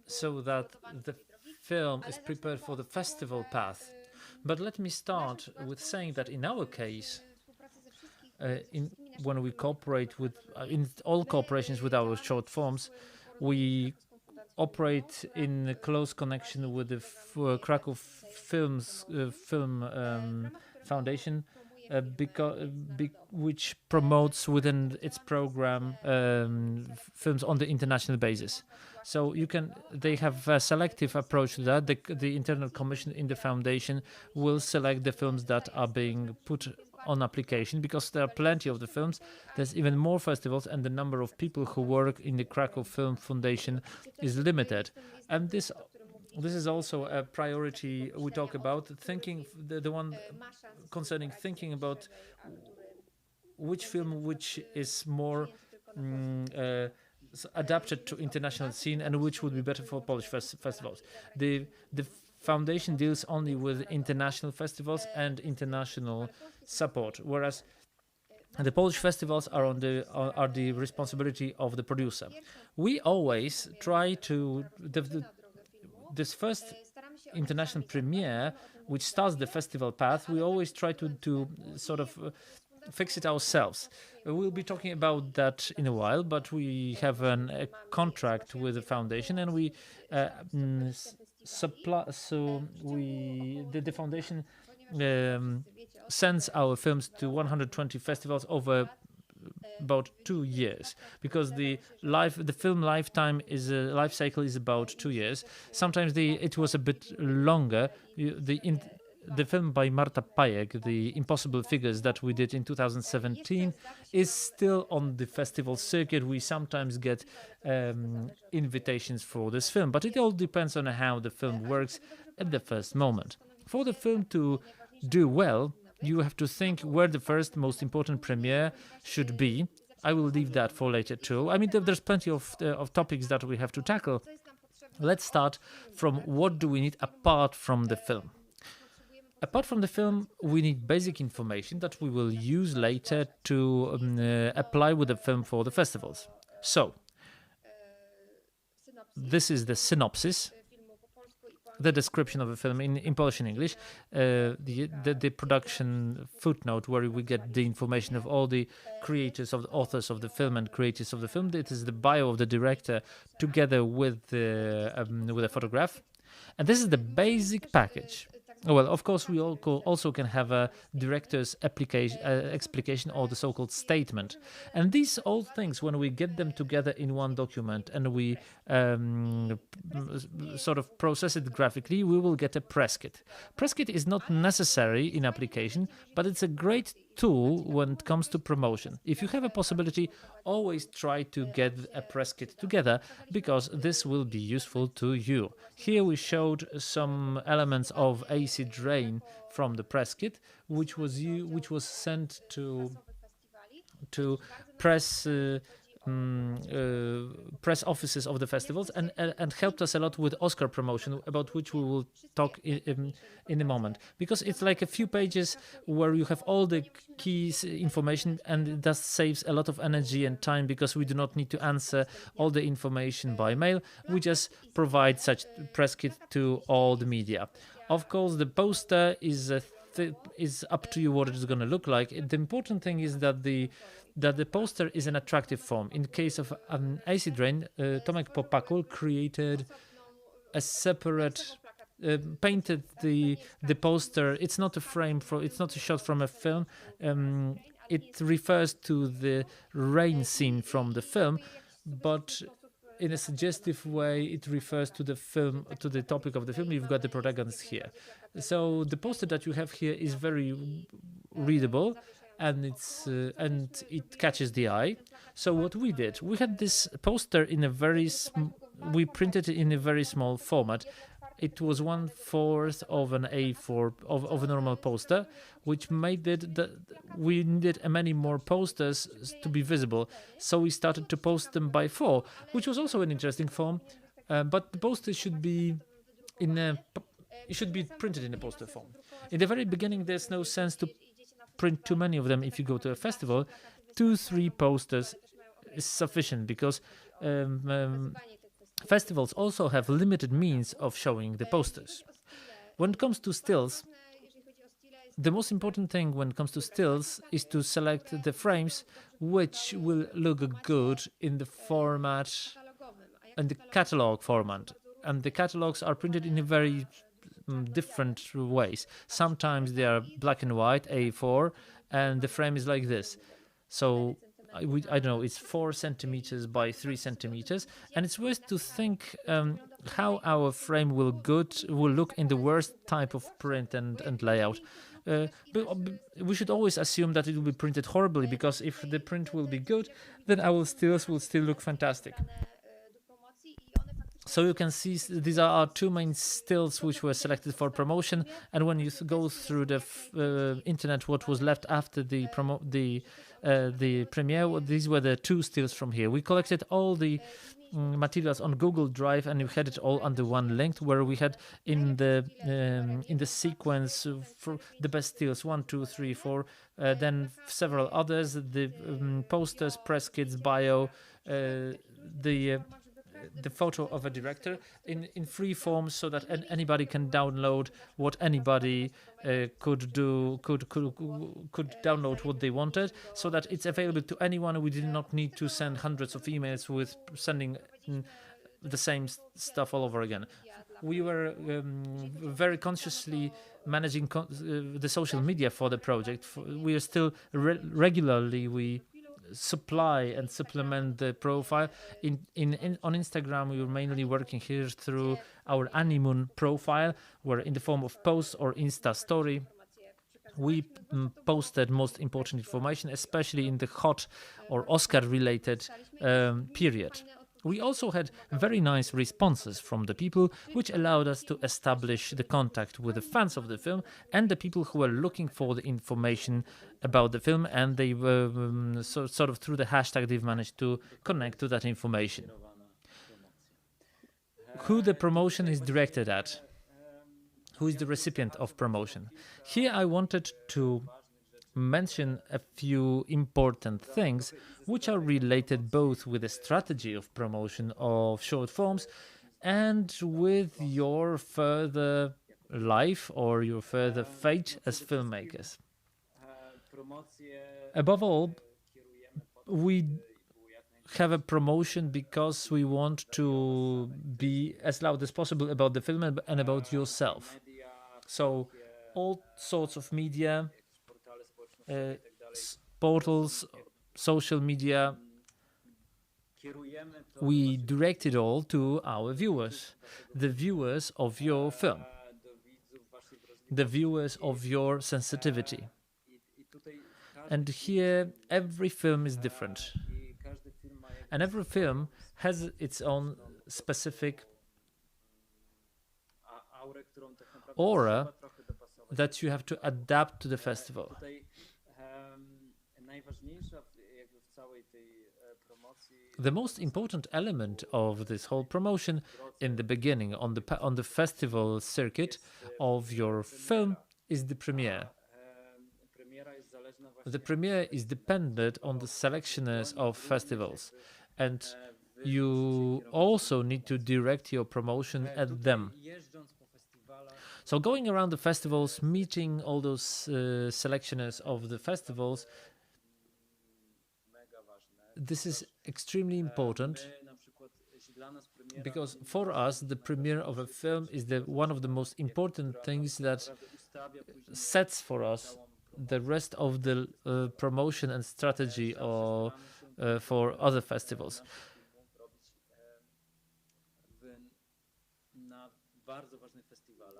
so that the film is prepared for the festival path. But let me start with saying that in our case, when we cooperate in all cooperations with our short forms, we operate in close connection with the Kraków Film Foundation, which promotes within its program films on the international basis. So they have a selective approach to that. The internal commission in the foundation will select the films that are being put on application, because there are plenty of the films. There's even more festivals, and the number of people who work in the Kraków Film Foundation is limited. And this is also a priority we talk about, thinking the one concerning thinking about which film which is more adapted to international scene and which would be better for Polish festivals. The foundation deals only with international festivals and international support, whereas the Polish festivals are the responsibility of the producer. We always try to this first international premiere, which starts the festival path, we always try to sort of fix it ourselves. We'll be talking about that in a while, but we have a contract with the foundation, and we supply. So the foundation sends our films to 120 festivals over about 2 years, because the film life cycle is about 2 years. Sometimes it was a bit longer. The film by Marty Pajek, The Impossible Figures, that we did in 2017, is still on the festival circuit. We sometimes get invitations for this film, but it all depends on how the film works at the first moment. For the film to do well, you have to think where the first most important premiere should be. I will leave that for later too. I mean, there's plenty of topics that we have to tackle. Let's start from what do we need apart from the film. Apart from the film, we need basic information that we will use later to apply with the film for the festivals. So, this is the synopsis the description of a film in Polish and English, the production footnote where we get the information of all the creators, of the authors of the film and creators of the film. It is the bio of the director together with a photograph, and this is the basic package. Well, of course, we also can have a director's explication or the so-called statement. And these all things, when we get them together in one document and we sort of process it graphically, we will get a press kit. Press kit is not necessary in application, but it's a great tool when it comes to promotion. If you have a possibility, always try to get a press kit together, because this will be useful to you. Here we showed some elements of acid rain from the press kit, which was sent to press press offices of the festivals and helped us a lot with Oscar promotion, about which we will talk in a moment, because it's like a few pages where you have all the key information, and it thus saves a lot of energy and time, because we do not need to answer all the information by mail. We just provide such press kit to all the media. Of course, the poster is up to you what it is going to look like. The important thing is that the poster is an attractive form. In the case of Acid Rain, Tomka Popakula created a separate, painted the poster. It's not a frame it's not a shot from a film. It refers to the rain scene from the film, but in a suggestive way, it refers to the film, to the topic of the film. You've got the protagonist here. So the poster that you have here is very readable, and it catches the eye. So what we did, we had this poster in a we printed it in a very small format. It was 1/4 of an A4 of a normal poster, which made it that we needed many more posters to be visible. So we started to post them by 4, which was also an interesting form. But the poster should be printed in a poster form. In the very beginning, there's no sense to print too many of them. If you go to a festival, 2-3 posters is sufficient, because festivals also have limited means of showing the posters. When it comes to stills, the most important thing when it comes to stills is to select the frames which will look good in the format, in the catalog format. And the catalogs are printed in a very different ways. Sometimes they are black and white, A4, and the frame is like this. So I don't know, it's 4 centimeters by 3 centimeters, and it's worth to think how our frame will look in the worst type of print and layout. But we should always assume that it will be printed horribly, because if the print will be good, then our stills will still look fantastic. So you can see these are our 2 main stills which were selected for promotion, and when you go through the internet, what was left after the premiere, these were the 2 stills from here. We collected all the materials on Google Drive, and we had it all under one link, where we had in the sequence for the best stills 1, 2, 3, 4, then several others, the posters, press kits, bio, the photo of a director in free form, so that anybody can download what anybody could download what they wanted, so that it's available to anyone. We did not need to send hundreds of emails with sending the same stuff all over again. We were very consciously managing the social media for the project. We are still regularly we supply and supplement the profile. On Instagram, we were mainly working here through our honeymoon profile, where in the form of posts or Insta story, we posted most important information, especially in the hot or Oscar-related period. We also had very nice responses from the people, which allowed us to establish the contact with the fans of the film and the people who were looking for the information about the film, and they were sort of through the hashtag they've managed to connect to that information. Who the promotion is directed at? Who is the recipient of promotion? Here I wanted to mention a few important things which are related both with the strategy of promotion of short forms and with your further life or your further fate as filmmakers. Above all, we have a promotion because we want to be as loud as possible about the film and about yourself. So all sorts of media, portals, social media, we direct it all to our viewers, the viewers of your film, the viewers of your sensitivity. And here every film is different. And every film has its own specific aura that you have to adapt to the festival. The most important element of this whole promotion in the beginning, on the festival circuit of your film, is the premiere. The premiere is dependent on the selectioners of festivals, and you also need to direct your promotion at them. So going around the festivals, meeting all those selectioners of the festivals, this is extremely important, because for us the premiere of a film is one of the most important things that sets for us the rest of the promotion and strategy for other festivals.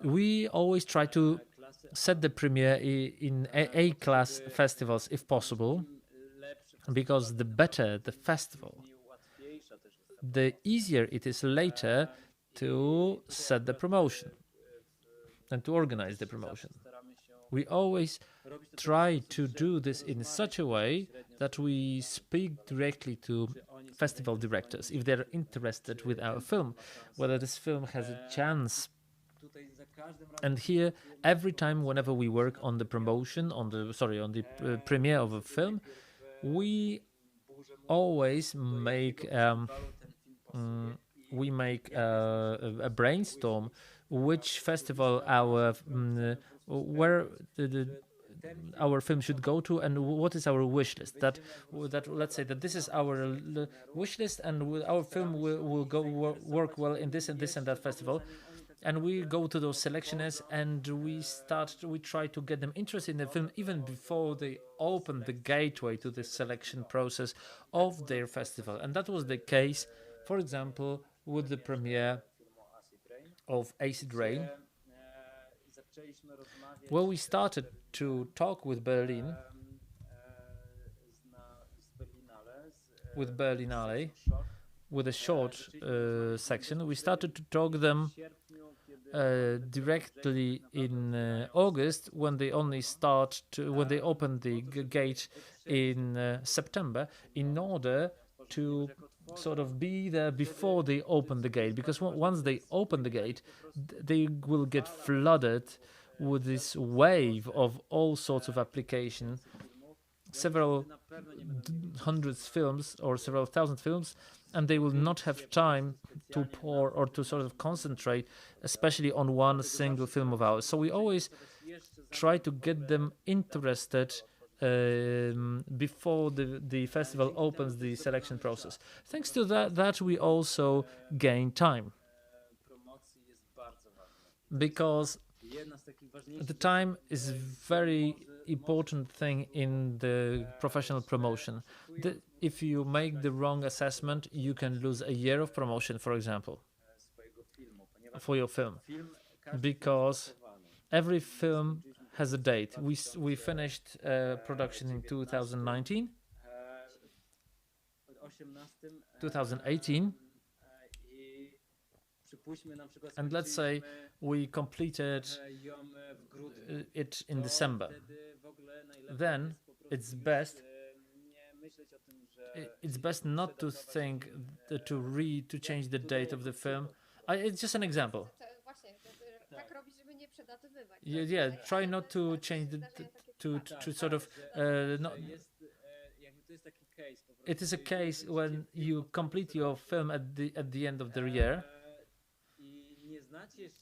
We always try to set the premiere in A-class festivals if possible, because the better the festival, the easier it is later to set the promotion and to organize the promotion. We always try to do this in such a way that we speak directly to festival directors if they're interested with our film, whether this film has a chance. And here, every time whenever we work on the promotion, on the premiere of a film, we always make a brainstorm which festival where our film should go to, and what is our wish list. That let's say that this is our wish list, and our film will work well in this and this and that festival. And we go to those selectioners and we try to get them interested in the film even before they open the gateway to the selection process of their festival. And that was the case, for example, with the premiere of Acid Rain, where we started to talk with Berlin, with Berlinale, with a short section. We started to talk them directly in August, when they opened the gate in September, in order to sort of be there before they open the gate, because once they open the gate, they will get flooded with this wave of all sorts of application, several hundreds films or several thousand films, and they will not have time to pour or to sort of concentrate, especially on one single film of ours. So we always try to get them interested before the festival opens the selection process. Thanks to that we also gain time, because the time is very important thing in the professional promotion. If you make the wrong assessment, you can lose a year of promotion, for example, for your film, because every film has a date. We finished production in 2019, 2018, and let's say we completed it in December. Then it's best not to think to change the date of the film. It's just an example. Yeah, try not to change to sort of it is a case when you complete your film at the end of the year,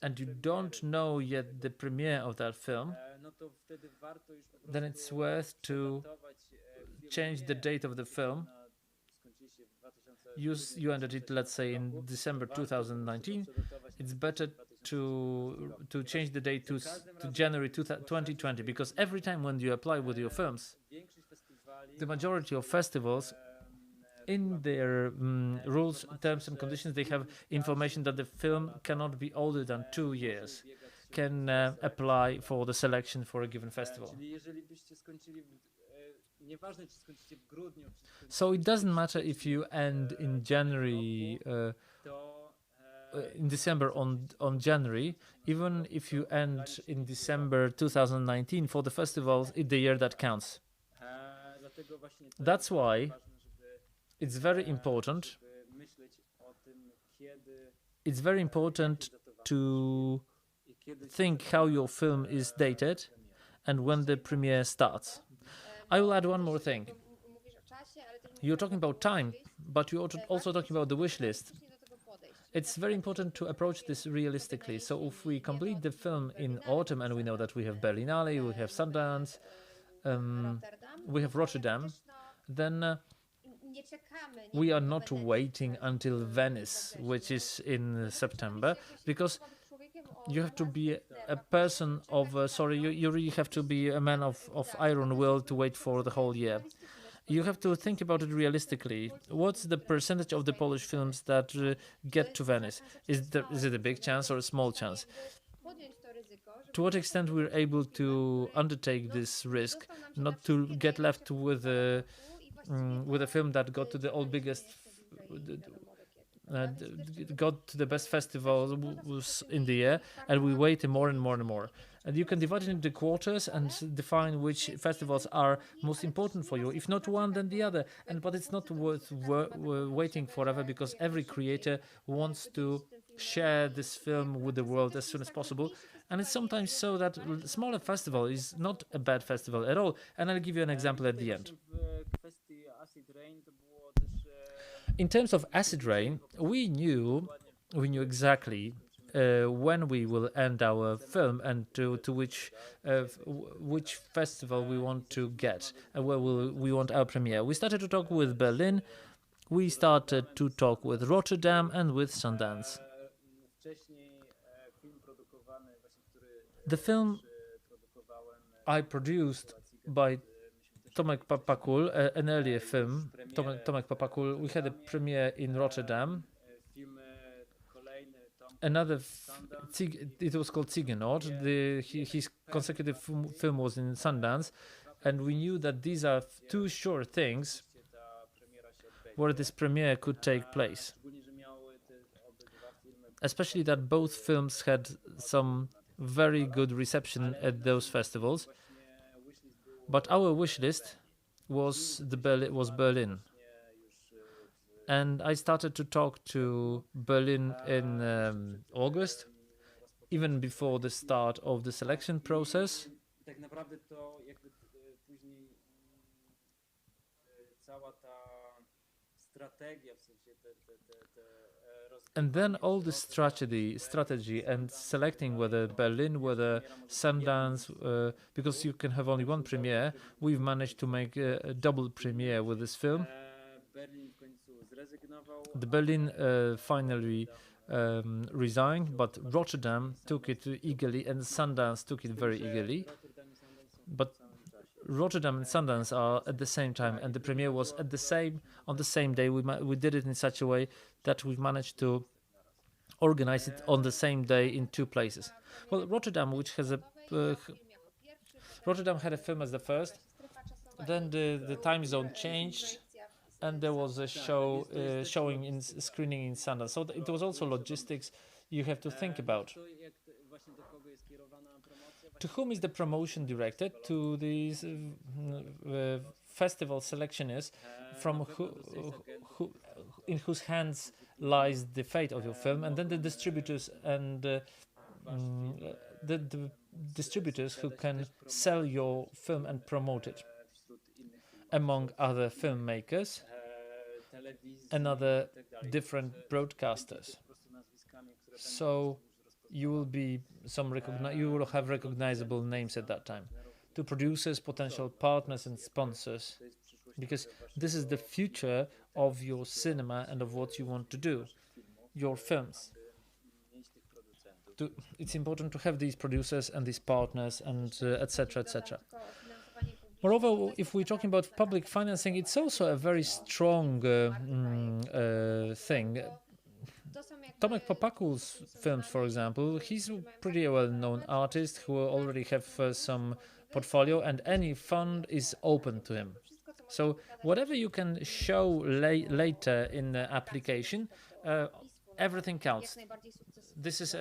and you don't know yet the premiere of that film, then it's worth to change the date of the film. You ended it, let's say, in December 2019. It's better to change the date to January 2020, because every time when you apply with your films, the majority of festivals, in their rules, terms and conditions, they have information that the film cannot be older than 2 years, can apply for the selection for a given festival. So it doesn't matter if you end in January, in December on January, even if you end in December 2019, for the festivals, it's the year that counts. That's why it's very important. It's very important to think how your film is dated and when the premiere starts. I will add one more thing. You're talking about time, but you're also talking about the wish list. It's very important to approach this realistically. So if we complete the film in autumn, and we know that we have Berlinale, we have Sundance, we have Rotterdam, then we are not waiting until Venice, which is in September, because you have to be a person of, you really have to be a man of iron will to wait for the whole year. You have to think about it realistically. What's the percentage of the Polish films that get to Venice? Is it a big chance or a small chance? To what extent we're able to undertake this risk, not to get left with a film that got to the biggest, got to the best festivals in the year, and we wait more and more and more. And you can divide it into quarters and define which festivals are most important for you. If not one, then the other. But it's not worth waiting forever, because every creator wants to share this film with the world as soon as possible. And it's sometimes so that a smaller festival is not a bad festival at all. And I'll give you an example at the end. In terms of Acid Rain, we knew exactly when we will end our film and to which festival we want to get and where we want our premiere. We started to talk with Berlin, we started to talk with Rotterdam and with Sundance. The film I produced by Tomek Popakula, an earlier film, Tomek Popakula, we had a premiere in Rotterdam. Another, it was called Ziegenort. His consecutive film was in Sundance, and we knew that these are two sure things where this premiere could take place. Especially that both films had some very good reception at those festivals. But our wish list was Berlin. And I started to talk to Berlin in August, even before the start of the selection process. And then all the strategy and selecting whether Berlin, whether Sundance, because you can have only one premiere, we've managed to make a double premiere with this film. The Berlin finally resigned, but Rotterdam took it eagerly and Sundance took it very eagerly. But Rotterdam and Sundance are at the same time, and the premiere was on the same day. We did it in such a way that we managed to organize it on the same day in two places. Well, Rotterdam, which has Rotterdam had a film as the first, then the time zone changed, and there was a screening in Sundance. So it was also logistics you have to think about. To whom is the promotion directed? To these festival selectionists, from in whose hands lies the fate of your film, and then the distributors and the distributors who can sell your film and promote it, among other filmmakers and other different broadcasters. So you will have recognizable names at that time. To producers, potential partners and sponsors, because this is the future of your cinema and of what you want to do, your films. It's important to have these producers and these partners and etc., etc. Moreover, if we're talking about public financing, it's also a very strong thing. Tomka Popakula's films, for example, he's a pretty well-known artist who already have some portfolio, and any fund is open to him. So whatever you can show later in the application, everything counts. This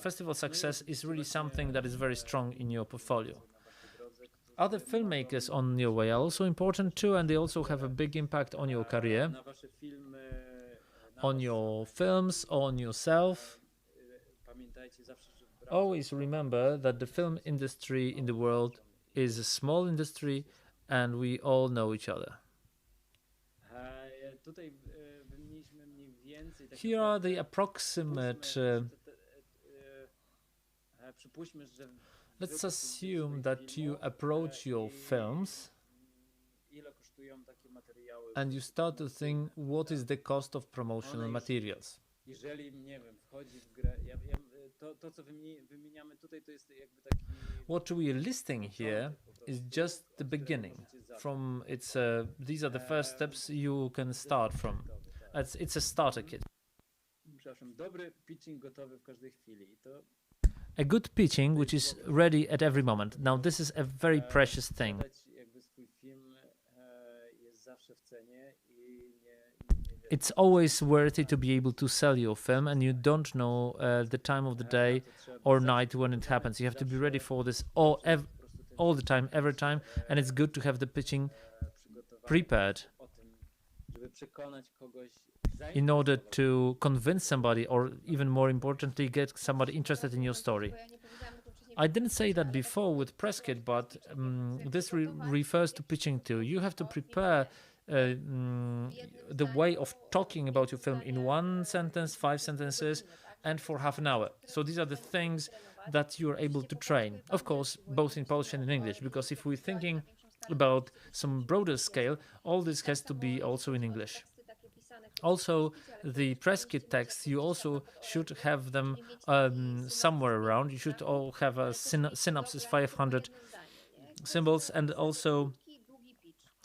festival success is really something that is very strong in your portfolio. Other filmmakers on your way are also important too, and they also have a big impact on your career, on your films, on yourself. Always remember that the film industry in the world is a small industry, and we all know each other. Here are the approximate. Let's assume that you approach your films and you start to think, what is the cost of promotional materials? What we are listing here is just the beginning. These are the first steps you can start from. It's a starter kit. A good pitching which is ready at every moment. Now this is a very precious thing. It's always worthy to be able to sell your film, and you don't know the time of the day or night when it happens. You have to be ready for this all the time, every time, and it's good to have the pitching prepared in order to convince somebody, or even more importantly, get somebody interested in your story. I didn't say that before with press kit, but this refers to pitching too. You have to prepare the way of talking about your film in 1 sentence, 5 sentences, and for half an hour. So these are the things that you're able to train. Of course, both in Polish and in English, because if we're thinking about some broader scale, all this has to be also in English. Also, the press kit text, you also should have them somewhere around. You should all have a synopsis, 500 symbols, and also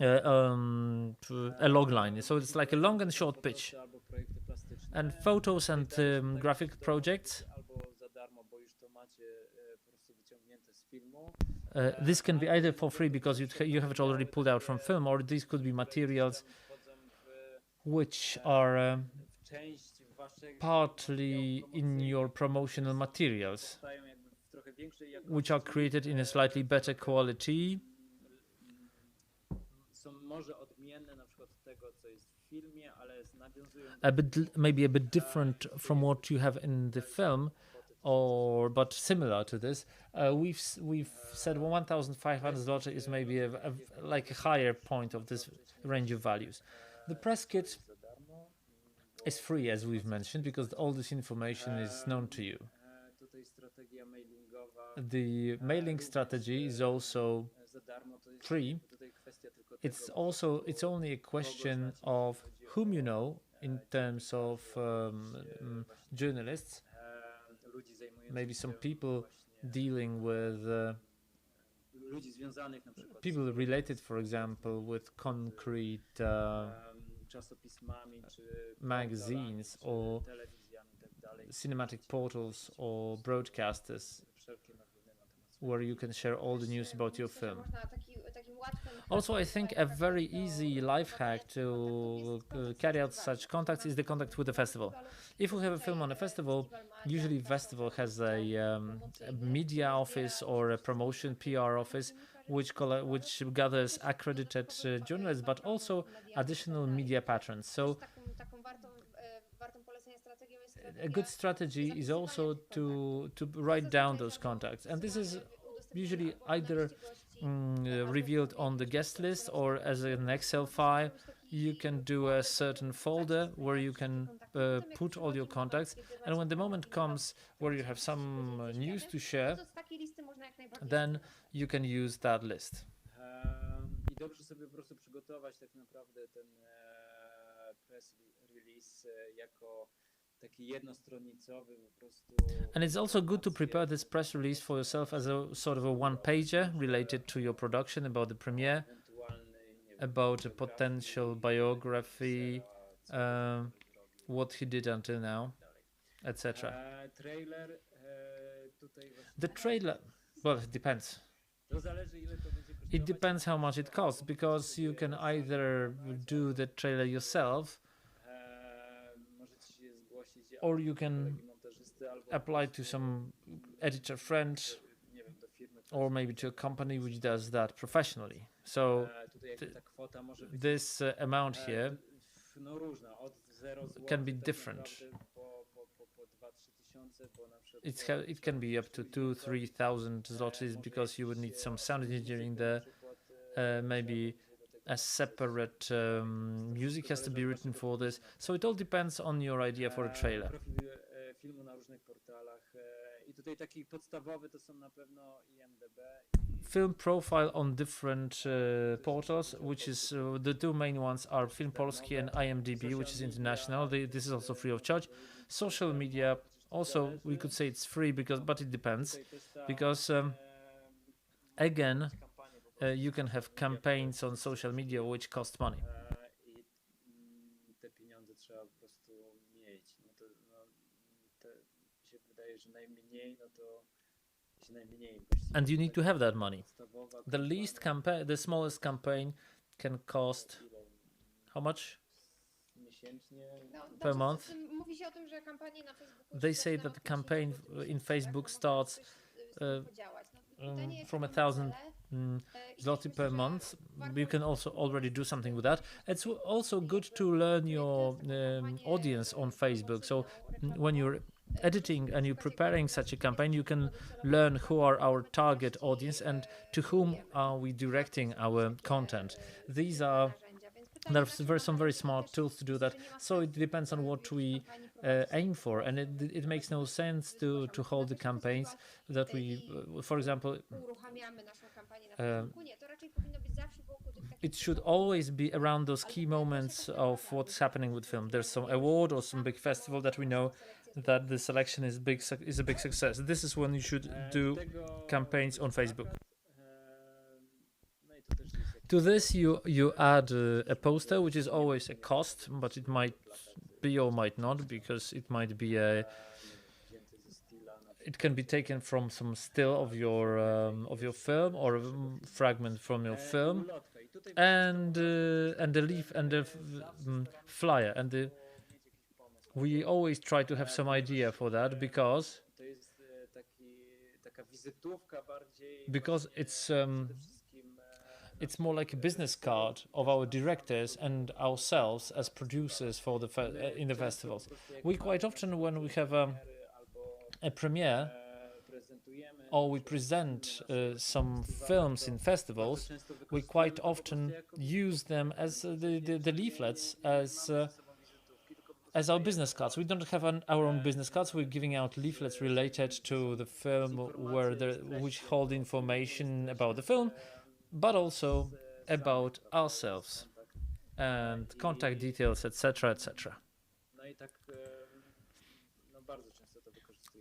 a log line. So it's like a long and short pitch. And photos and graphic projects. This can be either for free because you have it already pulled out from film, or these could be materials which are partly in your promotional materials, which are created in a slightly better quality. Maybe a bit different from what you have in the film, but similar to this. We've said 1,500 zloty is maybe like a higher point of this range of values. The press kit is free, as we've mentioned, because all this information is known to you. The mailing strategy is also free. It's only a question of whom you know in terms of journalists. Maybe some people dealing with people related, for example, with concrete magazines or cinematic portals or broadcasters where you can share all the news about your film. Also, I think a very easy life hack to carry out such contacts is the contact with the festival. If we have a film on a festival, usually festival has a media office or a promotion PR office which gathers accredited journalists, but also additional media patrons. So a good strategy is also to write down those contacts, and this is usually either revealed on the guest list or as an Excel file. you can do a certain folder where you can put all your contacts, and when the moment comes where you have some news to share, then you can use that list. I dobrze sobie po prostu przygotować tak naprawdę ten press release jako taki jednostronicowy po prostu. And it's also good to prepare this press release for yourself as a sort of a one-pager related to your production, about the premiere, about a potential biography, what he did until now, etc. The trailer, well, it depends. It depends how much it costs, because you can either do the trailer yourself, or you can apply to some editor friend, or maybe to a company which does that professionally. So this amount here can be different. It can be up to 2,000-3,000 zlotys, because you would need some sound engineering there. Maybe a separate music has to be written for this. So it all depends on your idea for a trailer. Filmu na różnych portalach. I tutaj taki podstawowy to są na pewno IMDb. Film profile on different portals, which is the two main ones are Film Polski and IMDb, which is international. This is also free of charge. Social media, also we could say it's free, but it depends, because again, you can have campaigns on social media which cost money. Te pieniądze trzeba po prostu mieć. Się wydaje, że najmniej, się najmniej. And you need to have that money. The smallest campaign can cost how much per month? They say that the campaign in Facebook starts from 1,000 zloty per month. You can also already do something with that. It's also good to learn your audience on Facebook. So when you're editing and you're preparing such a campaign, you can learn who are our target audience and to whom are we directing our content. There are some very smart tools to do that. So it depends on what we aim for, and it makes no sense to hold the campaigns that we, for example, it should always be around those key moments of what's happening with film. There's some award or some big festival that we know that the selection is a big success. This is when you should do campaigns on Facebook. To this you add a poster, which is always a cost, but it might be or might not, because it might be it can be taken from some still of your film, or a fragment from your film, and the leaf and the flyer, and we always try to have some idea for that, because it's more like a business card of our directors and ourselves as producers for in the festivals. We quite often, when we have a premiere or we present some films in festivals, we quite often use them as the leaflets as our business cards. We don't have our own business cards. We're giving out leaflets related to the film, which hold information about the film, but also about ourselves and contact details, etc., etc.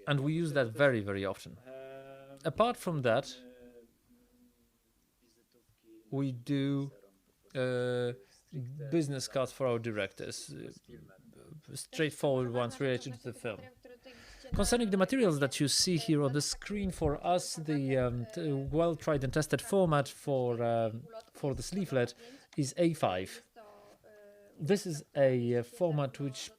And we use that very, very often. Apart from that, we do business cards for our directors, straightforward ones related to the film. Concerning the materials that you see here on the screen, for us, the well tried and tested format for this leaflet is A5. This is a format which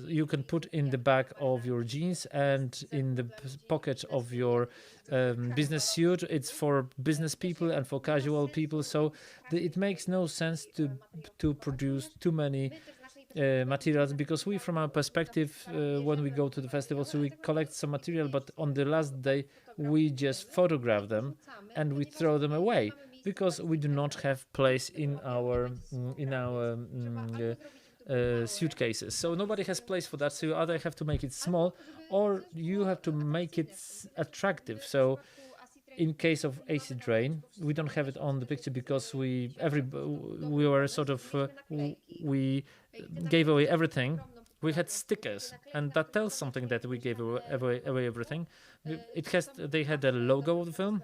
you can put in the back of your jeans and in the pocket of your business suit. It's for business people and for casual people, so it makes no sense to produce too many materials, because we, from our perspective, when we go to the festival, so we collect some material, but on the last day we just photograph them and we throw them away. because we do not have place in our suitcases. So nobody has place for that. So you either have to make it small, or you have to make it attractive. So in case of acid rain, we don't have it on the picture because we were sort of we gave away everything. We had stickers, and that tells something that we gave away everything. They had a logo of the film.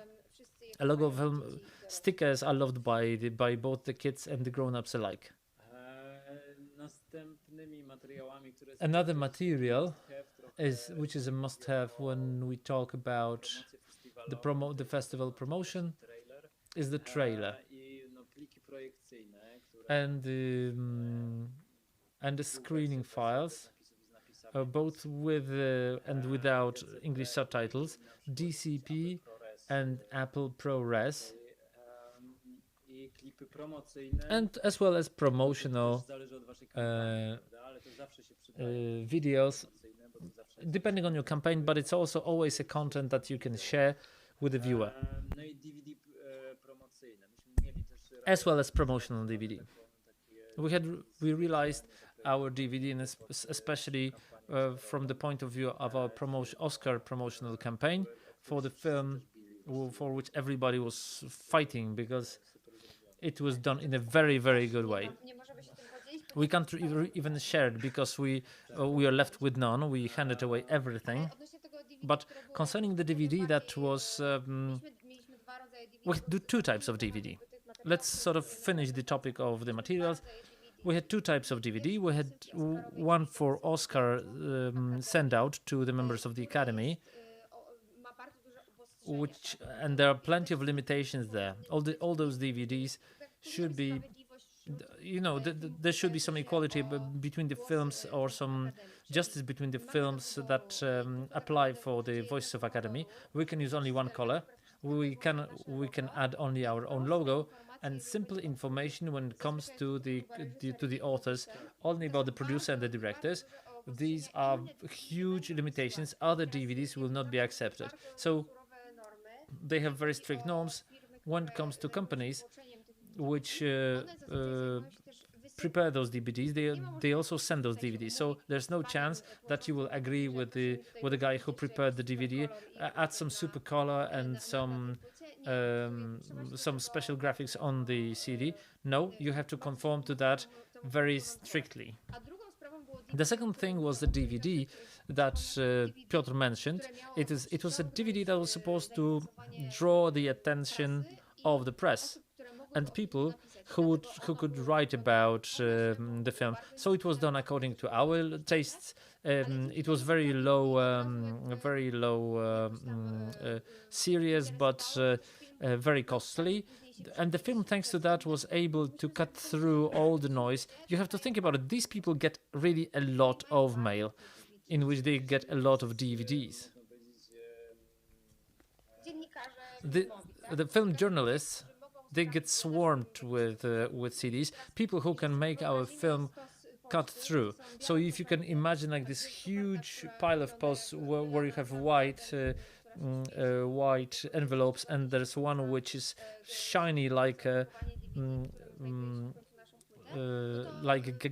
A logo of film. Stickers are loved by both the kids and the grown-ups alike. Another material which is a must-have when we talk about the festival promotion is the trailer and the screening files, both with and without English subtitles, DCP and Apple ProRes, and as well as promotional videos, depending on your campaign, but it's also always a content that you can share with the viewer, as well as promotional DVD. We realized our DVD, and especially from the point of view of our Oscar promotional campaign for the film, for which everybody was fighting because it was done in a very, very good way. We can't even share it because we are left with none. We handed away everything. But concerning the DVD, that was we do two types of DVD. Let's sort of finish the topic of the materials. We had two types of DVD. We had one for Oscar send out to the members of the Academy, and there are plenty of limitations there. All those DVDs should be, there should be some equality between the films, or some justice between the films that apply for the Voices of Academy. We can use only one color. We can add only our own logo and simple information when it comes to the authors, only about the producer and the directors. These are huge limitations. Other DVDs will not be accepted. So they have very strict norms when it comes to companies which prepare those DVDs. They also send those DVDs. So there's no chance that you will agree with the guy who prepared the DVD, add some super color and some special graphics on the CD. No, you have to conform to that very strictly. The second thing was the DVD that Piotr mentioned. It was a DVD that was supposed to draw the attention of the press and people who could write about the film. So it was done according to our tastes. It was very low serious, but very costly. And the film, thanks to that, was able to cut through all the noise. You have to think about it. These people get really a lot of mail, in which they get a lot of DVDs. The film journalists, they get swarmed with CDs. People who can make our film cut through. So if you can imagine like this huge pile of posts where you have white envelopes, and there's one which is shiny like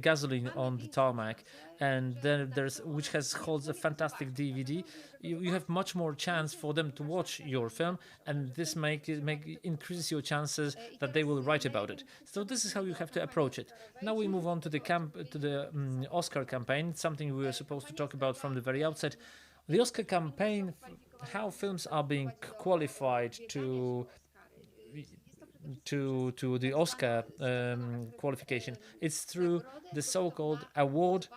gasoline on the tarmac, and then which holds a fantastic DVD. You have much more chance for them to watch your film, and this increases your chances that they will write about it. So this is how you have to approach it. Now we move on to the Oscar campaign, something we were supposed to talk about from the very outset. The Oscar campaign, how films are being qualified to the Oscar qualification. It's through the so-called award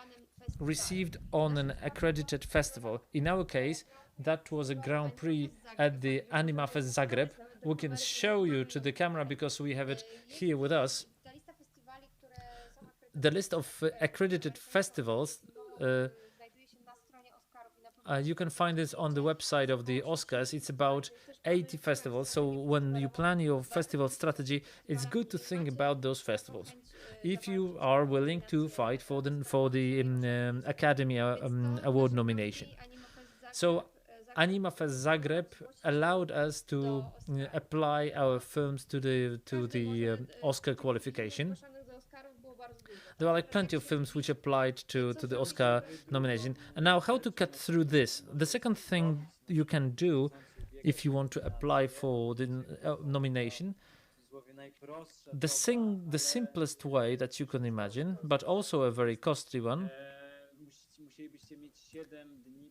received on an accredited festival. In our case, that was a Grand Prix at the Anima Fest Zagreb. We can show you to the camera because we have it here with us. The list of accredited festivals, you can find this on the website of the Oscars. It's about 80 festivals. So when you plan your festival strategy, it's good to think about those festivals. If you are willing to fight for the Academy Award nomination. So Anima Fest Zagreb allowed us to apply our films to the Oscar qualification. There are like plenty of films which applied to the Oscar nomination. And now, how to cut through this? The second thing you can do if you want to apply for the nomination, the simplest way that you can imagine, but also a very costly one,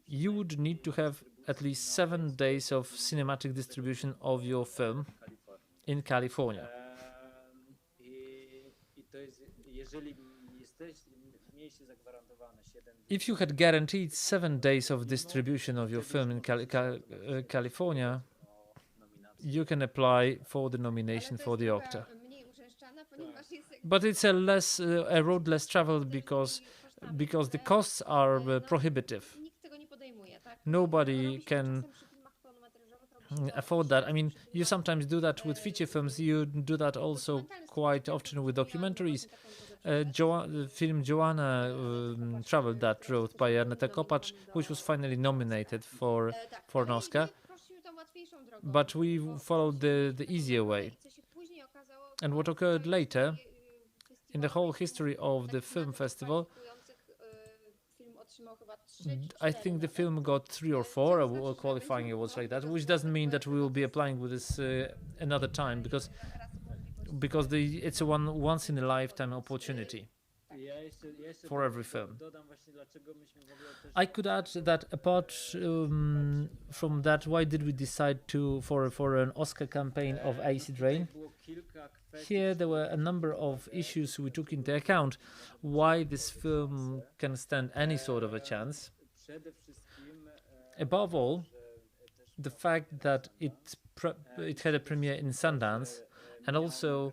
you would need to have at least 7 days of cinematic distribution of your film in California. If you had guaranteed 7 days of distribution of your film in California, you can apply for the nomination for the Octa. But it's a road less traveled because the costs are prohibitive. Nobody can afford that. I mean, you sometimes do that with feature films. You do that also quite often with documentaries. Film Joanna traveled that road by Aneta Kopacz, which was finally nominated for an Oscar. But we followed the easier way. And what occurred later, in the whole history of the film festival, I think the film got 3 or 4 qualifying awards like that, which doesn't mean that we will be applying with this another time, because it's a once in a lifetime opportunity for every film. I could add that apart from that, why did we decide for an Oscar campaign of Acid Rain? Here there were a number of issues we took into account why this film can stand any sort of a chance. Above all, the fact that it had a premiere in Sundance, and also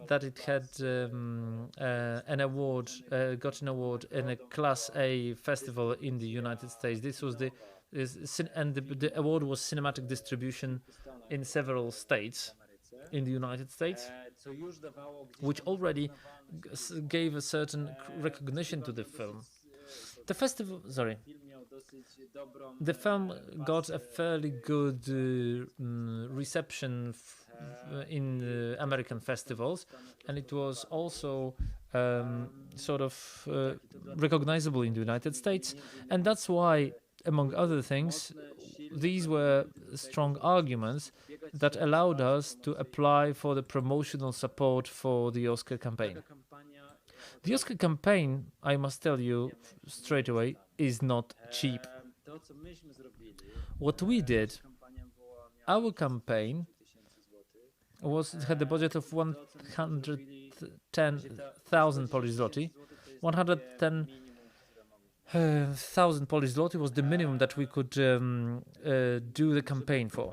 that it had an award, got an award in a Class A festival in the United States. This was the award was cinematic distribution in several states in the United States, which already gave a certain recognition to the film. The film got a fairly good reception in American festivals, and it was also recognizable in the United States, and that's why, among other things, these were strong arguments that allowed us to apply for the promotional support for the Oscar campaign. The Oscar campaign, I must tell you straight away, is not cheap. What we did, our campaign had a budget of 110,000 Polish zloty. 110,000 Polish zloty was the minimum that we could do the campaign for.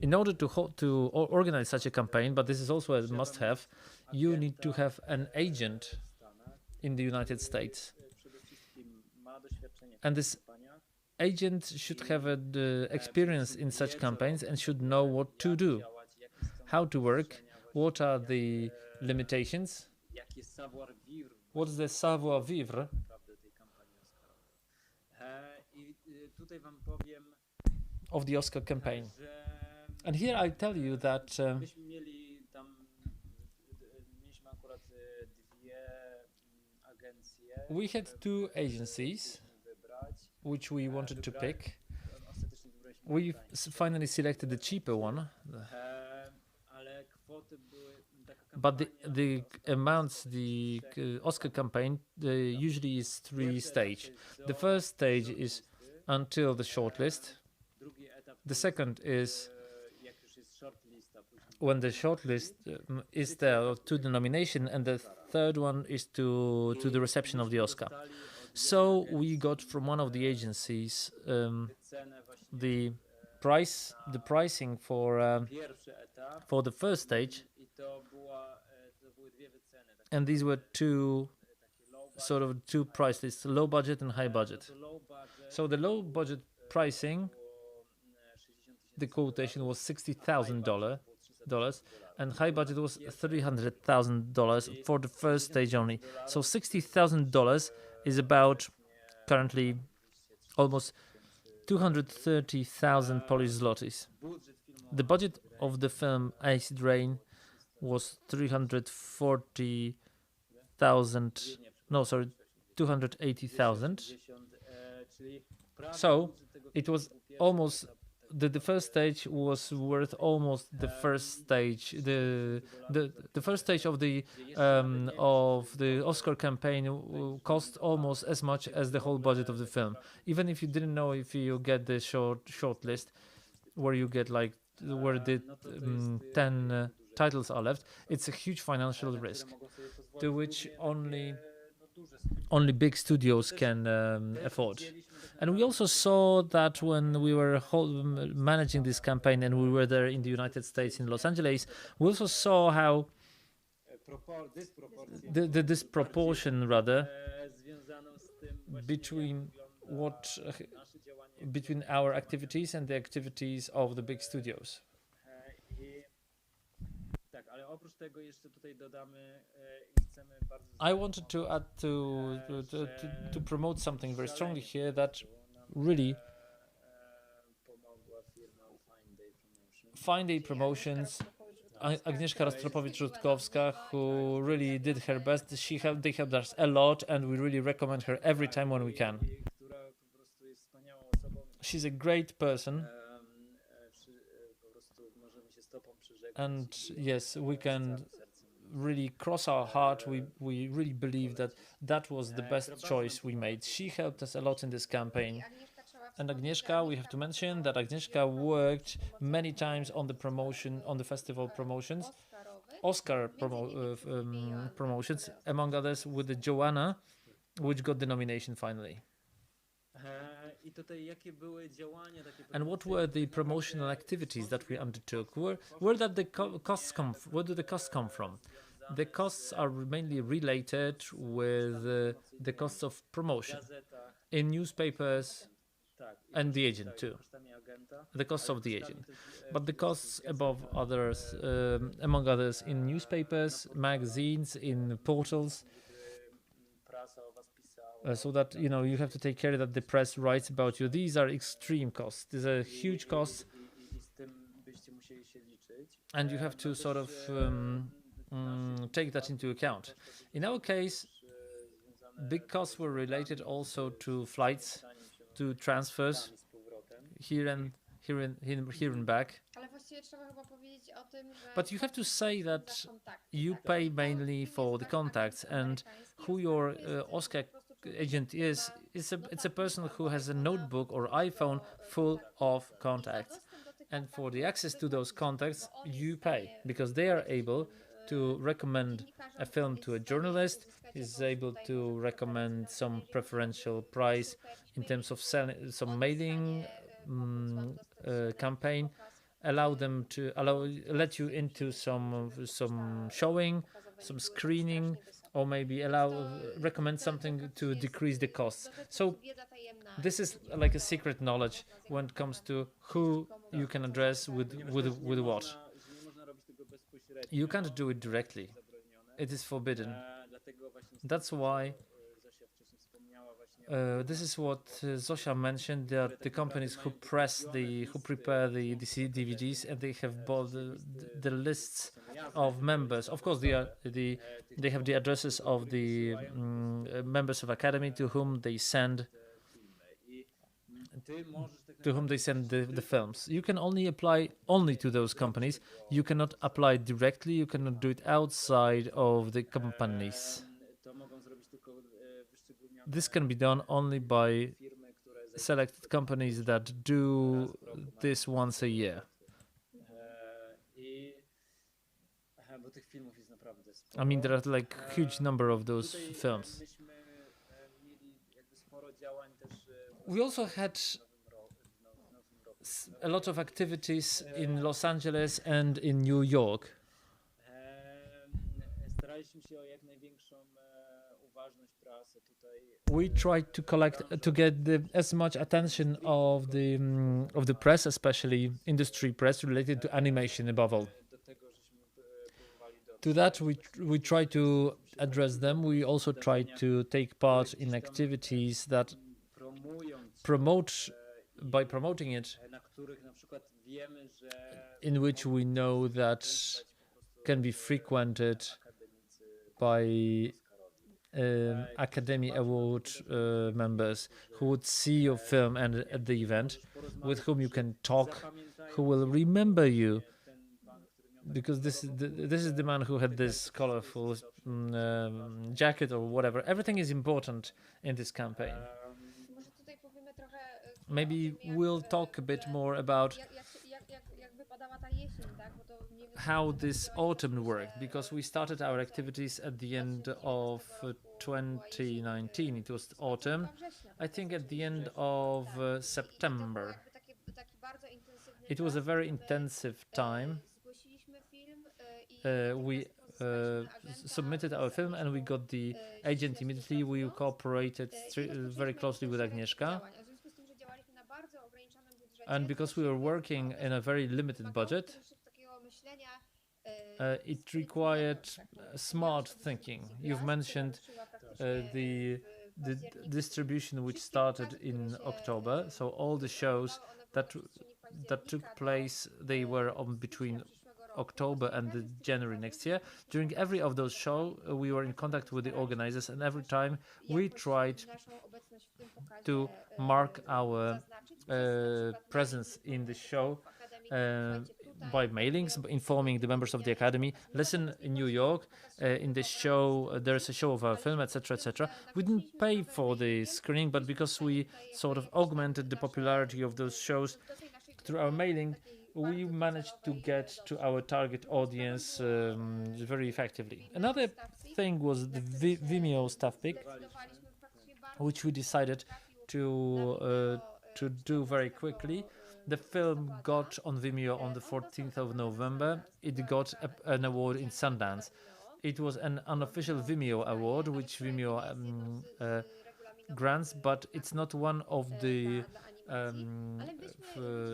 In order to organize such a campaign, but this is also a must-have, you need to have an agent in the United States. And this agent should have experience in such campaigns and should know what to do, how to work, what are the limitations, what's the savoir-vivre. Of the Oscar campaign. And here I tell you that we had 2 agencies which we wanted to pick. We finally selected the cheaper one, but the amounts, the Oscar campaign usually is 3 stages. The first stage is until the shortlist. The second is when the shortlist is there to the nomination, and the third one is to the reception of the Oscar. So we got from one of the agencies the pricing for the first stage, and these were 2 price lists: low budget and high budget. So the low budget pricing, the quotation was $60,000, and high budget was $300,000 for the first stage only. So $60,000 is about currently almost 230,000 Polish zlotys. The budget of the film Acid Rain was 280,000. So it was almost the first stage was worth almost the first stage. The first stage of the Oscar campaign cost almost as much as the whole budget of the film. Even if you didn't know if you get the short list, where you get like where the 10 titles are left, it's a huge financial risk, to which only big studios can afford. And we also saw that when we were managing this campaign and we were there in the United States, in Los Angeles, we also saw how the disproportion rather between our activities and the activities of the big studios. I wanted to add to promote something very strongly here that really Fine Day Promotions, Agnieszka Rostropowicz-Rutkowska, who really did her best. They helped us a lot, and we really recommend her every time when we can. She's a great person, and yes, we can really cross our heart. We really believe that was the best choice we made. She helped us a lot in this campaign. And Agnieszka, we have to mention that Agnieszka worked many times on the promotion, on the festival promotions, Oscar promotions, among others with the Joanna, which got the nomination finally. And what were the promotional activities that we undertook? Where did the costs come? Where do the costs come from? The costs are mainly related with the costs of promotion in newspapers and the agent too. The costs of the agent, but the costs above others, among others, in newspapers, magazines, in portals. So that you have to take care that the press writes about you. These are extreme costs. These are huge costs, and you have to sort of take that into account. In our case, big costs were related also to flights, to transfers here and back. But you have to say that you pay mainly for the contacts, and who your Oscar agent is. It's a person who has a notebook or iPhone full of contacts, and for the access to those contacts you pay, because they are able to recommend a film to a journalist, is able to recommend some preferential price in terms of selling, some mailing campaign, let you into some showing, some screening, or maybe recommend something to decrease the costs. So this is like a secret knowledge when it comes to who you can address with what. You can't do it directly. It is forbidden. That's why this is what Zofia mentioned, that the companies who prepare the DVDs, and they have bought the lists of members. Of course, they have the addresses of the members of Academy to whom they send the films. You can only apply to those companies. You cannot apply directly. You cannot do it outside of the companies. This can be done only by selected companies that do this once a year. I mean, there are like a huge number of those films. We also had a lot of activities in Los Angeles and in New York. We tried to get as much attention of the press, especially industry press, related to animation above all. To that, we try to address them. We also try to take part in activities that promoting it, in which we know that can be frequented by Academy Award members who would see your film and at the event, with whom you can talk, who will remember you, because this is the man who had this colorful jacket or whatever. Everything is important in this campaign. Maybe we'll talk a bit more about how this autumn worked, because we started our activities at the end of 2019. It was autumn, I think at the end of September. It was a very intensive time. We submitted our film and we got the agent immediately. We cooperated very closely with Agnieszka. And because we were working in a very limited budget, it required smart thinking. You've mentioned the distribution which started in October. So all the shows that took place, they were on between October and January next year. During every of those shows, we were in contact with the organizers, and every time we tried to mark our presence in the show by mailings, informing the members of the Academy. Listen, in New York, in this show, there's a show of our film, etc., etc. We didn't pay for the screening, but because we sort of augmented the popularity of those shows through our mailing, we managed to get to our target audience very effectively. Another thing was the Vimeo staff pick, which we decided to do very quickly. The film got on Vimeo on the 14th of November. It got an award in Sundance. It was an unofficial Vimeo award, which Vimeo grants, but it's not one of the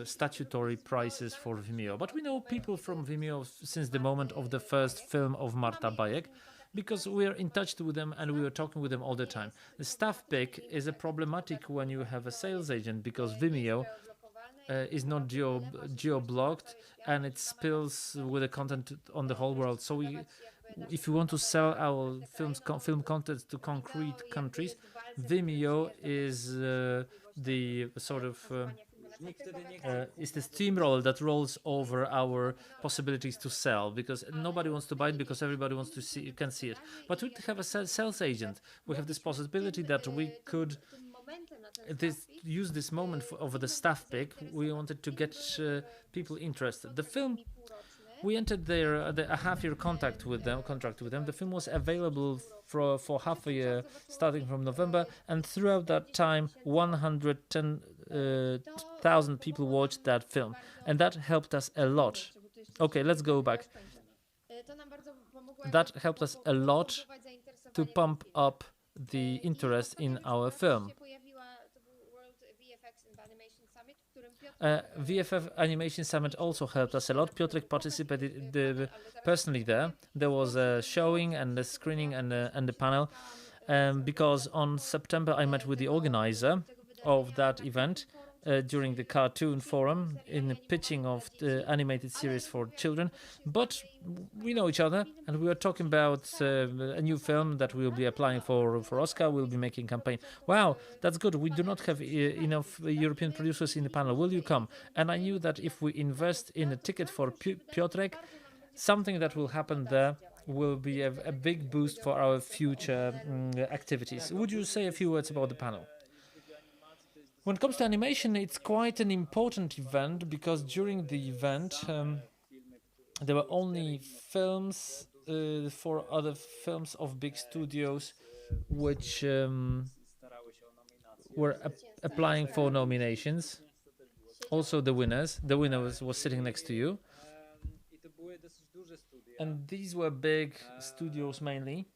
statutory prizes for Vimeo. But we know people from Vimeo since the moment of the first film of Marty Pajek, because we are in touch with them and we are talking with them all the time. The staff pick is a problematic when you have a sales agent, because Vimeo is not geo-blocked and it spills with the content on the whole world. So if you want to sell our film content to concrete countries, Vimeo is the sort of it's the steamroller that rolls over our possibilities to sell, because nobody wants to buy it because everybody wants to see, can see it. But we have a sales agent. We have this possibility that we could use this moment over the staff pick. We wanted to get people interested. The film, we entered a half-year contract with them. The film was available for half a year, starting from November, and throughout that time, 110,000 people watched that film, and that helped us a lot. Okay, let's go back. That helped us a lot to pump up the interest in our film. VFF Animation Summit also helped us a lot. Piotrek participated personally there. There was a showing and a screening and the panel, because on September I met with the organizer of that event during the cartoon forum in the pitching of the animated series for children. But we know each other, and we were talking about a new film that we'll be applying for Oscar. We'll be making campaign. Wow, that's good. We do not have enough European producers in the panel. Will you come? And I knew that if we invest in a ticket for Piotrek, something that will happen there will be a big boost for our future activities. Would you say a few words about the panel? When it comes to animation, it's quite an important event, because during the event there were only films, 4 other films of big studios which were applying for nominations. Also the winners. The winner was sitting next to you. And these were big studios mainly.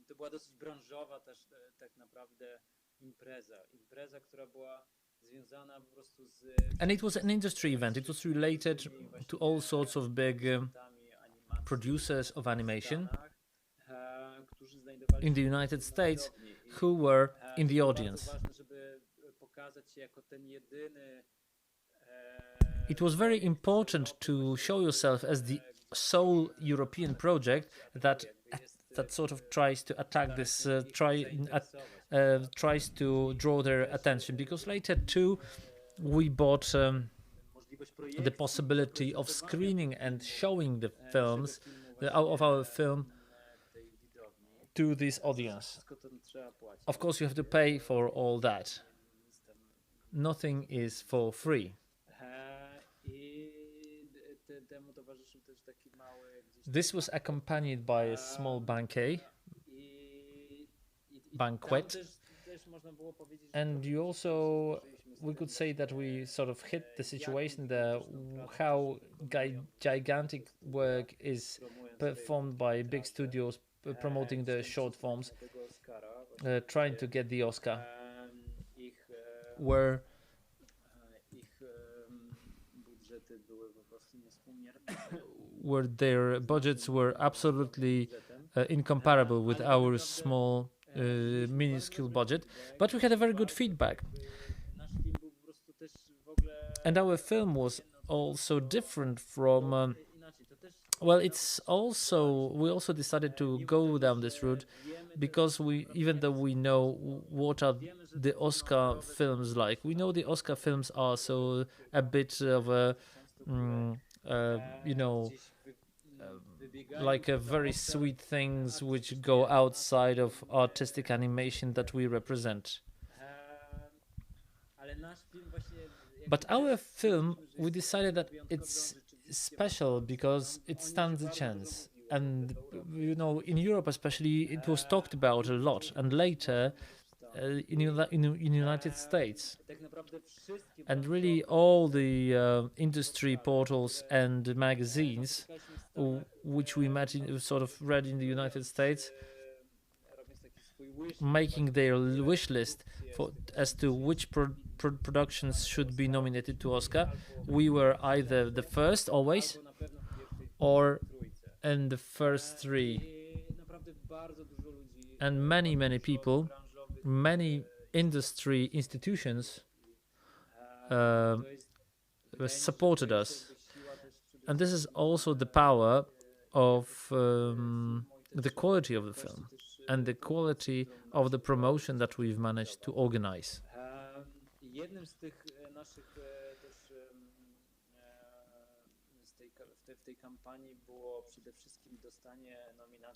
To była dosyć branżowa też tak naprawdę impreza, która była związana po prostu z... And it was an industry event. It was related to all sorts of big producers of animation. in the United States who were in the audience. It was very important to show yourself as the sole European project that sort of tries to attack this, tries to draw their attention, because later too we bought the possibility of screening and showing the films of our film to this audience. Of course, you have to pay for all that. Nothing is for free. This was accompanied by a small banquet, and you also, we could say that we sort of hit the situation there, how gigantic work is performed by big studios promoting the short forms, trying to get the Oscar, where their budgets were absolutely incomparable with our small, minuscule budget, but we had a very good feedback. And our film was also different from, well, we also decided to go down this route because even though we know what are the Oscar films like, we know the Oscar films are so a bit of a, like a very sweet things which go outside of artistic animation that we represent. But our film, we decided that it's special because it stands a chance. And, in Europe especially, it was talked about a lot. And later, in United States. And really all the industry portals and magazines which we sort of read in the United States, making their wish list as to which productions should be nominated to Oscar. We were either the first always or in the first three. And many people, many industry institutions supported us. And this is also the power of the quality of the film and the quality of the promotion that we've managed to organize.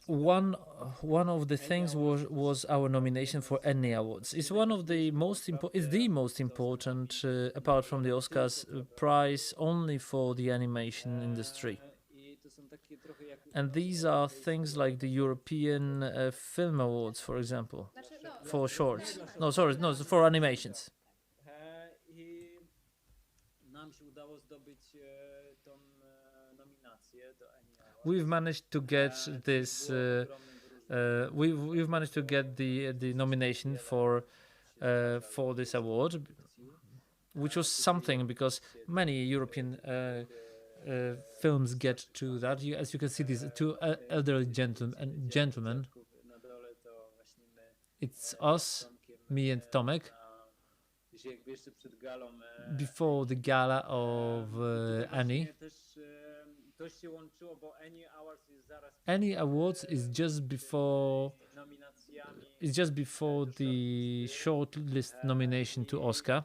One of the things was our nomination for ENG Awards. It's one of the most important, apart from the Oscars, prize only for the animation industry. And these are things like the European Film Awards, for example, for shorts. For animations. We've managed to get this. We've managed to get the nomination for this award, which was something because many European films get to that. As you can see, these two elderly gentlemen. It's us, me and Tomek. Before the gala of Annie. ENG Awards is just before the shortlist nomination to Oscar,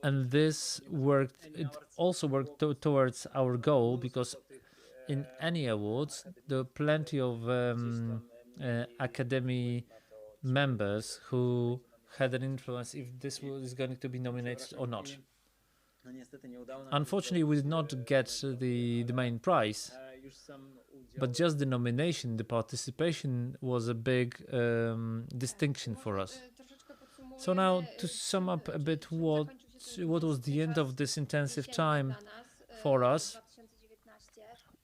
and this worked. It also worked towards our goal because in ENG Awards there are plenty of Academy members who had an influence if this is going to be nominated or not. Unfortunately, we did not get the main prize, but just the nomination, the participation was a big distinction for us. So now, to sum up a bit what was the end of this intensive time for us,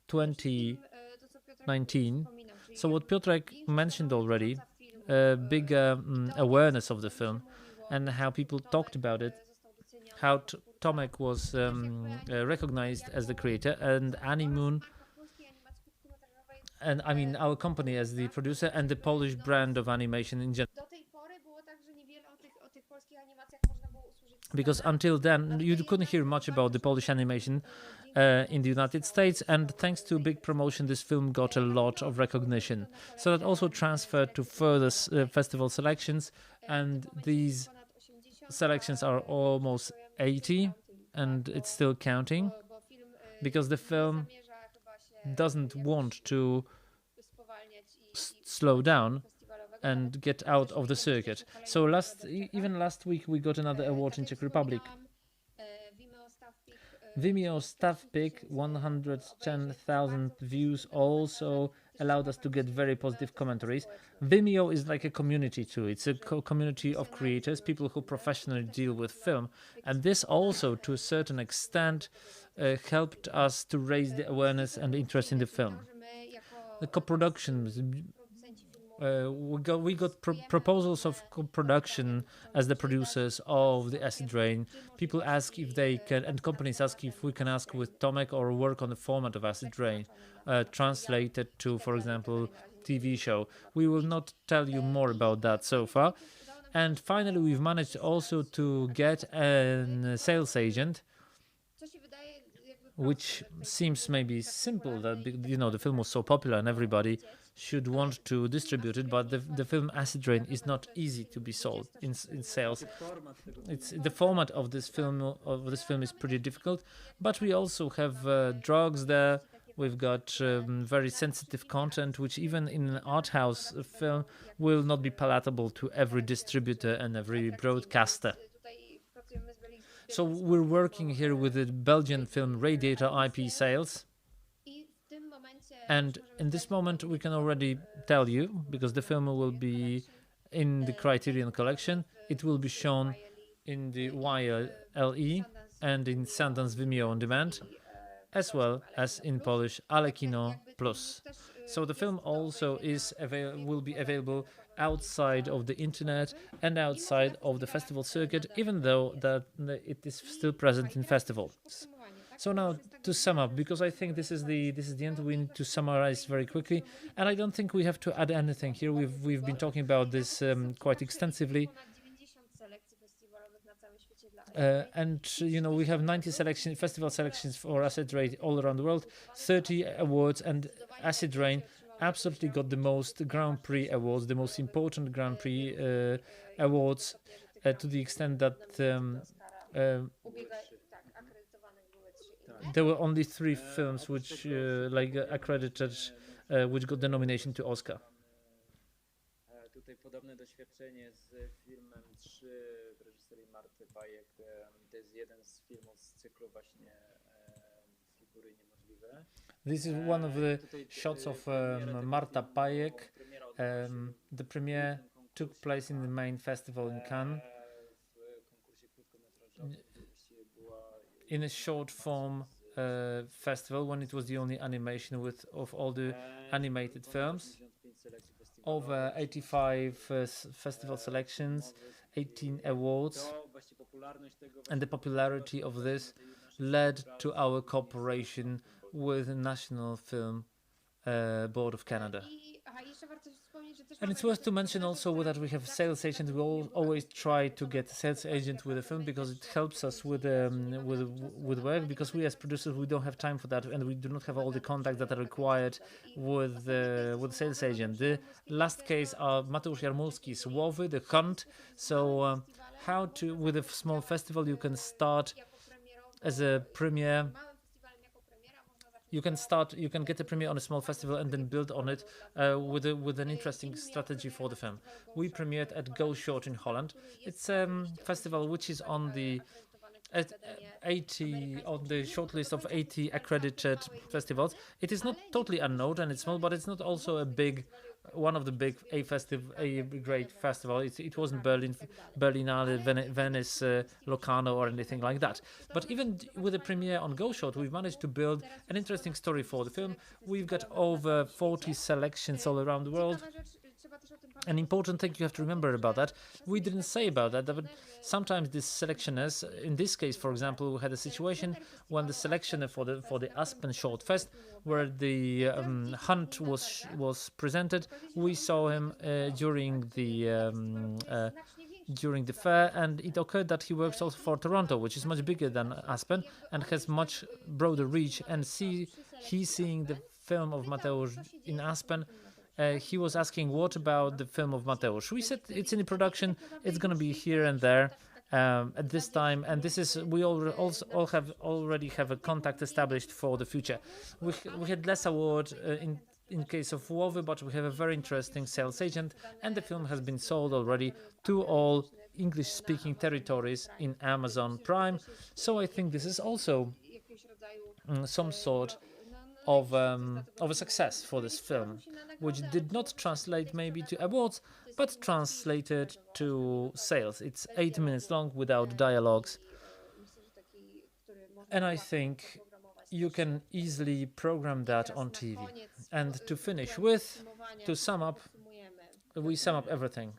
2019. So what Piotrek mentioned already, a big awareness of the film and how people talked about it, how Tomek was recognized as the creator, and Annie Moon and I mean our company as the producer and the Polish brand of animation in general. Because until then, you couldn't hear much about the Polish animation in the United States, and thanks to big promotion, this film got a lot of recognition. So that also transferred to further festival selections, and these selections are almost 80, and it's still counting, because the film doesn't want to slow down and get out of the circuit. So even last week we got another award in Czech Republic. Vimeo staff pick, 110,000 views, also allowed us to get very positive commentaries. Vimeo is like a community too. It's a community of creators, people who professionally deal with film. And this also, to a certain extent, helped us to raise the awareness and interest in the film. The co-productions, we got proposals of co-production as the producers of the Acid Rain. People ask if they can, and companies ask if we can ask with Tomek or work on the format of Acid Rain, translated to, for example, TV show. We will not tell you more about that so far. And finally, we've managed also to get a sales agent, which seems maybe simple, that the film was so popular and everybody should want to distribute it, but the film Acid Rain is not easy to be sold in sales. It's the format of this film is pretty difficult, but we also have drugs there. We've got very sensitive content, which even in an art house film will not be palatable to every distributor and every broadcaster. So we're working here with the Belgian film Radiator IP Sales. And in this moment, we can already tell you, because the film will be in the Criterion collection, it will be shown in the YLE and in Sundance Vimeo on demand, as well as in Polish Ale Kino Plus. So the film also will be available outside of the internet and outside of the festival circuit, even though it is still present in festivals. So now to sum up, because I think this is the end, we need to summarize very quickly, and I don't think we have to add anything here. We've been talking about this quite extensively. And we have 90 festival selections for Acid Rain all around the world, 30 awards, and Acid Rain absolutely got the most Grand Prix awards, the most important Grand Prix awards, to the extent that there were only 3 films which accredited, which got the nomination to Oscar. Tutaj podobne doświadczenie z filmem 3 w reżyserii Marty Pajek. To jest jeden z filmów z cyklu właśnie Figury niemożliwe. This is one of the shots of Marta Pajek. The premiere took place in the main festival in Cannes. In a short form festival, when it was the only animation of all the animated films. Over 85 festival selections, 18 awards, and the popularity of this led to our cooperation with the National Film Board of Canada. And it's worth to mention also that we have sales agents. We always try to get a sales agent with a film because it helps us with work. Because we as producers, we don't have time for that, and we do not have all the contacts that are required with the sales agent. The last case are Mateusz Jarmulski's Łowy, The Hunt. So with a small festival, you can start as a premiere. You can get a premiere on a small festival and then build on it with an interesting strategy for the film. We premiered at Go Short in Holland. It's a festival which is on the shortlist of 80 accredited festivals. It is not totally unknown and it's small, but it's not also one of the big great festival. It wasn't Berlinale, Venice, Locarno or anything like that. But even with the premiere on Go Short, we've managed to build an interesting story for the film. We've got over 40 selections all around the world. An important thing you have to remember about that, we didn't say about that, but sometimes this selectioners, in this case, for example, we had a situation when the selectioner for the Aspen Short Fest, where the hunt was presented, we saw him during the fair, and it occurred that he works also for Toronto, which is much bigger than Aspen and has much broader reach. And he's seeing the film of Mateusz in Aspen. He was asking, what about the film of Mateusz? We said it's in the production, it's going to be here and there at this time, and this is, we already have a contact established for the future. We had less award in case of Wowy, but we have a very interesting sales agent, and the film has been sold already to all English-speaking territories in Amazon Prime. So I think this is also some sort of a success for this film, which did not translate maybe to awards, but translated to sales. It's 8 minutes long without dialogues, and I think you can easily program that on TV. And to finish with, to sum up, we sum up everything.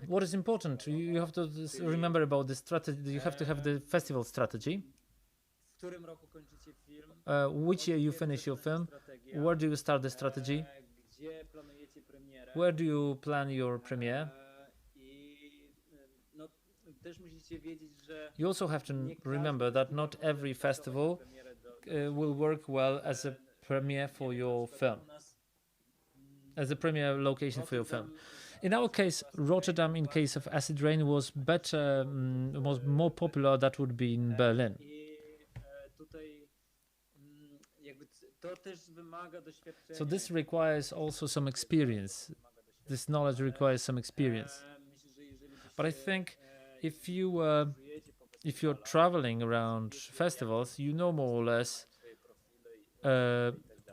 What is important? You have to remember about the strategy. You have to have the festival strategy. Which year you finish your film? Where do you start the strategy? Where do you plan your premiere? You also have to remember that not every festival will work well as a premiere for your film, as a premiere location for your film. In our case, Rotterdam, in case of Acid Rain, was better, was more popular. That would be in Berlin. So this requires also some experience. This knowledge requires some experience. But I think if you're traveling around festivals, you know more or less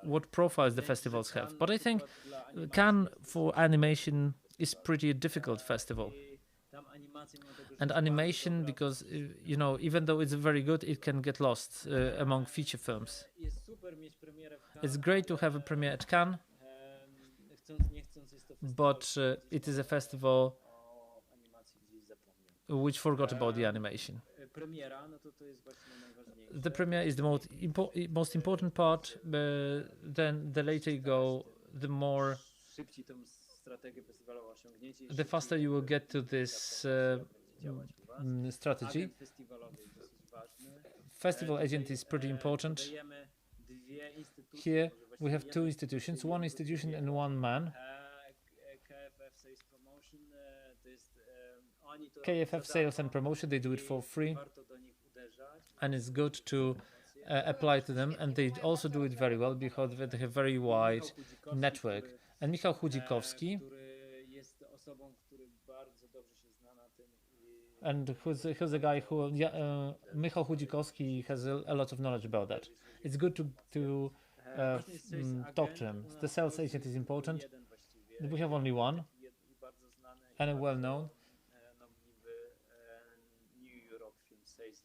what profiles the festivals have. But I think Cannes for animation is pretty difficult festival. And animation, because even though it's very good, it can get lost among feature films. It's great to have a premiere at Cannes, but it is a festival which forgot about the animation. The premiere is the most important part, but then the later you go, the more, the faster you will get to this strategy. Festival agent is pretty important. Here we have two institutions, one institution and one man. KFF Sales and Promotion, they do it for free, and it's good to apply to them, and they also do it very well because they have very wide network. And Michał Woźniak, and who's the guy who Michał Woźniak has a lot of knowledge about that. It's good to talk to him. The sales agent is important. We have only one, and a well-known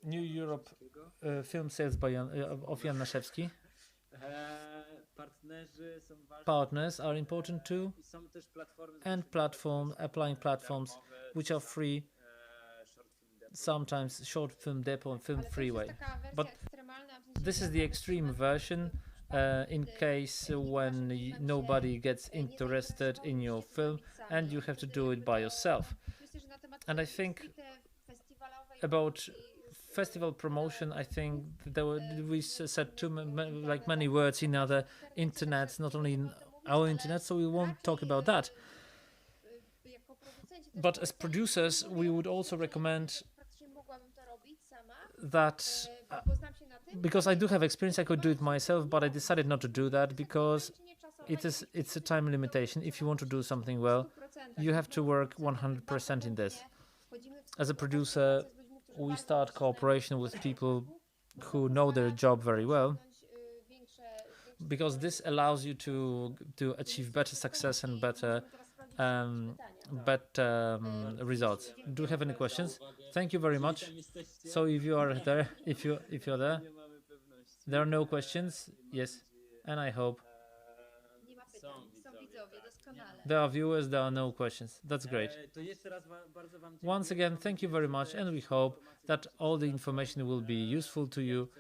New Europe film sales by of Jan Naszewski. Partners are important too, and applying platforms which are free, sometimes Short Film Depot and Film Freeway. But this is the extreme version in case when nobody gets interested in your film and you have to do it by yourself. And I think about festival promotion, I think we said many words in other internets, not only in our internet, so we won't talk about that. But as producers, we would also recommend that, because I do have experience, I could do it myself, but I decided not to do that because it's a time limitation. If you want to do something well, you have to work 100% in this. As a producer, we start cooperation with people who know their job very well, because this allows you to achieve better success and better results. Do you have any questions? Thank you very much. So if you are there, if you're there, there are no questions. Yes, And I hope there are viewers, there are no questions. That's great. Once again, thank you very much, and we hope that all the information will be useful to you.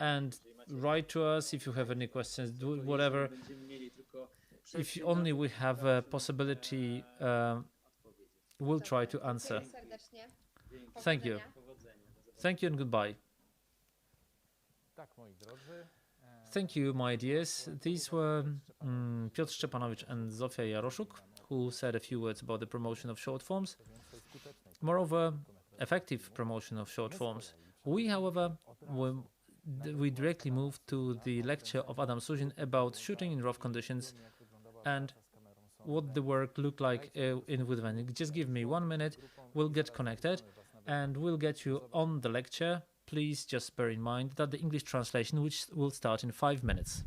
And write to us if you have any questions, do whatever. If only we have a possibility, we'll try to answer. Thank you. Thank you and goodbye. Thank you, my dears. These were Piotr Szczepanowicz and Zofia Jaroszuk, who said a few words about the promotion of short forms. Moreover, effective promotion of short forms. We, however, we directly moved to the lecture of Adam Suzin about shooting in rough conditions and what the work looked like in Woodman. Just give me 1 minute, we'll get connected and we'll get you on the lecture. Please just bear in mind that the English translation which will start in 5 minutes.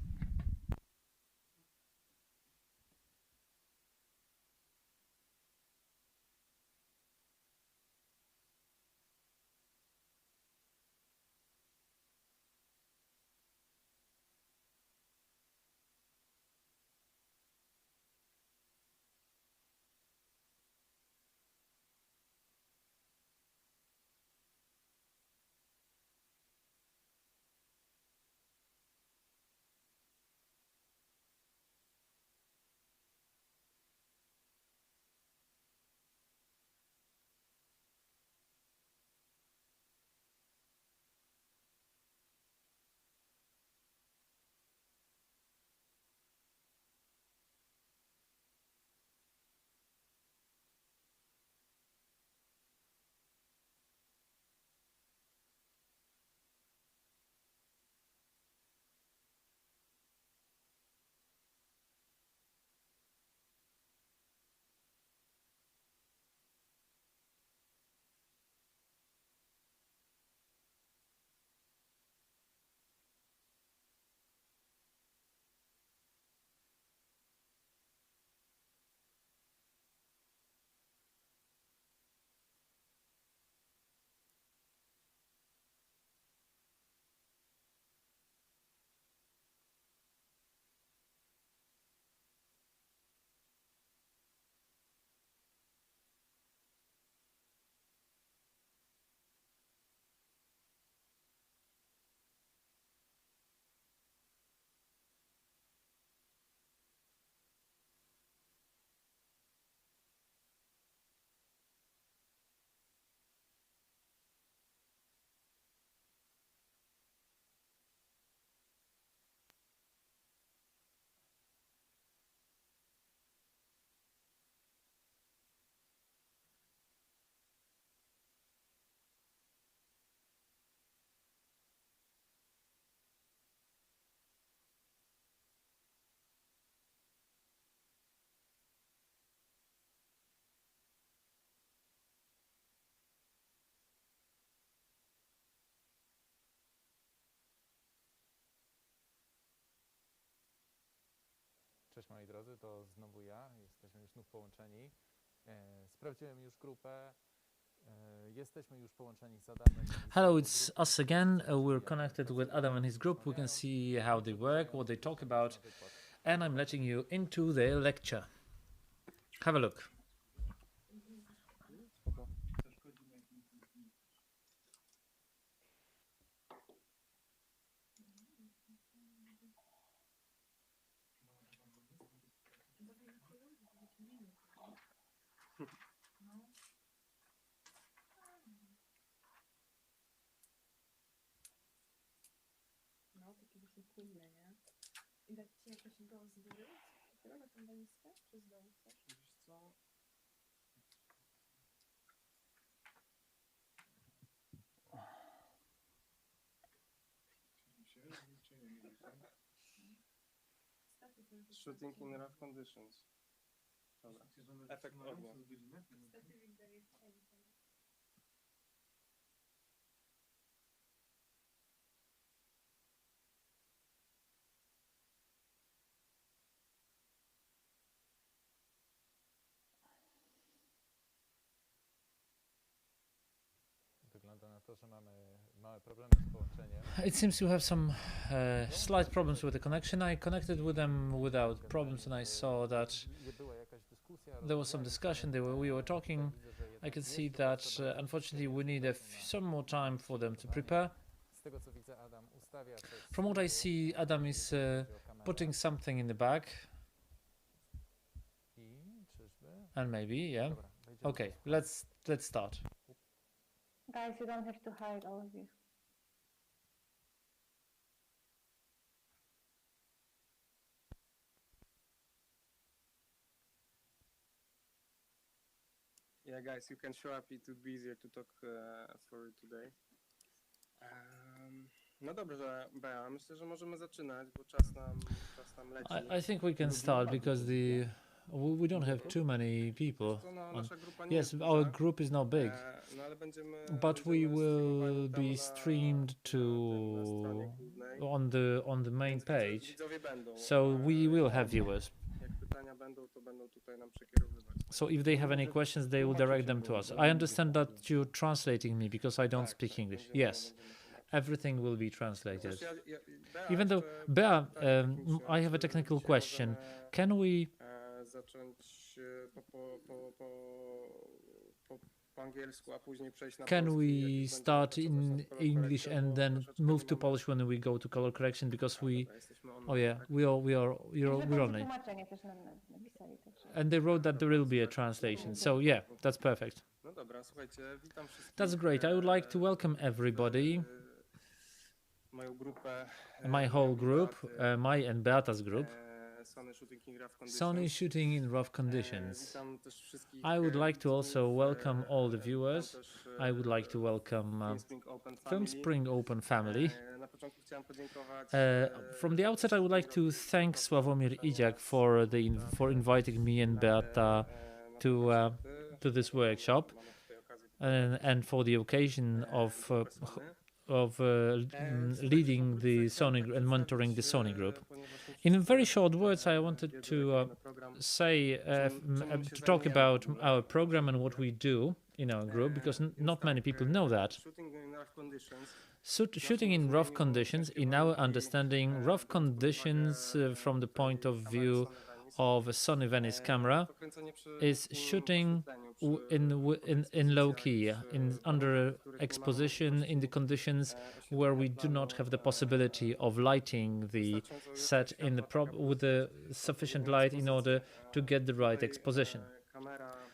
Cześć moi drodzy, to znowu ja. Jesteśmy już znów połączeni. Sprawdziłem już grupę. Jesteśmy już połączeni z Adamem. Hello, it's us again. We're connected with Adam and his group. We can see how they work, what they talk about, and I'm letting you into their lecture. Have a look. Płynne, nie? I dać ci jakoś go z góry? Dopiero na tą walizkę? Czy z dołu chcesz? Wiesz co? Shooting in rough conditions. Dobra. Efekt ognia. Wygląda na It seems to have some slight problems with the connection. I connected with them without problems, and I saw that there was some discussion. We were talking. I could see that unfortunately we need some more time for them to prepare. From what I see, Adam is putting something in the bag. And maybe, yeah. Okay, let's start. Guys, you don't have to hide, all of you. Yeah, guys, you can show up. It would be easier to talk for today. No dobrze, Bea, myślę, że możemy zaczynać, bo czas nam leci. I think we can start because we don't have too many people. Yes, our group is not big, but we will be streamed on the main page, so we will have viewers. So if they have any questions, they will direct them to us. I understand that you're translating me because I don't speak English. Yes, everything will be translated. Even though, Bea, I have a technical question. Can we start in English and then move to Polish when we go to color correction, because we're only. And they wrote that there will be a translation. So yeah, that's perfect. That's great. I would like to welcome everybody. My whole group, my and Beata's group. Sony shooting in rough conditions. I would like to also welcome all the viewers. I would like to welcome Film Spring Open family. From the outset, I would like to thank Sławomir Idziak for inviting me and Beata to this workshop and for the occasion of leading the Sony and monitoring the Sony group. In very short words, I wanted to to talk about our program and what we do in our group, because not many people know that. Shooting in rough conditions, in our understanding, rough conditions from the point of view of a Sony Venice camera is shooting in low key, under exposition, in the conditions where we do not have the possibility of lighting the set with the sufficient light in order to get the right exposition.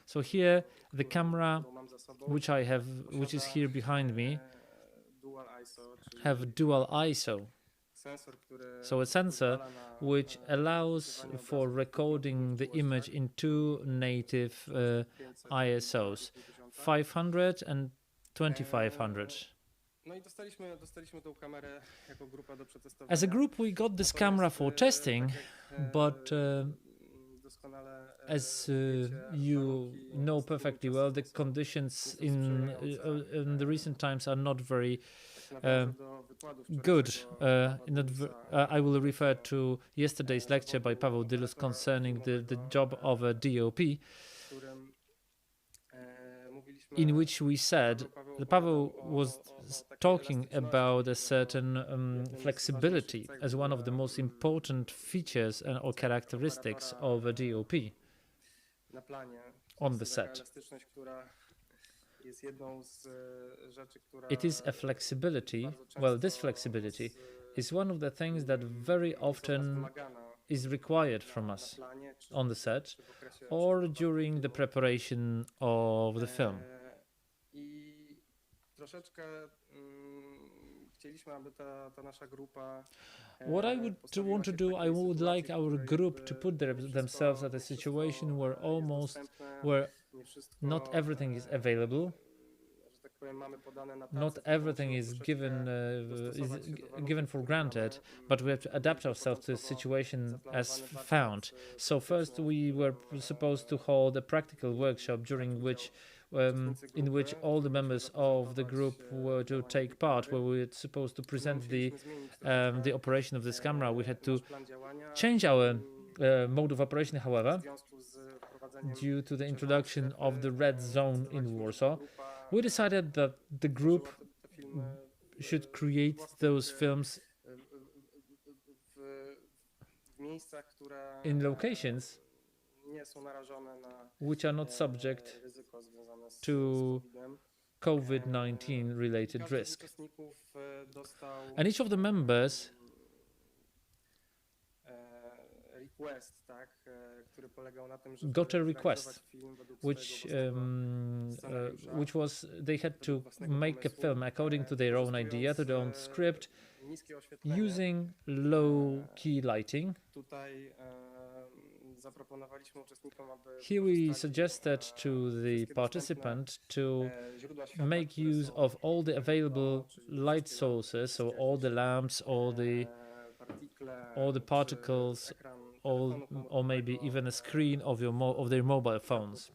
So here the camera which is here behind me, have dual ISO. So a sensor which allows for recording the image in two native ISOs, 500 and 2500. As a group, we got this camera for testing, but as you know perfectly well, the conditions in the recent times are not very good. I will refer to yesterday's lecture by Paweł Dyllus concerning the job of a DOP, in which we said that Paweł was talking about a certain flexibility as one of the most important features or characteristics of a DOP on the set. It is a flexibility. Well, this flexibility is one of the things that very often is required from us on the set or during the preparation of the film. What I would want to do, I would like our group to put themselves at a situation where not everything is available, not everything is given for granted, but we have to adapt ourselves to the situation as found. So first we were supposed to hold a practical workshop during which in which all the members of the group were to take part, where we were supposed to present the operation of this camera. We had to change our mode of operation, however, due to the introduction of the red zone in Warsaw. We decided that the group should create those films in locations which are not subject to COVID-19 related risk. And each of the members got a request, which was they had to make a film according to their own idea, to their own script, using low-key lighting. Here we suggested to the participant to make use of all the available light sources, so all the lamps, all the particles, or maybe even a screen of their mobile phones,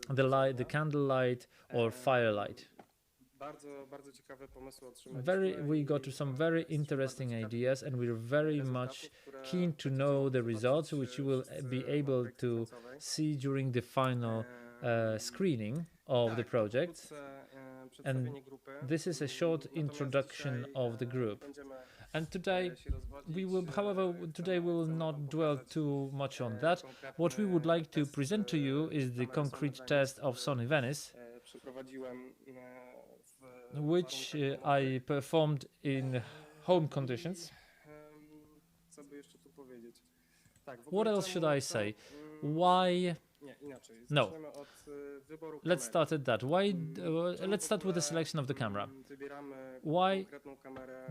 the candle light or firelight. We got to some very interesting ideas, and we're very much keen to know the results, which you will be able to see during the final screening of the project. And this is a short introduction of the group. And today we will, however, we will not dwell too much on that. What we would like to present to you is the concrete test of Sony Venice, which I performed in home conditions. What else should I say? Why? No. Let's start at that. Why? Let's start with the selection of the camera. Why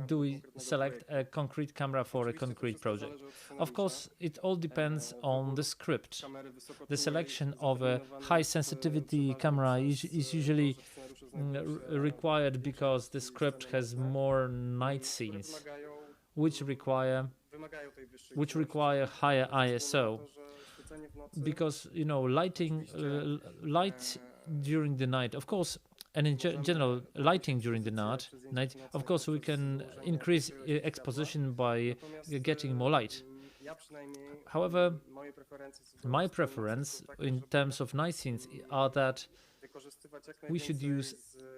do we select a concrete camera for a concrete project? Of course, it all depends on the script. The selection of a high sensitivity camera is usually required because the script has more night scenes, which require higher ISO. Because light during the night, of course, and in general, lighting during the night, of course, we can increase exposition by getting more light. However, my preference in terms of night scenes are that we should use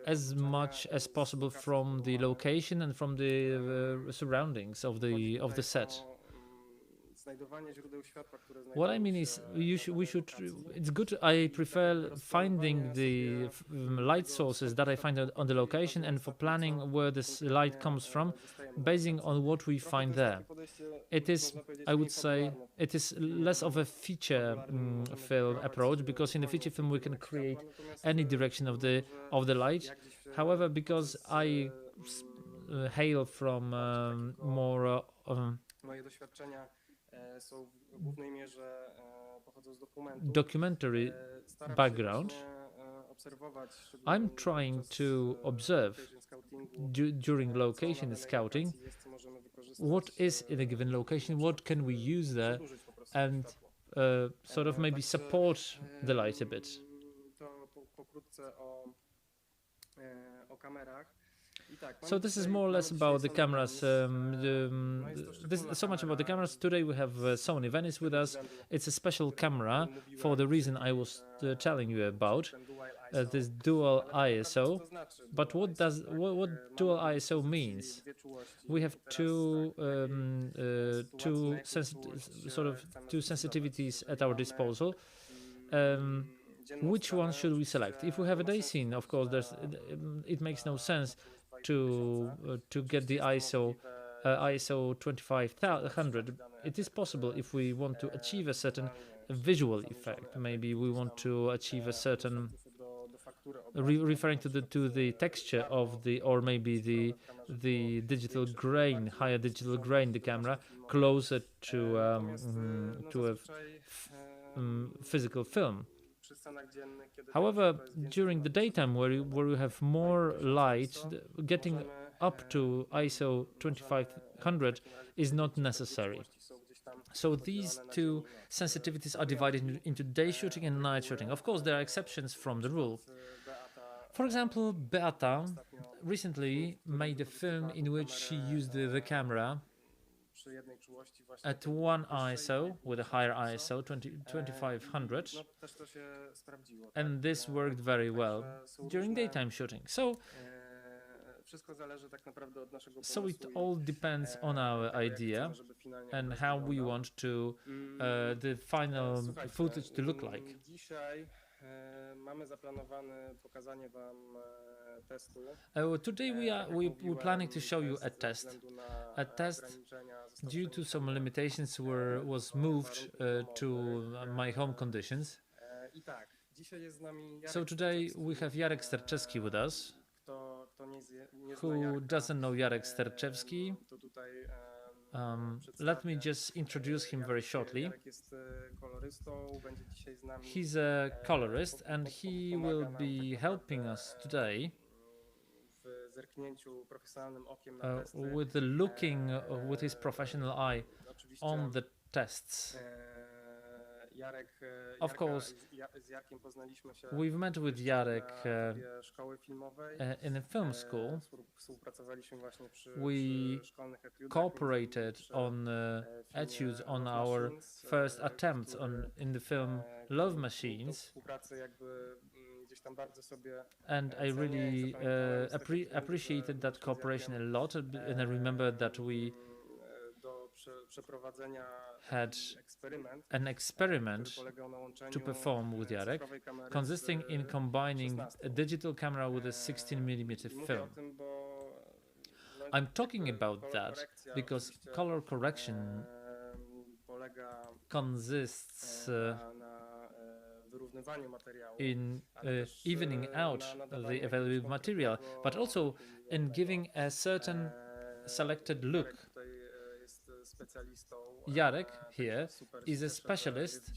as much as possible from the location and from the surroundings of the set. What I mean is, it's good. I prefer finding the light sources that I find on the location, and for planning where this light comes from, basing on what we find there. It is, I would say, it is less of a feature film approach, because in the feature film we can create any direction of the light. However, because I hail from more documentary background, I'm trying to observe during location scouting what is in a given location, what can we use there, and sort of maybe support the light a bit. So this is more or less about the cameras. So much about the cameras. Today we have Sony Venice with us. It's a special camera for the reason I was telling you about, this dual ISO. But what dual ISO means? We have two sensitivities at our disposal. Which one should we select? If we have a day scene, of course, it makes no sense to get the ISO 2500. It is possible if we want to achieve a certain visual effect. Maybe we want to achieve a certain referring to the texture of or maybe the digital grain, higher digital grain, the camera closer to a physical film. However, during the daytime, where you have more light, getting up to ISO 2500 is not necessary. So these two sensitivities are divided into day shooting and night shooting. Of course, there are exceptions from the rule. For example, Beata recently made a film in which she used the camera at one ISO with a higher ISO 2500, and this worked very well during daytime shooting. So So it all depends on our idea and how we want to the final footage to look like. Today we're planning to show you a test. A test, due to some limitations, was moved to my home conditions. So today we have Jarek Sterczewski with us. Who doesn't know Jarek Sterczewski? Let me just introduce him very shortly. He's a colorist and he will be helping us today with the looking with his professional eye on the tests. Of course, we've met with Jarek in a film school. We cooperated on etudes on our first attempts in the film Love Machines, and I really appreciated that cooperation a lot, and I remember that we had an experiment to perform with Jarek, consisting in combining a digital camera with a 16mm film. I'm talking about that because color correction consists in evening out the available material, but also in giving a certain selected look. Jarek here is a specialist,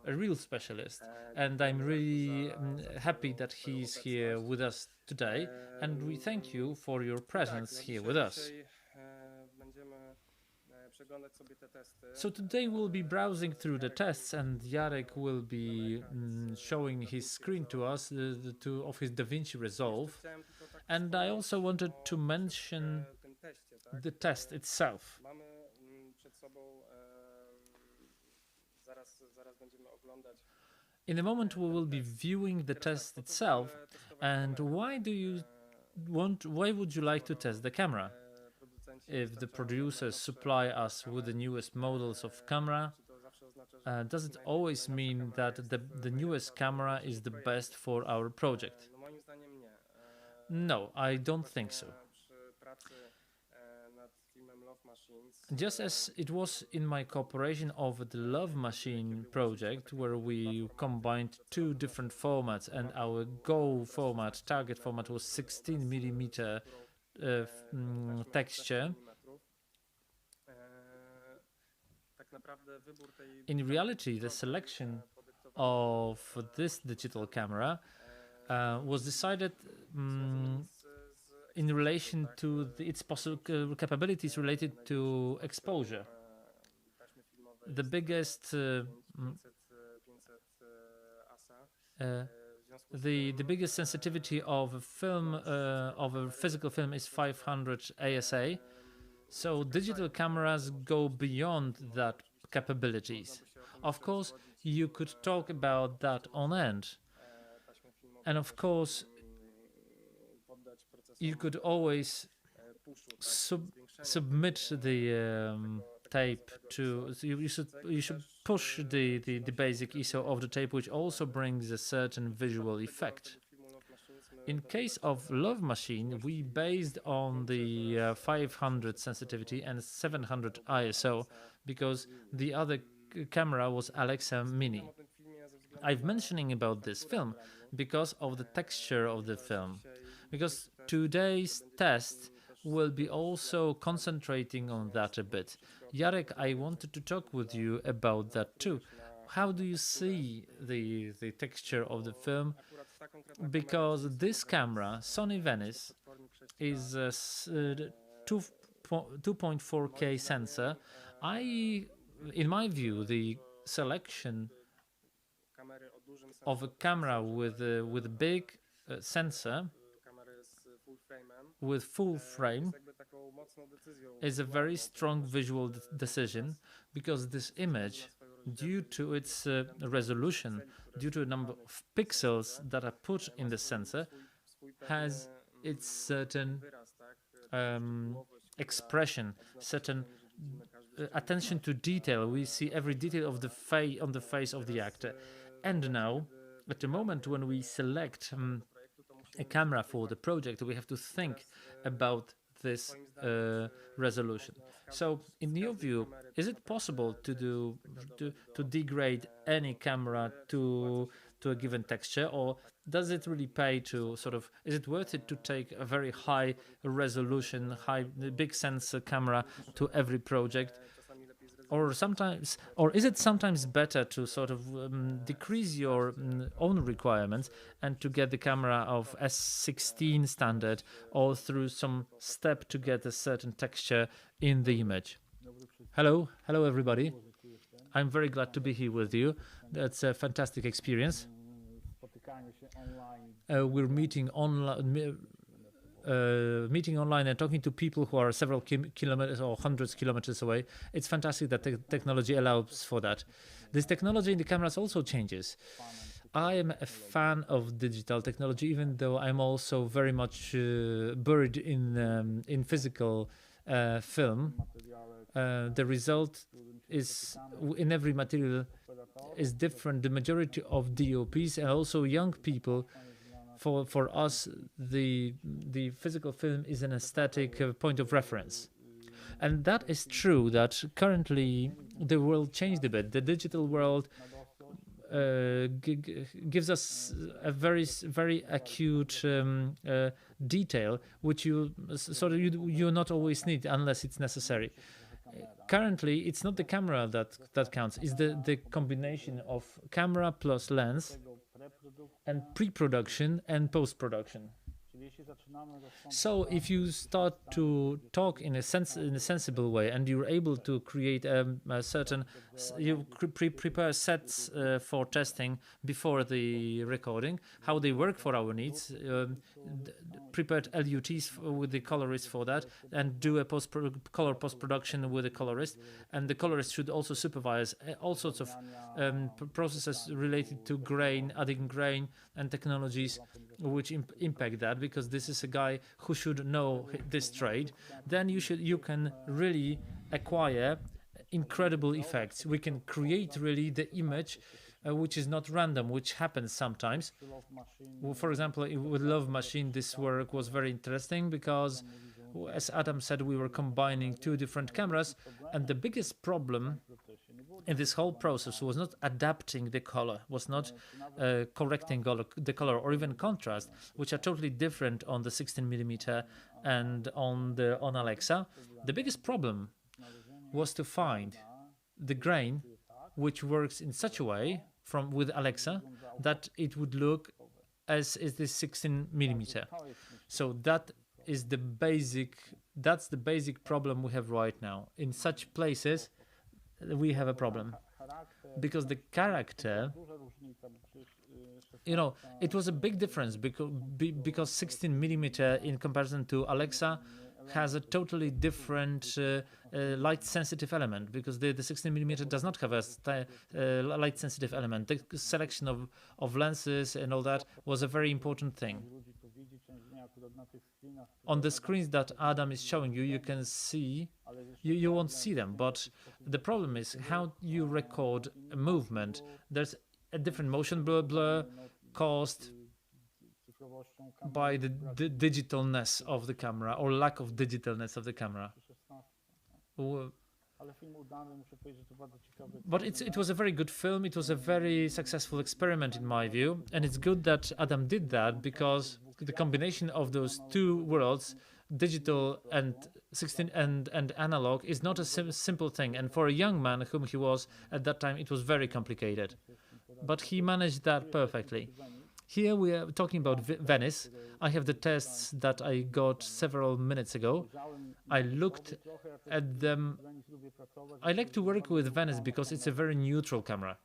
a real specialist, and I'm really happy that he's here with us today, and we thank you for your presence here with us. So today we'll be browsing through the tests, and Jarek will be showing his screen to us of his DaVinci Resolve, and I also wanted to mention the test itself. In a moment we will be viewing the test itself, and why would you like to test the camera? If the producers supply us with the newest models of camera, does it always mean that the newest camera is the best for our project? No, I don't think so. Just as it was in my cooperation of the Love Machine project, where we combined two different formats, and our target format was 16mm texture. In reality, the selection of this digital camera was decided in relation to its possible capabilities related to exposure. The biggest the biggest sensitivity of a film, of a physical film, is 500 ASA. So digital cameras go beyond that capabilities. Of course, you could talk about that on end, and of course, you could always submit the tape to. You should push the basic ISO of the tape, which also brings a certain visual effect. In case of Love Machine, we based on the 500 sensitivity and 700 ISO because the other camera was Alexa Mini. I'm mentioning about this film because of the texture of the film, because today's test will be also concentrating on that a bit. Jarek, I wanted to talk with you about that too. How do you see the texture of the film? Because this camera, Sony Venice, is a 2.4K sensor. In my view, the selection of a camera with a big sensor with full frame is a very strong visual decision, because this image, due to its resolution, due to the number of pixels that are put in the sensor, has its certain expression, certain attention to detail. We see every detail of on the face of the actor. And now, at the moment when we select a camera for the project, we have to think about this resolution. So, in your view, is it possible to degrade any camera to a given texture, or does it really pay to is it worth it to take a very high resolution, big sensor camera to every project? Or is it sometimes better to decrease your own requirements and to get the camera of S16 standard, or through some step to get a certain texture in the image? Hello everybody. I'm very glad to be here with you. That's a fantastic experience. We're meeting online and talking to people who are several kilometers or hundreds of kilometers away. It's fantastic that technology allows for that. This technology in the cameras also changes. I am a fan of digital technology, even though I'm also very much buried in physical film. The result is in every material is different. The majority of DOPs and also young people, for us, the physical film is an aesthetic point of reference. And that is true that currently the world changed a bit. The digital world gives us a very acute detail, which you not always need unless it's necessary. Currently, it's not the camera that counts. It's the combination of camera plus lens and pre-production and post-production. So if you start to talk in a sensible way, and you're able to create a certain, you prepare sets for testing before the recording, how they work for our needs, prepared LUTs with the colorist for that, and do a color post-production with the colorist, and the colorist should also supervise all sorts of processes related to grain, adding grain, and technologies which impact that, because this is a guy who should know this trade. Then you can really acquire incredible effects. We can create really the image which is not random, which happens sometimes. For example, with Love Machine, this work was very interesting because, as Adam said, we were combining two different cameras, and the biggest problem in this whole process was not adapting the color, was not correcting the color or even contrast, which are totally different on the 16mm and on Alexa. The biggest problem was to find the grain which works in such a way with Alexa that it would look as is this 16mm. So that's the basic problem we have right now. In such places we have a problem, because the character, it was a big difference because 16mm in comparison to Alexa has a totally different light sensitive element, because the 16mm does not have a light sensitive element. The selection of lenses and all that was a very important thing. On the screens that Adam is showing you, you can see, you won't see them, but the problem is how you record a movement. There's a different motion blur caused by the digitalness of the camera, or lack of digitalness of the camera. But it was a very good film. It was a very successful experiment in my view, and it's good that Adam did that, because the combination of those two worlds, digital and 16 and analog, is not a simple thing, and for a young man whom he was at that time, it was very complicated, but he managed that perfectly. Here we are talking about Venice. I have the tests that I got several minutes ago. I looked at them. I like to work with Venice because it's a very neutral camera.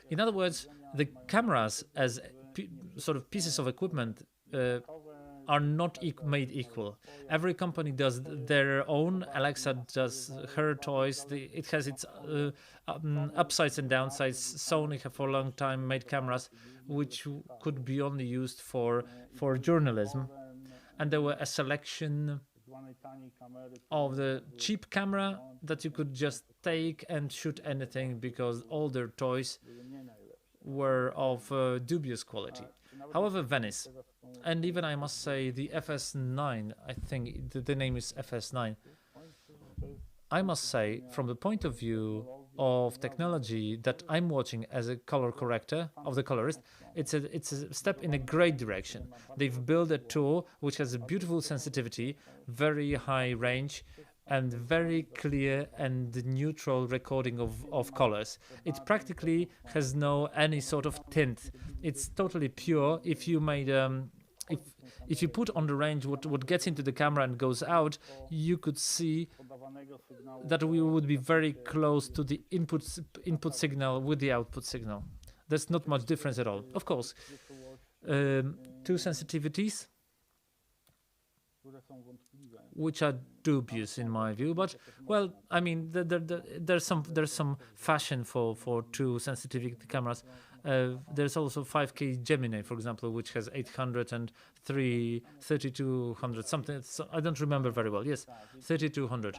In other words, the cameras as sort of pieces of equipment are not made equal. Every company does their own. Alexa does her toys. It has its upsides and downsides. Sony have for a long time made cameras which could be only used for journalism. and there were a selection of the cheap camera that you could just take and shoot anything because all their toys were of dubious quality. However, Venice, and even I must say the FS9, I think the name is FS9, I must say, from the point of view of technology that I'm watching as a color corrector of the colorist, it's a step in a great direction. They've built a tool which has a beautiful sensitivity, very high range, and very clear and neutral recording of colors. It practically has no any sort of tint. It's totally pure. If you made if you put on the range what gets into the camera and goes out, you could see that we would be very close to the input signal with the output signal. There's not much difference at all. Of course, two sensitivities which are dubious in my view, but well, I mean, there's some fashion for two sensitivity cameras. There's also 5K Gemini, for example, which has 800 and 3200 something. So I don't remember very well. Yes, 3200,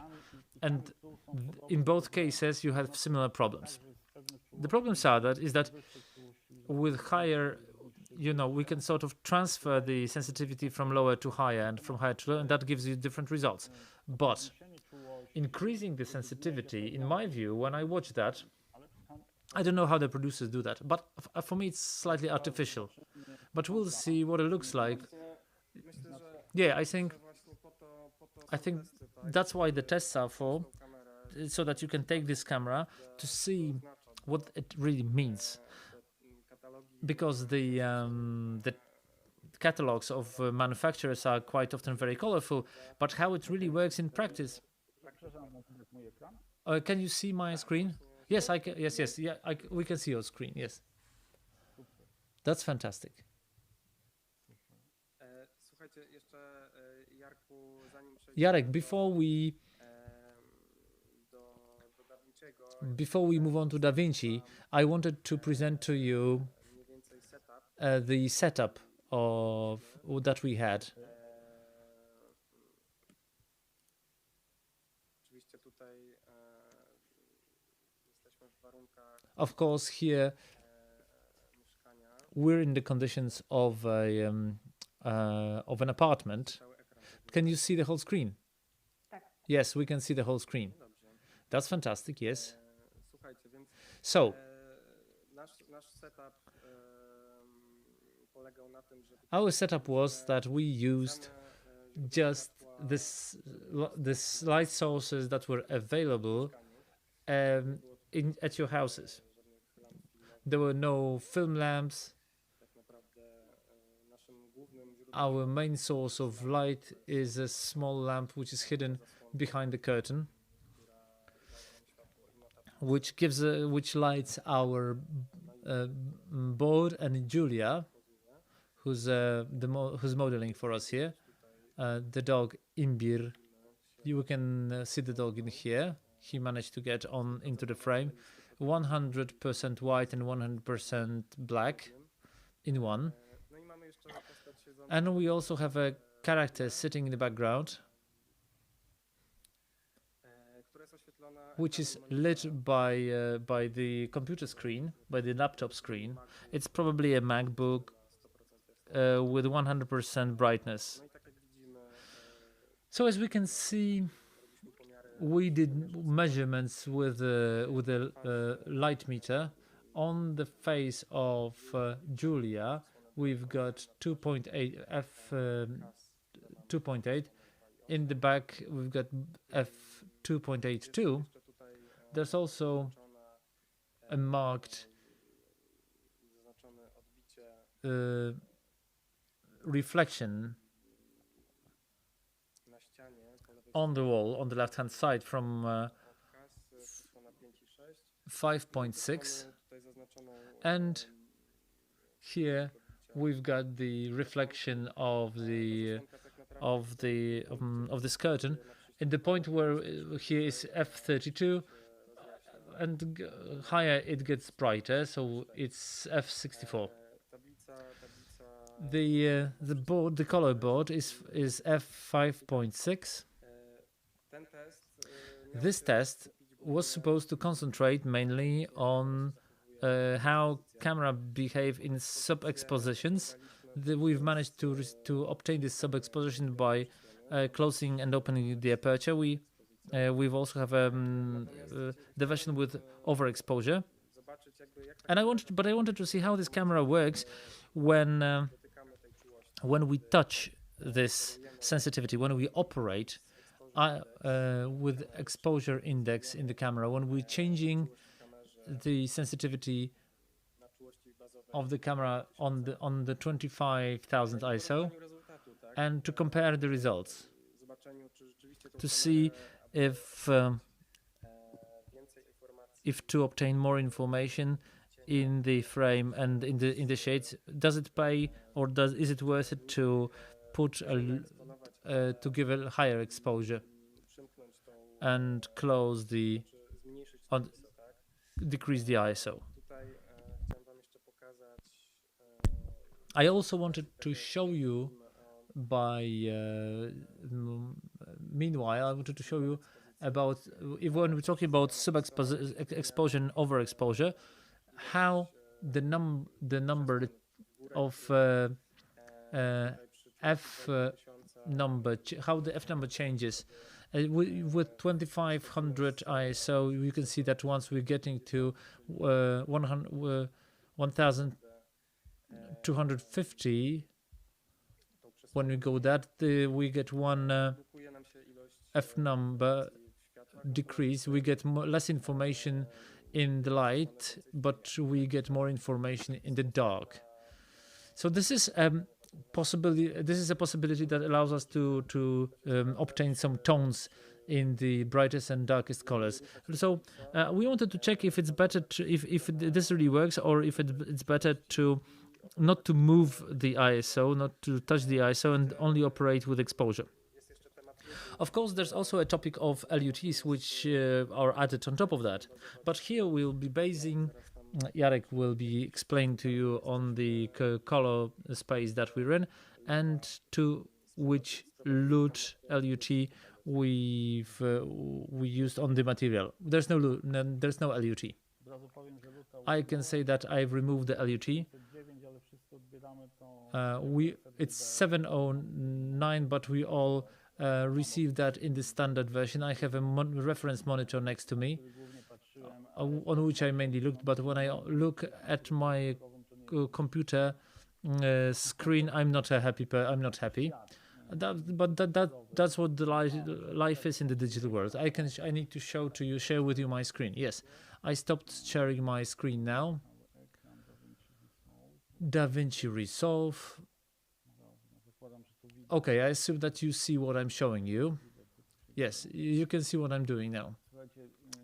and in both cases you have similar problems. The problems are that with higher, we can sort of transfer the sensitivity from lower to higher and from higher to lower, and that gives you different results. But increasing the sensitivity, in my view, when I watch that, I don't know how the producers do that, but for me it's slightly artificial. But we'll see what it looks like. Yeah, I think that's why the tests are for, so that you can take this camera to see what it really means. Because the catalogs of manufacturers are quite often very colorful, but how it really works in practice. Can you see my screen? Yes, I can. Yes. Yeah, we can see your screen. Yes, that's fantastic. Jarek, before we move on to Da Vinci, I wanted to present to you the setup of that we had. Of course, here we're in the conditions of an apartment. Can you see the whole screen? Yes, we can see the whole screen. That's fantastic. Yes. So our setup was that we used just the light sources that were available at your houses. There were no film lamps. Our main source of light is a small lamp which is hidden behind the curtain, which lights our board, and Julia, who's modeling for us here, the dog Imbir. You can see the dog in here. He managed to get into the frame. 100% white and 100% black in one. And we also have a character sitting in the background, which is lit by the computer screen, by the laptop screen. It's probably a MacBook with 100% brightness. So as we can see, we did measurements with a light meter. On the face of Julia, we've got 2.8 f2.8. In the back, we've got f2.82. There's also a marked reflection on the wall on the left-hand side from 5.6, and here we've got the reflection of the curtain. In the point where here is f32, and higher it gets brighter, so it's f64. The color board is f5.6. This test was supposed to concentrate mainly on how camera behave in sub-expositions. We've managed to obtain this sub-exposition by closing and opening the aperture. We've also have the version with overexposure, and I wanted to see how this camera works when we touch this sensitivity, when we operate with exposure index in the camera, when we're changing the sensitivity of the camera on the 25,000 ISO, and to compare the results, to see if to obtain more information in the frame and in the shades. Does it pay, or is it worth it to put to give a higher exposure and close decrease the ISO? I also wanted to show you meanwhile, I wanted to show you about, when we're talking about sub-exposure and overexposure, how the number of how the f number changes. With 2500 ISO, you can see that once we're getting to 1250, when we go that, we get one f number decrease. We get less information in the light, but we get more information in the dark. So this is a possibility that allows us to obtain some tones in the brightest and darkest colors. So we wanted to check if it's better if this really works, or if it's better to not to move the ISO, not to touch the ISO, and only operate with exposure. Of course, there's also a topic of LUTs, which are added on top of that. But here we'll be basing, Jarek will be explaining to you on the color space that we're in, and to which LUT we used on the material. There's no LUT. I can say that I've removed the LUT. It's 709, but we all received that in the standard version. I have a reference monitor next to me, on which I mainly looked. But when I look at my computer screen, I'm not happy. That's what the life is in the digital world. I need to share with you my screen. Yes, I stopped sharing my screen now. DaVinci Resolve. Okay, I assume that you see what I'm showing you. Yes, you can see what I'm doing now.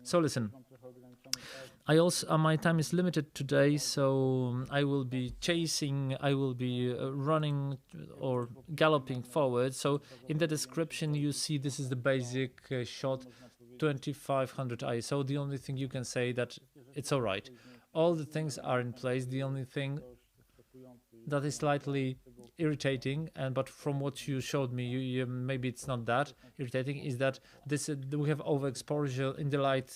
So listen, my time is limited today, so I will be running or galloping forward. So in the description you see this is the basic shot, 2500 ISO. The only thing you can say that it's all right. All the things are in place. The only thing that is slightly irritating, but from what you showed me, maybe it's not that irritating, is that we have overexposure in the light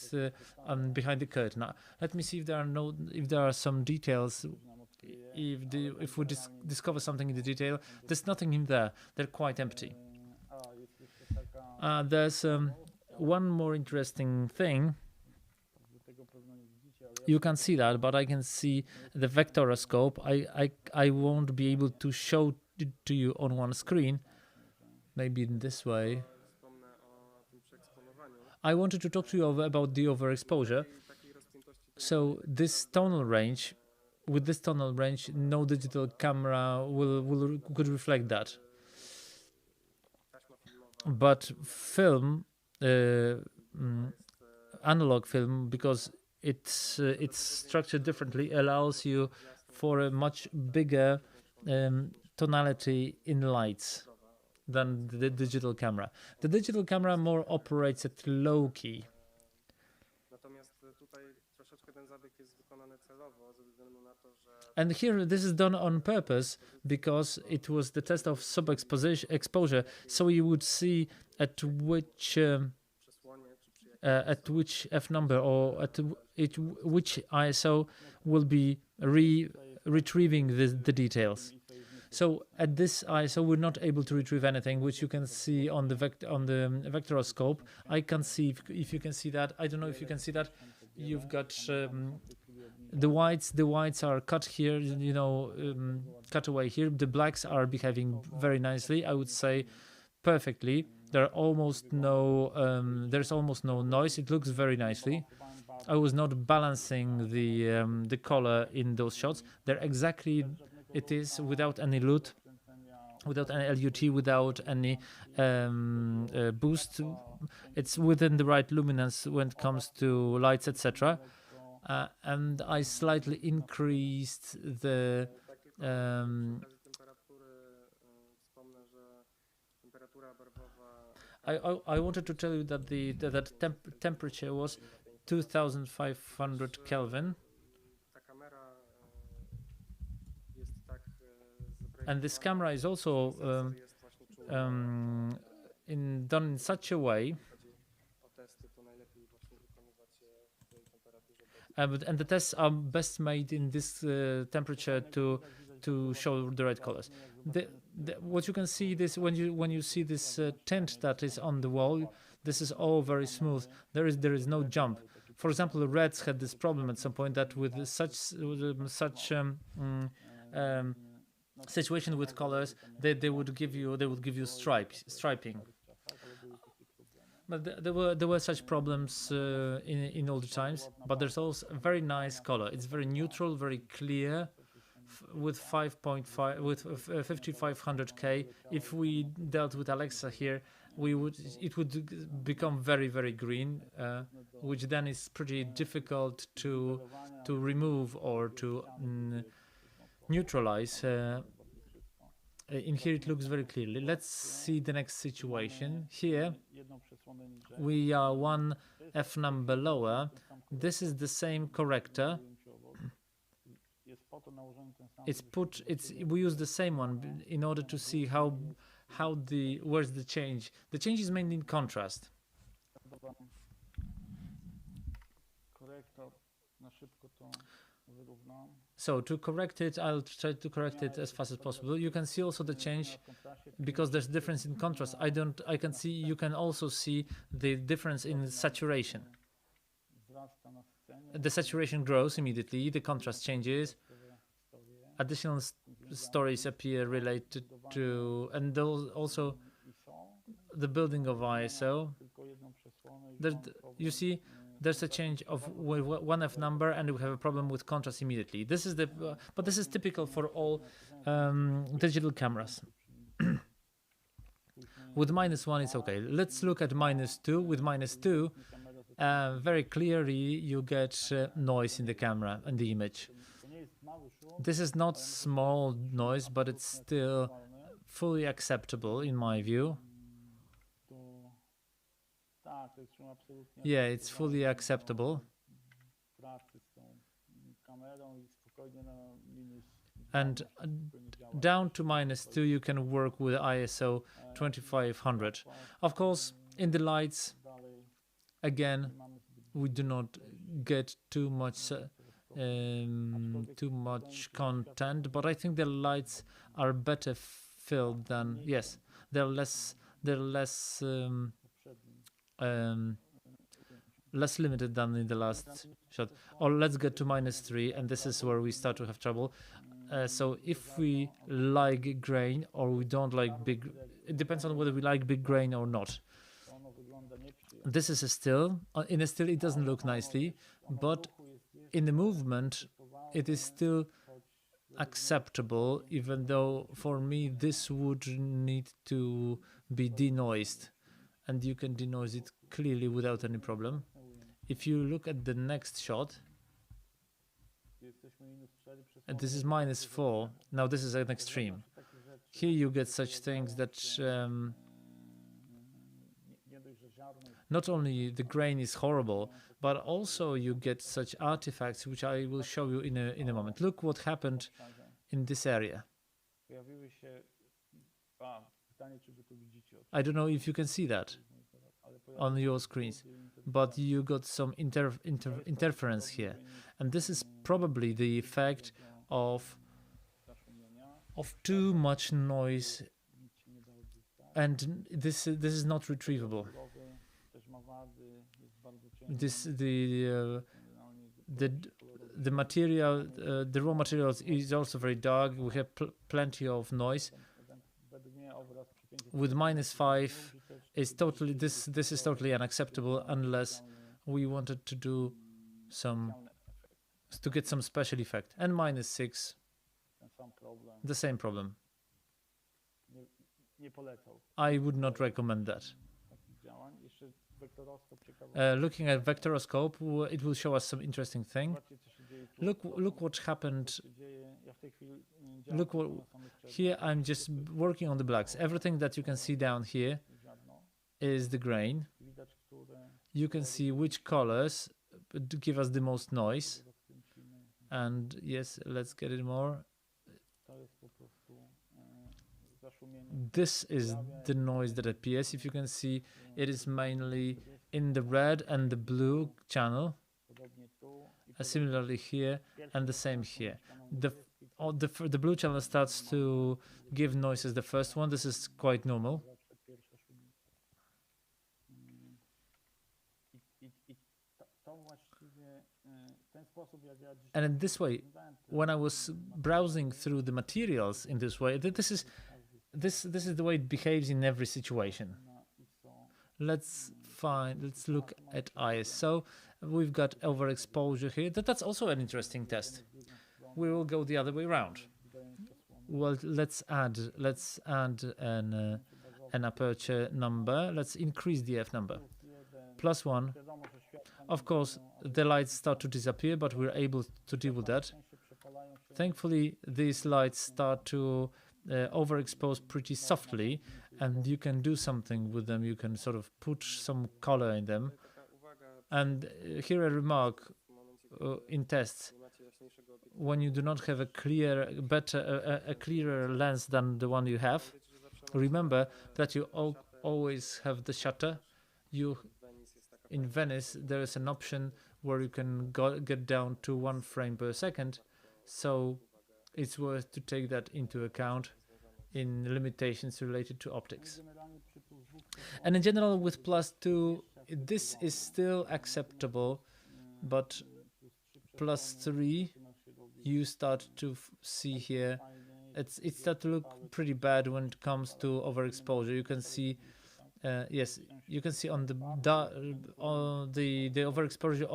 behind the curtain. Now, let me see if there are some details. If we discover something in the detail, there's nothing in there. They're quite empty. There's one more interesting thing. You can see that, but I can see the vectoroscope. I won't be able to show it to you on one screen. Maybe in this way. I wanted to talk to you about the overexposure. So this tonal range, with this tonal range, no digital camera could reflect that. But film, analog film, because it's structured differently, allows you for a much bigger tonality in lights than the digital camera. The digital camera more operates at low key. And here this is done on purpose because it was the test of exposure, so you would see at which f number or which ISO will be retrieving the details. So at this ISO we're not able to retrieve anything, which you can see on the vectoroscope. I can see if you can see that. I don't know if you can see that. You've got the whites are cut here, cut away here. The blacks are behaving very nicely, I would say perfectly. There's almost no noise. It looks very nicely. I was not balancing the color in those shots. They're exactly it is, without any LUT, without any LUT, without any boost. It's within the right luminance when it comes to lights, etc. And I slightly increased the I wanted to tell you that that temperature was 2500 Kelvin. And this camera is also done in such a way, and the tests are best made in this temperature to show the right colors. What you can see this when you see this tint that is on the wall, this is all very smooth. There is no jump. For example, the reds had this problem at some point that with such situation with colors, they would give you striping. But there were such problems in all the times. But there's also a very nice color. It's very neutral, very clear, with 5500K. If we dealt with Alexa here, it would become very, very green, which then is pretty difficult to remove or to neutralize. In here it looks very clearly. Let's see the next situation. Here we are one F number lower. This is the same corrector. We use the same one in order to see where's the change. The change is mainly in contrast. So to correct it, I'll try to correct it as fast as possible. You can see also the change because there's difference in contrast. You can also see the difference in saturation. The saturation grows immediately, the contrast changes. Additional stories appear related to, and those also the building of ISO. You see, there's a change of one F number, and we have a problem with contrast immediately. This is but this is typical for all digital cameras. With -1, it's okay. Let's look at -2. With -2, very clearly you get noise in the camera and the image. This is not small noise, but it's still fully acceptable in my view. Yeah, it's fully acceptable. And down to -2, you can work with ISO 2500. Of course, in the lights, again, we do not get too much content, but I think the lights are better filled than they're less limited than in the last shot. Or let's get to -3, and this is where we start to have trouble. So if we like grain or we don't like big, it depends on whether we like big grain or not. This is a still. In a still, it doesn't look nicely, but in the movement, it is still acceptable, even though for me this would need to be denoised, and you can denoise it clearly without any problem. If you look at the next shot, and this is -4. Now this is an extreme. Here you get such things that not only the grain is horrible, but also you get such artifacts, which I will show you in a moment. Look what happened in this area. I don't know if you can see that on your screens, but you got some interference here, and this is probably the effect of too much noise, and this is not retrievable. The material, the raw materials is also very dark. We have plenty of noise. With -5 is totally this is totally unacceptable unless we wanted to do to get some special effect. And -6, the same problem. I would not recommend that. Looking at vectoroscope, it will show us some interesting thing. Look what happened. Look what here. I'm just working on the blacks. Everything that you can see down here is the grain. You can see which colors give us the most noise. And yes, let's get it more. This is the noise that appears. If you can see, it is mainly in the red and the blue channel. Similarly here, and the same here. The blue channel starts to give noise as the first one. This is quite normal. And in this way, when I was browsing through the materials in this way, this is the way it behaves in every situation. Let's look at eyes. So we've got overexposure here. That's also an interesting test. We will go the other way around. Well, let's add an aperture number. Let's increase the f number. +1. Of course, the lights start to disappear, but we're able to deal with that. Thankfully, these lights start to overexpose pretty softly, and you can do something with them. You can sort of put some color in them. And here a remark in tests: when you do not have a clearer lens than the one you have, remember that you always have the shutter. In Venice, there is an option where you can get down to 1 frame per second, so it's worth to take that into account in limitations related to optics. And in general, with +2, this is still acceptable, but +3, you start to see here, it starts to look pretty bad when it comes to overexposure. You can see. Yes, you can see on the overexposure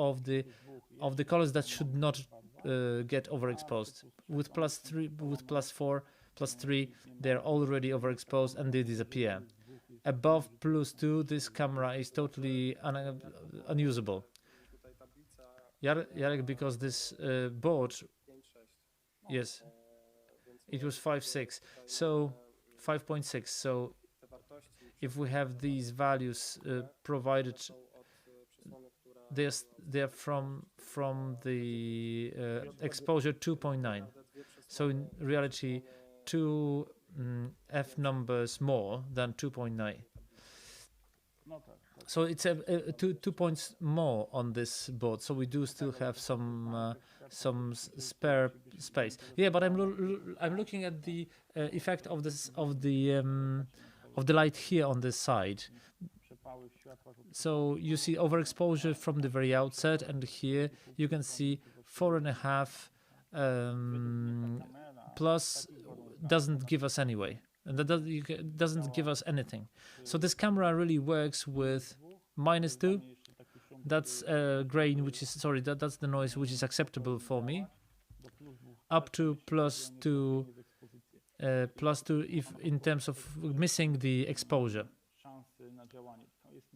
of the colors that should not get overexposed. With +3, with +4, +3, they're already overexposed and they disappear. Above +2, this camera is totally unusable. Jarek, because this board, yes, it was 5.6, so 5.6. So if we have these values provided, they're from the exposure 2.9. So in reality, 2 f numbers more than 2.9. So it's 2 points more on this board. So we do still have some spare space. Yeah, but I'm looking at the effect of the light here on this side. So you see overexposure from the very outset, and here you can see 4.5 plus doesn't give us anyway, and that doesn't give us anything. So this camera really works with -2. That's grain, which is that's the noise which is acceptable for me, up to +2. +2 if in terms of missing the exposure.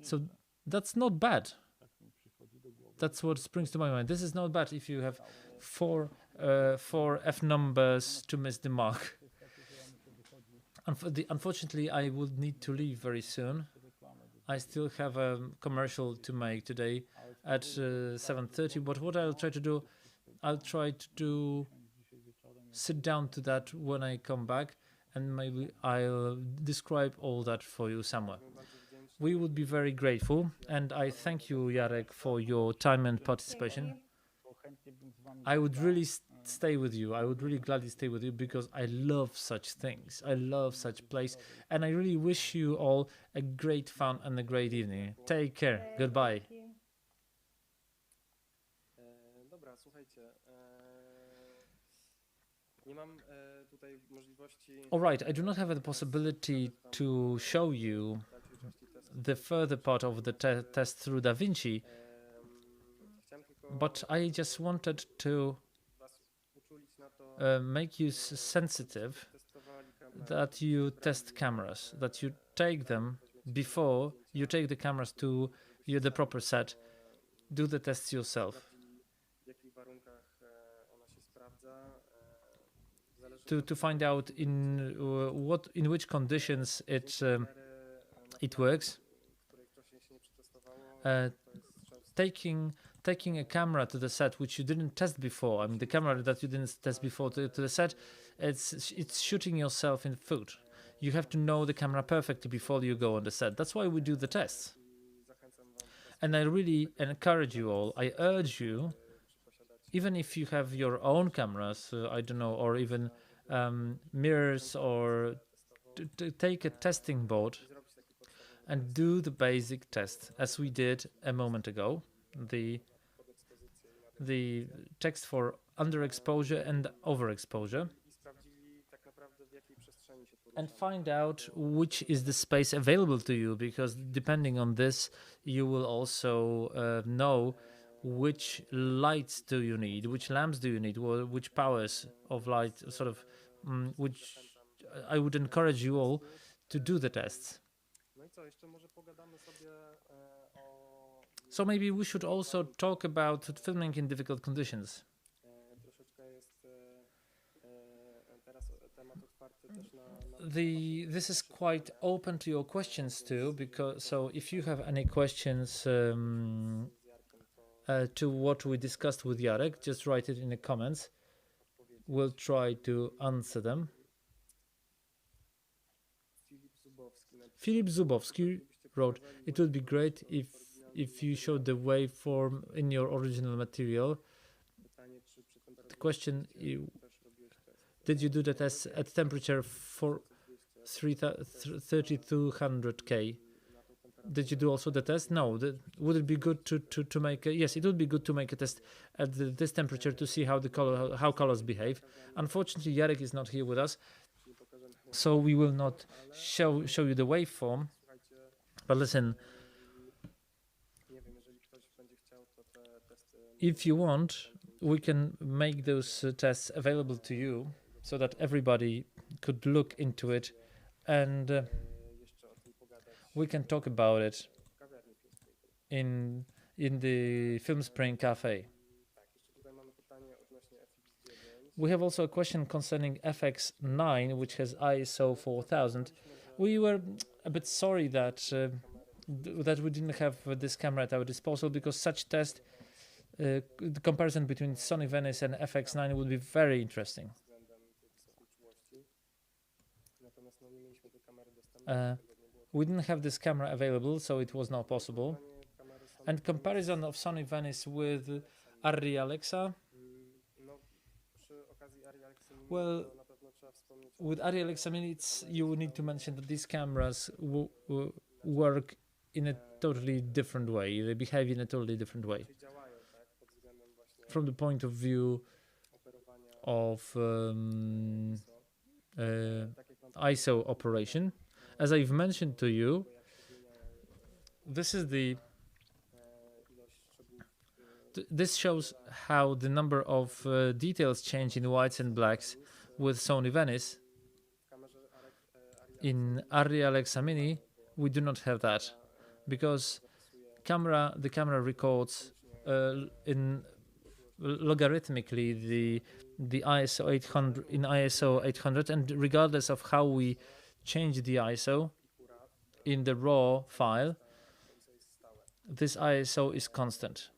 So that's not bad. That's what springs to my mind. This is not bad if you have four f numbers to miss the mark. Unfortunately, I would need to leave very soon. I still have a commercial to make today, at 7:30. But what I'll try to sit down to that when I come back, and maybe I'll describe all that for you somewhere. We would be very grateful, and I thank you, Jarek, for your time and participation. I would really stay with you. I would really gladly stay with you because I love such things. I love such place, and I really wish you all a great fun and a great evening. Take care. Goodbye. Dobra, słuchajcie. Nie mam tutaj możliwości. All right, I do not have the possibility to show you the further part of the test through DaVinci, but I just wanted to make you sensitive that you test cameras, that you take them before you take the cameras to the proper set. Do the tests yourself. To find out in which conditions it works. Taking a camera to the set which you didn't test before. I mean, the camera that you didn't test before to the set, it's shooting yourself in the foot. You have to know the camera perfectly before you go on the set. That's why we do the tests. And I really encourage you all. I urge you, even if you have your own cameras, I don't know, or even mirrors, or to take a testing board and do the basic test as we did a moment ago, the text for underexposure and overexposure, and find out which is the space available to you, because depending on this you will also know which lights do you need, which lamps do you need, which powers of light, sort of, which I would encourage you all to do the tests. So maybe we should also talk about filming in difficult conditions. This is quite open to your questions too, because so if you have any questions to what we discussed with Jarek, just write it in the comments. We'll try to answer them. Filip Zubowski wrote, "It would be great if you showed the waveform in your original material." The question: did you do the test at temperature for 3200 K? Did you do also the test? No. Would it be good to make a, yes, it would be good to make a test at this temperature to see how how colors behave. Unfortunately, Jarek is not here with us, so we will not show you the waveform. But listen, if you want, we can make those tests available to you so that everybody could look into it, and we can talk about it in the Film Spring Cafe. We have also a question concerning FX9, which has ISO 4000. We were a bit sorry that that we didn't have this camera at our disposal, because such test, the comparison between Sony Venice and FX9 would be very interesting. We didn't have this camera available, so it was not possible. And comparison of Sony Venice with Arri Alexa. Well, with Arri Alexa Mini, you need to mention that these cameras work in a totally different way. They behave in a totally different way. From the point of view of ISO operation, as I've mentioned to you, this shows how the number of details change in whites and blacks with Sony Venice. In Arri Alexa Mini, we do not have that, because the camera records in logarithmically the ISO 800 in ISO 800, and regardless of how we change the ISO in the raw file, this ISO is constant.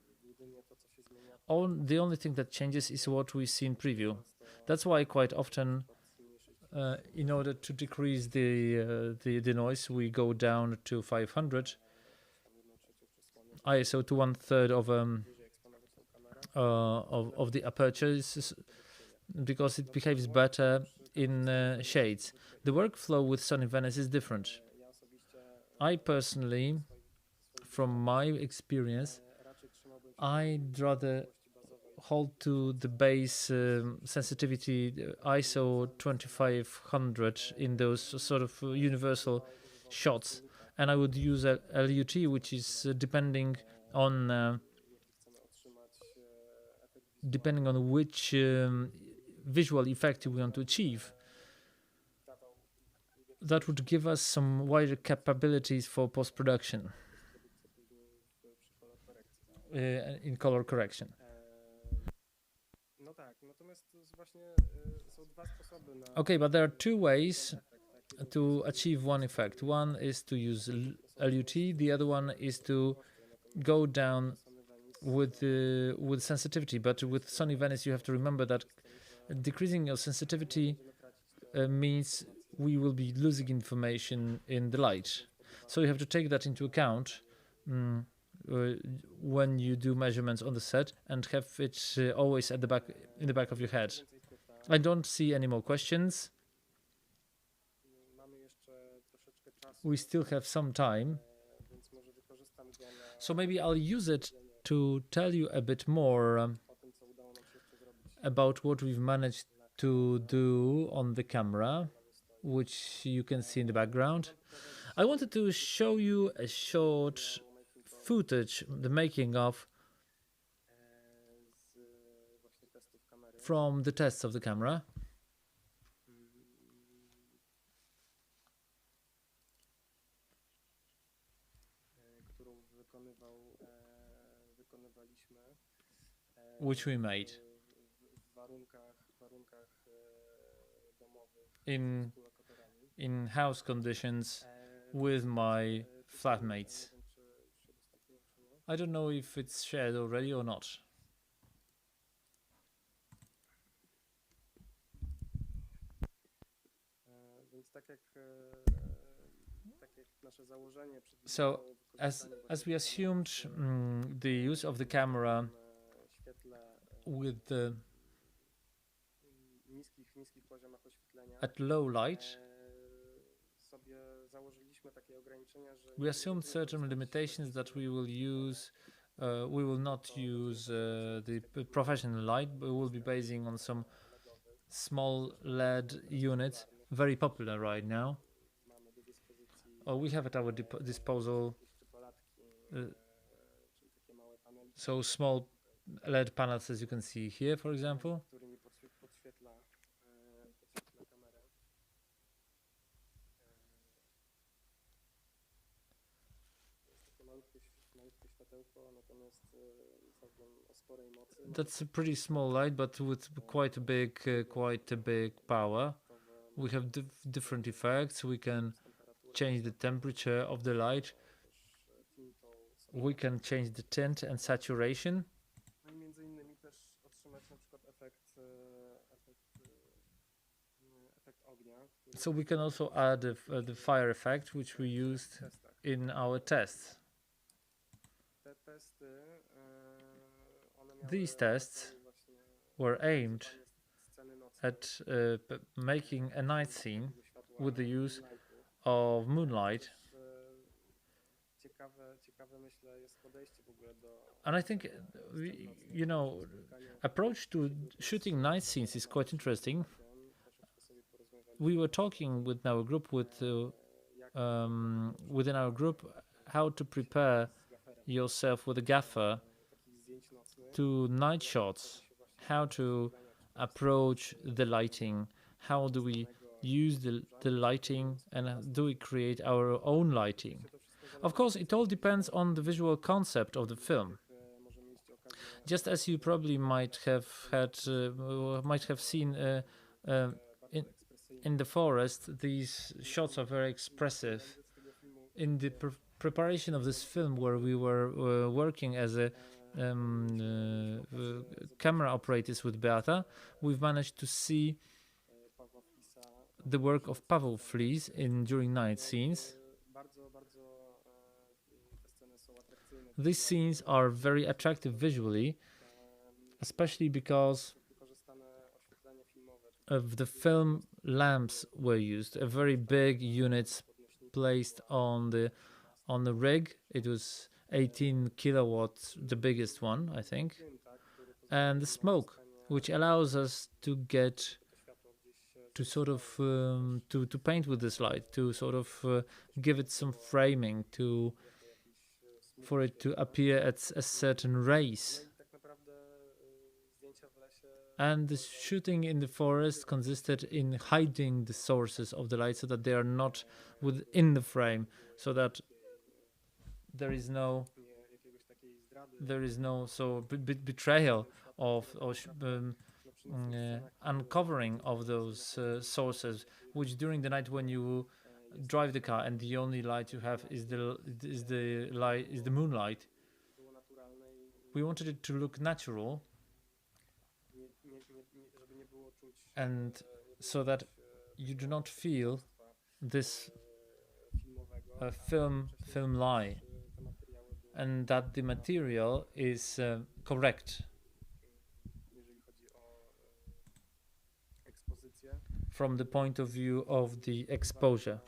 the only thing that changes is what we see in preview. That's why quite often, in order to decrease the noise, we go down to 500 ISO to 1/3 of the aperture, because it behaves better in shades. The workflow with Sony Venice is different. I personally, from my experience, I'd rather hold to the base sensitivity ISO 2500 in those sort of universal shots, and I would use a LUT, which is depending on which visual effect we want to achieve. That would give us some wider capabilities for post-production in color correction. Okay, but there are two ways to achieve one effect. One is to use LUT, the other one is to go down with sensitivity. But with Sony Venice, you have to remember that decreasing your sensitivity means we will be losing information in the light. So you have to take that into account when you do measurements on the set, and have it always at in the back of your head. I don't see any more questions. We still have some time, so maybe I'll use it to tell you a bit more about what we've managed to do on the camera, which you can see in the background. I wanted to show you a short footage, the making of, from the tests of the camera. Which we made in house conditions with my flatmates. I don't know if it's shared already or not. So, as we assumed, the use of the camera with at low light, we assumed certain limitations, that we will not use the professional light, but we will be basing on some small LED units, very popular right now. We have at our disposal so small LED panels, as you can see here, for example. That's a pretty small light, but with quite a big power. We have different effects. We can change the temperature of the light. We can change the tint and saturation. So we can also add the fire effect, which we used in our tests. These tests were aimed at making a night scene with the use of moonlight. And I think, approach to shooting night scenes is quite interesting. We were talking with our group, within our group, how to prepare yourself with a gaffer to night shots, how to approach the lighting, how do we use the lighting, and do we create our own lighting. Of course, it all depends on the visual concept of the film. Just as you probably might have seen in the forest, these shots are very expressive. In the preparation of this film, where we were working as a camera operators with Beata, we've managed to see the work of Paweł Flis during night scenes. These scenes are very attractive visually, especially because of the film lamps were used, a very big units placed on the rig. It was 18 kilowatts, the biggest one, I think, and the smoke, which allows us to get to sort of to paint with this light, to sort of give it some framing, for it to appear at a certain race. And the shooting in the forest consisted in hiding the sources of the light so that they are not within the frame, so that there is no betrayal of uncovering of those sources, which during the night when you drive the car and the only light you have is the moonlight. We wanted it to look natural, and so that you do not feel this film lie, and that the material is correct from the point of view of the exposure.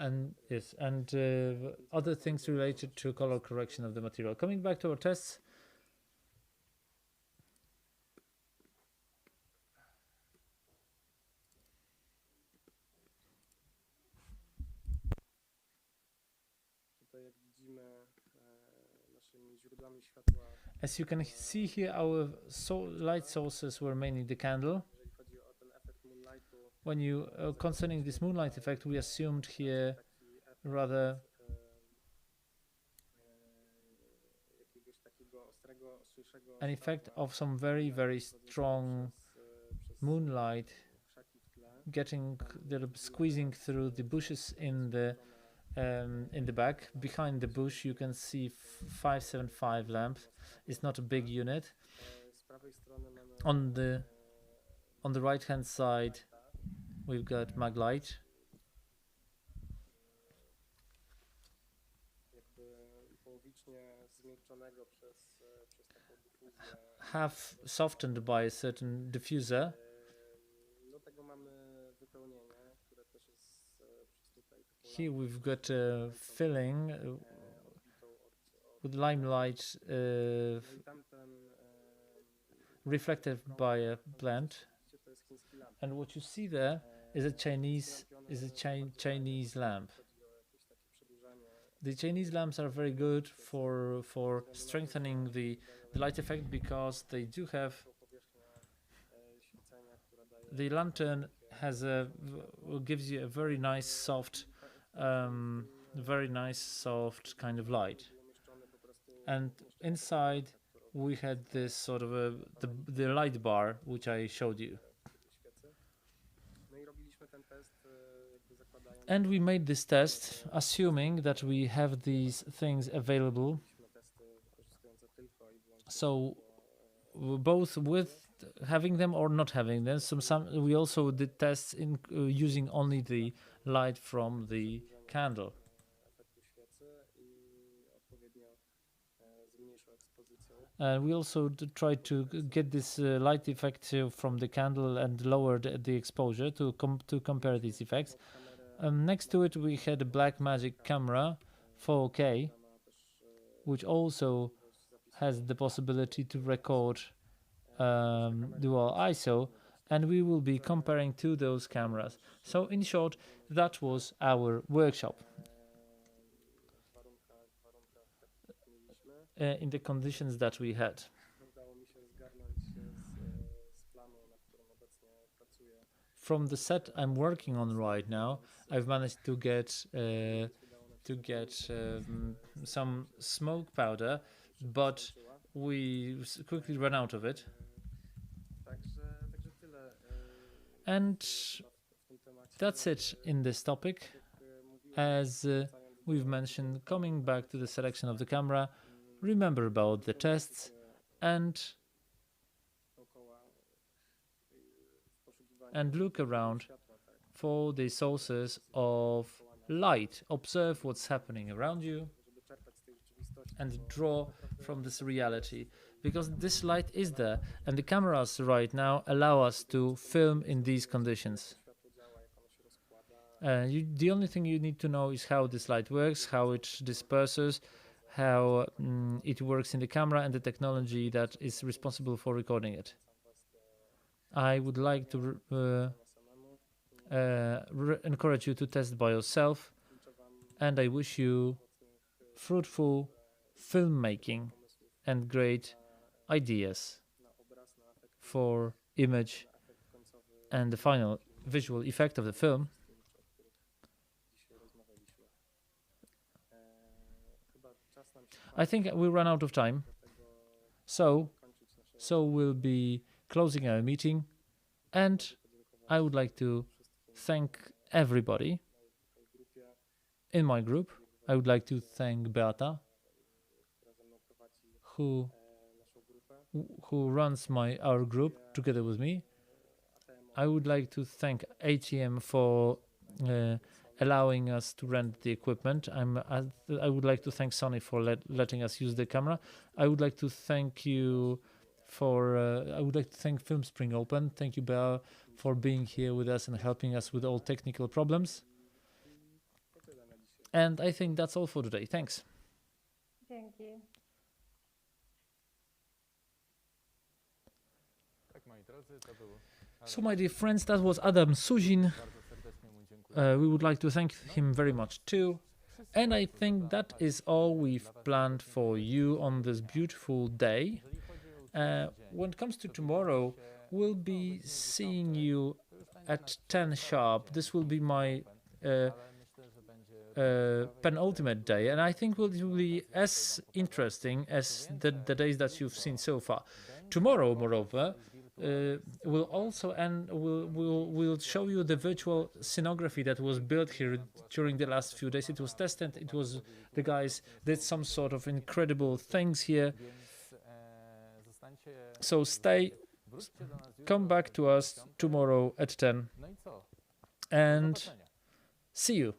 And yes, and other things related to color correction of the material. Coming back to our tests, as you can see here, our light sources were mainly the candle. When you concerning this moonlight effect, we assumed here rather an effect of some very, very strong moonlight squeezing through the bushes in the back. Behind the bush you can see 575 lamps. It's not a big unit. On the right hand side we've got Maglite. Half softened by a certain diffuser. Here we've got a filling with limelight reflected by a plant, and what you see there is a Chinese lamp. The Chinese lamps are very good for strengthening the light effect, because they do have the lantern gives you a very nice soft kind of light, and inside we had this sort of the light bar which I showed you. And we made this test assuming that we have these things available, so both with having them or not having them. We also did tests in using only the light from the candle. And we also tried to get this light effect from the candle and lowered the exposure to compare these effects. Next to it we had a Blackmagic camera 4K, which also has the possibility to record dual ISO, and we will be comparing to those cameras. So in short, that was our workshop in the conditions that we had. From the set I'm working on right now, I've managed to get some smoke powder, but we quickly ran out of it. And that's it in this topic. As we've mentioned, coming back to the selection of the camera, remember about the tests and look around for the sources of light. Observe what's happening around you and draw from this reality, because this light is there and the cameras right now allow us to film in these conditions. The only thing you need to know is how this light works, how it disperses, how it works in the camera, and the technology that is responsible for recording it. I would like to encourage you to test by yourself, and I wish you fruitful filmmaking and great ideas for image and the final visual effect of the film. I think we run out of time, so we'll be closing our meeting, and I would like to thank everybody in my group. I would like to thank Beata, who runs our group together with me. I would like to thank ATM for allowing us to rent the equipment. I would like to thank Sony for letting us use the camera. I would like to thank you I would like to thank Film Spring Open. Thank you, Bea, for being here with us and helping us with all technical problems. And I think that's all for today. Thanks. Thank you. So, my dear friends, that was Adam Suzin. We would like to thank him very much too. And I think that is all we've planned for you on this beautiful day. When it comes to tomorrow, we'll be seeing you at 10 sharp. This will be my penultimate day, and I think it will be as interesting as the days that you've seen so far. Tomorrow, moreover, we'll also we'll show you the virtual scenography that was built here during the last few days. It was tested. It was the guys did some sort of incredible things here. So come back to us tomorrow at 10, and see you.